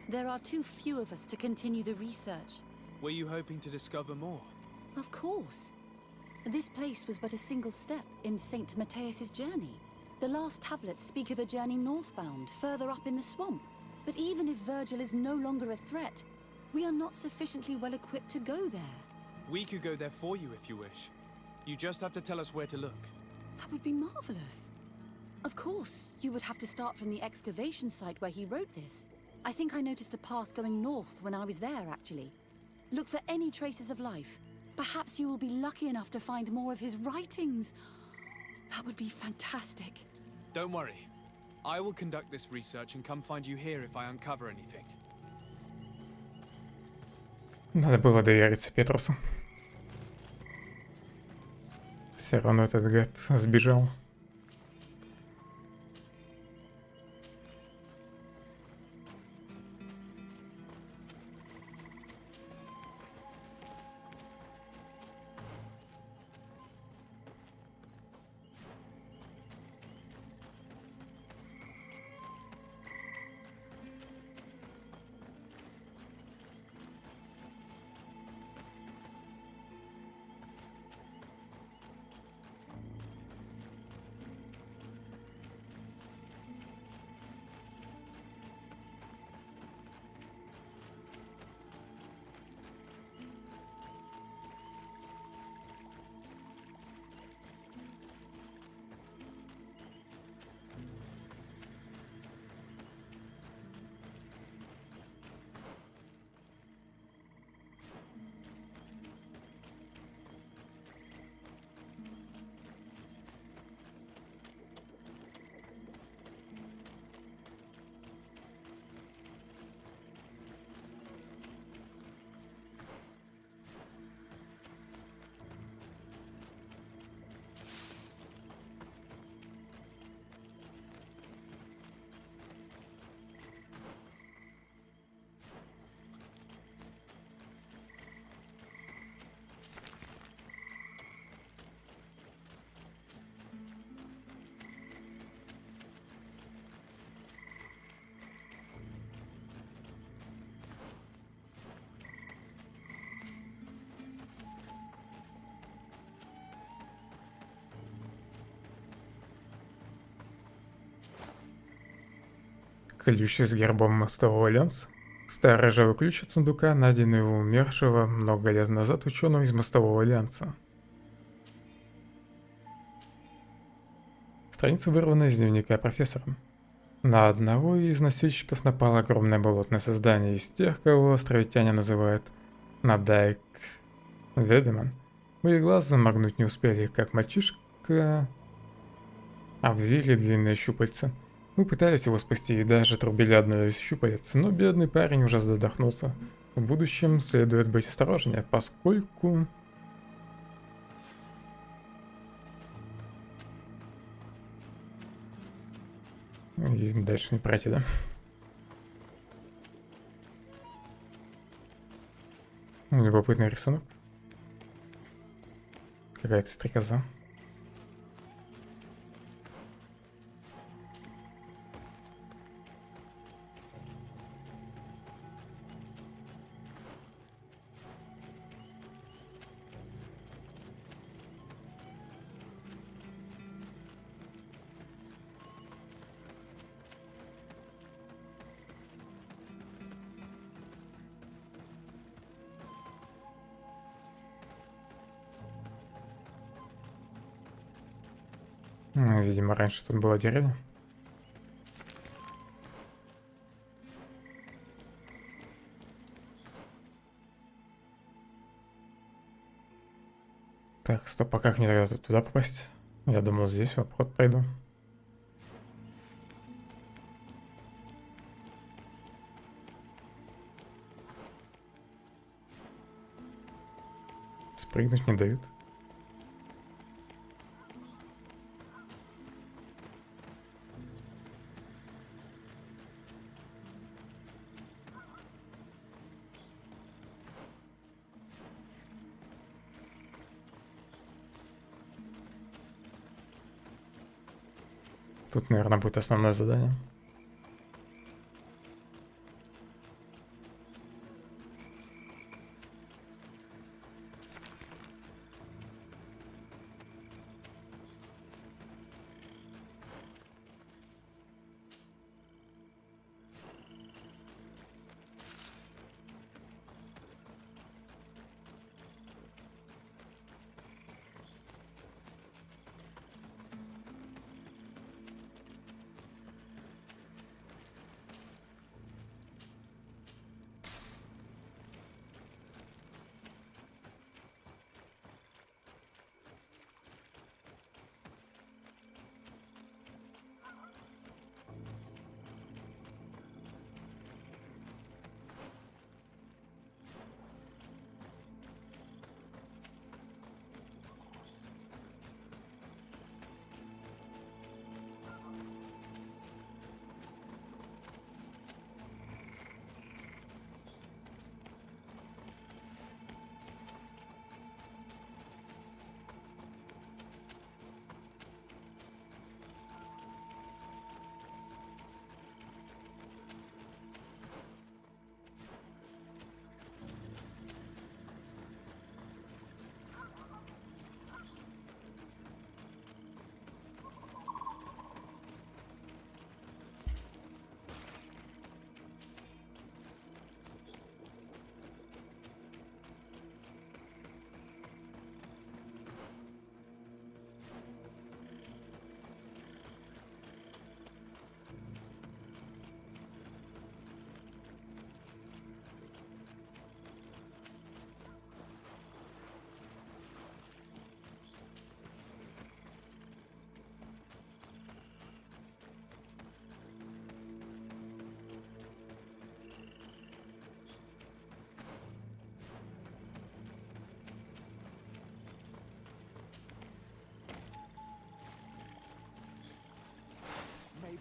There are too few of us to continue the research. Were you hoping to discover more? Of course. This place was but a single step in St. Matthias's journey. The last tablets speak of a journey northbound, further up in the swamp. But even if Virgil is no longer a threat, we are not sufficiently well equipped to go there. We could go there for you if you wish. You just have to tell us where to look. That would be marvelous. Of course, you would have to start from the excavation site where he wrote this. I think I noticed a path going north when I was there, actually. Look for any traces of life. Perhaps you will be lucky enough to find more of his writings. That would be fantastic. Don't worry. I will conduct this research and come find you here if I uncover anything. Надо было довериться Петрусу. Все равно этот гад сбежал. Ключ с гербом мостового альянса. Старый ржавый ключ от сундука, найденный у умершего много лет назад ученого из мостового альянса. Страница вырвана из дневника профессора. На одного из носильщиков напало огромное болотное создание из тех, кого островитяне называют Надайк Ведеман. Мои глаза моргнуть не успели, как мальчишка обвили длинные щупальца. Мы пытались его спасти и даже отрубили одно из щупалец, но бедный парень уже задохнулся. В будущем следует быть осторожнее, поскольку... И дальше не пройти, да? Любопытный рисунок. Какая-то стрекоза. Видимо, раньше тут была деревня. Так, стоп, а как мне тогда туда попасть? Я думал, здесь в обход пройду. Спрыгнуть не дают. Тут, наверное, будет основное задание.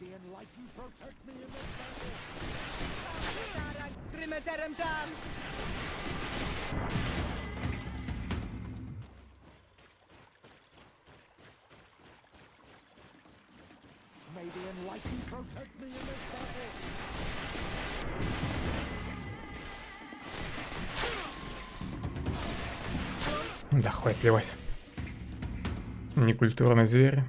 The enlightened protect me in this battle. May the enlightened protect me in this battle. Да хоть плевать. Некультурные звери.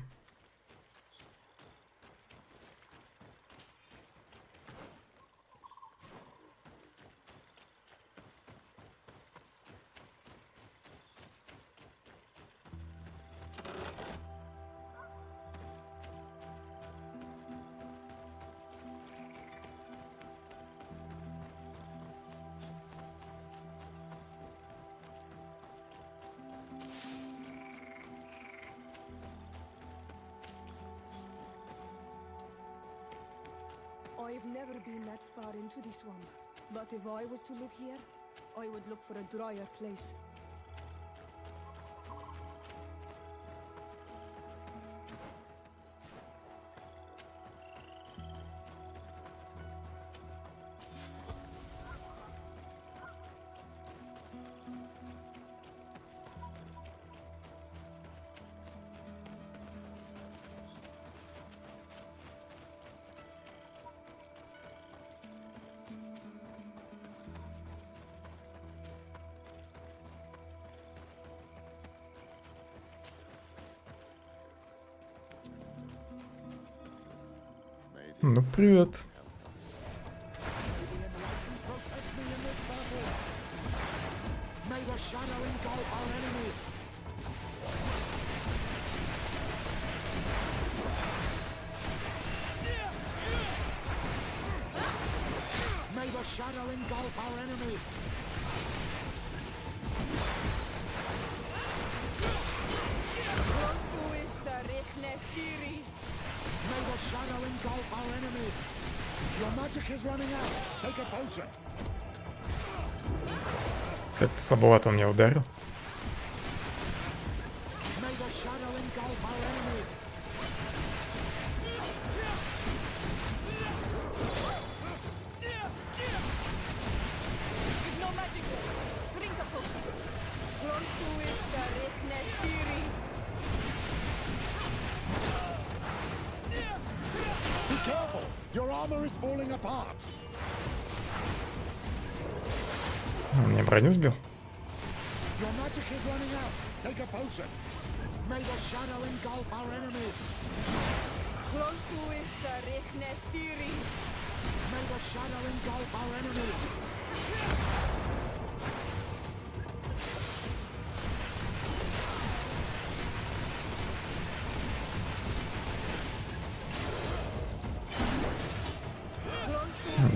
I've never been that far into the swamp, but if I was to live here, I would look for a drier place. Ну, привет. May the shadow engulf our enemies. May the shadow engulf our enemies. May the shadow engulf our enemies. Your magic is running out. Take a potion. Как-то слабовато он меня ударил. May the shadow engulf our enemies. With no magic left, drink a potion. Close to is Rechne Be careful! Your armor is falling apart. Он мне броню сбил. Your magic is running out. Take a potion. May the shadow engulf our enemies. Close to is Rechne May the shadow engulf our enemies.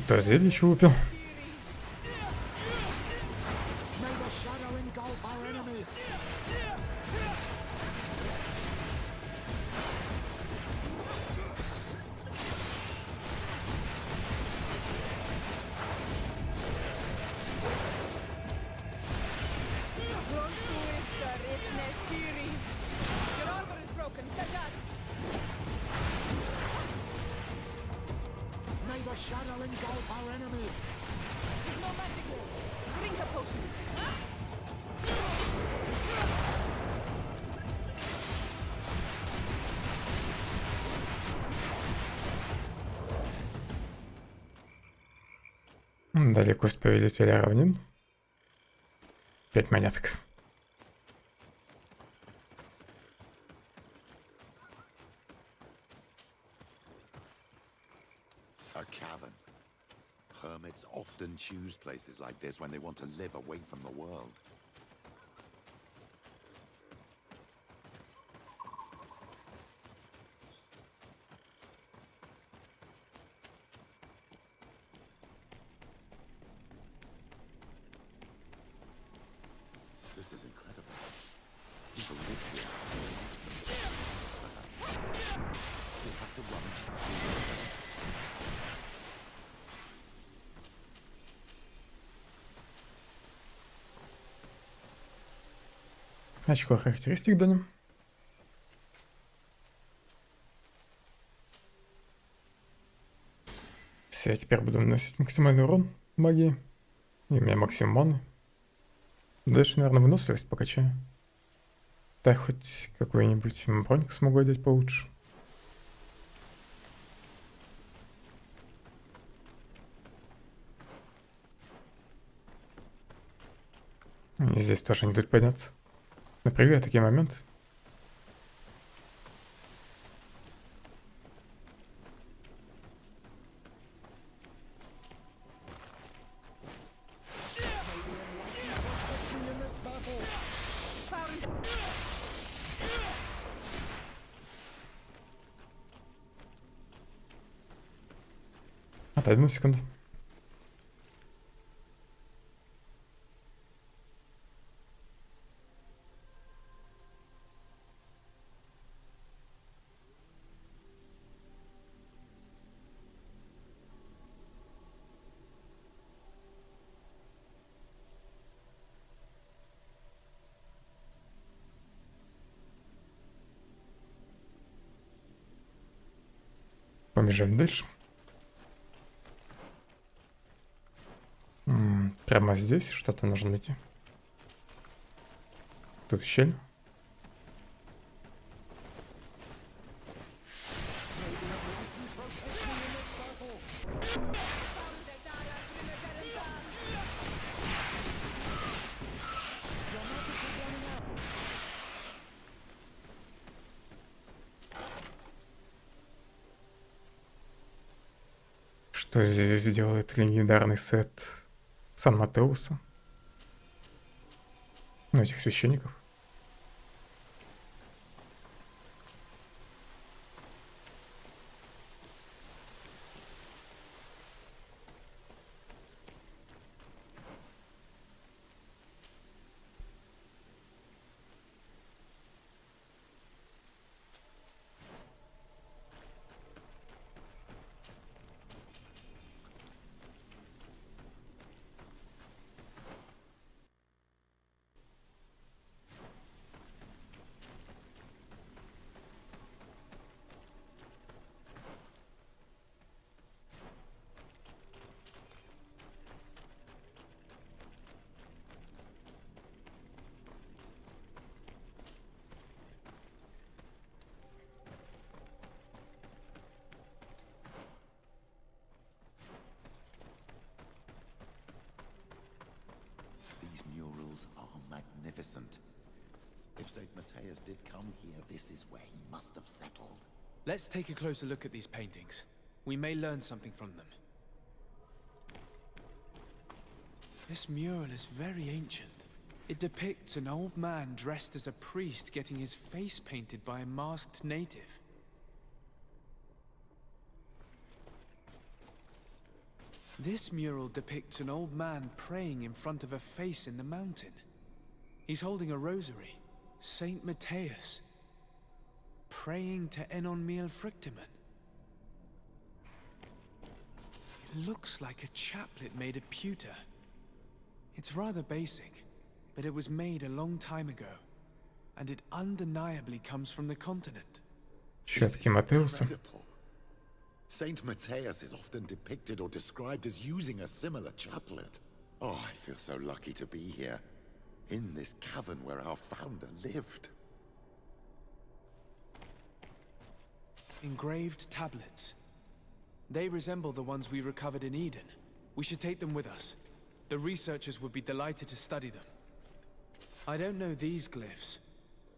То зелье еще выпил. May the shadow engulf our enemies. Close to is Rechne Your armor is broken, Soldat. May the shadow engulf our enemies. With no magic left, drink a potion. Далеко с повелителя равнин. 5 монеток. A cavern. Hermits often choose places like this when they want to live away from the world. This is incredible. People live here amongst themselves, perhaps. We'll have to rummage through this place. Очко характеристик дадим. Все, теперь буду наносить максимальный урон магии. И у меня максимум маны. Дальше, наверное, выносливость покачаю. Так, хоть какой-нибудь броньку смогу одеть получше. И здесь тоже не дают подняться. Напрягаю такие моменты. Отойду на секунду. Побежали дальше. Прямо здесь что-то нужно найти. Тут щель. Что здесь делает легендарный сет Сан-Матеуса? Ну, этих священников. These murals are magnificent. If St. Matthias did come here, this is where he must have settled. Let's take a closer look at these paintings. We may learn something from them. This mural is very ancient. It depicts an old man dressed as a priest getting his face painted by a masked native. This mural depicts an old man praying in front of a face in the mountain. He's holding a rosary. Saint Matthias. Praying to Enonmil Frictimen. It looks like a chaplet made of pewter. It's rather basic, but it was made a long time ago. And it undeniably comes from the continent. Щетки Матеуса. Saint Matthias is often depicted or described as using a similar chaplet. Oh, I feel so lucky to be here, in this cavern where our founder lived. Engraved tablets. They resemble the ones we recovered in Eden. We should take them with us. The researchers would be delighted to study them. I don't know these glyphs,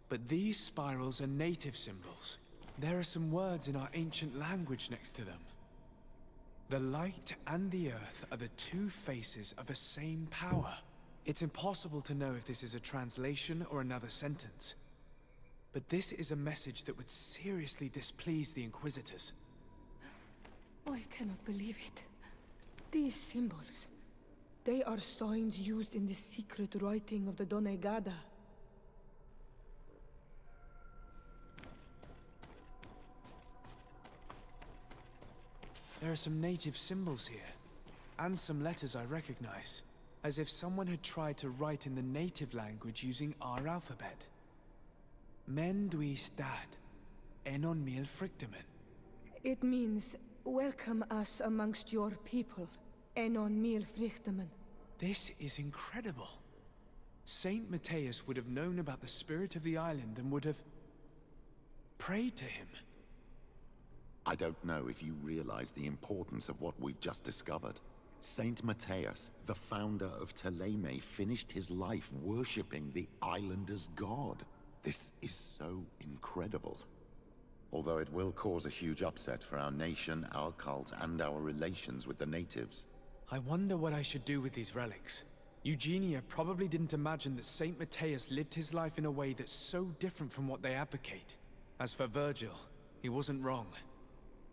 but these spirals are native symbols. There are some words in our ancient language next to them. The light and the earth are the two faces of a same power. It's impossible to know if this is a translation or another sentence. But this is a message that would seriously displease the Inquisitors. I cannot believe it. These symbols, they are signs used in the secret writing of the Donegada. There are some native symbols here, and some letters I recognize, as if someone had tried to write in the native language using our alphabet. Menduis dat, Enonmil Frictimen. It means, welcome us amongst your people, Enonmil Frictimen. This is incredible. Saint Matthias would have known about the spirit of the island and would have prayed to him. I don't know if you realize the importance of what we've just discovered. Saint Matthias, the founder of Ptolemy, finished his life worshipping the islanders' god. This is so incredible. Although it will cause a huge upset for our nation, our cult, and our relations with the natives. I wonder what I should do with these relics. Eugenia probably didn't imagine that Saint Matthias lived his life in a way that's so different from what they advocate. As for Virgil, he wasn't wrong.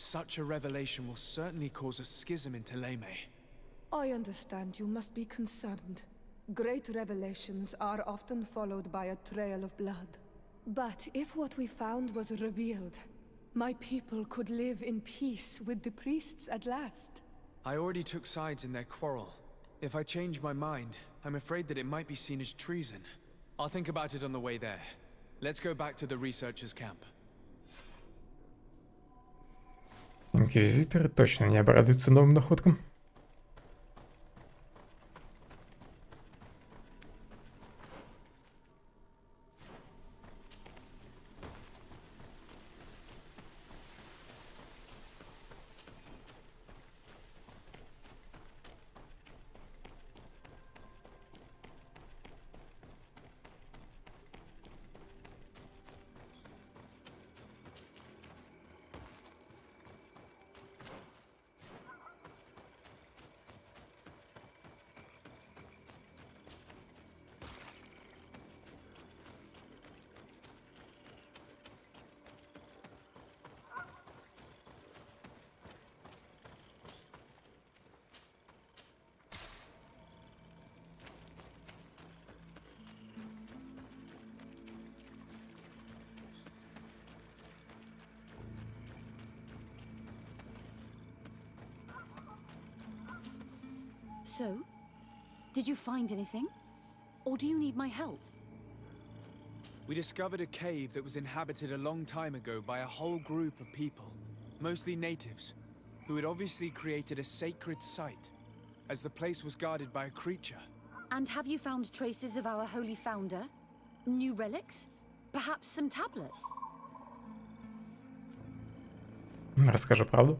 Such a revelation will certainly cause a schism in Ptolemy. I understand you must be concerned. Great revelations are often followed by a trail of blood. But if what we found was revealed, my people could live in peace with the priests at last. I already took sides in their quarrel. If I change my mind, I'm afraid that it might be seen as treason. I'll think about it on the way there. Let's go back to the researchers' camp. Инквизиторы точно не обрадуются новым находкам. So, did you find anything? Or do you need my help? We discovered a cave that was inhabited a long time ago by a whole group of people, mostly natives, who had obviously created a sacred site, as the place was guarded by a creature. And have you found traces of our holy founder? New relics? Perhaps some tablets? Расскажи правду.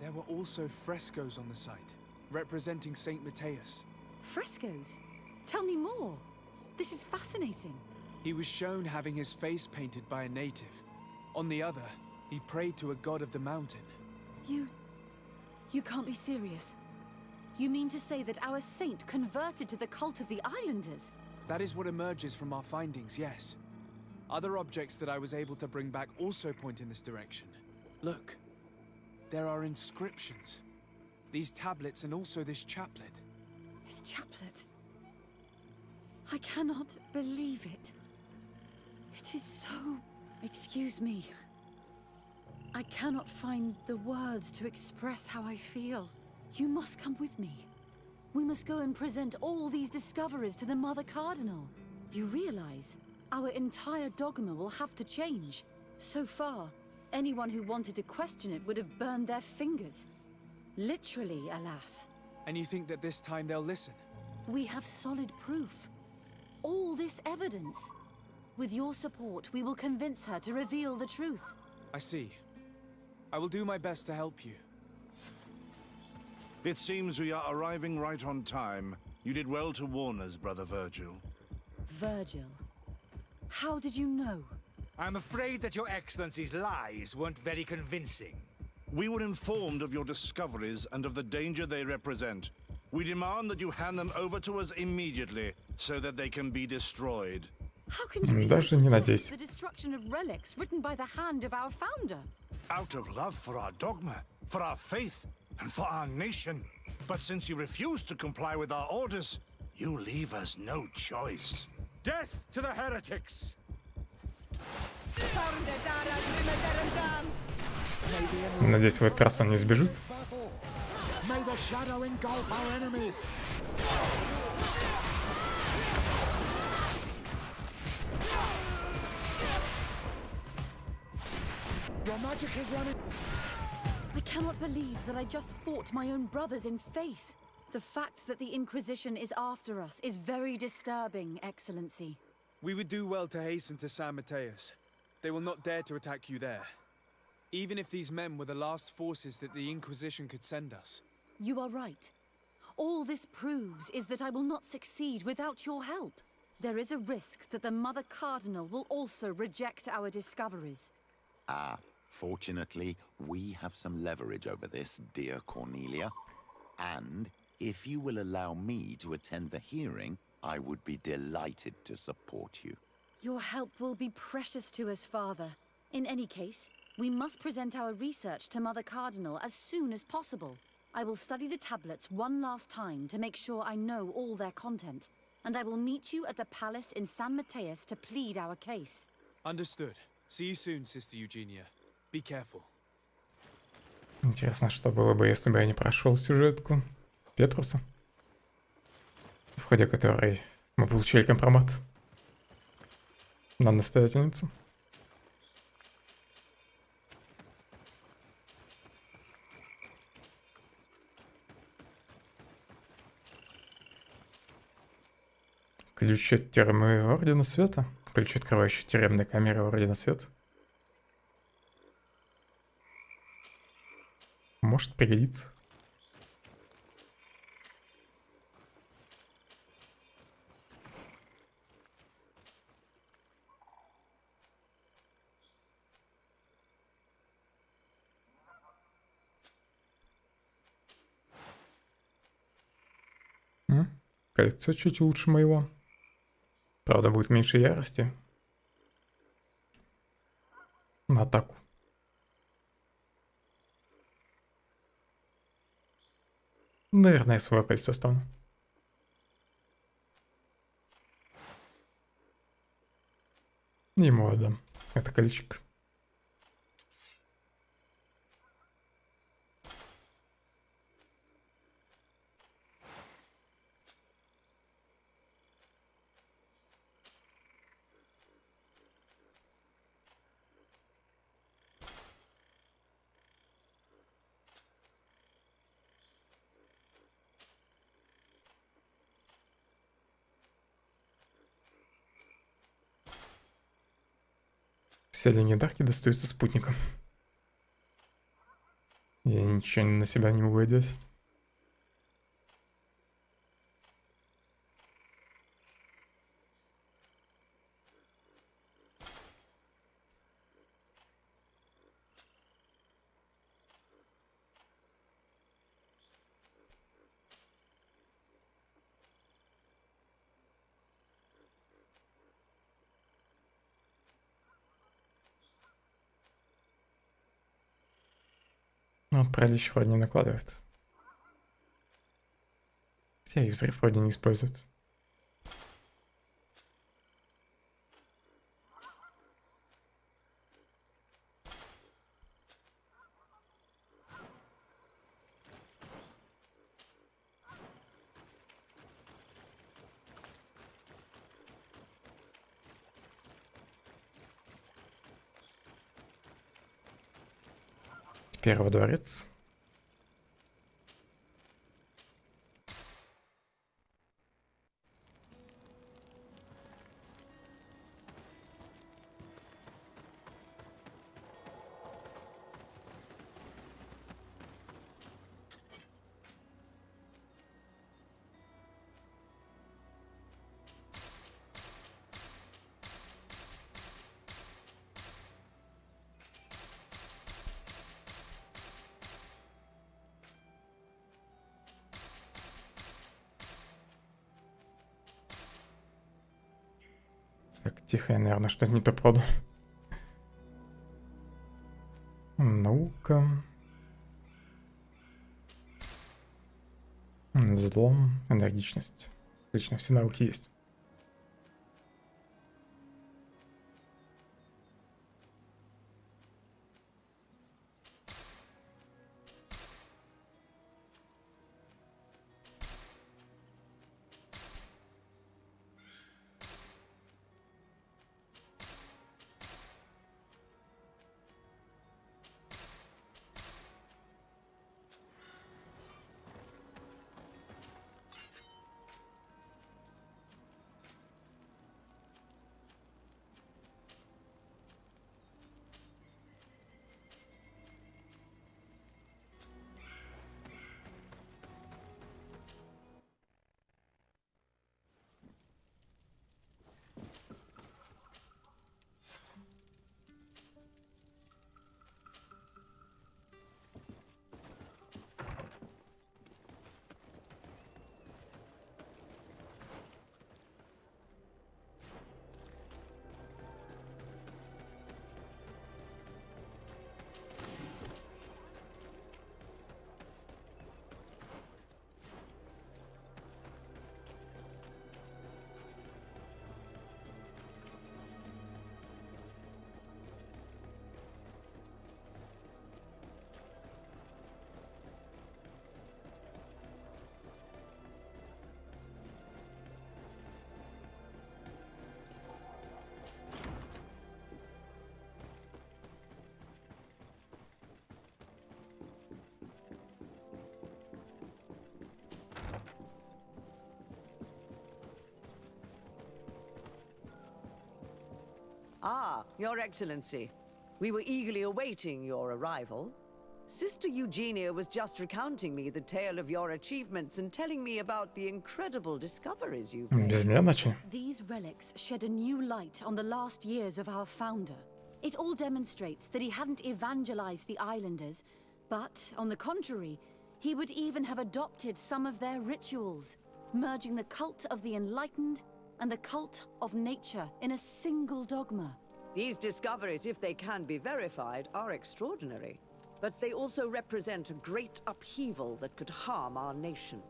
There were also frescoes on the site, representing Saint Matthias. Frescoes? Tell me more. This is fascinating. He was shown having his face painted by a native. On the other, he prayed to a god of the mountain. You can't be serious. You mean to say that our saint converted to the cult of the islanders? That is what emerges from our findings, yes. Other objects that I was able to bring back also point in this direction. Look, there are inscriptions. These tablets and also this chaplet. His chaplet? I cannot believe it. It is so... Excuse me. I cannot find the words to express how I feel. You must come with me. We must go and present all these discoveries to the Mother Cardinal. You realize our entire dogma will have to change. So far, anyone who wanted to question it would have burned their fingers. Literally, alas. And you think that this time they'll listen? We have solid proof. All this evidence. With your support, we will convince her to reveal the truth. I see. I will do my best to help you. It seems we are arriving right on time. You did well to warn us, Brother Virgil. Virgil? How did you know? I'm afraid that your Excellency's lies weren't very convincing. We were informed of your discoveries and of the danger they represent. We demand that you hand them over to us immediately, so that they can be destroyed. How can you Даже не надейся. the destruction of relics written by the hand of our founder? Out of love for our dogma, for our faith, and for our nation. But since you refuse to comply with our orders, you leave us no choice. Death to the heretics! Надеюсь, в этот раз он не сбежит. May the shadow engulf our enemies. Your magic is running. I cannot believe that I just fought my own brothers in faith. The fact that the Inquisition is after us is very disturbing, Excellency. We would do well to hasten to San Matthias. They will not dare to attack you there. Even if these men were the last forces that the Inquisition could send us. You are right. All this proves is that I will not succeed without your help. There is a risk that the Mother Cardinal will also reject our discoveries. Fortunately, we have some leverage over this, dear Cornelia. And if you will allow me to attend the hearing, I would be delighted to support you. Your help will be precious to us, Father. In any case, we must present our research to Mother Cardinal as soon as possible. I will study the tablets one last time to make sure I know all their content. And I will meet you at the palace in San Matthias to plead our case. Understood. See you soon, Sister Eugenia. Be careful. Интересно, что было бы, если бы я не прошел сюжетку Петруса, в ходе которой мы получили компромат на настоятельницу. Ключ от тюрьмы Ордена Света? Ключ, открывающий тюремные камеры Ордена Света? Может пригодиться. Кольцо чуть лучше моего. Правда, будет меньше ярости. На атаку. Наверное, свое кольцо стану. Ему отдам. Это колечко. Все легендарки достаются спутникам. Я ничего на себя не могу одеть. Ну, паралич вроде не накладывает. Хотя и взрыв вроде не использует. Теперь во дворец. Так, тихо, я, наверное, что-то не то продал. Наука. Взлом, энергичность. Отлично, все науки есть. Ah, Your Excellency. We were eagerly awaiting your arrival. Sister Eugenia was just recounting me the tale of your achievements and telling me about the incredible discoveries you've made. Без меня начали. These relics shed a new light on the last years of our founder. It all demonstrates that he hadn't evangelized the islanders, but, on the contrary, he would even have adopted some of their rituals, merging the cult of the enlightened and the cult of nature in a single dogma. These discoveries, if they can be verified, are extraordinary. But they also represent a great upheaval that could harm our nation.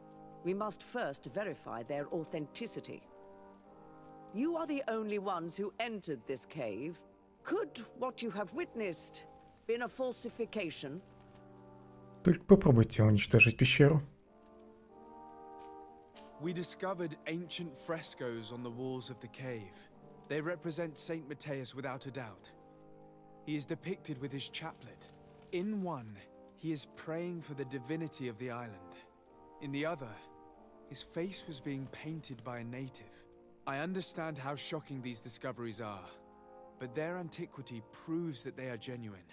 We must first verify their authenticity. You are the only ones who entered this cave. Could what you have witnessed been a falsification? Только попробуйте уничтожить пещеру. We discovered ancient frescoes on the walls of the cave. They represent Saint Matthias without a doubt. He is depicted with his chaplet. In one, he is praying for the divinity of the island. In the other, his face was being painted by a native. I understand how shocking these discoveries are, but their antiquity proves that they are genuine.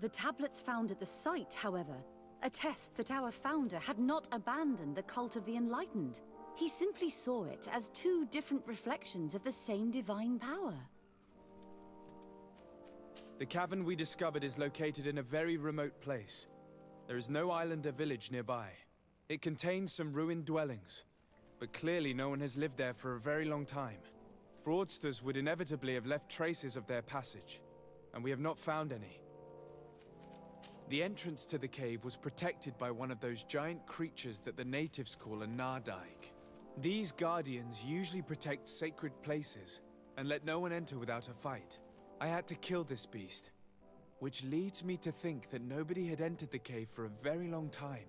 The tablets found at the site, however, attest that our founder had not abandoned the cult of the enlightened. He simply saw it as two different reflections of the same divine power. The cavern we discovered is located in a very remote place. There is no island or village nearby. It contains some ruined dwellings, but clearly no one has lived there for a very long time. Fraudsters would inevitably have left traces of their passage, and we have not found any. The entrance to the cave was protected by one of those giant creatures that the natives call a Nardaig. These guardians usually protect sacred places and let no one enter without a fight. I had to kill this beast, which leads me to think that nobody had entered the cave for a very long time.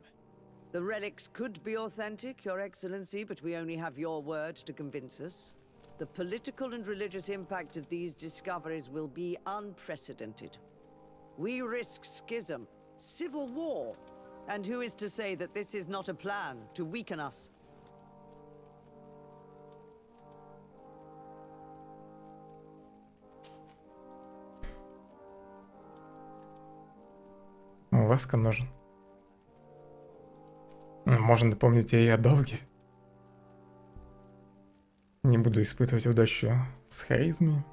The relics could be authentic, Your Excellency, but we only have your word to convince us. The political and religious impact of these discoveries will be unprecedented. We risk schism, civil war, and who is to say that this is not a plan to weaken us? Ласка нужен. Можно напомнить ей о долге. Не буду испытывать удачу с харизмой.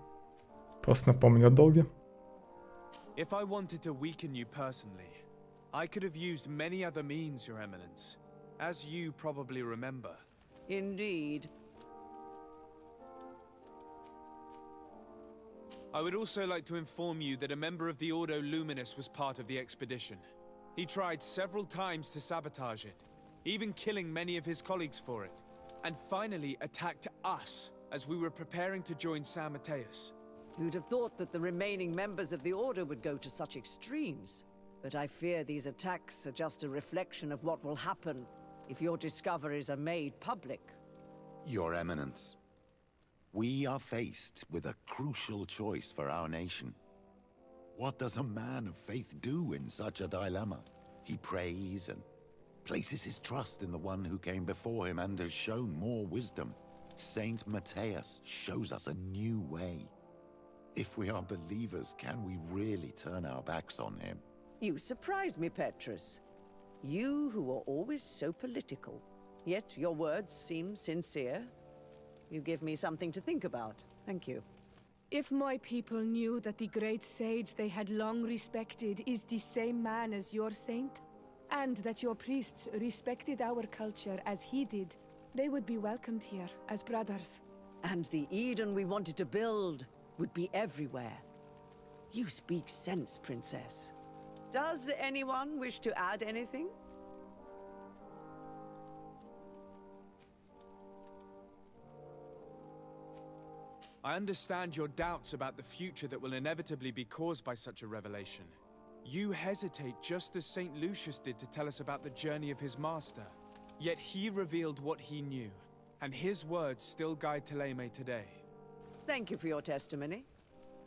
Просто напомню о долге. If I wanted to weaken you personally, I could have used many other means, Your Eminence, as you probably remember. Indeed. I would also like to inform you that a member of the Ordo Luminous was part of the expedition. He tried several times to sabotage it, even killing many of his colleagues for it, and finally attacked us as we were preparing to join San Matthias. You'd have thought that the remaining members of the Order would go to such extremes, but I fear these attacks are just a reflection of what will happen if your discoveries are made public. Your Eminence, we are faced with a crucial choice for our nation. What does a man of faith do in such a dilemma? He prays and places his trust in the one who came before him and has shown more wisdom. Saint Matthias shows us a new way. If we are believers, can we really turn our backs on him? You surprise me, Petrus. You who are always so political, yet your words seem sincere. You give me something to think about. Thank you. If my people knew that the great sage they had long respected is the same man as your saint, and that your priests respected our culture as he did, they would be welcomed here as brothers. And the Eden we wanted to build would be everywhere. You speak sense, Princess. Does anyone wish to add anything? I understand your doubts about the future that will inevitably be caused by such a revelation. You hesitate just as St. Lucius did to tell us about the journey of his master. Yet he revealed what he knew, and his words still guide Thélème today. Thank you for your testimony.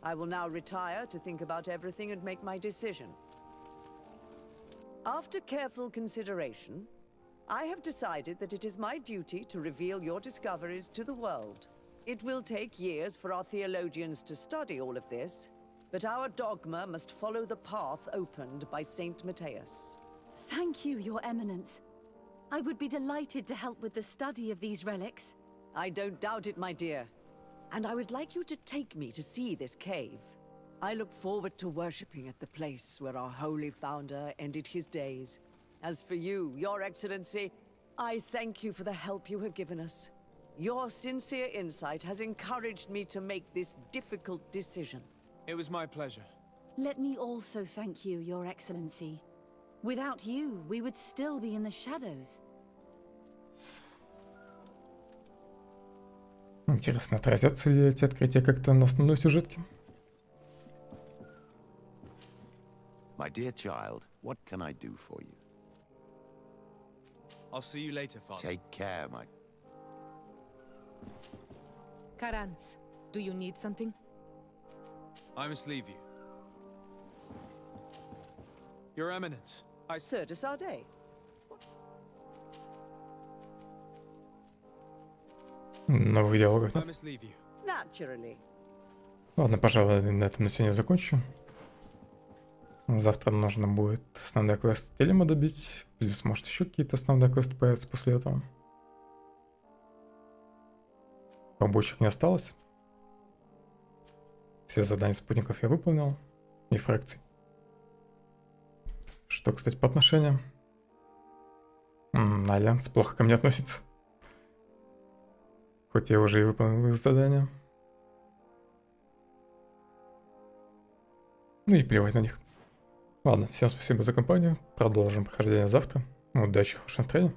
I will now retire to think about everything and make my decision. After careful consideration, I have decided that it is my duty to reveal your discoveries to the world. It will take years for our theologians to study all of this, but our dogma must follow the path opened by Saint Matthias. Thank you, Your Eminence. I would be delighted to help with the study of these relics. I don't doubt it, my dear. And I would like you to take me to see this cave. I look forward to worshipping at the place where our holy founder ended his days. As for you, Your Excellency, I thank you for the help you have given us. Your sincere insight has encouraged me to make this difficult decision. It was my pleasure. Let me also thank you, Your Excellency. Without you, we would still be in the shadows. Интересно, отразятся ли эти открытия как-то на основной сюжетке? My dear child, what can I do for you? I'll see you later, Father. Take care, my... Karans, do you need something? I must leave you. Your Eminence, Sir de Sardet. Новых диалогов I нет. must leave you. Naturally. Ладно, пожалуй, на этом на сегодня закончу. Завтра нужно будет основной квест Телема добить. Плюс, может, еще какие-то основные квесты появятся после этого. Побочек не осталось. Все задания спутников я выполнил. И фракций. Что, кстати, по отношениям? Альянс плохо ко мне относится. Хоть я уже и выполнил их задания. Ну и плевать на них. Ладно, всем спасибо за компанию. Продолжим прохождение завтра. Удачи, хорошего настроения.